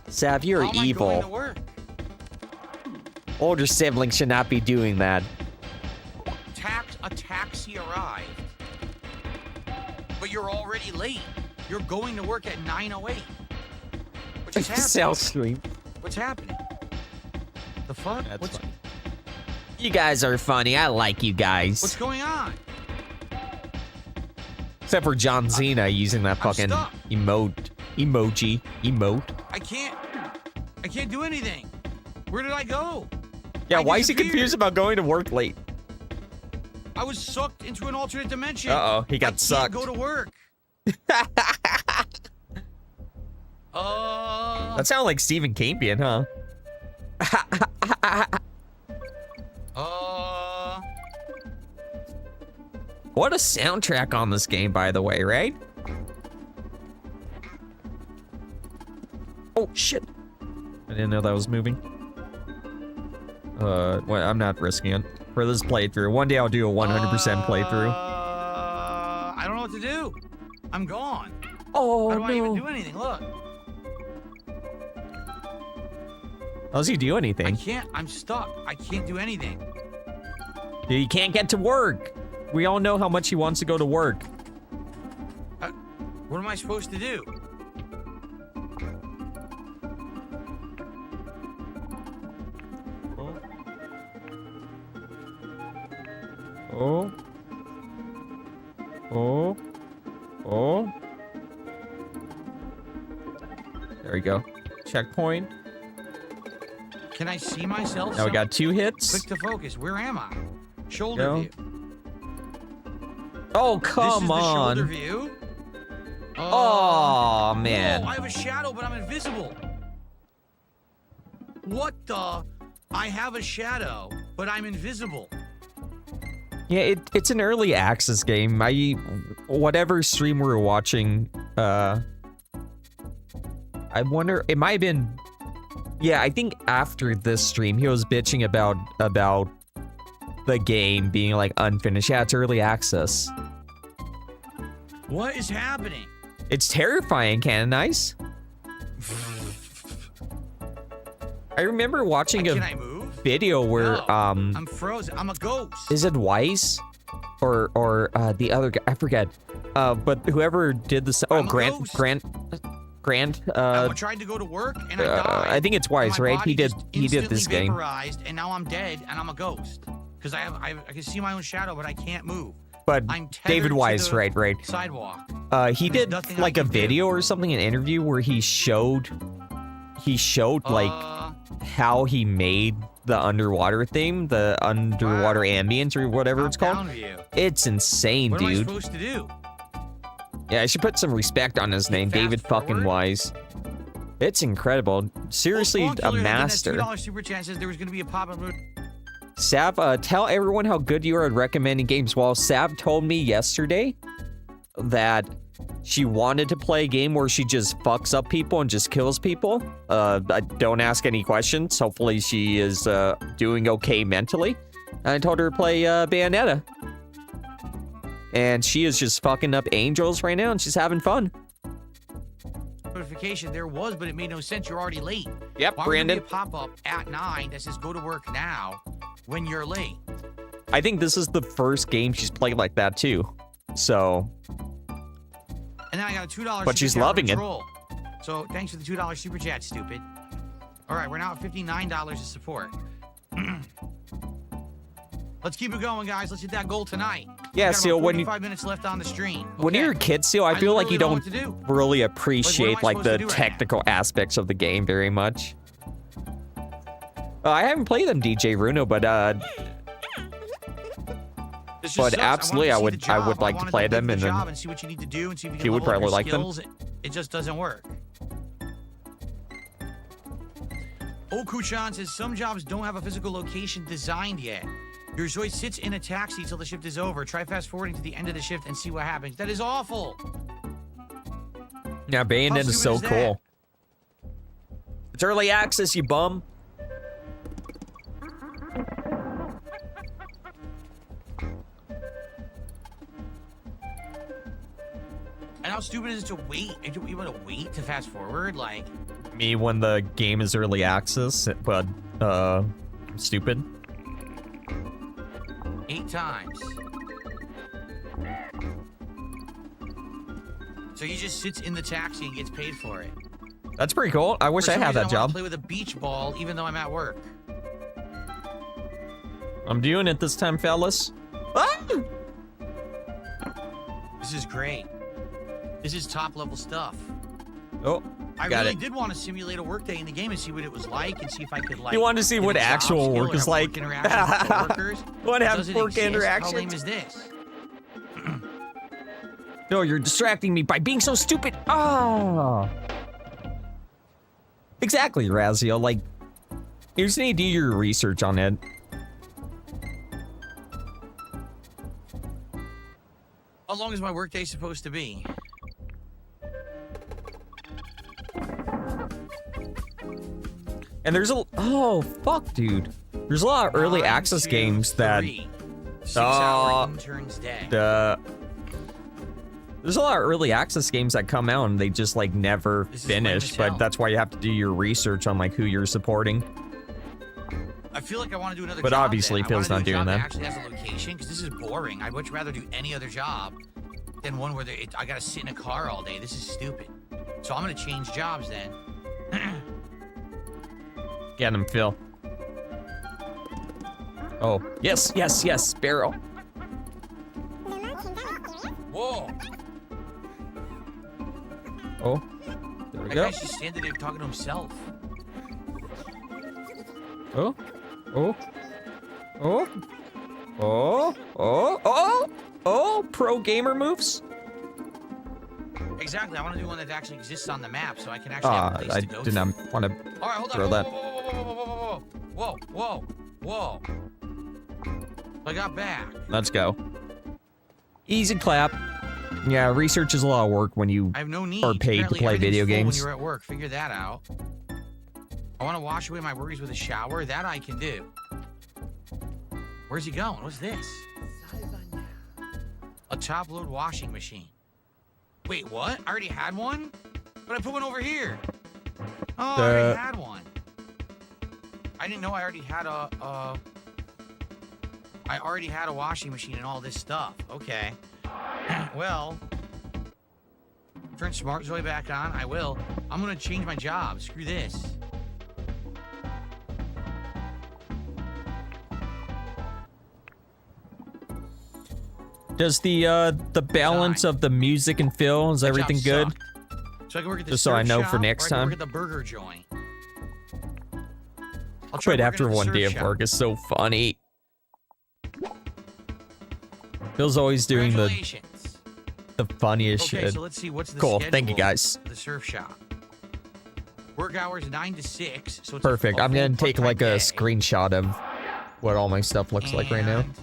S1: Sav, you're
S2: How am I going to
S1: evil.
S2: work?
S1: Older siblings should not be doing that.
S2: A taxi arrived. But you're already late. You're going to work at 9:08. What just happened?
S1: South Stream.
S2: What's happening? The fuck?
S1: That's
S2: What's
S1: funny. You guys are funny. I like you guys.
S2: going on?
S1: Except for John Cena using that
S2: I'm
S1: fucking
S2: stuck.
S1: emote.
S2: I can't do anything. Where did I go?
S1: Yeah,
S2: I
S1: why is he
S2: disappeared.
S1: confused about going to work late?
S2: I was sucked into an alternate dimension.
S1: Uh-oh, he got sucked.
S2: I can't go to work.
S1: That sounded like Stephen Campion, huh? What a soundtrack on this game, by the way, right? Oh, shit. I didn't know that was moving. Well, I'm not risking it. For this playthrough. One day I'll do a 100% playthrough.
S2: I don't know what to do. I'm gone.
S1: Oh,
S2: How do I even do anything? Look.
S1: How does he do anything?
S2: I'm stuck. I can't do anything.
S1: He can't get to work. We all know how much he wants to go to work.
S2: What am I supposed to do?
S1: Oh. Oh. Oh. There we go. Checkpoint.
S2: Can I see myself?
S1: Now we got 2 hits.
S2: Click to focus. Where am I? Shoulder
S1: Go.
S2: view.
S1: Oh,
S2: This is
S1: come
S2: the
S1: on.
S2: shoulder view.
S1: Oh, man.
S2: Oh, I have a shadow, but I'm invisible. What the? I have a shadow, but I'm invisible.
S1: Yeah, it's an early access game. Whatever stream we were watching, I wonder, it might have been, yeah, I think after this stream, he was bitching about the game being like unfinished. Yeah, it's early access.
S2: What is happening?
S1: It's terrifying, Canonize. I remember watching
S2: Can I move?
S1: video where
S2: No, I'm frozen. I'm a ghost.
S1: is it Weiss or the other guy? I forget. But whoever did this. Oh,
S2: I'm a ghost.
S1: Grant.
S2: I tried to go to work and I died.
S1: I think it's
S2: And
S1: Weiss,
S2: my
S1: right?
S2: body
S1: he did
S2: just
S1: this
S2: instantly
S1: game.
S2: vaporized, and now I'm dead and I'm a ghost. Because I can see my own shadow, but I can't move.
S1: But
S2: I'm tethered
S1: David
S2: to
S1: Wise,
S2: the
S1: right.
S2: sidewalk.
S1: He
S2: There's
S1: did
S2: nothing I
S1: like a
S2: can do.
S1: video or something, an interview where he showed like how he made the underwater theme, the underwater ambience or whatever it's called.
S2: Top-down view.
S1: It's insane,
S2: What am I
S1: dude.
S2: supposed to do?
S1: Yeah, I should put some respect on his name,
S2: Fast
S1: David fucking
S2: forward?
S1: Wise. It's incredible. Seriously,
S2: Well,
S1: a
S2: Killer
S1: master.
S2: $2 super chat says there was going to be a pop-up mode.
S1: Sav, tell everyone how good you are at recommending games. Well, Sav told me yesterday that she wanted to play a game where she just fucks up people and just kills people. Don't ask any questions. Hopefully she is doing okay mentally. And I told her to play Bayonetta. And she is just fucking up angels right now and she's having fun.
S2: Notification there was, but it made no sense. You're already late.
S1: Yep,
S2: Why would there be
S1: Brandon.
S2: a pop-up at 9 that says go to work now when you're late?
S1: I think this is the first game she's played like that too. So,
S2: And then I got a $2
S1: But she's
S2: super chat
S1: loving
S2: from
S1: it.
S2: Troll. So thanks for the $2 super chat, stupid. All right, we're now at $59 of support. Let's keep it going, guys. Let's hit that goal tonight.
S1: yeah,
S2: We got
S1: Seal,
S2: about
S1: when you
S2: 45 minutes left on the stream.
S1: when
S2: Okay.
S1: you're a kid, Seal, I feel like you
S2: literally
S1: don't
S2: know what to do.
S1: really appreciate like
S2: supposed
S1: the
S2: to do right now?
S1: technical aspects of the game very much. I haven't played them, DJ Runo, but
S2: This just
S1: But
S2: sucks.
S1: absolutely, I
S2: wanted
S1: would-
S2: to see the
S1: I
S2: job.
S1: would like to
S2: wanted
S1: play
S2: dig
S1: them
S2: the
S1: and then
S2: job and see what you need to do and see if you
S1: she
S2: can
S1: would
S2: level up
S1: probably
S2: your
S1: like them.
S2: skills. It just doesn't work. Okuchan says some jobs don't have a physical location designed yet. Your Zoid sits in a taxi till the shift is over. Try fast forwarding to the end of the shift and see what happens. That is awful.
S1: yeah, Bayonetta is so
S2: stupid is that?
S1: cool. It's early access, you bum.
S2: And how stupid is it to wait? You want to wait to fast forward? Like,
S1: Me when the game is early access, but stupid.
S2: 8 times. So he just sits in the taxi and gets paid for it.
S1: That's pretty cool. I wish
S2: For
S1: I
S2: some
S1: had
S2: reason,
S1: that
S2: I wanna
S1: job.
S2: play with a beach ball even though I'm at work.
S1: I'm doing it this time, fellas. Ah!
S2: This is great. This is top level stuff.
S1: Oh,
S2: I
S1: got
S2: really
S1: it.
S2: did want to simulate a workday in the game and see what it was like and see if I could like.
S1: You wanted to see
S2: get
S1: what
S2: a job
S1: actual
S2: skill
S1: work
S2: or
S1: is
S2: have
S1: like.
S2: Work interactions with coworkers.
S1: What
S2: It
S1: have
S2: doesn't
S1: work
S2: exist.
S1: interactions?
S2: How lame is this?
S1: No, you're distracting me by being so stupid. Oh. Exactly, Razio. Like, you just need to do your research on it.
S2: How long is my workday supposed to be?
S1: And there's a oh fuck, dude. There's a lot of early
S2: 9
S1: access
S2: to
S1: games that
S2: 3. 6-hour intern's day.
S1: there's a lot of early access games that come out and they just like never
S2: This is lame
S1: finish.
S2: as
S1: But
S2: hell.
S1: that's why you have to do your research on like who you're supporting.
S2: I feel like I want to do another
S1: But
S2: job.
S1: obviously,
S2: then. I
S1: Phil's
S2: wanna
S1: not
S2: do a
S1: doing
S2: job
S1: that.
S2: Actually has a location because this is boring. I'd much rather do any other job than one where I gotta sit in a car all day. This is stupid. So I'm gonna change jobs then.
S1: Get him, Phil. Oh, yes, yes, yes, Barrel.
S2: Whoa!
S1: Oh, there we
S2: That
S1: go.
S2: guy's just standing there talking to himself.
S1: Oh, oh, oh, oh, oh, oh, oh, pro gamer moves.
S2: Exactly. I want to do one that actually exists on the map, so I can actually have a place
S1: I
S2: to go
S1: did
S2: to.
S1: not want to
S2: All right, hold on.
S1: throw
S2: Whoa,
S1: that.
S2: whoa, whoa, whoa. I got back.
S1: Let's go. Easy clap. Yeah, research is a lot of work when you
S2: I have no need.
S1: are paid to
S2: Apparently,
S1: play
S2: everything's
S1: video
S2: full
S1: games.
S2: When you're at work, figure that out. I want to wash away my worries with a shower. That I can do. Where's he going? What's this? A top-load washing machine. Wait, what? I already had one? But I put one over here. Oh, I already had one. I didn't know I already had a washing machine and all this stuff. Okay. Well, turn Smart Zoe back on. I will. I'm gonna change my job. Screw this.
S1: Does the balance of the music and feel, is
S2: That
S1: everything
S2: job
S1: good?
S2: sucked. So I can work at the
S1: Just so I
S2: surf
S1: know for
S2: shop,
S1: next
S2: or I can
S1: time.
S2: work at the burger joint. I'll try
S1: Quit
S2: working
S1: after
S2: at the
S1: one
S2: surf
S1: day of
S2: shop.
S1: work is so funny. Phil's always doing the
S2: Congratulations.
S1: funniest
S2: Okay,
S1: shit.
S2: so let's see what's the
S1: Cool,
S2: schedule
S1: thank you guys.
S2: of the surf shop. Work hours 9 to 6. So it's
S1: Perfect.
S2: A
S1: I'm
S2: full
S1: gonna take
S2: part-time
S1: like a
S2: day.
S1: screenshot of what all my stuff looks like right now.
S2: And,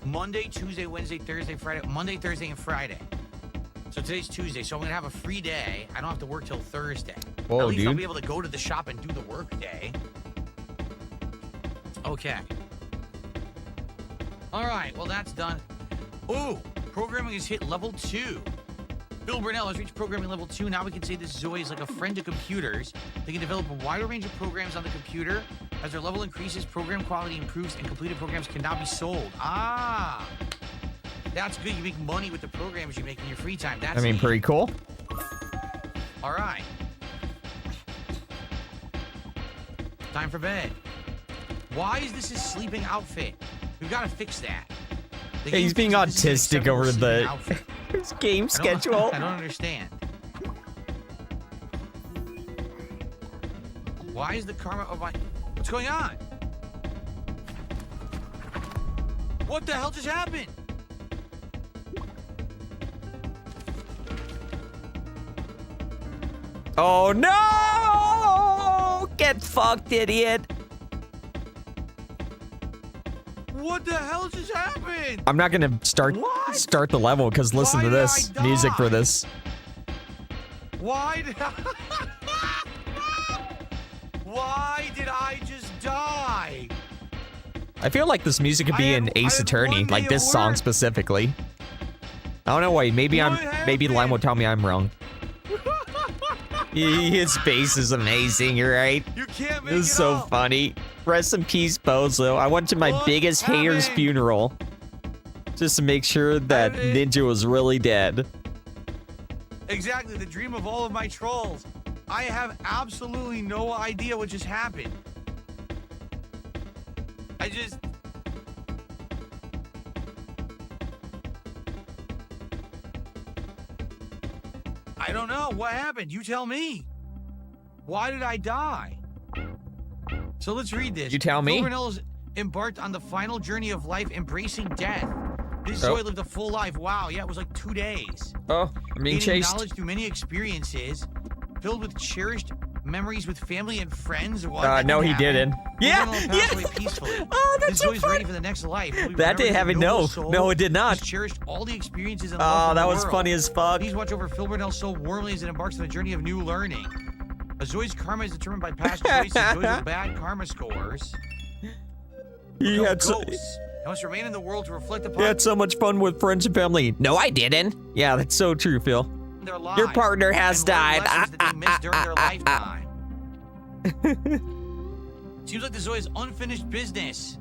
S2: Monday, Tuesday, Wednesday, Thursday, Friday. Monday, Thursday, and Friday. So today's Tuesday, so I'm gonna have a free day. I don't have to work till Thursday.
S1: Whoa,
S2: At least I'll
S1: dude.
S2: be able to go to the shop and do the work day. Okay. All right, well that's done. Ooh, programming has hit level 2. Bill Burnell has reached programming level 2. Now we can say this Zoe is like a friend to computers. They can develop a wider range of programs on the computer. As their level increases, program quality improves, and completed programs can now be sold. Ah, that's good. You make money with the programs you make in your free time. That's
S1: I mean,
S2: neat.
S1: pretty cool.
S2: All right. Time for bed. Why is this his sleeping outfit? We've got to fix that. The
S1: Hey, he's
S2: game
S1: being
S2: thinks this is an
S1: autistic over
S2: acceptable sleeping
S1: the
S2: outfit.
S1: his game
S2: I don't-
S1: schedule.
S2: I don't understand. Why is the karma of my... What's going on? What the hell just happened?
S1: Oh no! Get fucked, idiot!
S2: What the hell just happened?
S1: I'm not gonna start
S2: What?
S1: the level because listen
S2: Why
S1: to
S2: did
S1: this
S2: I
S1: music for
S2: die?
S1: this.
S2: Why did Why did I just die?
S1: I feel like this music could be
S2: I
S1: in
S2: had-
S1: Ace
S2: I had
S1: Attorney,
S2: one
S1: like
S2: day
S1: this
S2: of
S1: song
S2: work.
S1: specifically. I don't know why. Maybe
S2: What
S1: maybe Lime will
S2: happened?
S1: tell me I'm wrong. His face is amazing, you're right.
S2: You can't make
S1: This is
S2: it
S1: so
S2: up.
S1: funny. Rest in peace, Bozo. I went to my
S2: What
S1: biggest hater's
S2: happened?
S1: funeral just to make sure that Ninja was really dead.
S2: Exactly, the dream of all of my trolls. I have absolutely no idea what just happened. I don't know. What happened? You tell me. Why did I die? So let's read this.
S1: You tell me.
S2: Phil Burnell's embarked on the final journey of life, embracing death. This
S1: Oh.
S2: Zoe lived a full life. Wow, yeah, it was like 2 days.
S1: Oh, I'm being
S2: Gaining
S1: chased.
S2: knowledge through many experiences, filled with cherished memories with family and friends. What? That
S1: No, he
S2: happen.
S1: didn't.
S2: Phil
S1: Yeah,
S2: Burnell passed away
S1: yeah.
S2: peacefully.
S1: Oh, that's
S2: This
S1: so
S2: Zoe's ready
S1: funny.
S2: for the next life. Will be
S1: That didn't
S2: remembered
S1: have
S2: as
S1: it.
S2: a
S1: No,
S2: noble soul
S1: no, it did not.
S2: who's cherished all the experiences and
S1: Oh,
S2: love
S1: that
S2: from the
S1: was
S2: world.
S1: funny as fuck.
S2: Please watch over Phil Burnell so warmly as it embarks on a journey of new learning. A Zoe's karma is determined by past choices. Zoes with bad karma scores.
S1: He
S2: become
S1: had so,
S2: ghosts and must remain in the world to reflect
S1: he
S2: upon
S1: had so much fun with friends and family. No, I didn't. Yeah, that's so true, Phil.
S2: their lives.
S1: Your partner has
S2: and learn
S1: died.
S2: lessons that they missed during their lifetime. Seems like the Zoe's unfinished business.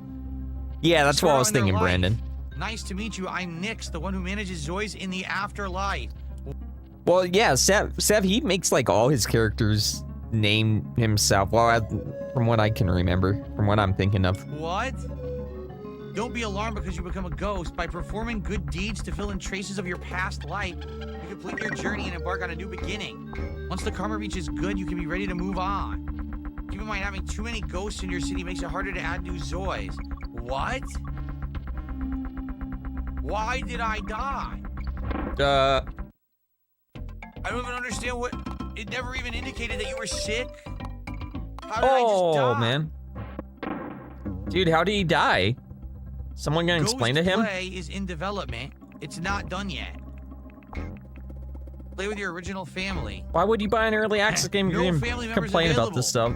S1: Yeah, that's what I was
S2: Start on
S1: thinking,
S2: their life.
S1: Brandon.
S2: Nice to meet you. I'm Nix, the one who manages Zoe's in the afterlife.
S1: Well, yeah, Sev, he makes like all his characters name himself. Well, from what I can remember, from what I'm thinking of.
S2: What? Don't be alarmed because you become a ghost. By performing good deeds to fill in traces of your past life, you complete your journey and embark on a new beginning. Once the karma reaches good, you can be ready to move on. Keep in mind, having too many ghosts in your city makes it harder to add new Zoys. What? Why did I die? I don't even understand what... It never even indicated that you were sick. How did I just die?
S1: Man. Dude, how did he die? Someone gonna explain to
S2: Ghost
S1: him?
S2: Play is in development. It's not done yet. Play with your original family.
S1: Why would you buy an early access game if
S2: No
S1: you
S2: family
S1: didn't
S2: members
S1: complain about this stuff?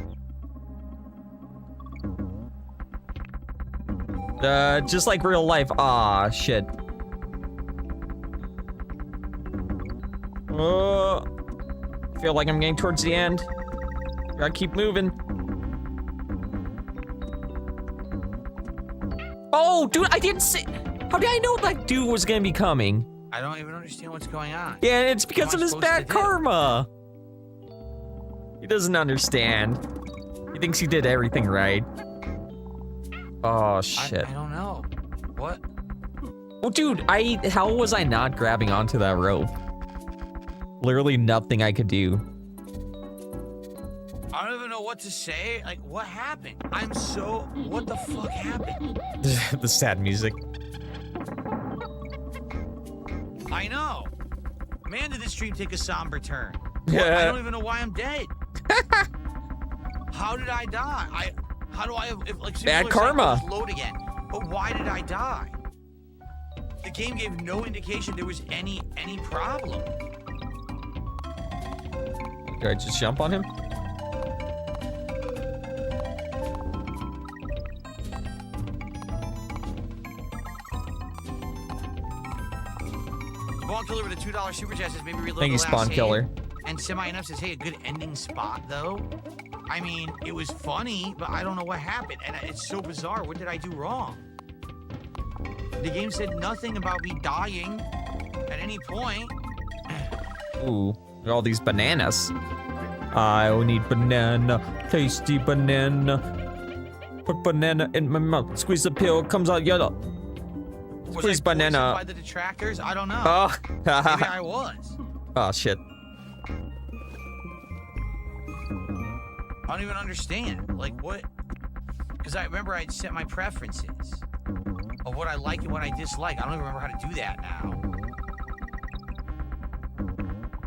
S1: Just like real life. Aw, shit. Feel like I'm getting towards the end. Gotta keep moving. Oh, dude, I didn't see. How did I know that dude was gonna be coming?
S2: I don't even understand what's going on.
S1: Yeah, it's because of
S2: am I
S1: his
S2: supposed to
S1: bad
S2: do?
S1: karma. He doesn't understand. He thinks he did everything right. Oh, shit.
S2: I don't know. What?
S1: Oh, dude, how was I not grabbing onto that rope? Literally nothing I could do.
S2: I don't even know what to say. Like, what happened? What the fuck happened?
S1: The sad music.
S2: I know. Man, did this stream take a somber turn.
S1: Yeah.
S2: I don't even know why I'm dead. How did I die? How do I have, if, like,
S1: bad karma.
S2: Load again. But why did I die? The game gave no indication there was any problem.
S1: Do I just jump on him?
S2: Spawn Killer with a $2 super chat says maybe reload
S1: Thank you,
S2: the last
S1: Spawn
S2: save.
S1: Killer.
S2: And Semi Enough says, hey, a good ending spot though. I mean, it was funny, but I don't know what happened, and it's so bizarre. What did I do wrong? The game said nothing about me dying at any point.
S1: Ooh, look at all these bananas. I need banana, tasty banana. Put banana in my mouth, squeeze the pill, comes out yellow. Squeeze banana.
S2: By the detractors? I don't know.
S1: Oh,
S2: Maybe I was.
S1: Oh shit.
S2: I don't even understand. Like, what? Because I remember I'd set my preferences of what I like and what I dislike. I don't even remember how to do that now.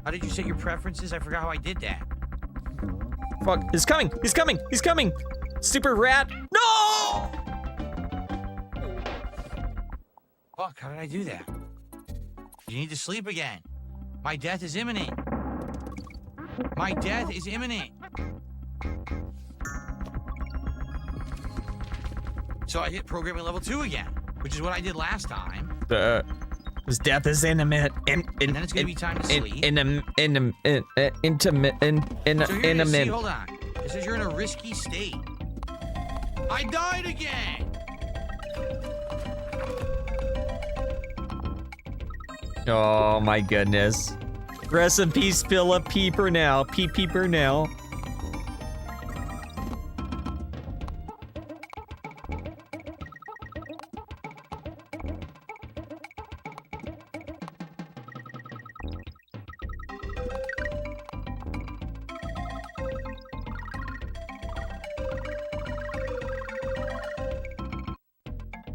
S2: How did you set your preferences? I forgot how I did that.
S1: Fuck, he's coming, he's coming, he's coming. Stupid rat. No!
S2: Fuck, how did I do that? You need to sleep again. My death is imminent. My death is imminent. So I hit programming level 2 again, which is what I did last time.
S1: His death is intimate.
S2: And then it's gonna be time to sleep.
S1: Intimate.
S2: See, hold on. It says you're in a risky state. I died again.
S1: Oh my goodness. Rest in peace, Philip. Peeper now. Peeper now.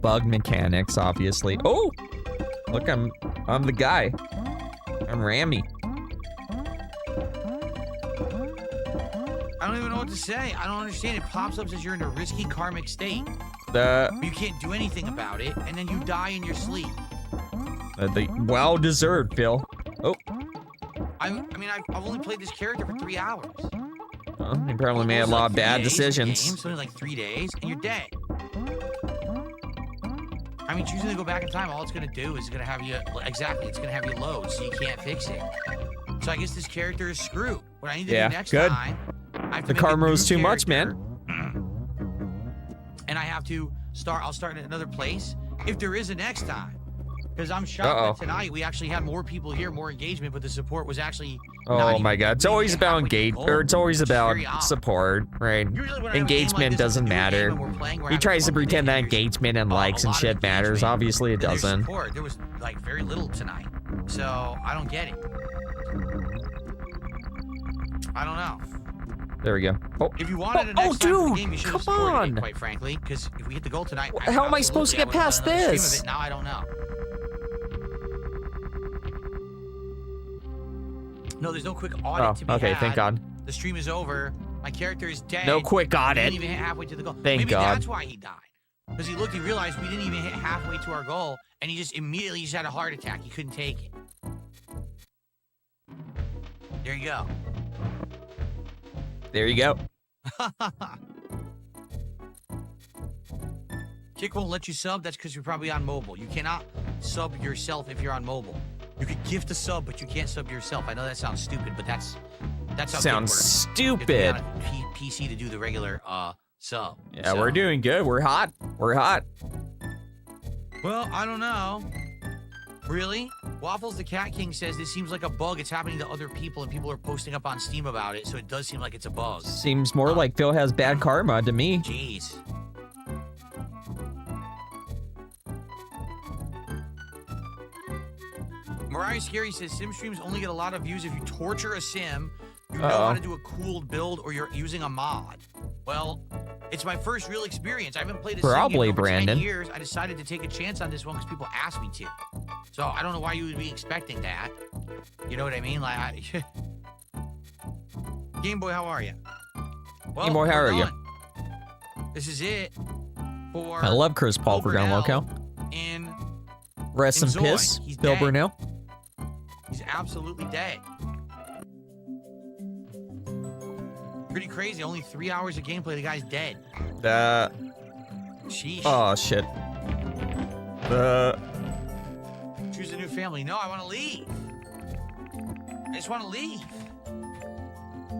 S1: Bug mechanics, obviously. Oh! Look, I'm the guy. I'm Rami.
S2: I don't even know what to say. I don't understand. It pops up, says you're in a risky karmic state. You can't do anything about it, and then you die in your sleep.
S1: Well deserved, Phil. Oh.
S2: I mean, I've only played this character for 3 hours.
S1: Well, you probably made a lot of bad decisions.
S2: It's only like 3 days, and you're dead. I mean, choosing to go back in time, all it's gonna do is gonna have you, exactly, it's gonna have you load, so you can't fix it. So I guess this character is screwed. What I need to do next time, I have to
S1: the karma was too much, man.
S2: And I have to I'll start in another place, if there is a next time. Because I'm shocked that tonight we actually had more people here, more engagement, but the support was actually
S1: oh my god, it's always about engagement, or it's always about support, right? Engagement doesn't matter. He tries to pretend that engagement and likes and shit matters. Obviously it doesn't.
S2: There was like very little tonight, so I don't get it. I don't know.
S1: There we go. Oh,
S2: if you wanted a next time for the game, you should have supported
S1: on.
S2: it, quite frankly, because if we hit the goal tonight,
S1: how am I supposed to get past this?
S2: Now I don't know. No, there's no quick audit to be had.
S1: Thank God.
S2: The stream is over. My character is dead.
S1: No quick audit.
S2: He didn't even hit halfway to the goal.
S1: Thank
S2: Maybe
S1: God.
S2: That's why he died. Because he looked, he realized we didn't even hit halfway to our goal, and he just immediately just had a heart attack. He couldn't take it. There you go.
S1: There you go.
S2: Kick won't let you sub. That's because you're probably on mobile. You cannot sub yourself if you're on mobile. You could gift a sub, but you can't sub yourself. I know that sounds stupid, but that's how
S1: sounds stupid.
S2: You have to be on a PC to do the regular sub.
S1: Yeah, we're doing good. We're hot. We're hot.
S2: Well, I don't know. Really? Waffles the Cat King says this seems like a bug. It's happening to other people, and people are posting up on Steam about it, so it does seem like it's a bug.
S1: Seems more like Phil has bad karma to me.
S2: Jeez. Mariah Scary says sim streams only get a lot of views if you torture a sim, you know how to do a cooled build, or you're using a mod. Well, it's my first real experience. I haven't played a sim game in over 10 years. I decided to take a chance on this one because people asked me to. So I don't know why you would be expecting that. You know what I mean? Like, Game Boy, how are you? Well,
S1: Game Boy, how are you?
S2: This is it for.
S1: I love Chris Paul for Gun Loco.
S2: And
S1: rest in piss, Bill Brunel.
S2: He's absolutely dead. Pretty crazy. Only 3 hours of gameplay. The guy's dead. Sheesh.
S1: Oh shit.
S2: Choose a new family. No, I want to leave. I just want to leave.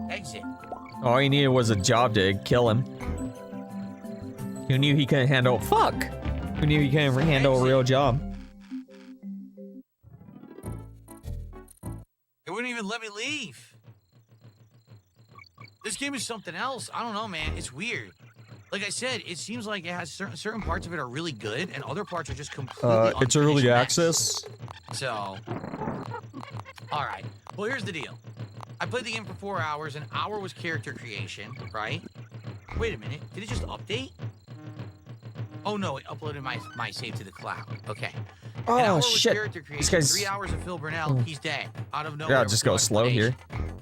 S2: Exit.
S1: All he needed was a job to kill him. Who knew he couldn't handle? Fuck. Who knew he couldn't handle a real job?
S2: It wouldn't even let me leave. This game is something else. I don't know, man. It's weird. Like I said, it seems like it has certain parts of it are really good, and other parts are just completely
S1: it's early access.
S2: So, all right. Well, here's the deal. I played the game for 4 hours. An hour was character creation, right? Wait a minute. Did it just update? Oh no, it uploaded my save to the cloud. Okay.
S1: Oh shit!
S2: Character creation,
S1: This guy's
S2: 3 hours of Phil Burnell. He's dead. Out of nowhere.
S1: Yeah, I'll just go slow here.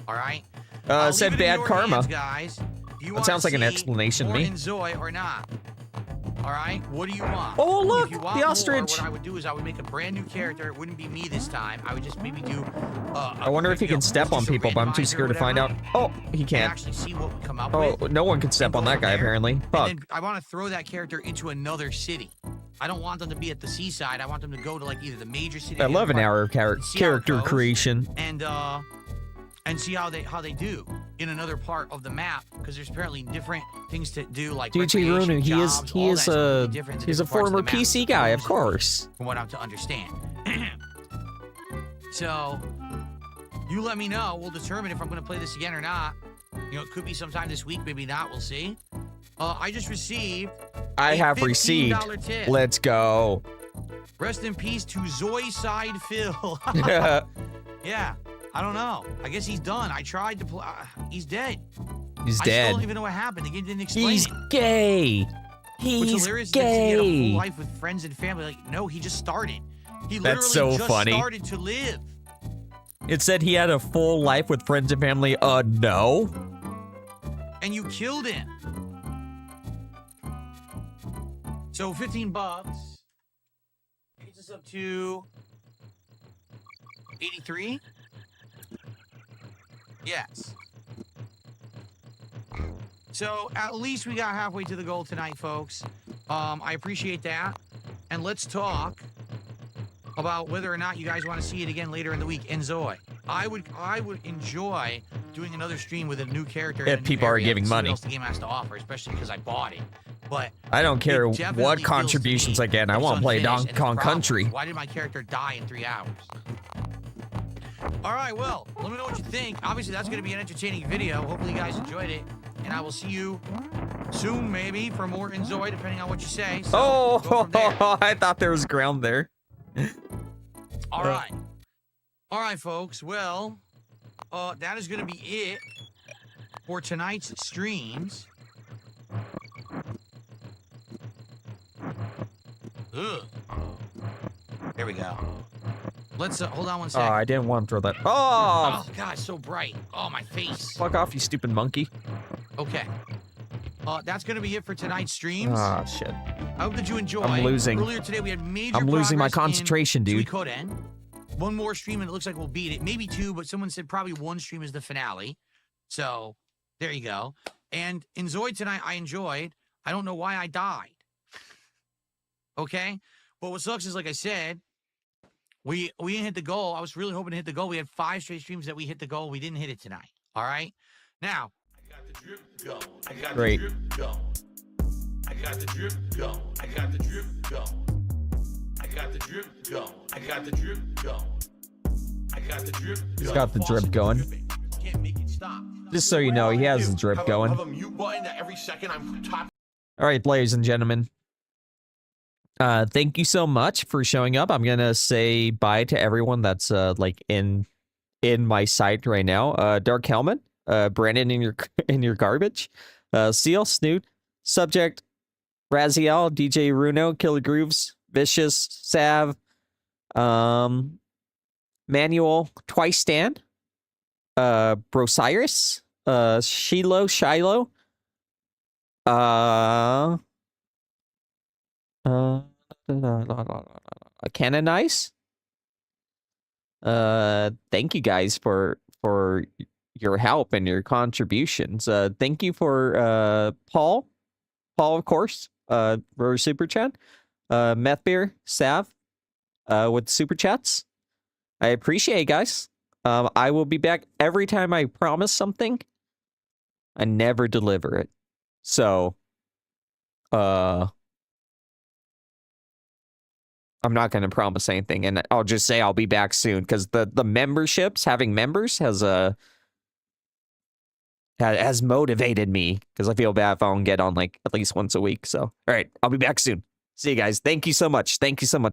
S2: All right.
S1: It said bad karma.
S2: Hands, guys.
S1: That sounds like an explanation to me.
S2: Zoe or not. All right. What do you want?
S1: Oh look,
S2: if you want
S1: the ostrich.
S2: More, what I would do is I would make a brand new character. It wouldn't be me this time. I would just maybe do.
S1: I wonder if he can step on people, but I'm too scared to find out. Oh, he can't.
S2: Actually, see what would come up
S1: with. No one can step on that guy apparently. Fuck.
S2: And then I want to throw that character into another city. I don't want them to be at the seaside. I want them to go to like either the major city.
S1: 11-hour character creation.
S2: And see how they do in another part of the map, because there's apparently different things to do, like
S1: DJ Runu, he's a former PC guy, of course.
S2: From what I'm to understand. So you let me know. We'll determine if I'm going to play this again or not. You know, it could be sometime this week, maybe not. We'll see. I just received.
S1: I have received.
S2: Tip.
S1: Let's go.
S2: Rest in peace to Zoe Side Phil. Yeah. I don't know. I guess he's done. I tried to play. He's dead.
S1: He's
S2: I
S1: dead.
S2: still don't even know what happened. The game didn't explain
S1: He's
S2: it.
S1: Gay.
S2: What's
S1: He's
S2: hilarious
S1: gay.
S2: is that he had a full life with friends and family. Like, no, he just started. He literally
S1: That's so
S2: just
S1: funny.
S2: started to live.
S1: It said he had a full life with friends and family. No.
S2: And you killed him. So $15 gets us up to 83. Yes. So at least we got halfway to the goal tonight, folks. I appreciate that. And let's talk about whether or not you guys want to see it again later in the week. And Zoe, I would enjoy doing another stream with a new character.
S1: If people are giving money.
S2: What else the game has to offer, especially because I bought it. But
S1: I don't care what contributions I get. I want to play Donkey Kong Country.
S2: Why did my character die in 3 hours? All right, well, let me know what you think. Obviously, that's going to be an entertaining video. Hopefully, you guys enjoyed it. And I will see you soon, maybe, for more in Zoe, depending on what you say. So,
S1: I thought there was ground there.
S2: All right. All right, folks. Well, that is going to be it for tonight's streams. Ugh. There we go. Let's hold on one
S1: Oh,
S2: second.
S1: I didn't want to throw that. Oh,
S2: God, so bright. Oh, my face.
S1: Fuck off, you stupid monkey.
S2: Okay. That's going to be it for tonight's streams.
S1: Ah, shit.
S2: I hope that you enjoy.
S1: I'm losing.
S2: Earlier today, we had major
S1: I'm losing my
S2: progress
S1: concentration,
S2: in
S1: dude.
S2: Suikoden. One more stream, and it looks like we'll beat it. Maybe two, but someone said probably one stream is the finale. So, there you go. And in Zoe tonight, I enjoyed. I don't know why I died. Okay? But what sucks is, like I said, we didn't hit the goal. I was really hoping to hit the goal. We had 5 straight streams that we hit the goal. We didn't hit it tonight. All right? Now.
S3: I got the drip go. I got
S1: Great.
S3: the drip go. I got the drip go. I got the drip go. I got the drip go. I got the drip go. I got the drip go.
S1: He's got the drip going.
S2: Can't make it stop.
S1: Just so you know, he has the drip going.
S3: Have a mute button that every second I'm top.
S1: All right, ladies and gentlemen. Thank you so much for showing up. I'm gonna say bye to everyone that's like in my site right now. Dark Helmet, Brandon in your garbage, Seal, Snoot, Subject, Raziel, DJ Runo, Killer Grooves, Vicious, Sav, Manual, Twice Stan, Brosiris, Shiloh, Canonize. Thank you guys for your help and your contributions. Thank you for Paul, of course, for super chat. Meth Beer, Sav, with super chats. I appreciate it, guys. I will be back every time I promise something. I never deliver it. So, I'm not going to promise anything, and I'll just say I'll be back soon, because the memberships, having members, has motivated me, because I feel bad if I don't get on like at least once a week. So, all right, I'll be back soon. See you guys. Thank you so much. Thank you so much.